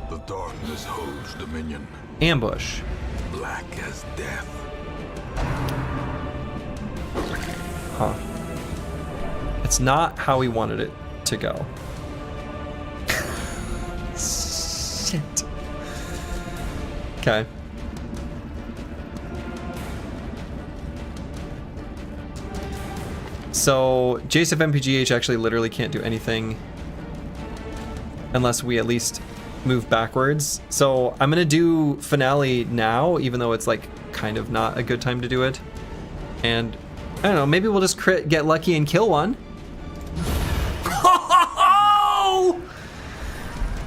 the darkness holds dominion. Ambush. Black as death. Huh. It's not how we wanted it to go. Shit. Okay. So JSF MPGH actually literally can't do anything unless we at least move backwards. So I'm gonna do finale now, even though it's like kind of not a good time to do it. And I don't know, maybe we'll just get lucky and kill one.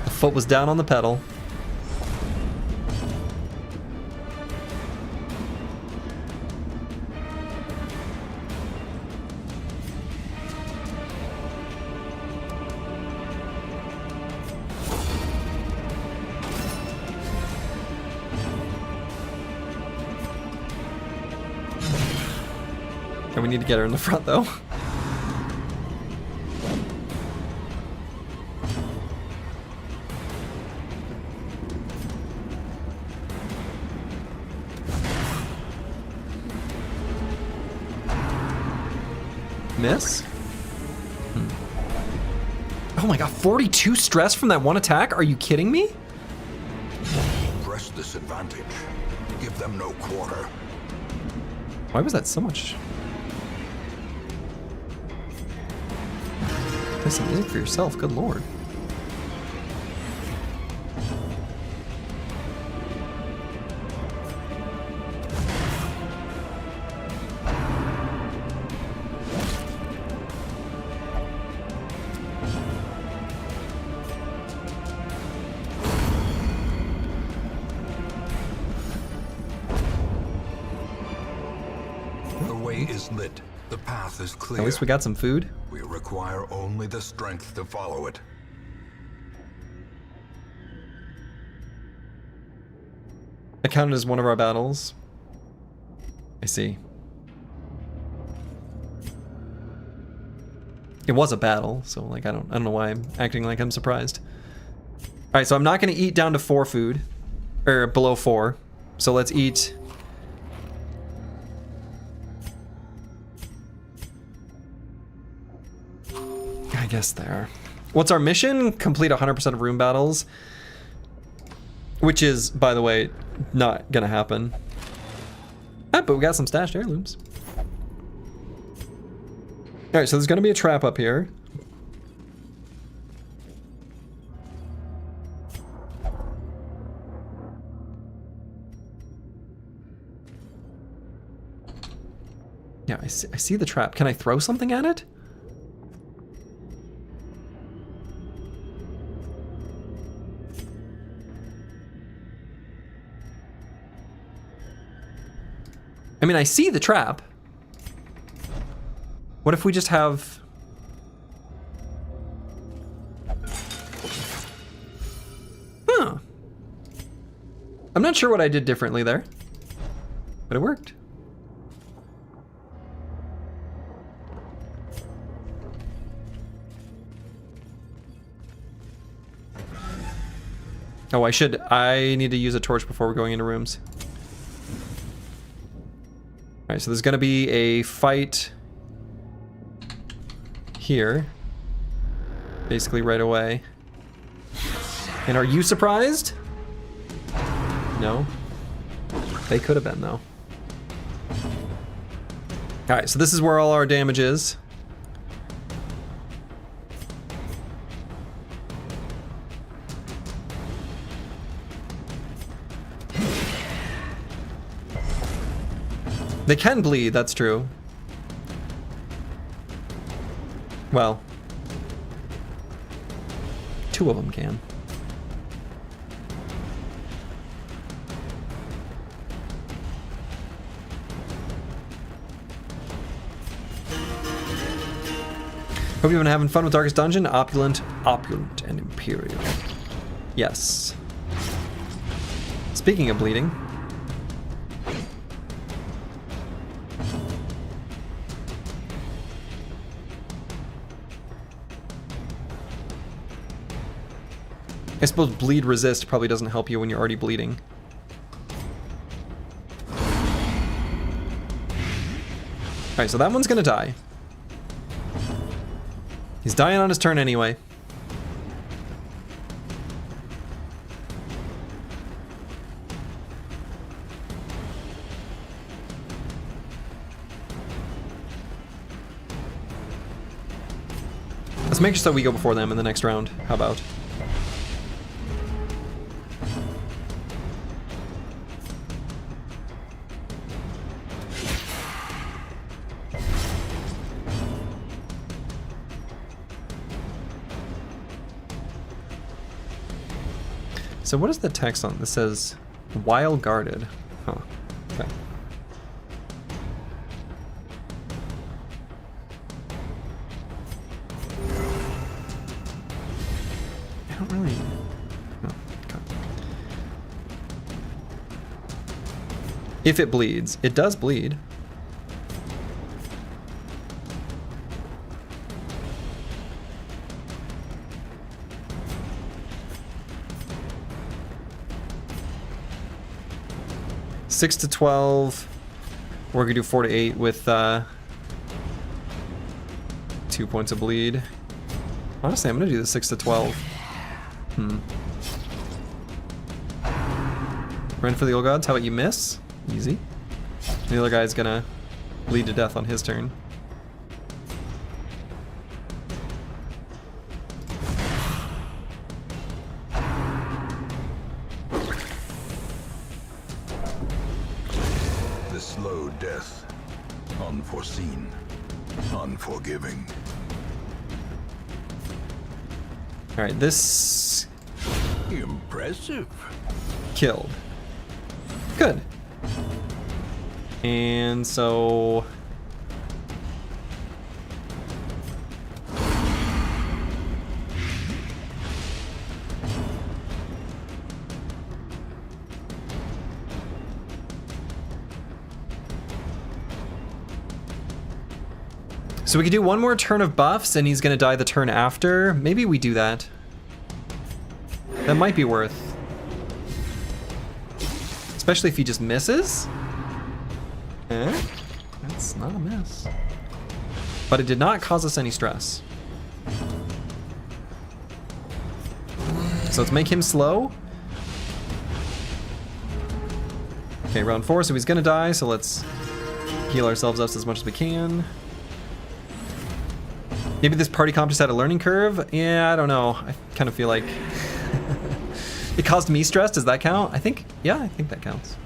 The foot was down on the pedal. And we need to get her in the front though. Miss? Oh my god, 42 stress from that 1 attack? Are you kidding me? Press this advantage. Give them no quarter. Why was that so much? Play some music for yourself, good lord. The way is lit. The path is clear. At least we got some food. We require only the strength to follow it. It counted as one of our battles. I see. It was a battle, so like I don't know why I'm acting like I'm surprised. Alright, so I'm not gonna eat down to 4 food. Or below 4. So let's eat. I guess there. What's our mission? Complete 100% of room battles. Which is, by the way, not gonna happen. Ah, but we got some stashed heirlooms. Alright, so there's gonna be a trap up here. Yeah, I see the trap. Can I throw something at it? I mean, I see the trap. What if we just have... Huh. I'm not sure what I did differently there, but it worked. Oh, I need to use a torch before we're going into rooms. Alright, so there's gonna be a fight here. Basically right away. And are you surprised? No. They could have been though. Alright, so this is where all our damage is. They can bleed, that's true. Well, 2 of them can. Hope you've been having fun with Darkest Dungeon. Opulent, and imperial. Yes. Speaking of bleeding. I suppose bleed resist probably doesn't help you when you're already bleeding. Alright, so that one's gonna die. He's dying on his turn anyway. Let's make sure so we go before them in the next round. How about? So what is the text on this? Says while guarded. Huh. Okay. I don't really. Oh, okay. If it bleeds, it does bleed. Six to 12. We're gonna do 4 to 8 with 2 points of bleed. Honestly, I'm gonna do the 6 to 12. Run for the old gods. How about you miss? Easy. The other guy's gonna bleed to death on his turn. Slow death. Unforeseen. Unforgiving. Alright, this Impressive. killed. Good. And so So we could do one more turn of buffs and he's gonna die the turn after. Maybe we do that. That might be worth. Especially if he just misses. Eh? That's not a miss. But it did not cause us any stress. So let's make him slow. Okay, round 4, so he's gonna die, so let's heal ourselves up as much as we can. Maybe this party comp just had a learning curve? Yeah, I don't know. I kind of feel like it caused me stress. Does that count? I think that counts.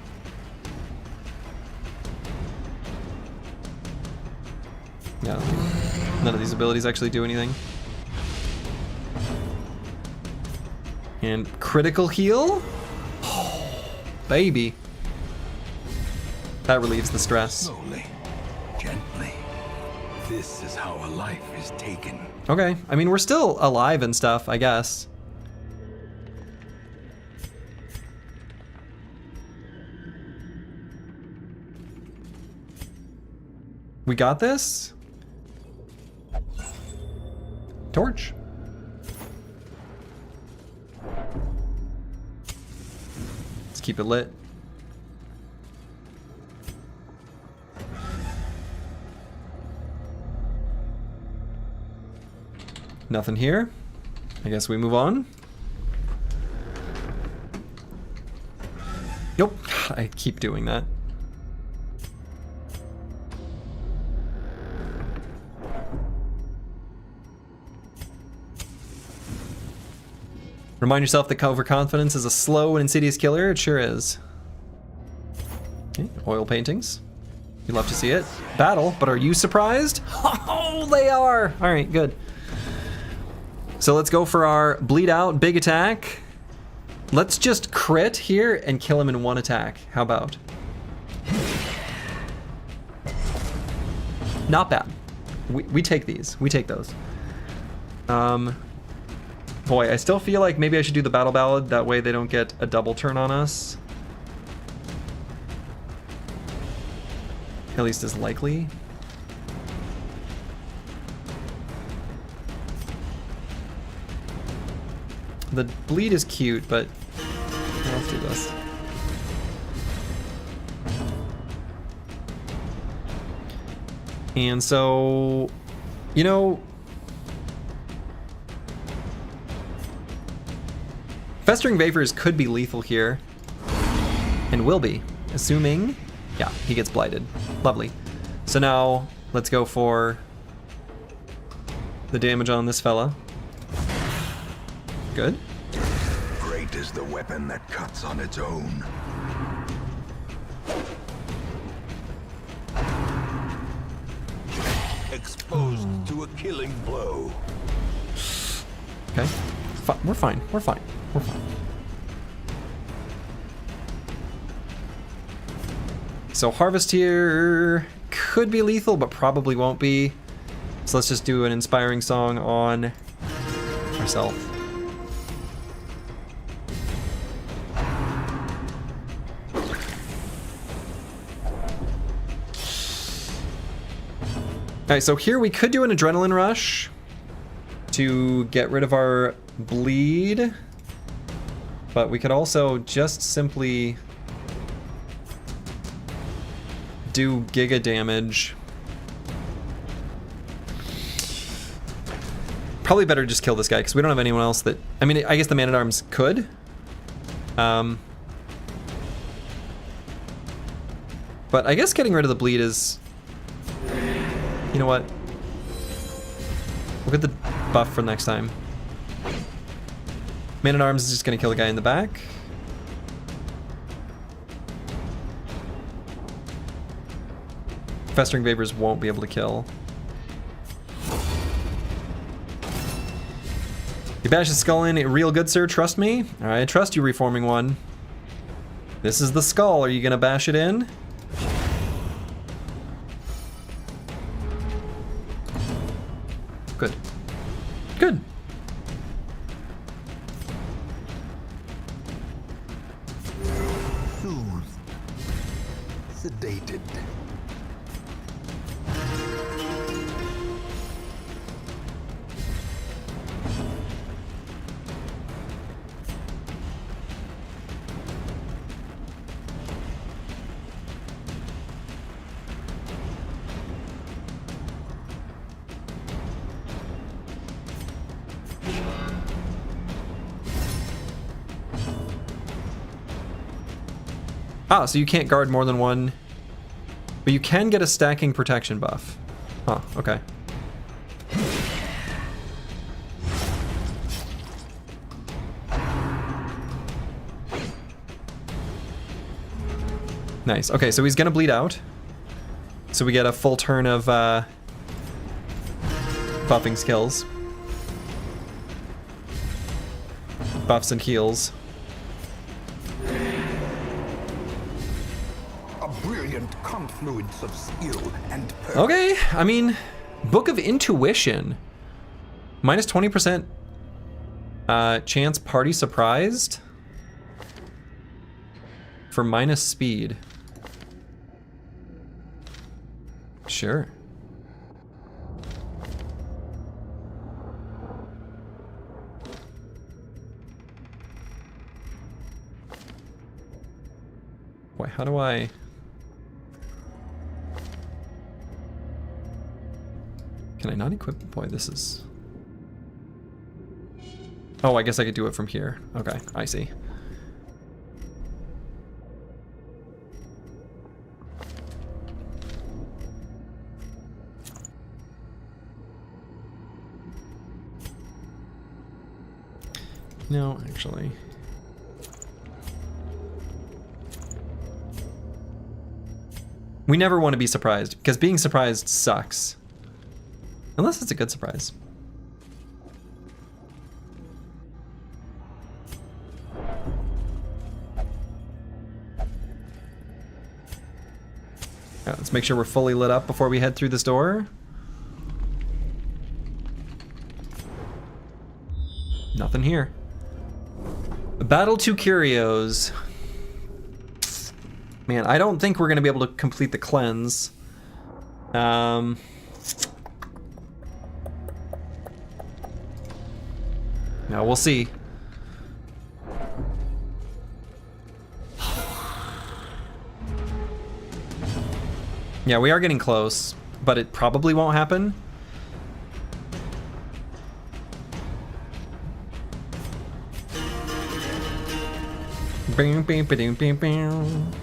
Yeah, I don't think none of these abilities actually do anything. And critical heal? Oh, baby. That relieves the stress. Slowly. Gently. This is how a life is taken. Okay, I mean, we're still alive and stuff, I guess. We got this? Torch. Let's keep it lit. Nothing here. I guess we move on. Nope. I keep doing that. Remind yourself that overconfidence is a slow and insidious killer. It sure is. Okay, oil paintings. You love to see it. Battle, but are you surprised? Oh, they are. All right, good. So let's go for our bleed out big attack. Let's just crit here and kill him in one attack. How about? Not bad. We take these. We take those. Boy, I still feel like maybe I should do the battle ballad. That way they don't get a double turn on us. At least as likely. The bleed is cute, but let's do this. And so, you know, Festering Vapors could be lethal here, and will be, assuming, yeah, he gets blighted. Lovely. So now, let's go for the damage on this fella. Good. Great is the weapon that cuts on its own. Exposed to a killing blow. Okay. We're fine. We're fine. We're fine. So Harvest here could be lethal, but probably won't be. So let's just do an inspiring song on ourselves. Alright, so here we could do an adrenaline rush to get rid of our bleed, but we could also just simply do giga damage. Probably better just kill this guy because we don't have anyone else that... I mean, I guess the Man-at-Arms could. But I guess getting rid of the bleed is... You know what? We'll get the buff for next time. Man-at-Arms is just gonna kill the guy in the back. Festering Vapors won't be able to kill. You bash the skull in, real good, sir, trust me. Alright, I trust you, Reforming One. This is the skull, are you gonna bash it in? Good. Good. Soothed. Sedated. Ah, so you can't guard more than one, but you can get a stacking protection buff. Huh, okay. Nice. Okay, so he's gonna bleed out. So we get a full turn of buffing skills. Buffs and heals. Confluence of skill and purpose. Okay, I mean, Book of Intuition. Minus 20% chance party surprised for minus speed. Sure. Boy, how do I... Can I not equip? Boy, this is... Oh, I guess I could do it from here. Okay, I see. No, actually... We never want to be surprised, because being surprised sucks. Unless it's a good surprise. Alright, let's make sure we're fully lit up before we head through this door. Nothing here. Battle to Curios. Man, I don't think we're gonna be able to complete the cleanse. Yeah, we'll see. Yeah, we are getting close, but it probably won't happen. Bing, bing, bing, bing, bing.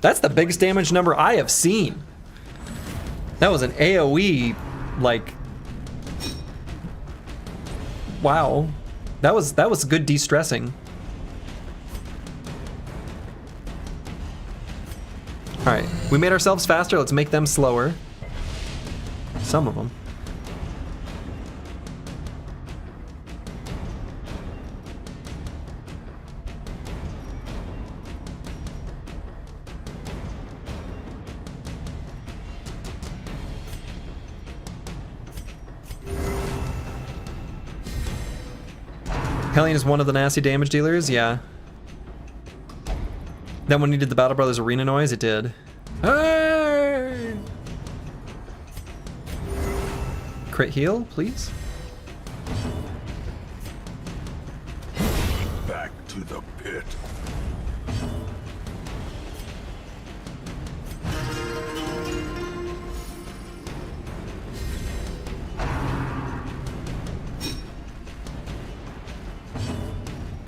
That's the biggest damage number I have seen. That was an AoE, like, wow. That was good de-stressing. All right, we made ourselves faster. Let's make them slower. Some of them. Hellion is one of the nasty damage dealers, yeah. Then when you did the Battle Brothers arena noise, it did. Hey! Crit heal, please. Back to the pit.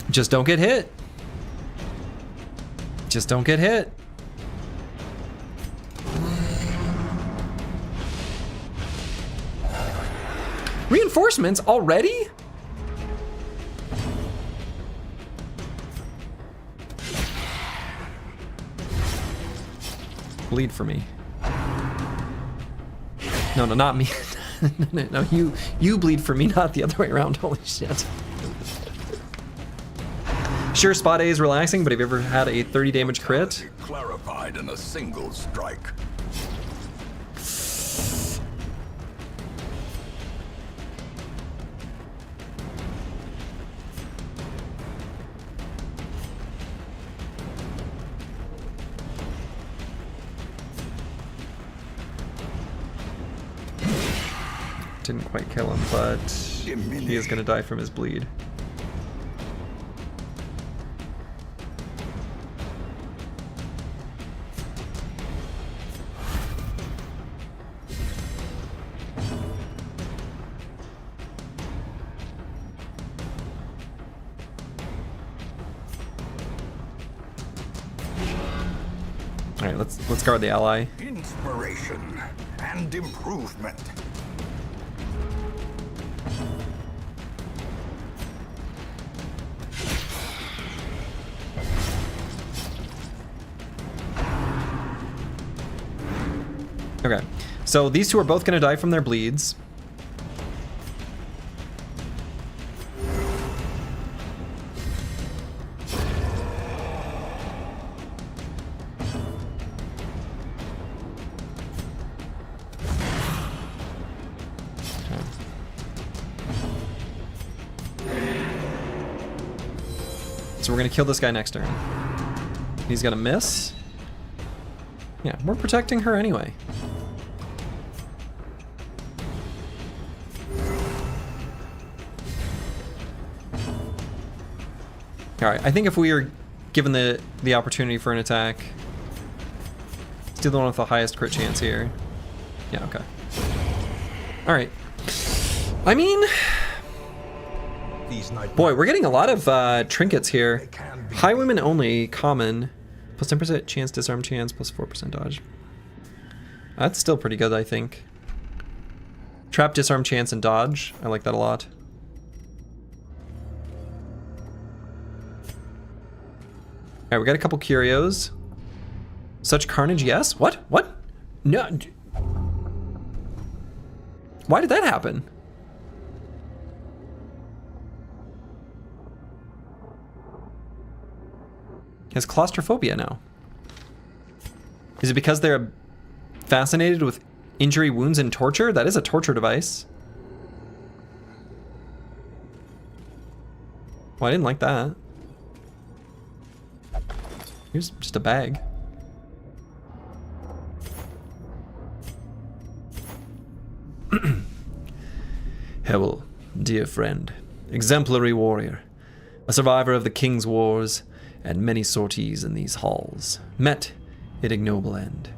Just don't get hit. Just don't get hit. Reinforcements already? Bleed for me. No, not me. No, you bleed for me, not the other way around. Holy shit. Sure, spot A is relaxing, but have you ever had a 30 damage crit? Clarified in a single strike. Didn't quite kill him, but he is gonna die from his bleed. All right, let's guard the ally. Inspiration and improvement. Okay, so these two are both gonna die from their bleeds. So we're gonna kill this guy next turn. He's gonna miss. Yeah, we're protecting her anyway. All right, I think if we are given the opportunity for an attack, let's do the one with the highest crit chance here. Yeah, okay. All right. I mean, boy, we're getting a lot of trinkets here. High women only, common, plus 10% chance, disarm chance, plus 4% dodge. That's still pretty good, I think. Trap, disarm chance, and dodge. I like that a lot. Alright, we got a couple curios. Such carnage, yes? What? What? No. Why did that happen? He has claustrophobia now. Is it because they're fascinated with injury, wounds, and torture? That is a torture device. Well, I didn't like that. Here's just a bag. Hewell, dear friend, exemplary warrior, a survivor of the King's Wars and many sorties in these halls, met at ignoble end.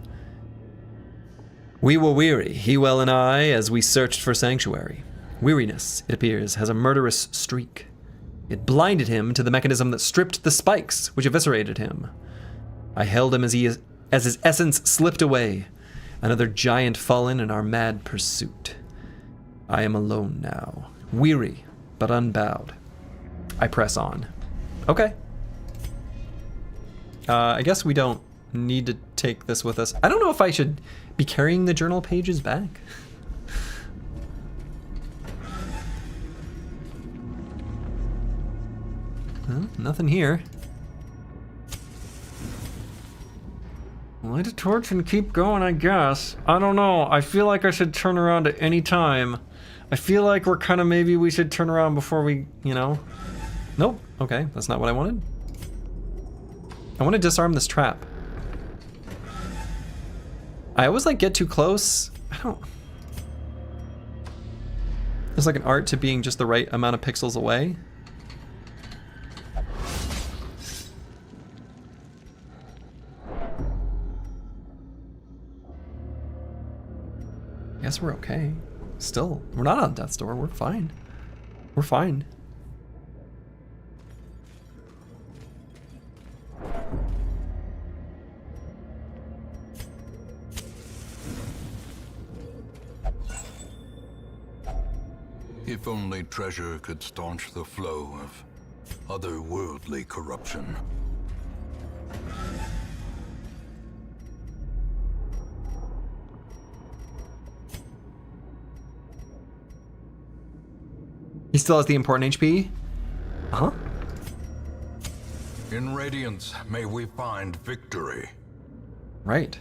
We were weary, Hewell and I, as we searched for sanctuary. Weariness, it appears, has a murderous streak. It blinded him to the mechanism that stripped the spikes, which eviscerated him. I held him as his essence slipped away, another giant fallen in our mad pursuit. I am alone now, weary but unbowed. I press on. Okay. I guess we don't need to take this with us. I don't know if I should be carrying the journal pages back. Well, nothing here. Light a torch and keep going, I guess. I don't know. I feel like I should turn around at any time. I feel like we're kind of maybe we should turn around before we, you know. Nope. Okay, that's not what I wanted. I want to disarm this trap. I always like get too close. I don't. There's like an art to being just the right amount of pixels away. Guess we're okay. Still, we're not on death's door. We're fine. We're fine. If only treasure could staunch the flow of otherworldly corruption. He still has the important HP? Uh-huh. In Radiance, may we find victory. Right.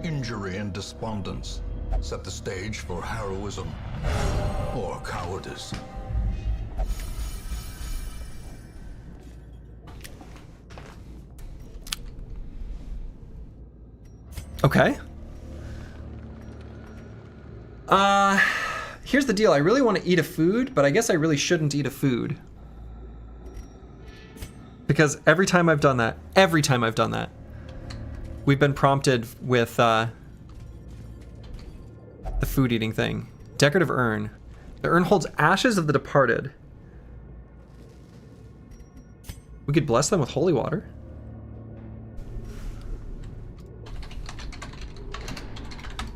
Injury and despondence set the stage for heroism or cowardice. Okay. Here's the deal. I really want to eat a food, but I guess I really shouldn't eat a food. Because every time I've done that, we've been prompted with the food eating thing. Decorative urn. The urn holds ashes of the departed. We could bless them with holy water.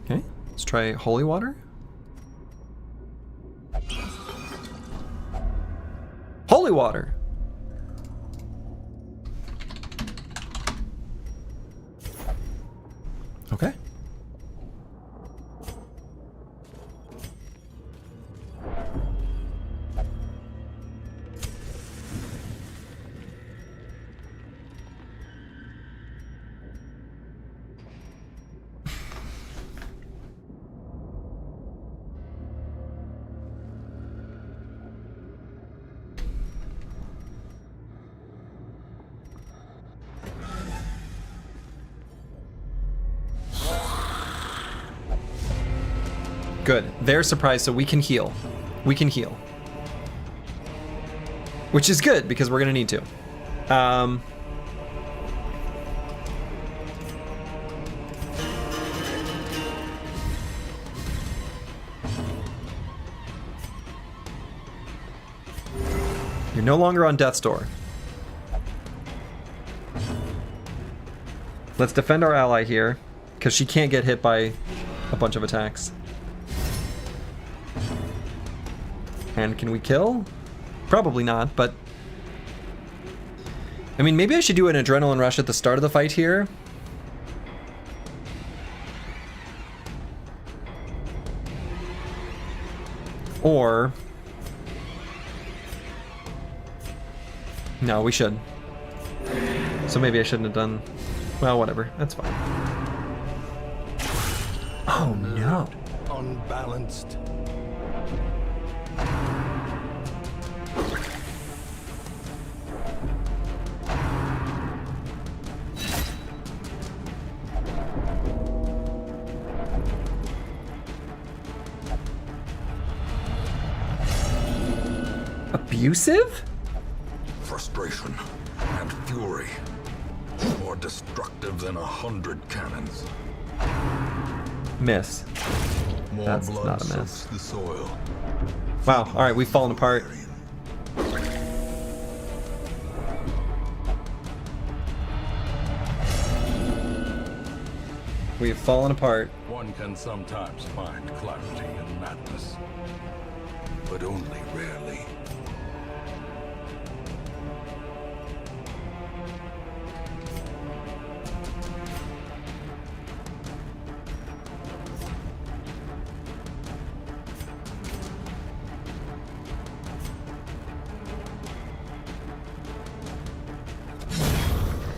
Okay, let's try holy water. Holy water! Okay. Good. They're surprised, so we can heal. We can heal. Which is good, because we're going to need to. You're no longer on death's door. Let's defend our ally here, because she can't get hit by a bunch of attacks. And can we kill? Probably not, but... I mean, maybe I should do an adrenaline rush at the start of the fight here. Or... No, we should. So maybe I shouldn't have done... Well, whatever. That's fine. Oh, no. Unbalanced. Abusive? Frustration and fury. More destructive than 100 cannons. Miss. More That's blood not a miss. soaks the soil. Wow, alright, we've fallen apart. We have fallen apart. One can sometimes find clarity in madness, but only rarely.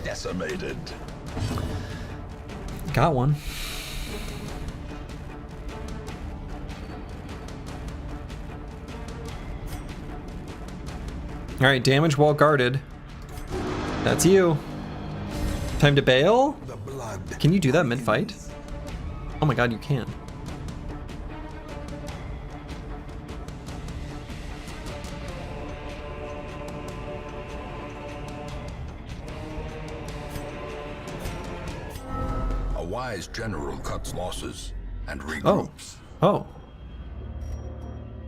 Decimated. Got one. Alright, damage while guarded. That's you. Time to bail? The blood. Can you do that mid-fight? Oh my god, you can. A wise general cuts losses and regroups. Oh.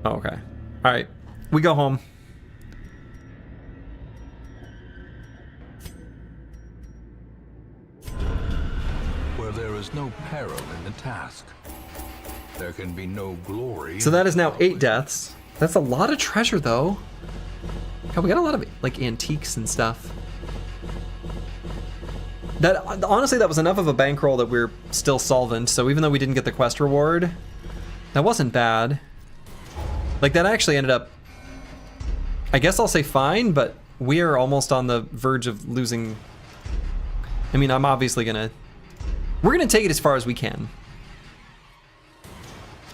Oh, okay. Alright. We go home. Where there is no peril in the task, there can be no glory. So that is now 8 deaths. That's a lot of treasure, though. God, we got a lot of, like, antiques and stuff. That, honestly, that was enough of a bankroll that we're still solvent, so even though we didn't get the quest reward, that wasn't bad. Like, that actually ended up, I guess I'll say fine, but we are almost on the verge of losing. I mean, I'm obviously gonna, we're gonna take it as far as we can.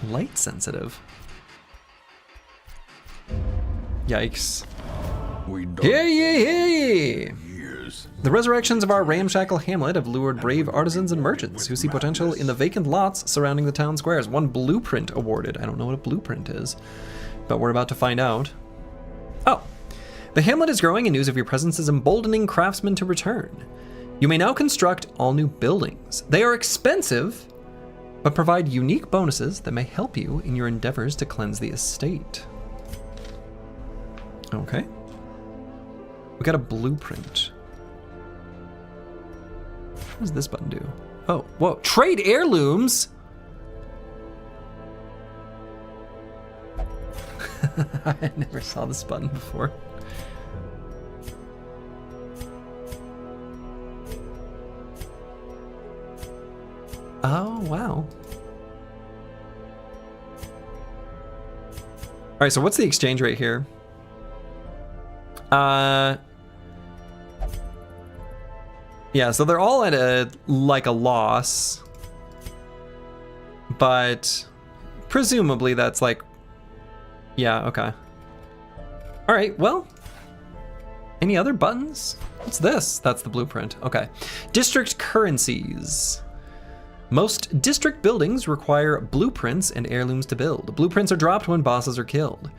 Light sensitive. Yikes. We don't Hey! years. The resurrections of our ramshackle hamlet have lured brave artisans and merchants who see potential in the vacant lots surrounding the town squares. 1 blueprint awarded. I don't know what a blueprint is, but we're about to find out. Oh. The hamlet is growing and news of your presence is emboldening craftsmen to return. You may now construct all new buildings. They are expensive, but provide unique bonuses that may help you in your endeavors to cleanse the estate. Okay. We got a blueprint. What does this button do? Oh, whoa. Trade heirlooms! I never saw this button before. Oh, wow. All right, so what's the exchange rate here? Yeah, so they're all at a loss, but presumably that's like, yeah, okay. All right, well, any other buttons? What's this? That's the blueprint. Okay. District currencies. Most district buildings require blueprints and heirlooms to build. Blueprints are dropped when bosses are killed.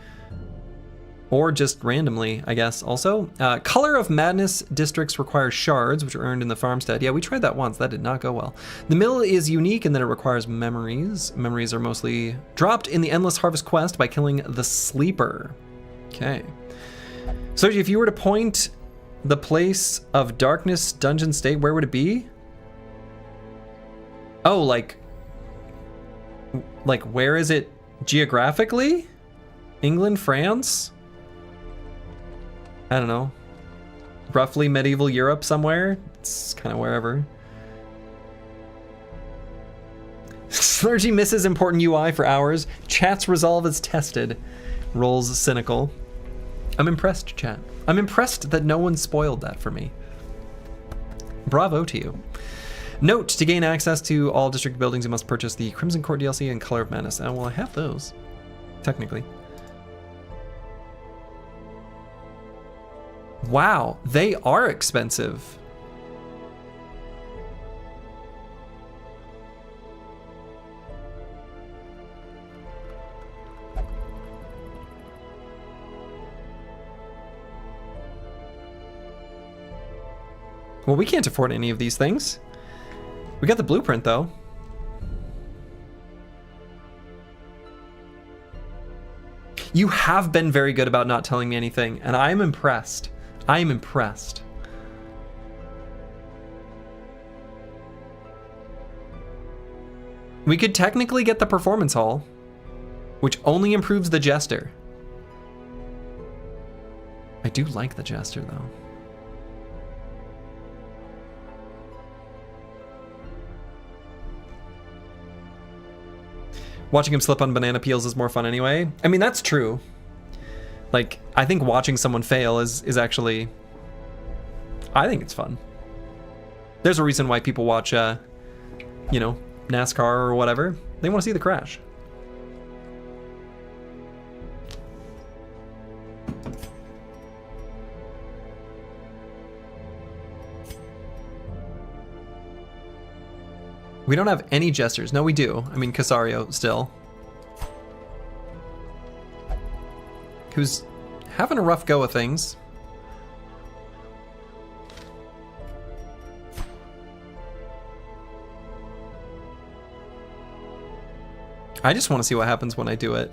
Or just randomly, I guess, also. Color of Madness districts require shards, which are earned in the farmstead. Yeah, we tried that once. That did not go well. The mill is unique in that it requires memories. Memories are mostly dropped in the Endless Harvest quest by killing the Sleeper. Okay. So if you were to point the place of Darkness Dungeon State, where would it be? Oh, like where is it geographically? England, France? I don't know. Roughly medieval Europe somewhere? It's kind of wherever. Slurgy misses important UI for hours. Chat's resolve is tested. Rolls cynical. I'm impressed, chat. I'm impressed that no one spoiled that for me. Bravo to you. Note, to gain access to all district buildings, you must purchase the Crimson Court DLC and Color of Madness. Oh, well, I have those, technically. Wow, they are expensive. Well, we can't afford any of these things. We got the blueprint, though. You have been very good about not telling me anything, and I'm impressed. I am impressed. We could technically get the performance hall, which only improves the jester. I do like the jester, though. Watching him slip on banana peels is more fun anyway. I mean, that's true. Like, I think watching someone fail is actually... I think it's fun. There's a reason why people watch, you know, NASCAR or whatever. They want to see the crash. We don't have any jesters. No, we do. I mean, Casario still. Who's having a rough go of things. I just want to see what happens when I do it.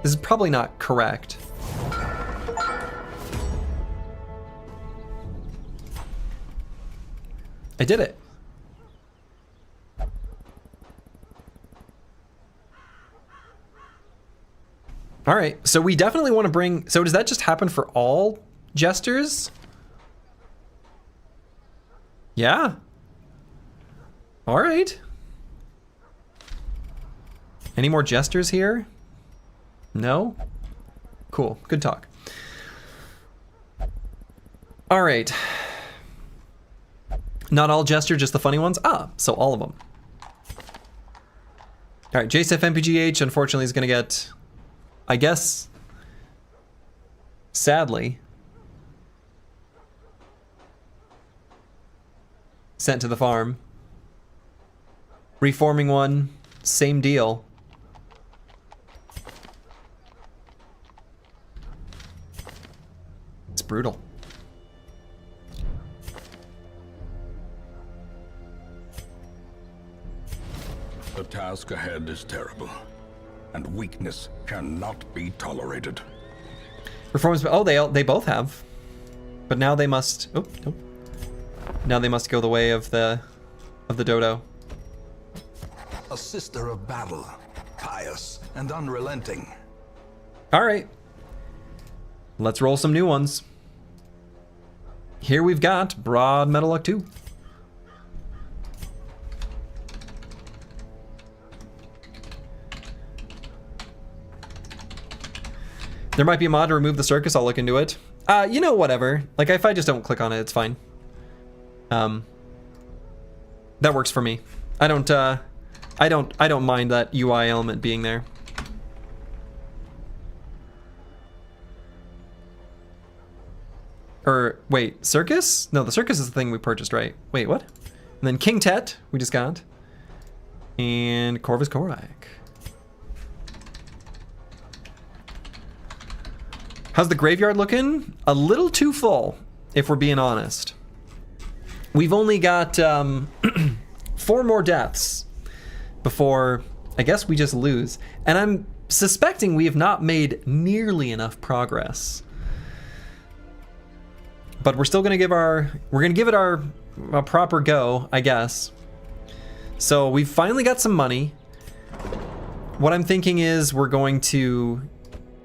This is probably not correct. I did it. All right, so we definitely want to bring... So does that just happen for all jesters? Yeah. All right. Any more jesters here? No? Cool, good talk. All right. Not all jester, just the funny ones? Ah, so all of them. All right, JSF MPGH unfortunately is going to get... I guess, sadly, sent to the farm. Reforming one, same deal. It's brutal. The task ahead is terrible, and weakness cannot be tolerated. Performance. Oh, they both have, but now they must. Oh, nope. Now they must go the way of the dodo. A sister of battle, pious and unrelenting. All right. Let's roll some new ones. Here we've got Broad Metal Luck 2. There might be a mod to remove the circus. I'll look into it. You know, whatever. Like, if I just don't click on it, it's fine. That works for me. I don't mind that UI element being there. Or wait, circus? No, the circus is the thing we purchased, right? Wait, what? And then King Tet we just got, and Corvus Korak. How's the graveyard looking? A little too full, if we're being honest. We've only got 4 more deaths before I guess we just lose. And I'm suspecting we have not made nearly enough progress. But we're still gonna give it a proper go, I guess. So we've finally got some money. What I'm thinking is we're going to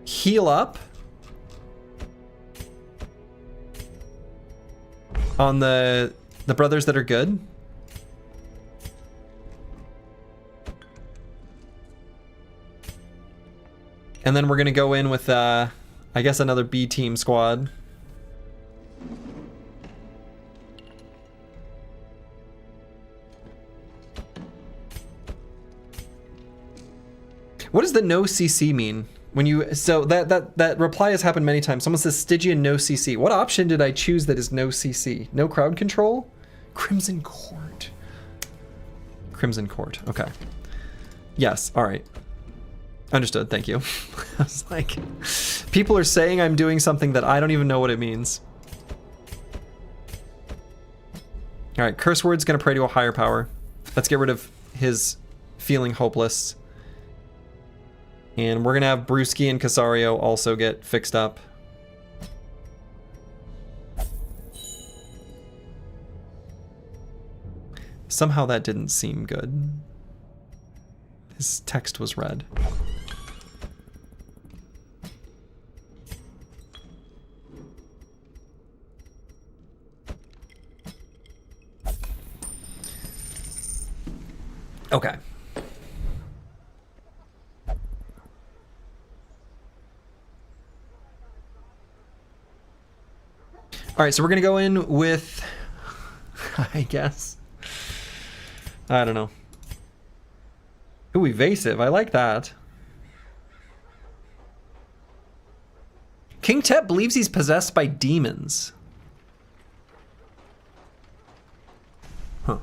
heal up on the brothers that are good. And then we're gonna go in with, I guess, another B team squad. What does the no CC mean? When you, so that reply has happened many times. Someone says Stygian no CC. What option did I choose that is no CC? No crowd control? Crimson Court. Crimson Court. Okay. Yes. All right. Understood. Thank you. I was like, people are saying I'm doing something that I don't even know what it means. All right. Curse word's gonna pray to a higher power. Let's get rid of his feeling hopeless. And we're gonna have Brewski and Casario also get fixed up. Somehow that didn't seem good. His text was red. Okay. All right, so we're gonna go in with, I guess, I don't know. Ooh, evasive, I like that. King Tep believes he's possessed by demons. Huh.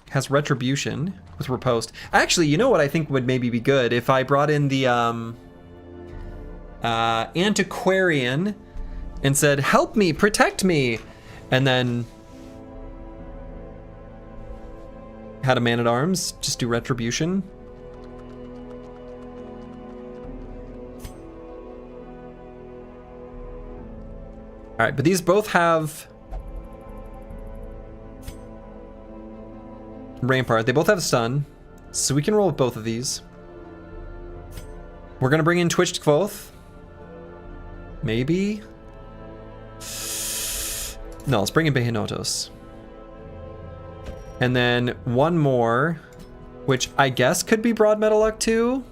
Has retribution with riposte. Actually, you know what I think would maybe be good? If I brought in the, antiquarian and said, help me, protect me, and then had a man-at-arms just do retribution. All right, but these both have Rampart. They both have stun, so we can roll with both of these. We're gonna bring in Twitched Quoth. Maybe? No, let's bring in Behinotos. And then one more, which I guess could be Broad Metal Luck too.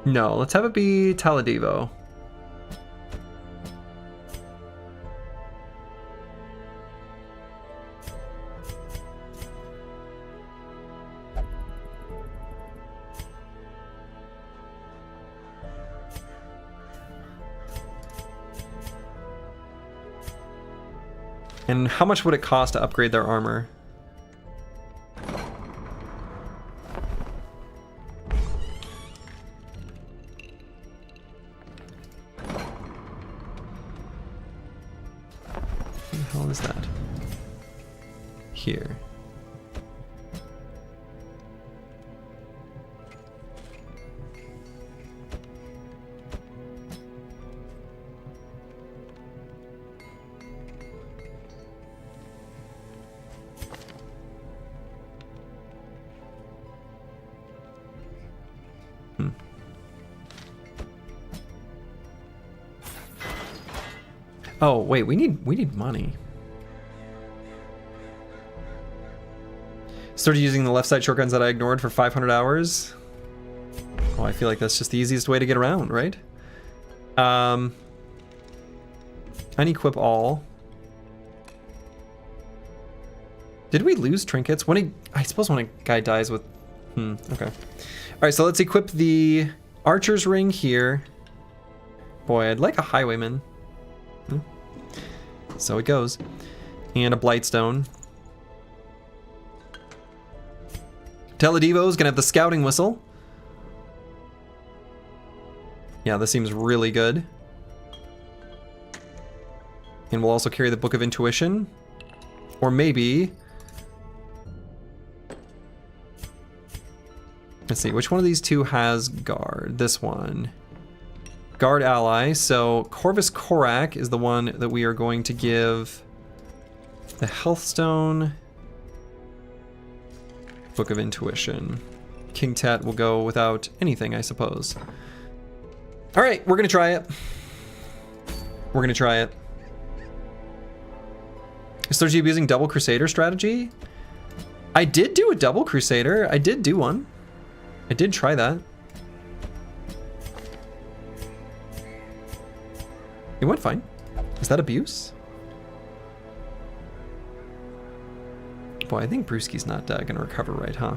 No, let's have it be Taladivo. And how much would it cost to upgrade their armor? What the hell is that? Here. Oh, wait, we need money. Started using the left side shotguns that I ignored for 500 hours. Oh, I feel like that's just the easiest way to get around, right? Unequip all. Did we lose trinkets? I suppose when a guy dies with... okay. Alright, so let's equip the Archer's Ring here. Boy, I'd like a Highwayman. So it goes. And a Blightstone. Teledivo's gonna have the Scouting Whistle. Yeah, this seems really good. And we'll also carry the Book of Intuition. Or maybe... Let's see, which one of these two has guard? This one. guard ally. So Corvus Korak is the one that we are going to give the Health Stone. Book of Intuition. King Tat will go without anything, I suppose. All right, we're gonna try it. We're gonna try it. Is Sergi using double Crusader strategy? I did do a double Crusader. I did do one. I did try that. It went fine. Is that abuse? Boy, I think Brewski's not gonna recover right, huh?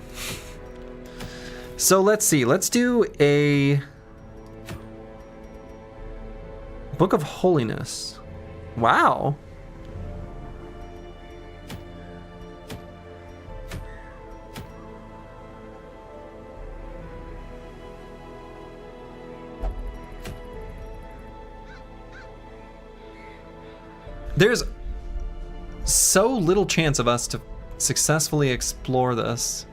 So let's see. Let's do a Book of Holiness. Wow. There's so little chance of us to successfully explore this.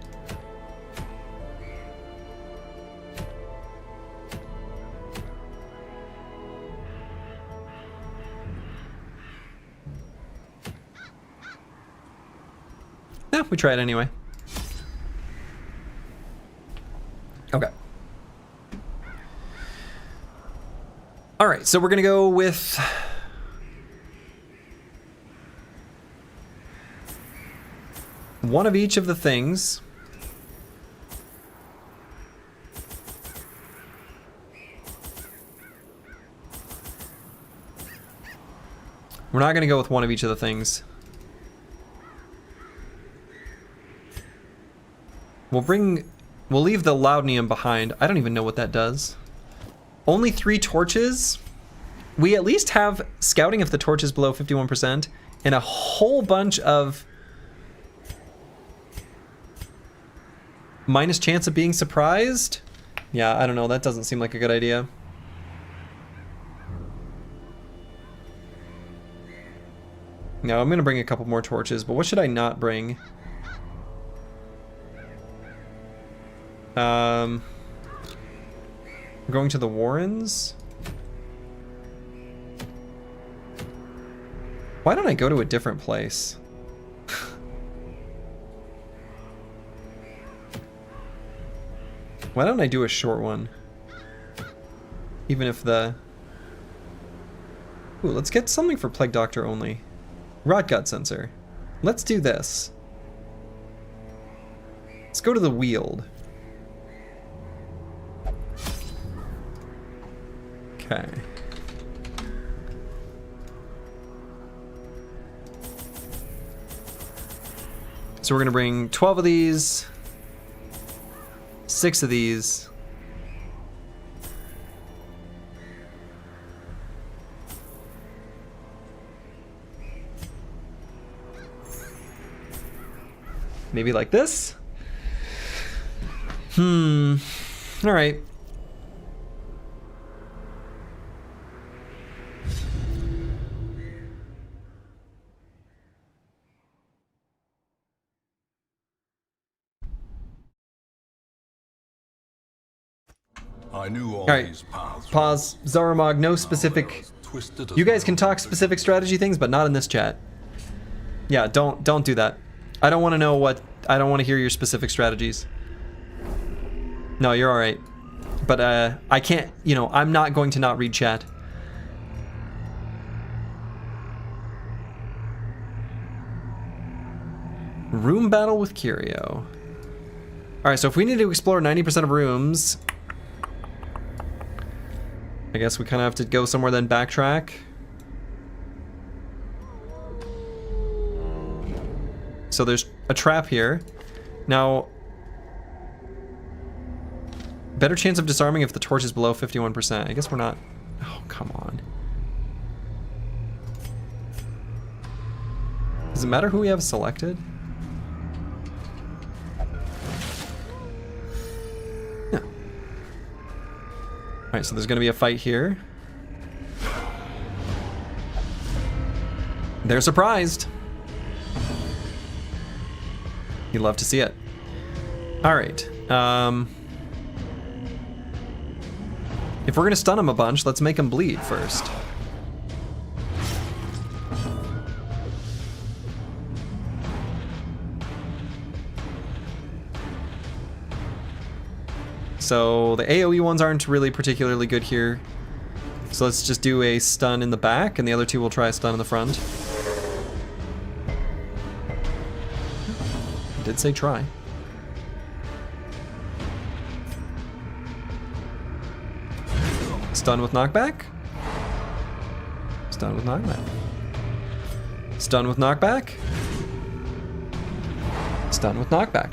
Yeah, we try it anyway. Okay. All right, so we're gonna go with one of each of the things. We're not gonna go with one of each of the things. We'll leave the Loudnium behind. I don't even know what that does. Only 3 torches. We at least have scouting if the torch is below 51% and a whole bunch of minus chance of being surprised. Yeah, I don't know. That doesn't seem like a good idea. No, I'm gonna bring a couple more torches, but what should I not bring? Going to the Warrens? Why don't I go to a different place? Why don't I do a short one? Even if the... Ooh, let's get something for Plague Doctor only. Rot Gut Sensor. Let's do this. Let's go to the Weald. Okay. So we're gonna bring 12 of these, 6 of these. Maybe like this? All right. I knew all right. these paths. Pause. Zaramog, no specific... You guys can talk specific strategy things, but not in this chat. Yeah, don't do that. I don't want to know what... I don't want to hear your specific strategies. No, you're alright. But I can't... You know, I'm not going to not read chat. Room battle with Curio. Alright, so if we need to explore 90% of rooms... I guess we kind of have to go somewhere then backtrack. So there's a trap here. Now, better chance of disarming if the torch is below 51%. I guess we're not... Oh, come on. Does it matter who we have selected? Alright, so there's gonna be a fight here. They're surprised. You love to see it. Alright. If we're gonna stun him a bunch, let's make him bleed first. So the AoE ones aren't really particularly good here. So let's just do a stun in the back, and the other two will try a stun in the front. I did say try. Stun with knockback. Stun with knockback. Stun with knockback. Stun with knockback.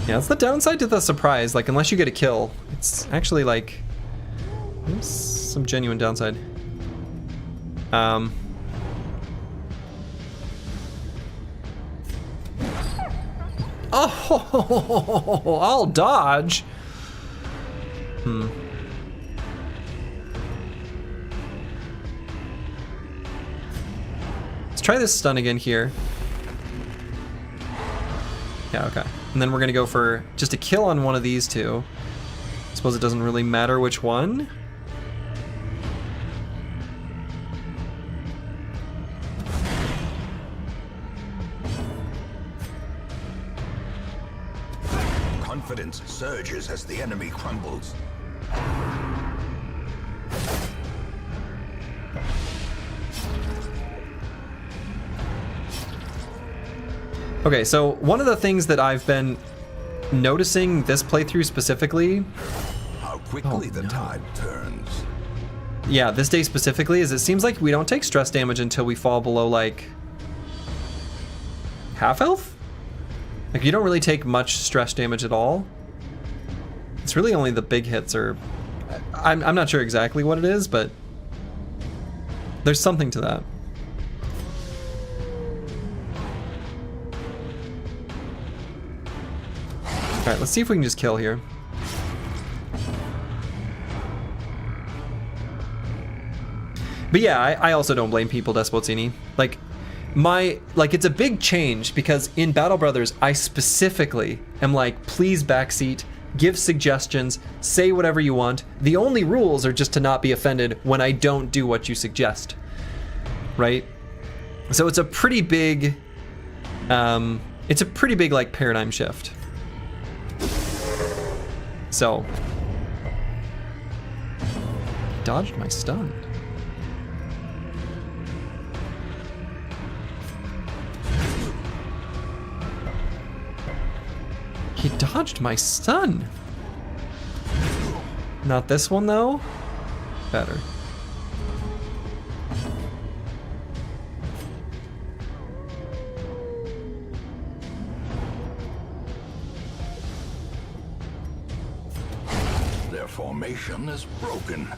Yeah, that's the downside to the surprise. Like, unless you get a kill, it's actually like there's some genuine downside. Oh, I'll dodge. Let's try this stun again here. Yeah, okay. And then we're gonna go for just a kill on one of these two. I suppose it doesn't really matter which one. Confidence surges as the enemy crumbles. Okay, so one of the things that I've been noticing this playthrough specifically, How quickly the tide turns. yeah, this day specifically, is it seems like we don't take stress damage until we fall below like half health? Like you don't really take much stress damage at all. It's really only the big hits, or I'm not sure exactly what it is, but there's something to that. All right, let's see if we can just kill here. But yeah, I also don't blame people, Despozzini. Like, it's a big change because in Battle Brothers, I specifically am like, please backseat, give suggestions, say whatever you want. The only rules are just to not be offended when I don't do what you suggest, right? So it's a pretty big, like paradigm shift. So, dodged my stun. He dodged my stun. Not this one though. Better. Their formation is broken.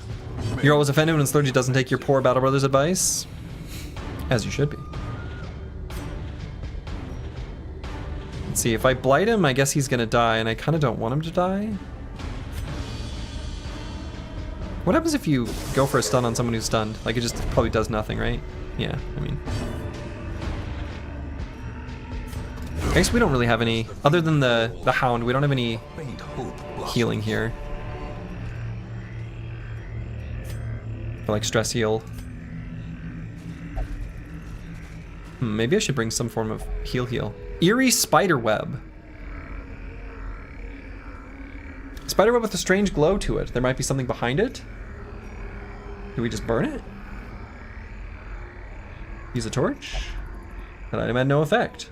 You're always offended when Slurgy doesn't take your poor Battle Brothers advice. As you should be. Let's see, if I blight him, I guess he's gonna die, and I kinda don't want him to die. What happens if you go for a stun on someone who's stunned? Like, it just probably does nothing, right? Yeah, I mean. I guess we don't really have any, other than the Hound, we don't have any healing here. For like stress heal. Maybe I should bring some form of heal. Eerie spiderweb. Spiderweb with a strange glow to it. There might be something behind it. Do we just burn it? Use a torch? That item had no effect.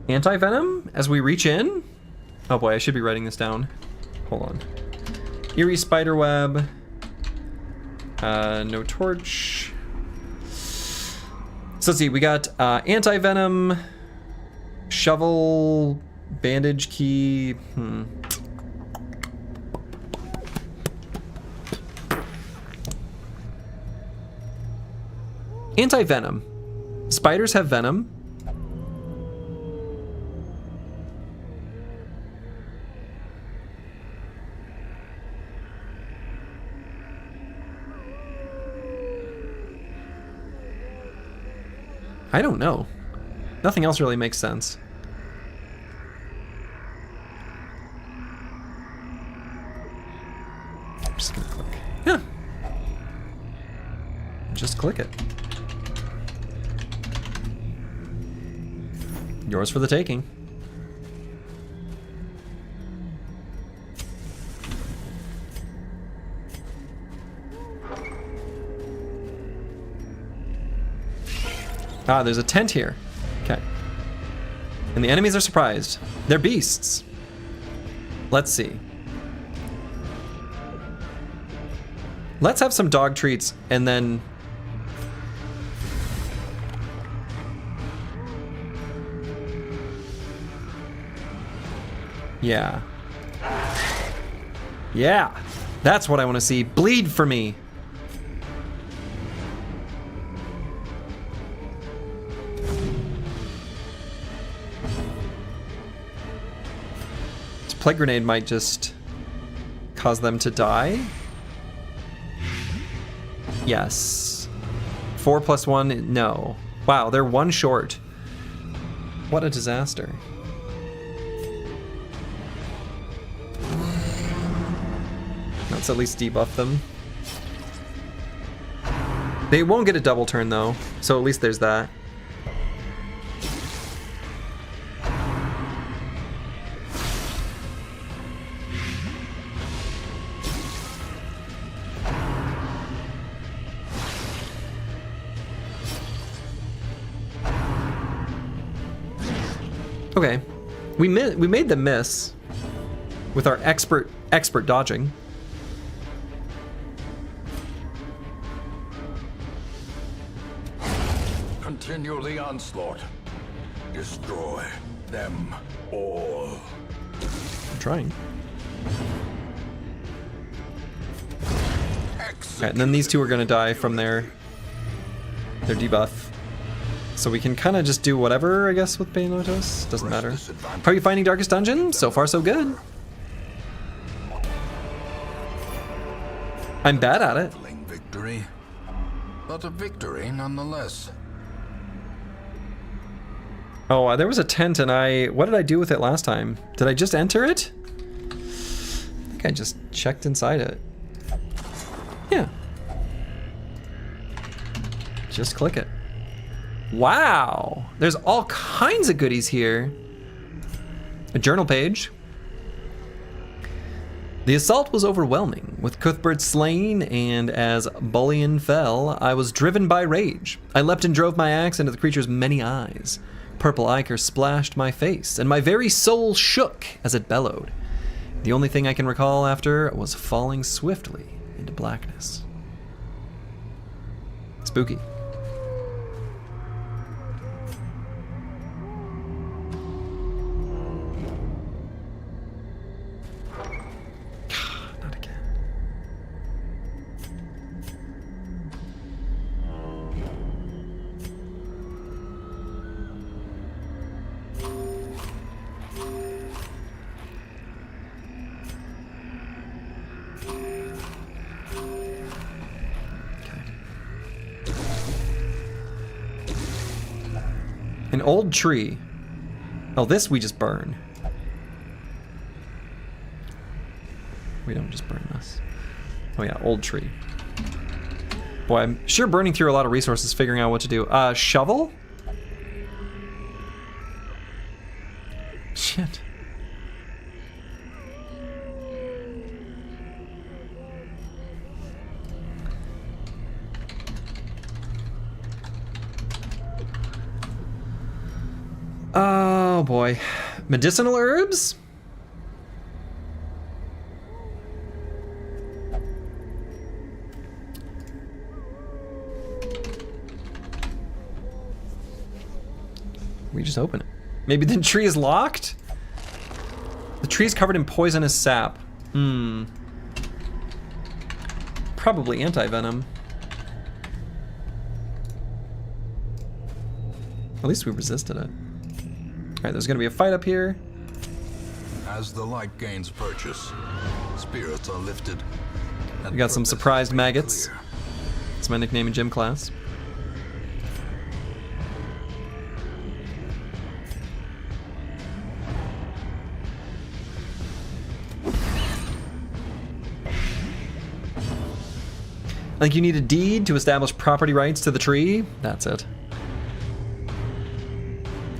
Anti-venom as we reach in? Oh boy, I should be writing this down. Hold on. Eerie spiderweb. No torch. So let's see, we got anti-venom, shovel, bandage key. Anti-venom. Spiders have venom. I don't know. Nothing else really makes sense. I'm just gonna click. Yeah. Just click it. Yours for the taking. Ah, there's a tent here. Okay. And the enemies are surprised. They're beasts. Let's see. Let's have some dog treats and then... Yeah. Yeah. That's what I want to see. Bleed for me. This plague grenade might just cause them to die. Yes. 4 + 1, no. Wow, they're 1 short. What a disaster. Let's at least debuff them. They won't get a double turn though, so at least there's that. Okay, we made them miss with our expert dodging. Continue the onslaught. Destroy them all. I'm trying. Okay, and then these two are gonna die from their debuff. So we can kind of just do whatever, I guess, with Bayanotos. Doesn't matter. How are you finding Darkest Dungeon? So far, so good. I'm bad at it. Victory, but a victory nonetheless. Oh, there was a tent and what did I do with it last time? Did I just enter it? I think I just checked inside it. Yeah. Just click it. Wow, there's all kinds of goodies here. A journal page. The assault was overwhelming, with Cuthbert slain, and as Bullion fell, I was driven by rage. I leapt and drove my axe into the creature's many eyes. Purple ichor splashed my face, and my very soul shook as it bellowed. The only thing I can recall after was falling swiftly into blackness. Spooky. Not again. An old tree. Oh, this we just burn. We don't just burn this. Oh yeah, old tree. Boy, I'm sure burning through a lot of resources figuring out what to do. Shovel? Shit. Oh boy. Medicinal herbs? We just open it. Maybe the tree is locked? The tree's covered in poisonous sap. Probably anti-venom. At least we resisted it. Alright, there's gonna be a fight up here. As the light gains purchase, spirits are lifted. We got some surprised maggots. That's my nickname in gym class. I think you need a deed to establish property rights to the tree. That's it.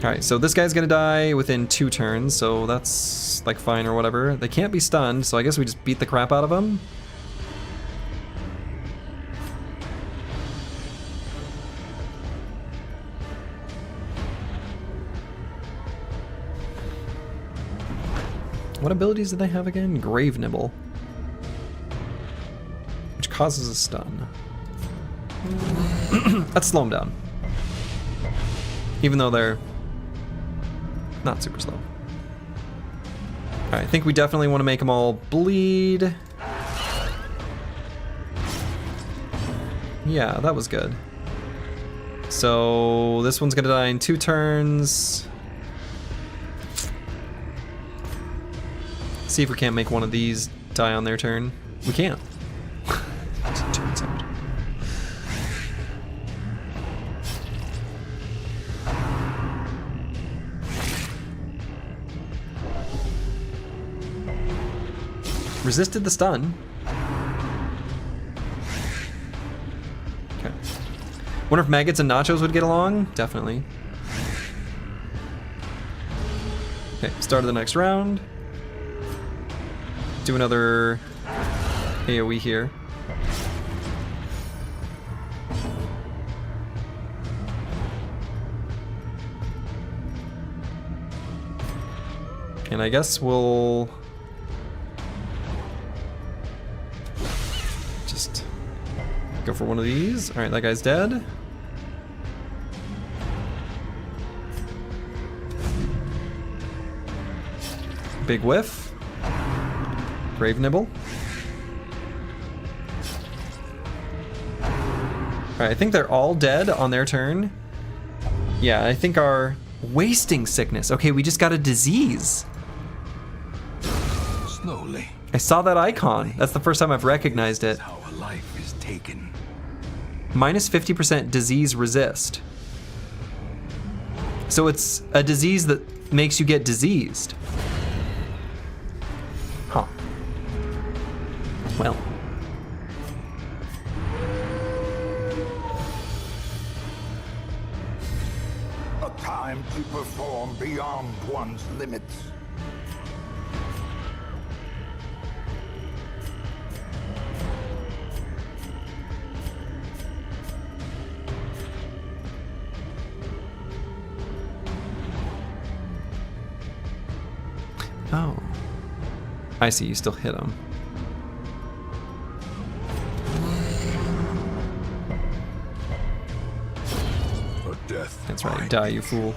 Alright, so this guy's gonna die within 2 turns, so that's like fine or whatever. They can't be stunned, so I guess we just beat the crap out of them. What abilities do they have again? Grave Nibble. Which causes a stun. Let's slow them down. Even though they're not super slow. Alright, I think we definitely want to make them all bleed. Yeah, that was good. So this one's gonna die in 2 turns. See if we can't make one of these die on their turn. We can't. Turns out. Resisted the stun. Okay. Wonder if maggots and nachos would get along? Definitely. Okay, start of the next round. Do another AoE here. And I guess we'll just go for one of these. All right, that guy's dead. Big whiff. Grave Nibble. Alright, I think they're all dead on their turn. Yeah, I think our wasting sickness. Okay, we just got a disease. Slowly. I saw that icon. That's the first time I've recognized it. How a life is taken. Minus 50% disease resist. So it's a disease that makes you get diseased. Huh. Well. A time to perform beyond one's limits. Oh. I see, you still hit him. A death. That's right, die, you fool.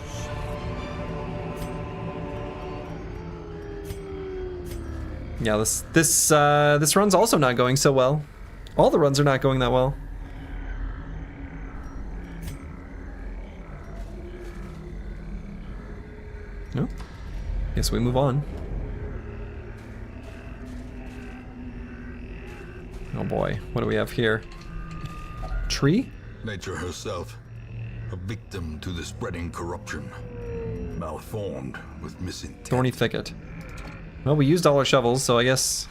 Yeah, this run's also not going so well. All the runs are not going that well. No? Guess we move on. Oh boy, what do we have here? Tree? Nature herself, a victim to the spreading corruption. Malformed with misintent. Thorny thicket. Well, we used all our shovels, so I guess...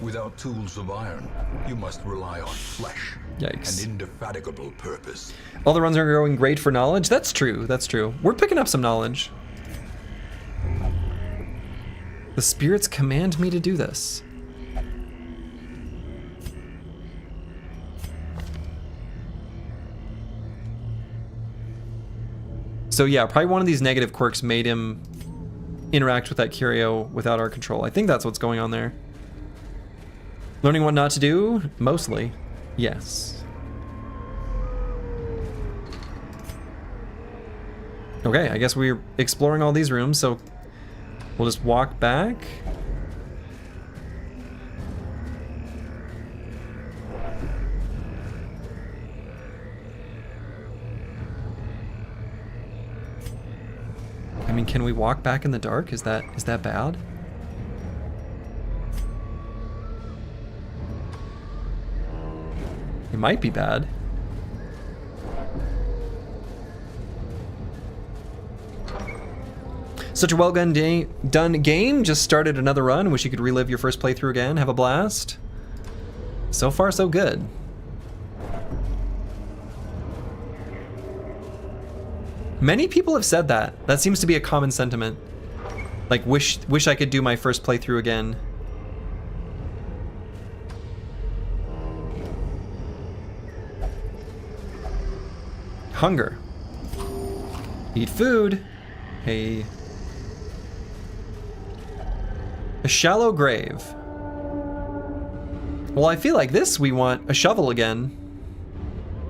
Without tools of iron, you must rely on flesh. Yikes. An indefatigable purpose. All the runs are going great for knowledge? That's true, that's true. We're picking up some knowledge. The spirits command me to do this. So yeah, probably one of these negative quirks made him interact with that curio without our control. I think that's what's going on there. Learning what not to do? Mostly. Yes. Okay, I guess we're exploring all these rooms, so we'll just walk back. mean, can we walk back in the dark? Is that bad? It might be bad. Such a well done game. Just started another run. Wish you could relive your first playthrough again. Have a blast. So far, so good. Many people have said that. That seems to be a common sentiment. Like, wish I could do my first playthrough again. Hunger. Eat food. Hey. A shallow grave. Well, I feel like this we want a shovel again.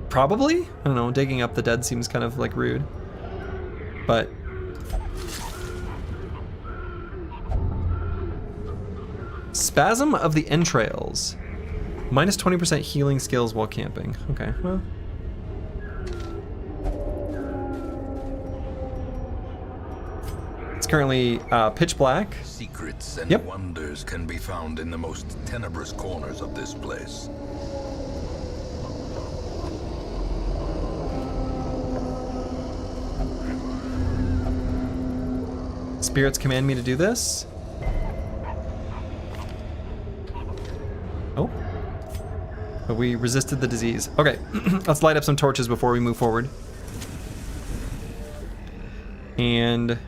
Probably? I don't know, digging up the dead seems kind of like rude. But Spasm of the Entrails. Minus 20% healing skills while camping. Okay, well. It's currently pitch black. Secrets and Yep. wonders can be found in the most tenebrous corners of this place. Spirits command me to do this. Oh. But we resisted the disease. Okay, let's light up some torches before we move forward. And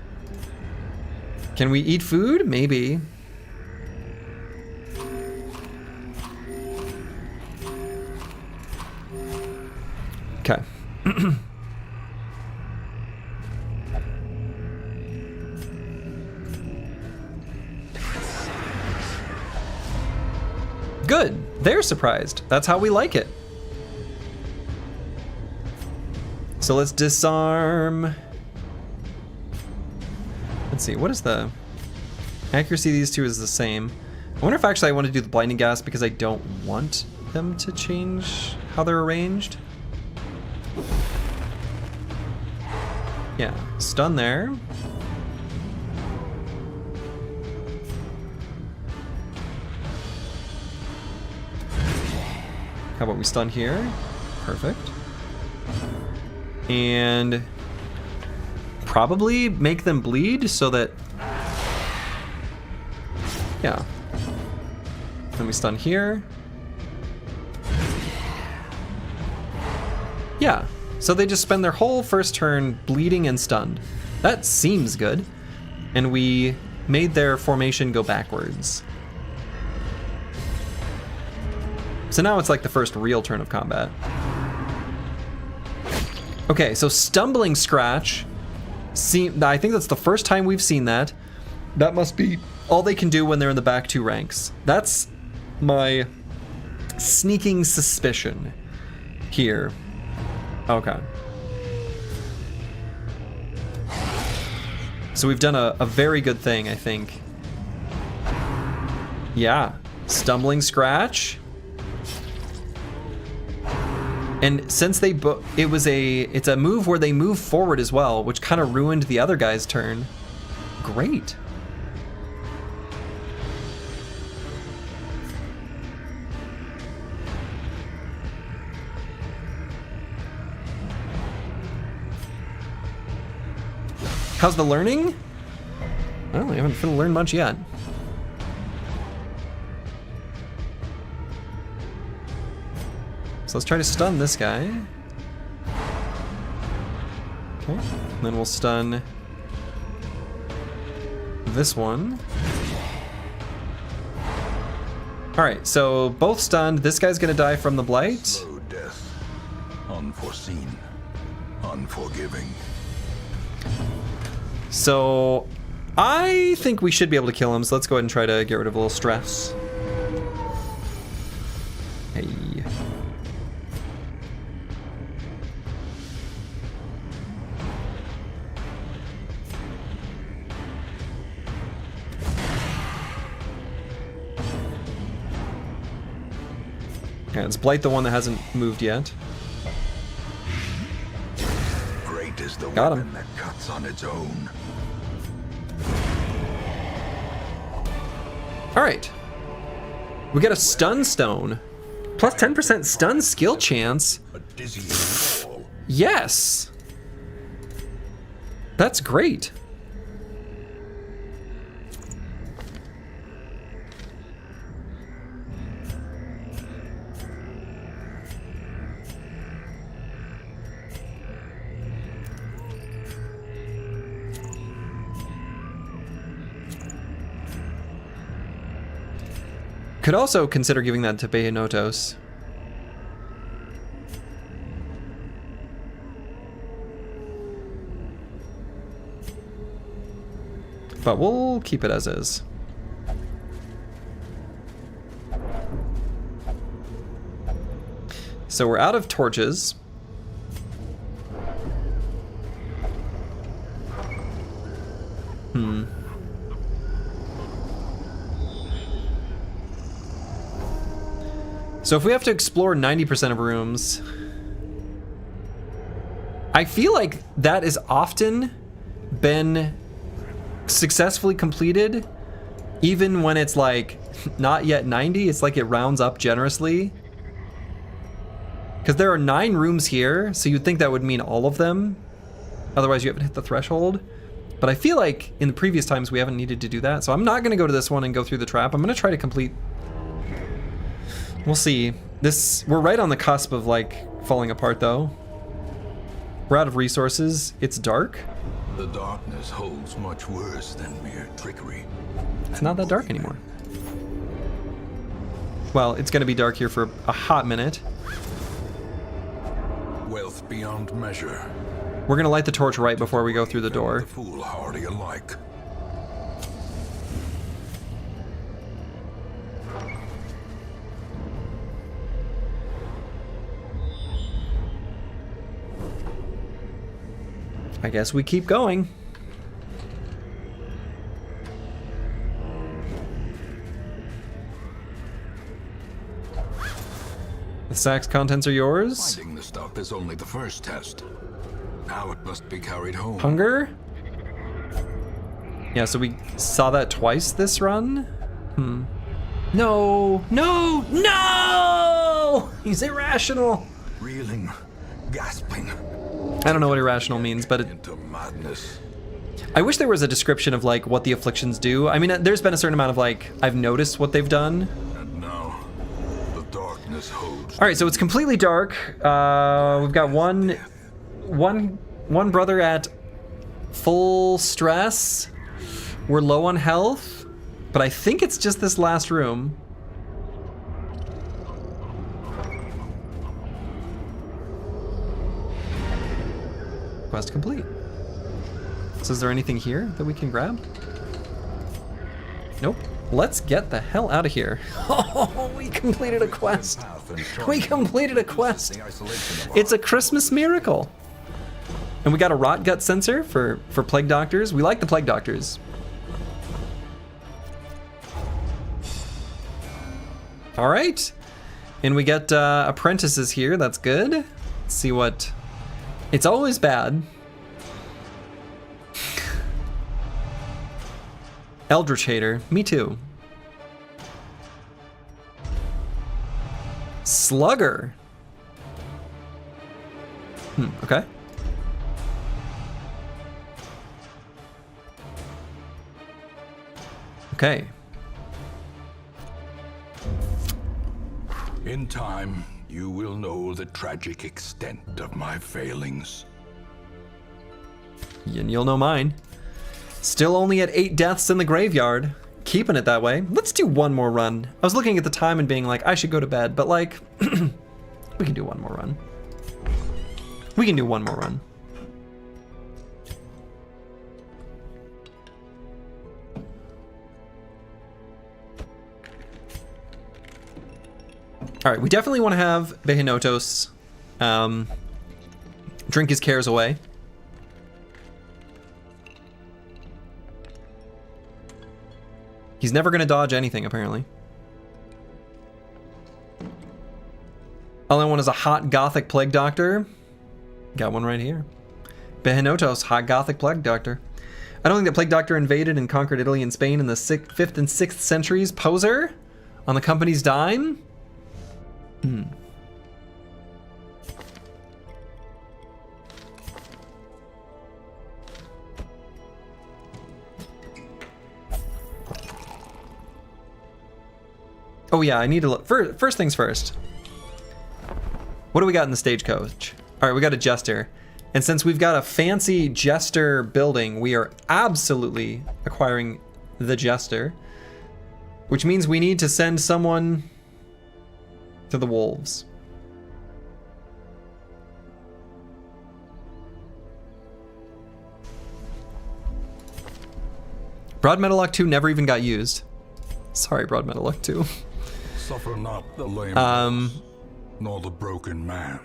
can we eat food? Maybe. Okay. Good. They're surprised. That's how we like it. So let's disarm. Let's see, what is the accuracy of these two is the same. I wonder if actually I want to do the blinding gas because I don't want them to change how they're arranged. Yeah, stun there. How about we stun here? Perfect. And probably make them bleed so that, yeah. Then we stun here. Yeah, so they just spend their whole first turn bleeding and stunned. That seems good. And we made their formation go backwards. So now it's like the first real turn of combat. Okay, so Stumbling Scratch. I think that's the first time we've seen that. That must be all they can do when they're in the back two ranks. That's my sneaking suspicion here. Okay. So we've done a very good thing, I think. Yeah, Stumbling Scratch. And since it's a move where they move forward as well, which kind of ruined the other guy's turn. Great. How's the learning? Well, I haven't learned much yet. So let's try to stun this guy. Okay, and then we'll stun this one. All right, so both stunned. This guy's gonna die from the blight. Slow death, unforeseen, unforgiving. So I think we should be able to kill him, so let's go ahead and try to get rid of a little stress. Hey. Yeah, let's blight the one that hasn't moved yet. Great is the Got him. weapon that cuts on its own. All right. We got a stun stone. Plus 10% stun skill chance. A dizzying fall. Yes. That's great. Could also consider giving that to Behinotos. But we'll keep it as is. So we're out of torches. So if we have to explore 90% of rooms, I feel like that has often been successfully completed, even when it's like not yet 90. It's like it rounds up generously. Because there are 9 rooms here, so you'd think that would mean all of them. Otherwise you haven't hit the threshold. But I feel like in the previous times we haven't needed to do that. So I'm not gonna go to this one and go through the trap. I'm gonna try to complete. We'll see. We're right on the cusp of like falling apart though. We're out of resources. It's dark. The darkness holds much worse than mere trickery. It's not that dark anymore. Well, it's gonna be dark here for a hot minute. Wealth beyond measure. We're gonna light the torch right before we go through the door. The foolhardy alike. I guess we keep going. The sack's contents are yours. Finding the stuff is only the first test. Now it must be carried home. Hunger? Yeah, so we saw that twice this run? No! No! No! He's irrational! Reeling, gasping. I don't know what irrational means, but Into madness. I wish there was a description of like what the afflictions do. I mean, there's been a certain amount of like, I've noticed what they've done. And now, the darkness holds. All right, so it's completely dark. We've got one brother at full stress. We're low on health, but I think it's just this last room. Quest complete. So is there anything here that we can grab? Nope. Let's get the hell out of here. Oh, we completed a quest. We completed a quest. It's a Christmas miracle. And we got a rot gut sensor for plague doctors. We like the plague doctors. All right. And we get apprentices here. That's good. Let's see what... It's always bad. Eldritch Hater. Me too. Slugger. Okay. Okay. In time, you will know the tragic extent of my failings. And you'll know mine. Still only at 8 deaths in the graveyard. Keeping it that way. Let's do one more run. I was looking at the time and being like, I should go to bed, but like, we can do one more run. We can do one more run. All right, we definitely want to have Behinotos drink his cares away. He's never gonna dodge anything, apparently. All I want is a hot gothic plague doctor. Got one right here. Behinotos, hot gothic plague doctor. I don't think the Plague Doctor invaded and conquered Italy and Spain in the 5th and 6th centuries. Poser? On the company's dime? Oh yeah, I need to look. First things first. What do we got in the stagecoach? All right, we got a jester. And since we've got a fancy jester building, we are absolutely acquiring the jester. Which means we need to send someone to the wolves. Broad Metallock 2 never even got used. Sorry, Broad Metallock 2. Suffer not the lame nor the broken man.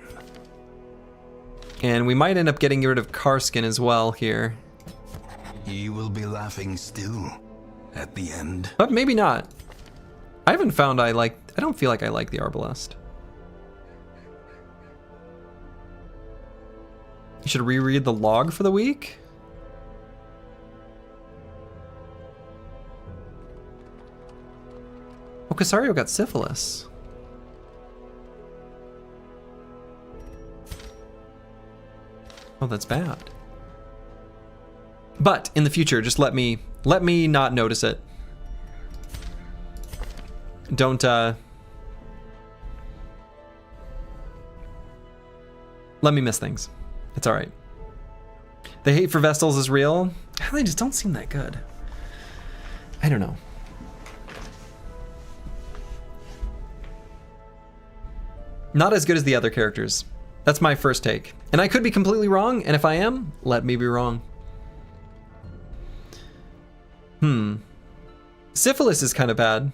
And we might end up getting rid of Karskin as well here. Ye will be laughing still at the end. But maybe not. I haven't found I don't feel like I like the Arbalest. You should reread the log for the week? Oh, Casario got syphilis. Oh, that's bad. But in the future, just let me not notice it. Don't let me miss things. It's all right. The hate for Vestals is real. They just don't seem that good. I don't know. Not as good as the other characters. That's my first take. And I could be completely wrong, and if I am, let me be wrong. Syphilis is kind of bad.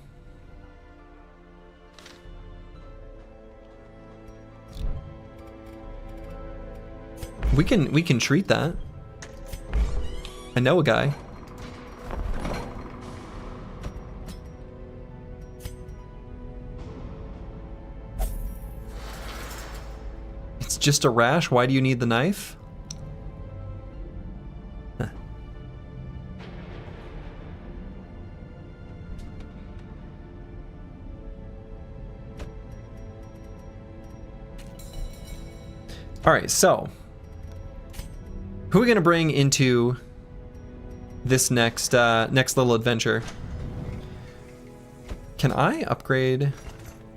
We can treat that. I know a guy. It's just a rash. Why do you need the knife? Huh. All right, so who are we gonna bring into this next little adventure? Can I upgrade?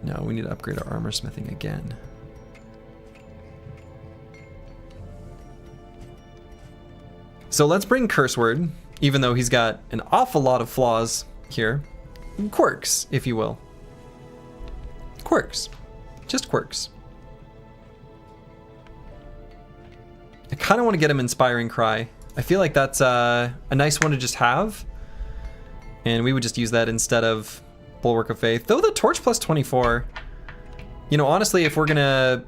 No, we need to upgrade our armor smithing again. So let's bring Curseword, even though he's got an awful lot of flaws here. Quirks, if you will. Quirks. Just quirks. I kind of want to get him Inspiring Cry. I feel like that's a nice one to just have. And we would just use that instead of Bulwark of Faith. Though the Torch plus 24, you know, honestly, if we're gonna...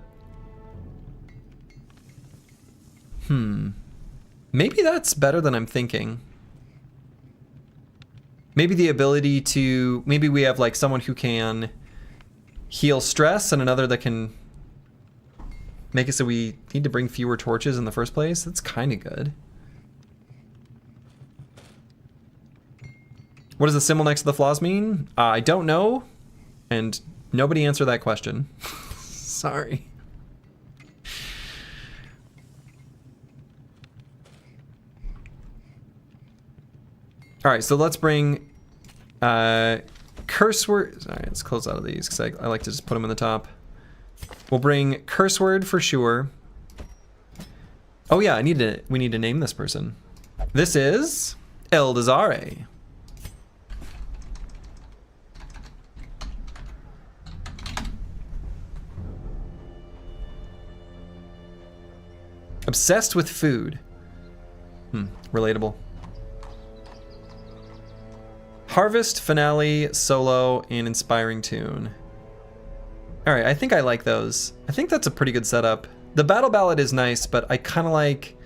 Maybe that's better than I'm thinking. Maybe the ability to... Maybe we have like someone who can heal stress and another that can make it so we need to bring fewer torches in the first place. That's kind of good. What does the symbol next to the flaws mean? I don't know. And nobody answered that question. Sorry. All right, so let's bring curse word. All right, let's close out of these because I like to just put them in the top. We'll bring curse word for sure. Oh yeah, we need to name this person. This is Eldazare. Obsessed with food. Relatable. Harvest, Finale, Solo, and Inspiring Tune. Alright, I think I like those. I think that's a pretty good setup. The Battle Ballad is nice, but I kind of like,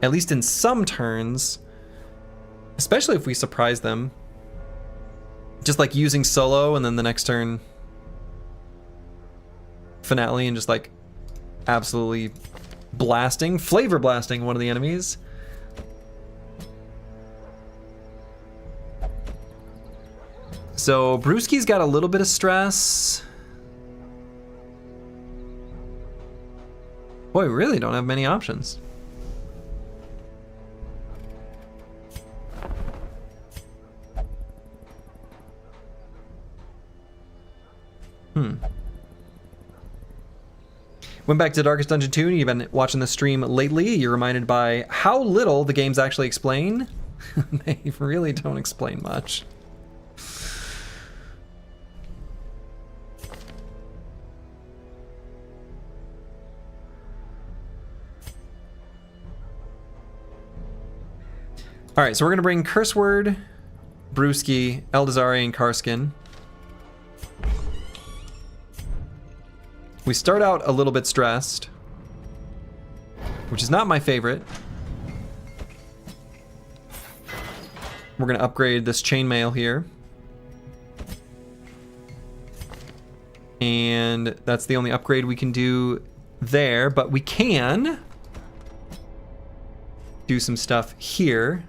at least in some turns, especially if we surprise them, just like using Solo and then the next turn Finale and just like absolutely blasting, flavor blasting one of the enemies. So Brewski's got a little bit of stress. Boy, we really don't have many options. Went back to Darkest Dungeon 2, and you've been watching the stream lately. You're reminded by how little the games actually explain. They really don't explain much. All right, so we're gonna bring Curse Word, Brewski, Eldazari, and Karskin. We start out a little bit stressed, which is not my favorite. We're gonna upgrade this chainmail here. And that's the only upgrade we can do there, but we can do some stuff here.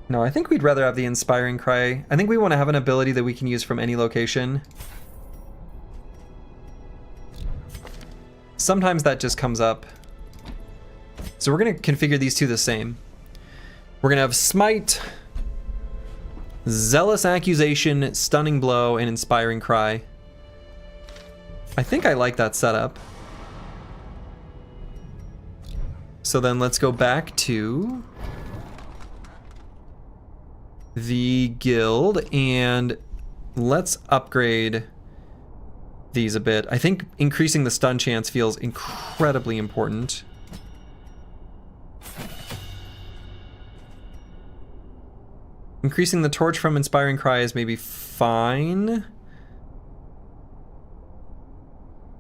No, I think we'd rather have the Inspiring Cry. I think we want to have an ability that we can use from any location. Sometimes that just comes up. So we're going to configure these two the same. We're going to have Smite, Zealous Accusation, Stunning Blow, and Inspiring Cry. I think I like that setup. So then let's go back to the guild and let's upgrade these a bit. I think increasing the stun chance feels incredibly important. Increasing the torch from Inspiring Cry is maybe fine.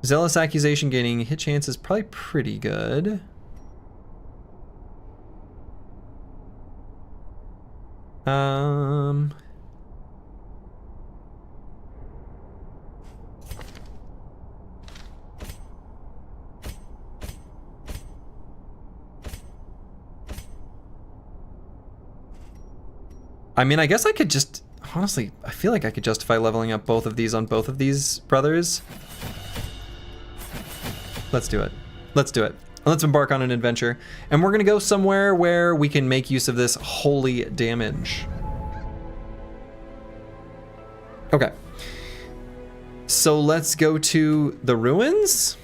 Zealous Accusation gaining hit chance is probably pretty good. I mean, I guess I could just, honestly, I feel like I could justify leveling up both of these on both of these brothers. Let's do it. Let's do it. Let's embark on an adventure. And we're gonna go somewhere where we can make use of this holy damage. Okay. So let's go to the ruins.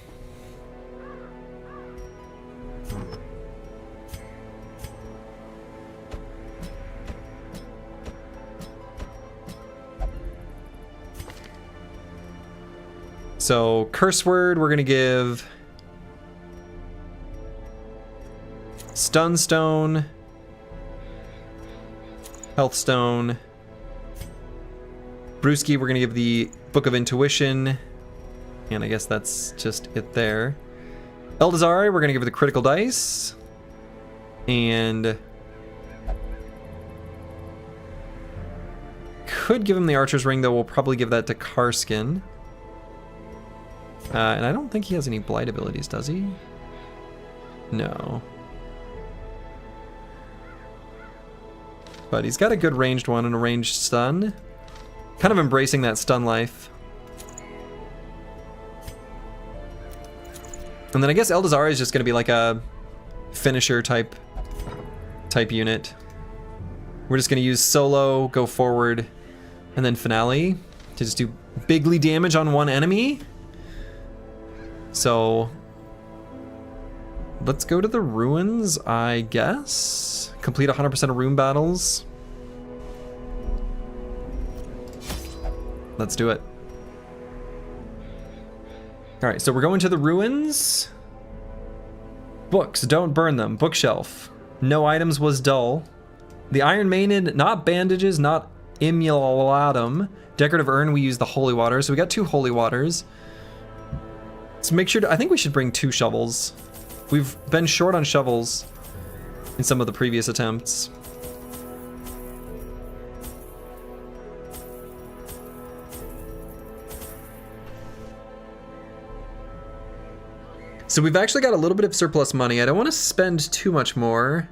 So Curse Word, we're gonna give Stun Stone, Health Stone. Brewski, we're gonna give the Book of Intuition, and I guess that's just it there. Eldazari, we're gonna give her the Critical Dice, and could give him the Archer's Ring, though we'll probably give that to Karskin. And I don't think he has any Blight abilities, does he? No. But he's got a good ranged one and a ranged stun. Kind of embracing that stun life. And then I guess Eldazari is just going to be like a finisher type unit. We're just going to use solo, go forward, and then finale to just do bigly damage on one enemy. So let's go to the ruins, I guess. Complete 100% of room battles. Let's do it. All right, so we're going to the ruins. Books, don't burn them. Bookshelf. No items was dull. The Iron Maiden, not bandages, not Immolatum. Decorative urn, we use the holy water. So we got 2 holy waters. Let's make sure I think we should bring 2 shovels. We've been short on shovels in some of the previous attempts. So we've actually got a little bit of surplus money. I don't want to spend too much more.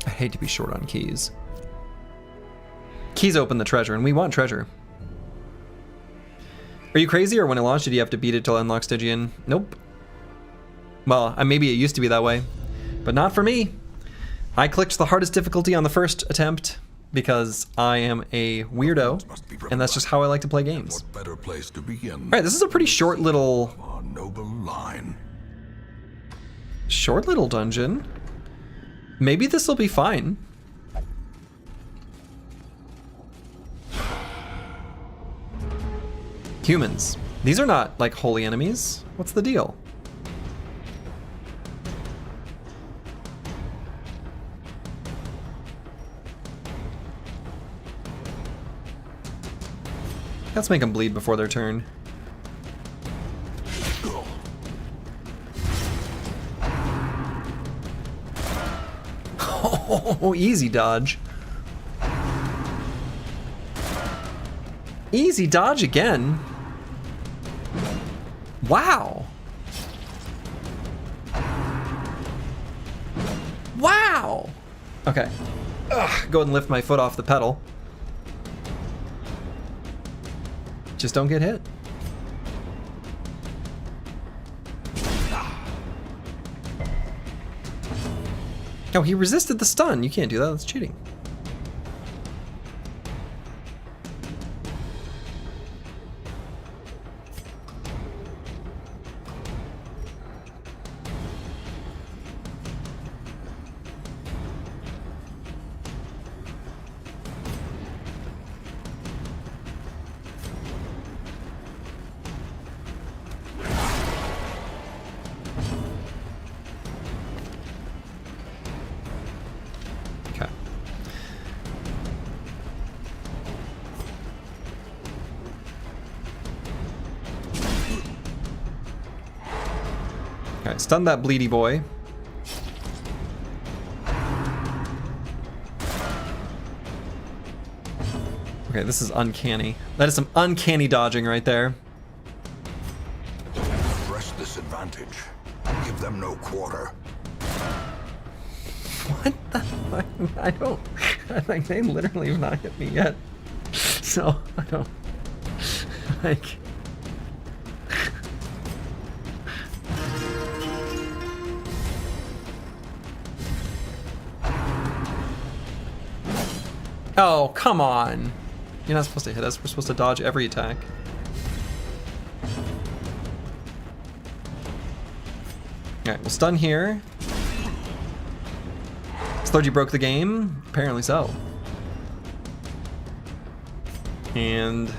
I hate to be short on keys. Keys open the treasure, and we want treasure. Are you crazy, or when it launched, did you have to beat it till unlock Stygian? Nope. Well, maybe it used to be that way, but not for me. I clicked the hardest difficulty on the first attempt because I am a weirdo, and that's just how I like to play games. What better place to begin? All right, this is a pretty short little... Our noble line. Short little dungeon. Maybe this will be fine. Humans. These are not, like, holy enemies. What's the deal? Let's make them bleed before their turn. Oh, easy dodge. Easy dodge again. Wow. Wow. Okay. Ugh, go ahead and lift my foot off the pedal. Just don't get hit. Oh, he resisted the stun. You can't do that. That's cheating. Okay, stun that bleedy boy. Okay, this is uncanny. That is some uncanny dodging right there. Press this advantage. Give them no quarter. What the fuck? I don't... Like, they literally have not hit me yet. So, I don't... Like... Oh, come on. You're not supposed to hit us. We're supposed to dodge every attack. Alright, we'll stun here. Sludgy broke the game. Apparently so. And...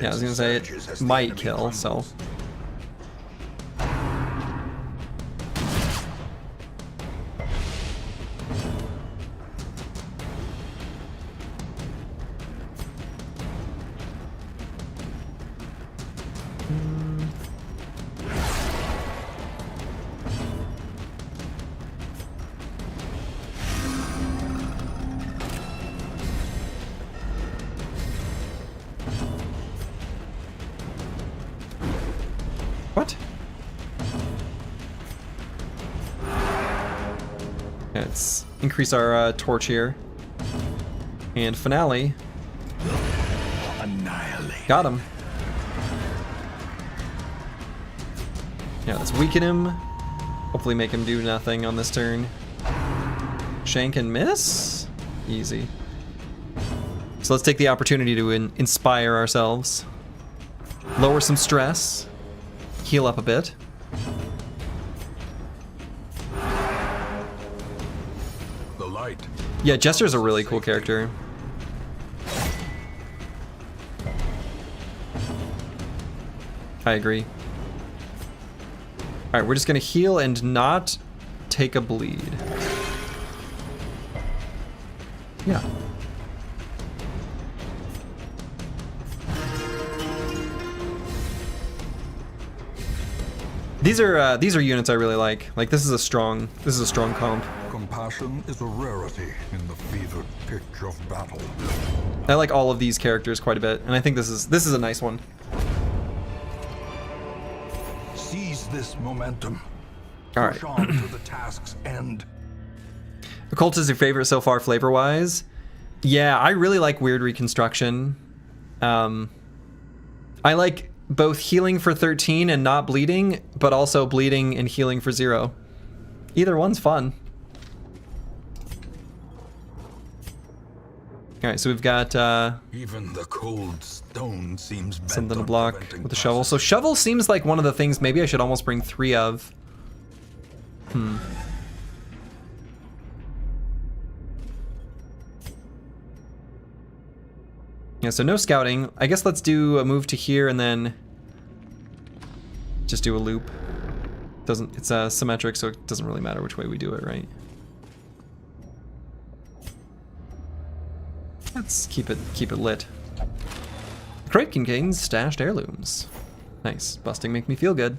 yeah, I was gonna say it might kill, so... What? Let's increase our torch here. And finale. Annihilate. Got him. Yeah, let's weaken him. Hopefully make him do nothing on this turn. Shank and miss? Easy. So let's take the opportunity to inspire ourselves. Lower some stress. Heal up a bit. The light. Yeah, Jester's a really cool character. I agree. Alright, we're just gonna heal and not take a bleed. Yeah. These are units I really like. Like this is a strong comp. Compassion is a rarity in the fevered pitch of battle. I like all of these characters quite a bit, and I think this is a nice one. Seize this momentum. All right. Push on to the task's end. Occult is your favorite so far, flavor-wise? Yeah, I really like Weird Reconstruction. I like both healing for 13 and not bleeding, but also bleeding and healing for 0. Either one's fun. Alright, so we've got Even the cold stone seems bent something to on block preventing with a shovel. So passage. shovel seems like one of the things maybe I should almost bring 3 of. Yeah, so no scouting. I guess let's do a move to here and then just do a loop. It's symmetric, so it doesn't really matter which way we do it, right? Let's keep it lit. The crate contains stashed heirlooms. Nice. Busting make me feel good.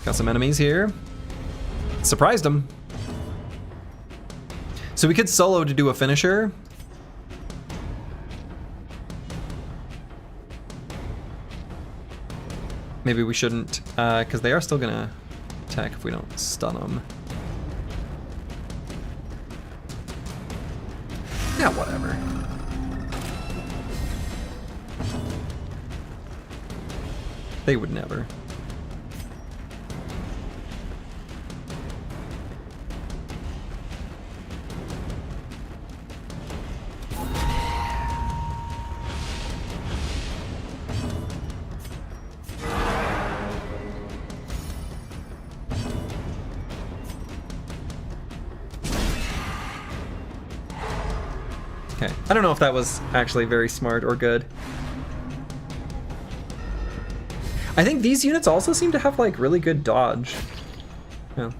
Got some enemies here. Surprised them. So we could solo to do a finisher. Maybe we shouldn't, because they are still gonna attack if we don't stun them. Yeah, whatever. They would never. Okay, I don't know if that was actually very smart or good. I think these units also seem to have like really good dodge. Yeah.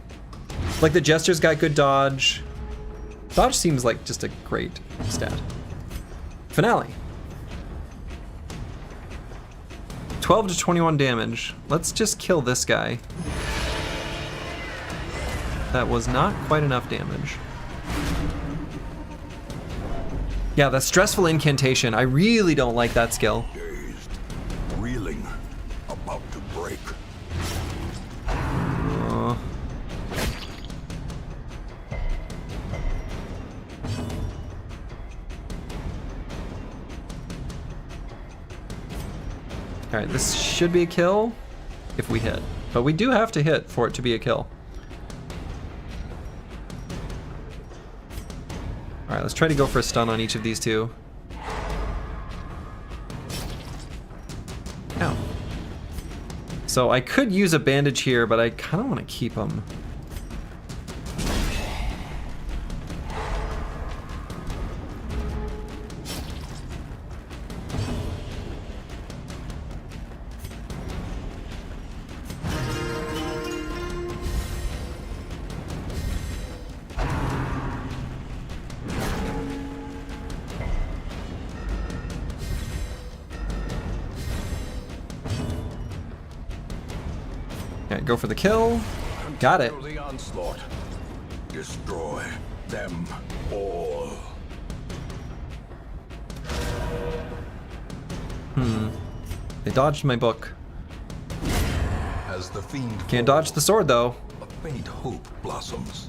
Like the Jester's got good dodge. Dodge seems like just a great stat. Finale. 12 to 21 damage. Let's just kill this guy. That was not quite enough damage. Yeah, that stressful incantation. I really don't like that skill. Dazed, reeling, about to break. Alright, this should be a kill if we hit. But we do have to hit for it to be a kill. Alright, let's try to go for a stun on each of these two. Ow. So I could use a bandage here, but I kind of want to keep them. Okay, go for the kill. Got it. Continue the onslaught. Destroy them all. They dodged my book. As the fiend Can't dodge the sword though. a faint hope blossoms.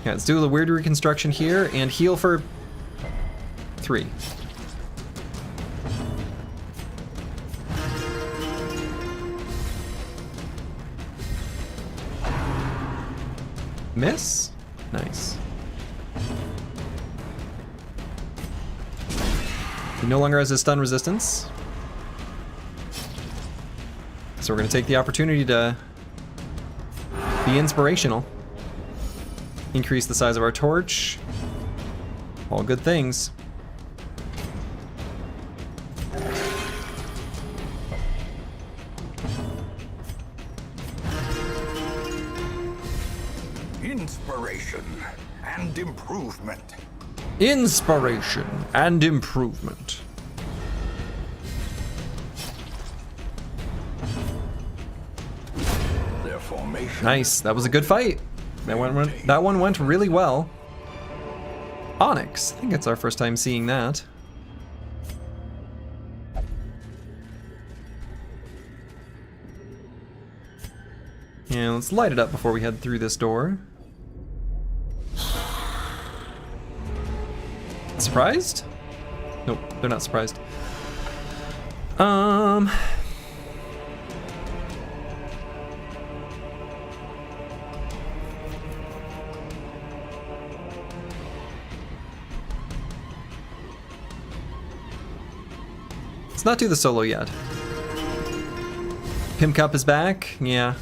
Yeah, let's do the weird reconstruction here and heal for 3. Miss? Nice. He no longer has his stun resistance. So we're going to take the opportunity to be inspirational. Increase the size of our torch. All good things. Inspiration and improvement. Inspiration and improvement. Their formation. Nice. That was a good fight. That one went really well. Onyx. I think it's our first time seeing that. Yeah, let's light it up before we head through this door. Surprised? Nope, they're not surprised. Let's not do the solo yet. Pimp Cup is back, yeah.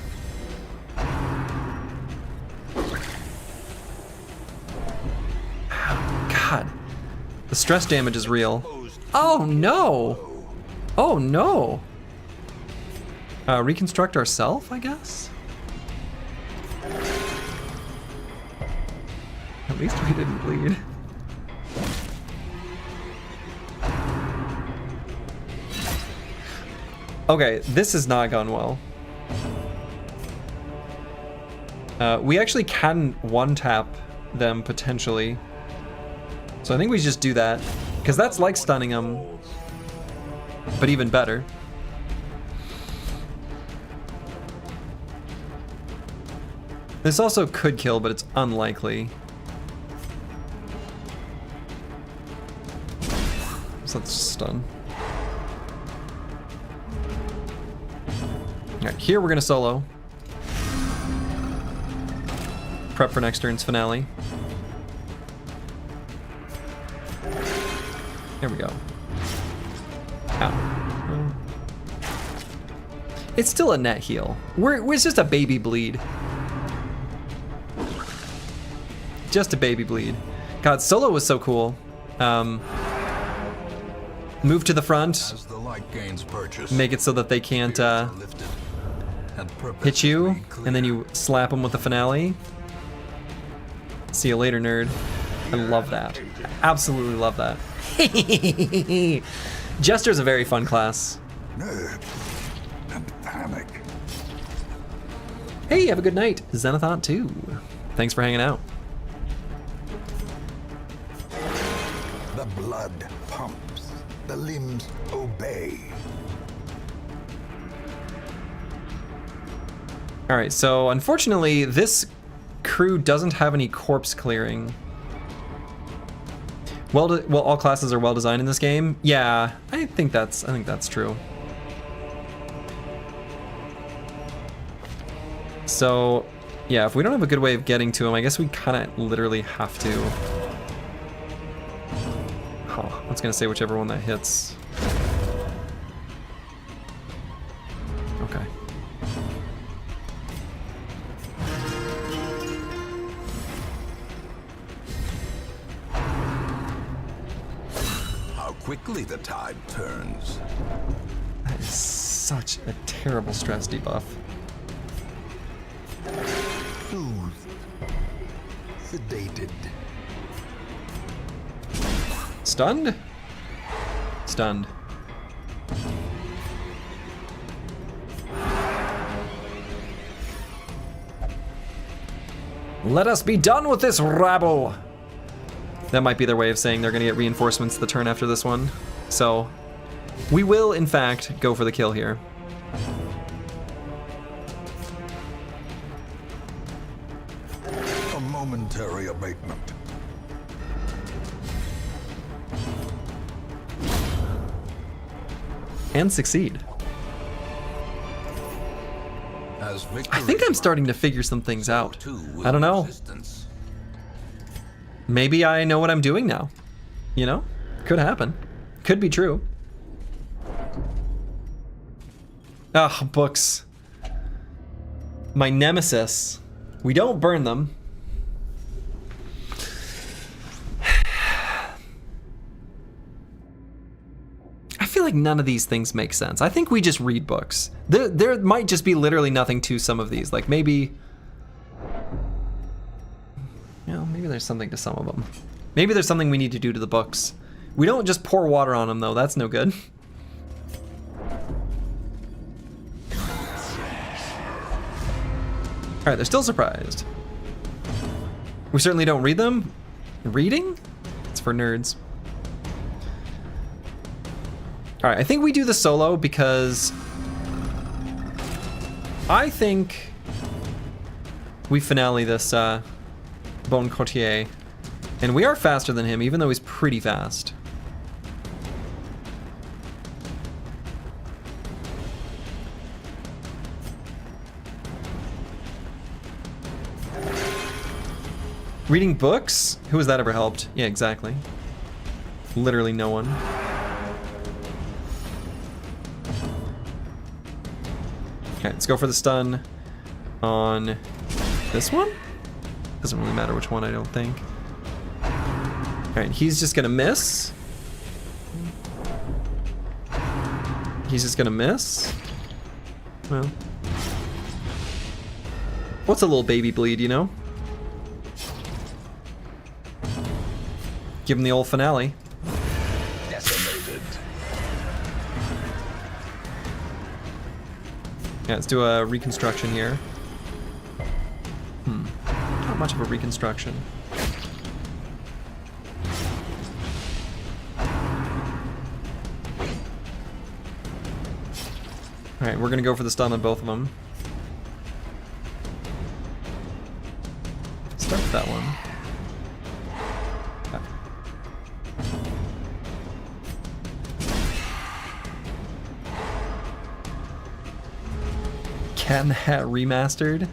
God, the stress damage is real. Oh no! Oh no! Reconstruct ourselves, I guess? At least we didn't bleed. Okay, this has not gone well. We actually can one-tap them potentially. So I think we just do that, because that's like stunning them, but even better. This also could kill, but it's unlikely. So let's stun. Alright, here we're gonna solo. Prep for next turn's finale. There we go. Ow. It's still a net heal. It's just a baby bleed. Just a baby bleed. God, solo was so cool. Move to the front. As the light gains purchase, Make it so that they can't lifted and hit you, purposefully and then you slap them with the finale. See you later, nerd. I love that. Absolutely love that. Jester's a very fun class. Nerves and panic. Hey, have a good night. Zenithot too. Thanks for hanging out. The blood pumps. The limbs obey. Alright, so unfortunately, this crew doesn't have any corpse clearing. Well, all classes are well designed in this game. Yeah, I think that's true. So, yeah, if we don't have a good way of getting to him, I guess we kind of literally have to. Oh, I was gonna say whichever one that hits. Okay. Quickly the tide turns. That is such a terrible stress debuff. Soothed. Sedated. Stunned? Stunned. Let us be done with this rabble! That might be their way of saying they're gonna get reinforcements the turn after this one. So, we will, in fact, go for the kill here. A momentary abatement. And succeed. as I think I'm starting to figure some things out. I don't know. Maybe I know what I'm doing now. You know? Could happen. Could be true. Ah, books. My nemesis. We don't burn them. I feel like none of these things make sense. I think we just read books. There might just be literally nothing to some of these. Like maybe... You know, maybe there's something to some of them. Maybe there's something we need to do to the books. We don't just pour water on them though. That's no good. Alright, they're still surprised. We certainly don't read them. Reading? It's for nerds. Alright, I think we do the solo because I think we finale this Bon Courtier. And we are faster than him, even though he's pretty fast. Reading books? Who has that ever helped? Yeah, exactly. Literally no one. Okay, let's go for the stun on this one. Doesn't really matter which one, I don't think. Alright, he's just gonna miss. He's just gonna miss. Well. What's a little baby bleed, you know? Give him the old finale. Decimated. Yeah, let's do a reconstruction here. Not much of a reconstruction. Alright, we're gonna go for the stun on both of them. Start with that one. Cat in the Hat Remastered.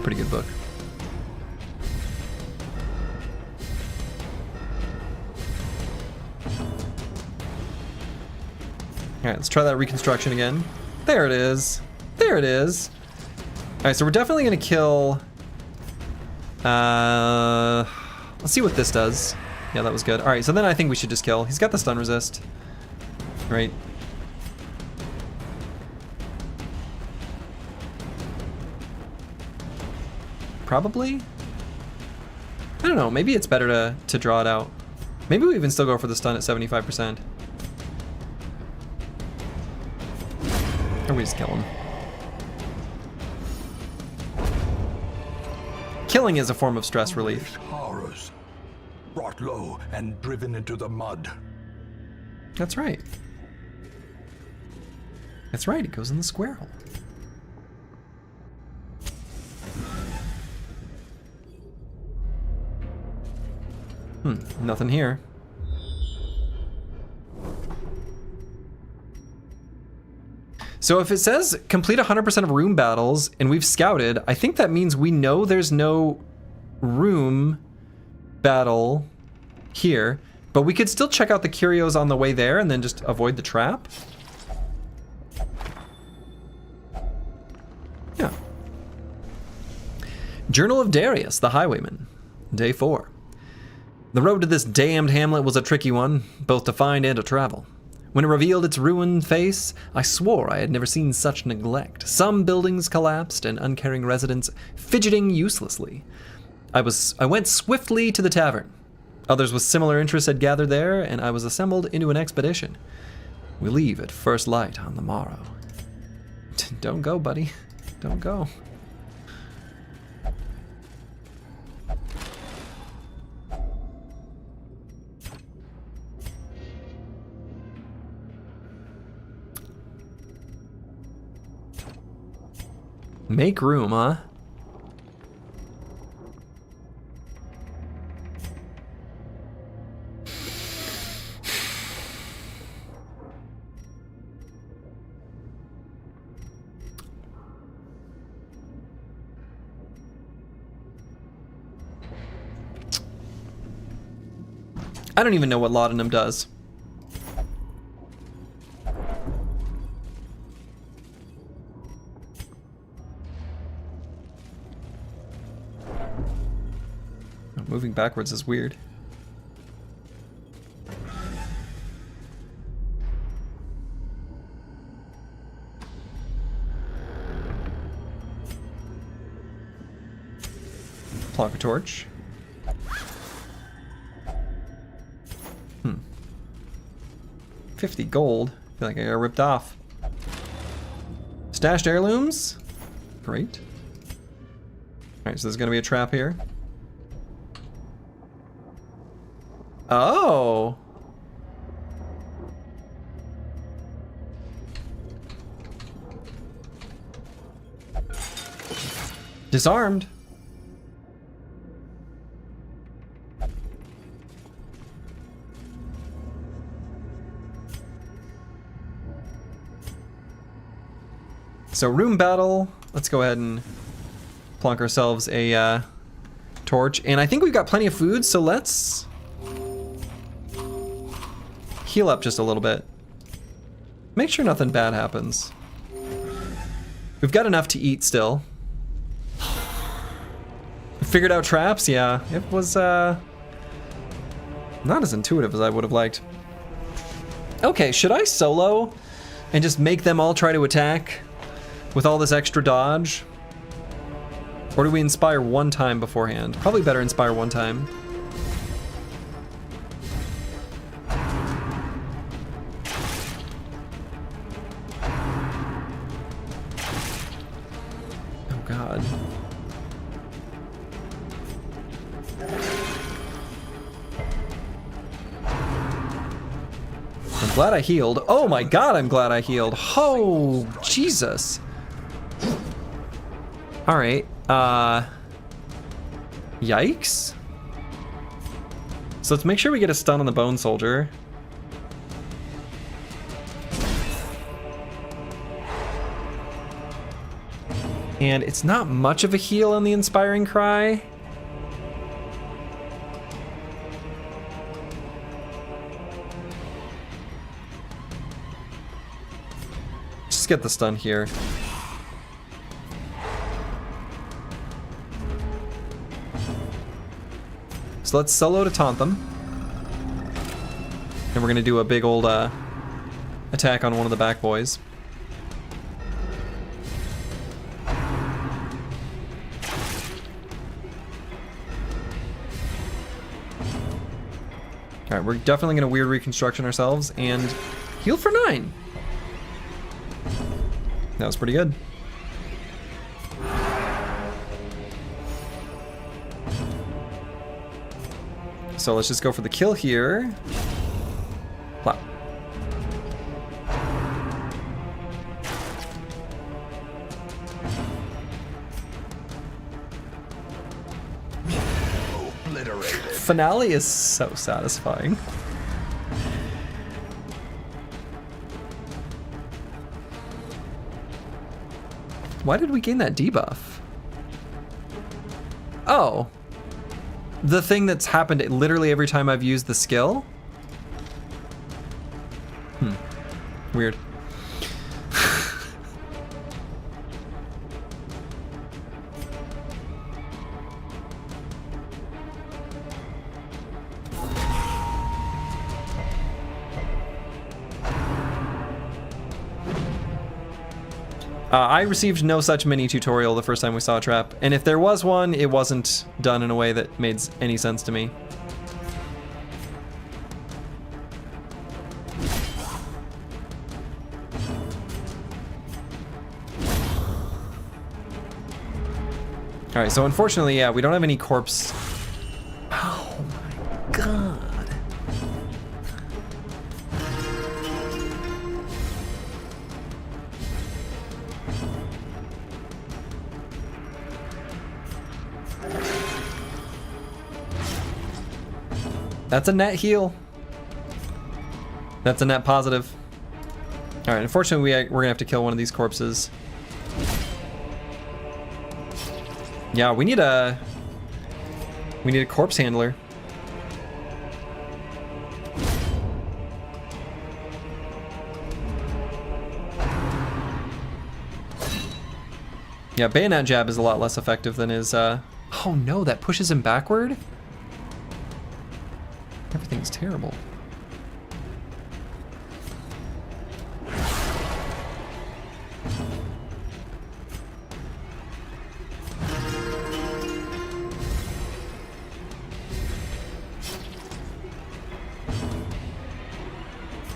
Pretty good book. Alright, let's try that reconstruction again. There it is. There it is. Alright, so we're definitely gonna kill... let's see what this does. Yeah, that was good. Alright, so then I think we should just kill. He's got the stun resist. Right. Probably? I don't know, maybe it's better to draw it out. Maybe we even still go for the stun at 75%. Or we just kill him. Killing is a form of stress relief. Horrors. Brought low and driven into the mud. That's right. That's right, it goes in the square hole. Nothing here. So if it says complete 100% of room battles and we've scouted, I think that means we know there's no room battle here, but we could still check out the curios on the way there and then just avoid the trap. Yeah. Journal of Darius, the Highwayman, Day 4. The road to this damned hamlet was a tricky one, both to find and to travel. When it revealed its ruined face, I swore I had never seen such neglect. Some buildings collapsed and uncaring residents fidgeting uselessly. I went swiftly to the tavern. Others with similar interests had gathered there, and I was assembled into an expedition. We leave at first light on the morrow. Don't go, buddy. Don't go. Make room, huh? I don't even know what laudanum does. Moving backwards is weird. Plonk a torch. 50 gold. I feel like I got ripped off. Stashed heirlooms. Great. Alright, so there's gonna be a trap here. Oh! Disarmed. So room battle. Let's go ahead and plonk ourselves a torch. And I think we've got plenty of food, so let's heal up just a little bit. Make sure nothing bad happens. We've got enough to eat still. Figured out traps? Yeah, it was not as intuitive as I would have liked. Okay, should I solo and just make them all try to attack with all this extra dodge? Or do we inspire one time beforehand? Probably better inspire one time. Oh God. I'm glad I healed. Oh my God, I'm glad I healed. Oh, Jesus. All right, yikes. So let's make sure we get a stun on the bone soldier. And it's not much of a heal on the inspiring cry. Just get the stun here. So let's solo to taunt them. And we're gonna do a big old attack on one of the back boys. Alright, we're definitely gonna weird reconstruction ourselves and heal for 9. That was pretty good. So let's just go for the kill here. Wow. Obliterated. Finale is so satisfying. Why did we gain that debuff? Oh. The thing that's happened literally every time I've used the skill? Weird. I received no such mini tutorial the first time we saw a trap, and if there was one, it wasn't done in a way that made any sense to me. Alright, so unfortunately, yeah, we don't have any corpse. Oh my God. That's a net heal. That's a net positive. All right, unfortunately, we're gonna have to kill one of these corpses. Yeah, we need a corpse handler. Yeah, bayonet jab is a lot less effective than his, oh no, that pushes him backward? Everything's terrible.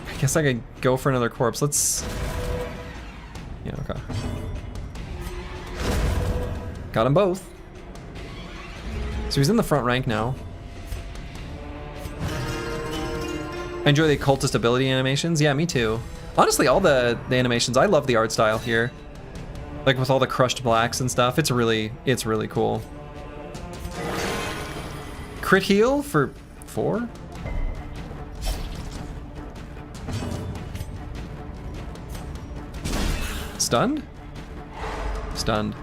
I guess I could go for another corpse. Let's... Yeah, okay. Got them both. So he's in the front rank now. I enjoy the cultist ability animations. Yeah, me too. Honestly, all the animations, I love the art style here. Like with all the crushed blacks and stuff, it's really cool. Crit heal for 4? Stunned? Stunned.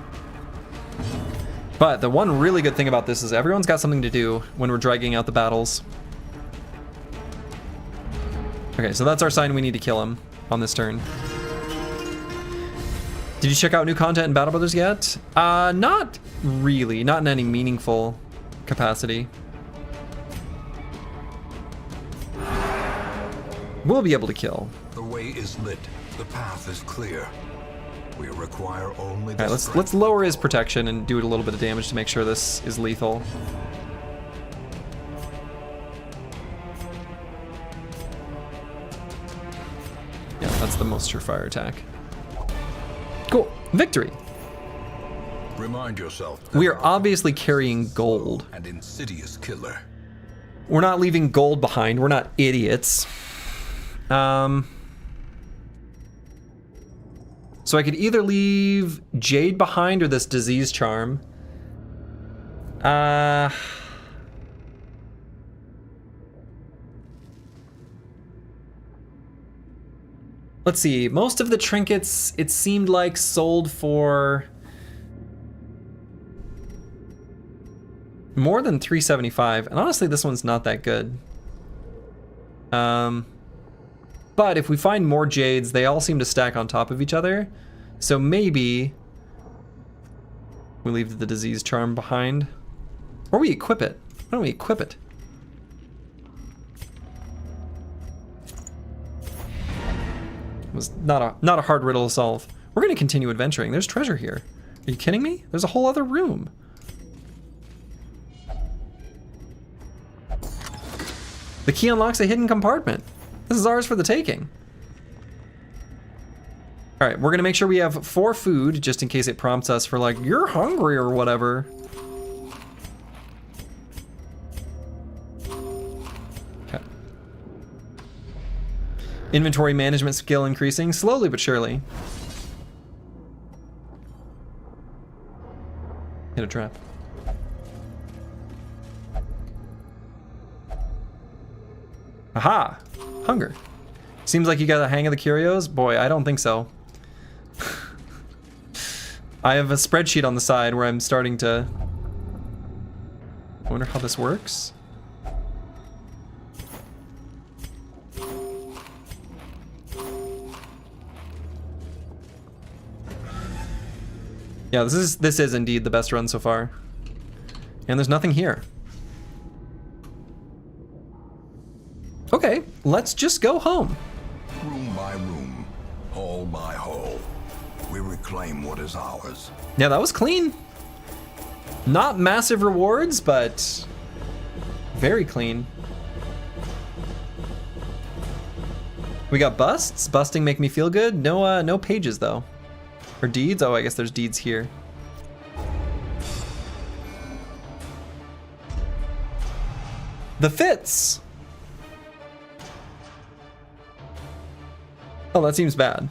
But the one really good thing about this is everyone's got something to do when we're dragging out the battles. Okay, so that's our sign we need to kill him on this turn. Did you check out new content in Battle Brothers yet? Not really. Not in any meaningful capacity. We'll be able to kill. The way is lit. The path is clear. We require only. All right, let's lower his protection and do it a little bit of damage to make sure this is lethal. Yeah, that's the most surefire attack. Cool, victory. Remind yourself. We are obviously carrying gold. An insidious killer. We're not leaving gold behind. We're not idiots. So I could either leave Jade behind or this disease charm. Let's see. Most of the trinkets, it seemed like, sold for more than $375, and honestly, this one's not that good. But if we find more jades, they all seem to stack on top of each other. So maybe we leave the disease charm behind. Or we equip it. Why don't we equip it? It was not a hard riddle to solve. We're gonna continue adventuring. There's treasure here. Are you kidding me? There's a whole other room. The key unlocks a hidden compartment. This is ours for the taking. All right, we're gonna make sure we have 4 food just in case it prompts us for like, you're hungry or whatever. Okay. Inventory management skill increasing slowly but surely. Hit a trap. Aha! Hunger. Seems like you got the hang of the curios? Boy, I don't think so. I have a spreadsheet on the side where I'm starting to... I wonder how this works. Yeah, this is indeed the best run so far. And there's nothing here. Okay, let's just go home. Room by room, hall by hall, we reclaim what is ours. Yeah, that was clean. Not massive rewards, but very clean. We got busts. Busting make me feel good. No pages though. Or deeds? Oh, I guess there's deeds here. The fits. Oh, that seems bad.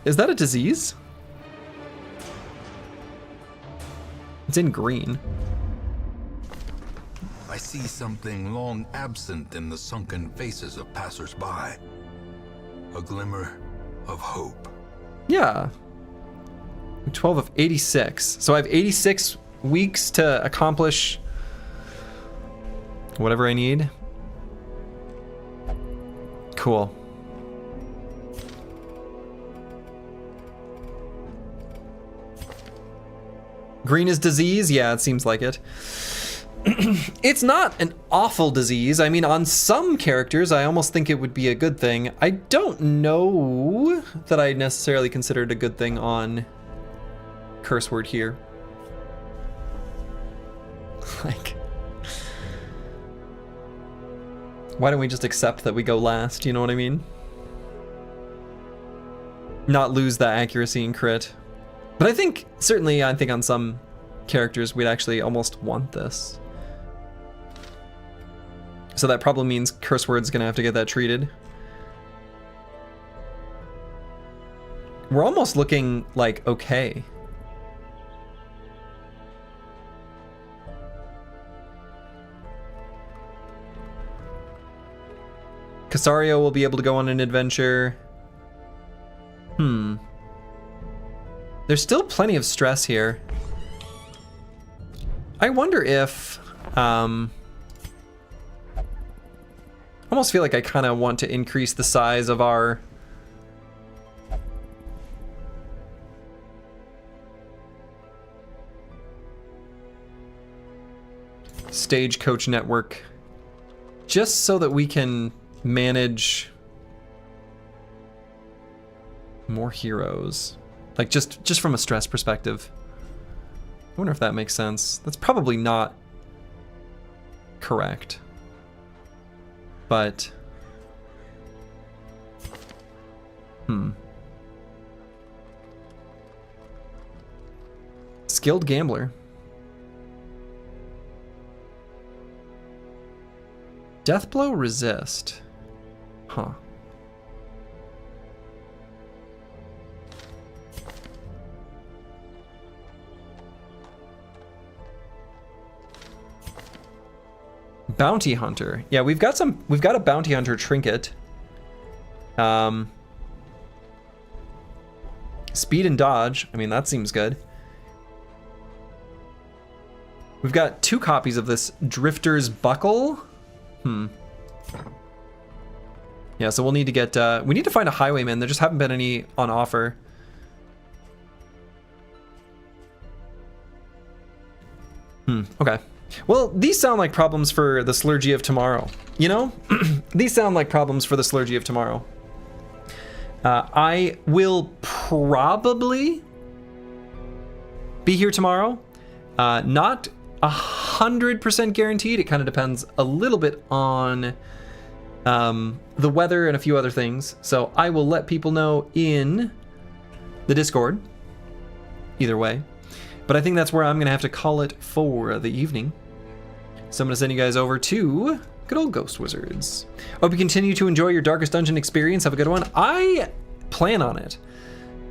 Is that a disease? It's in green. I see something long absent in the sunken faces of passers-by. A glimmer of hope. Yeah. 12 of 86. So I have 86 weeks to accomplish whatever I need. Cool. Green is disease? Yeah, it seems like it. It's not an awful disease. I mean, on some characters, I almost think it would be a good thing. I don't know that I necessarily consider it a good thing on curse word here. Like, why don't we just accept that we go last? You know what I mean? Not lose that accuracy and crit. But I think, certainly, I think on some characters, we'd actually almost want this. So that probably means curse word's gonna have to get that treated. We're almost looking like okay. Casario will be able to go on an adventure. There's still plenty of stress here. I wonder if, almost feel like I kind of want to increase the size of our stagecoach network, just so that we can manage more heroes, like just from a stress perspective. I wonder if that makes sense. That's probably not correct, but skilled gambler. Deathblow resist. Huh. Bounty hunter. Yeah, we've got a bounty hunter trinket. Speed and dodge. I mean, that seems good. We've got 2 copies of this Drifter's Buckle. Yeah, so we'll need to get, we need to find a highwayman. There just haven't been any on offer. Okay. Well, these sound like problems for the Slurgy of tomorrow. You know? These sound like problems for the Slurgy of tomorrow. I will probably be here tomorrow. Not 100% guaranteed. It kind of depends a little bit on the weather and a few other things. So I will let people know in the Discord. Either way. But I think that's where I'm going to have to call it for the evening. So I'm going to send you guys over to good old Ghost Wizards. Hope you continue to enjoy your Darkest Dungeon experience. Have a good one. I plan on it.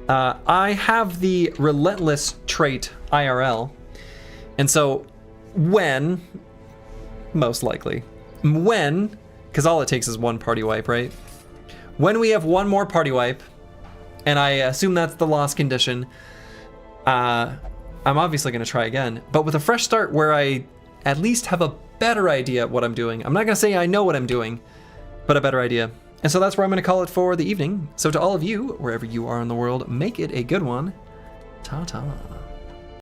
I have the Relentless trait IRL. And so when, most likely, when, because all it takes is one party wipe, right? When we have one more party wipe, and I assume that's the loss condition, I'm obviously going to try again, but with a fresh start where I at least have a better idea of what I'm doing. I'm not going to say I know what I'm doing, but a better idea. And so that's where I'm going to call it for the evening. So to all of you, wherever you are in the world, make it a good one. Ta-ta.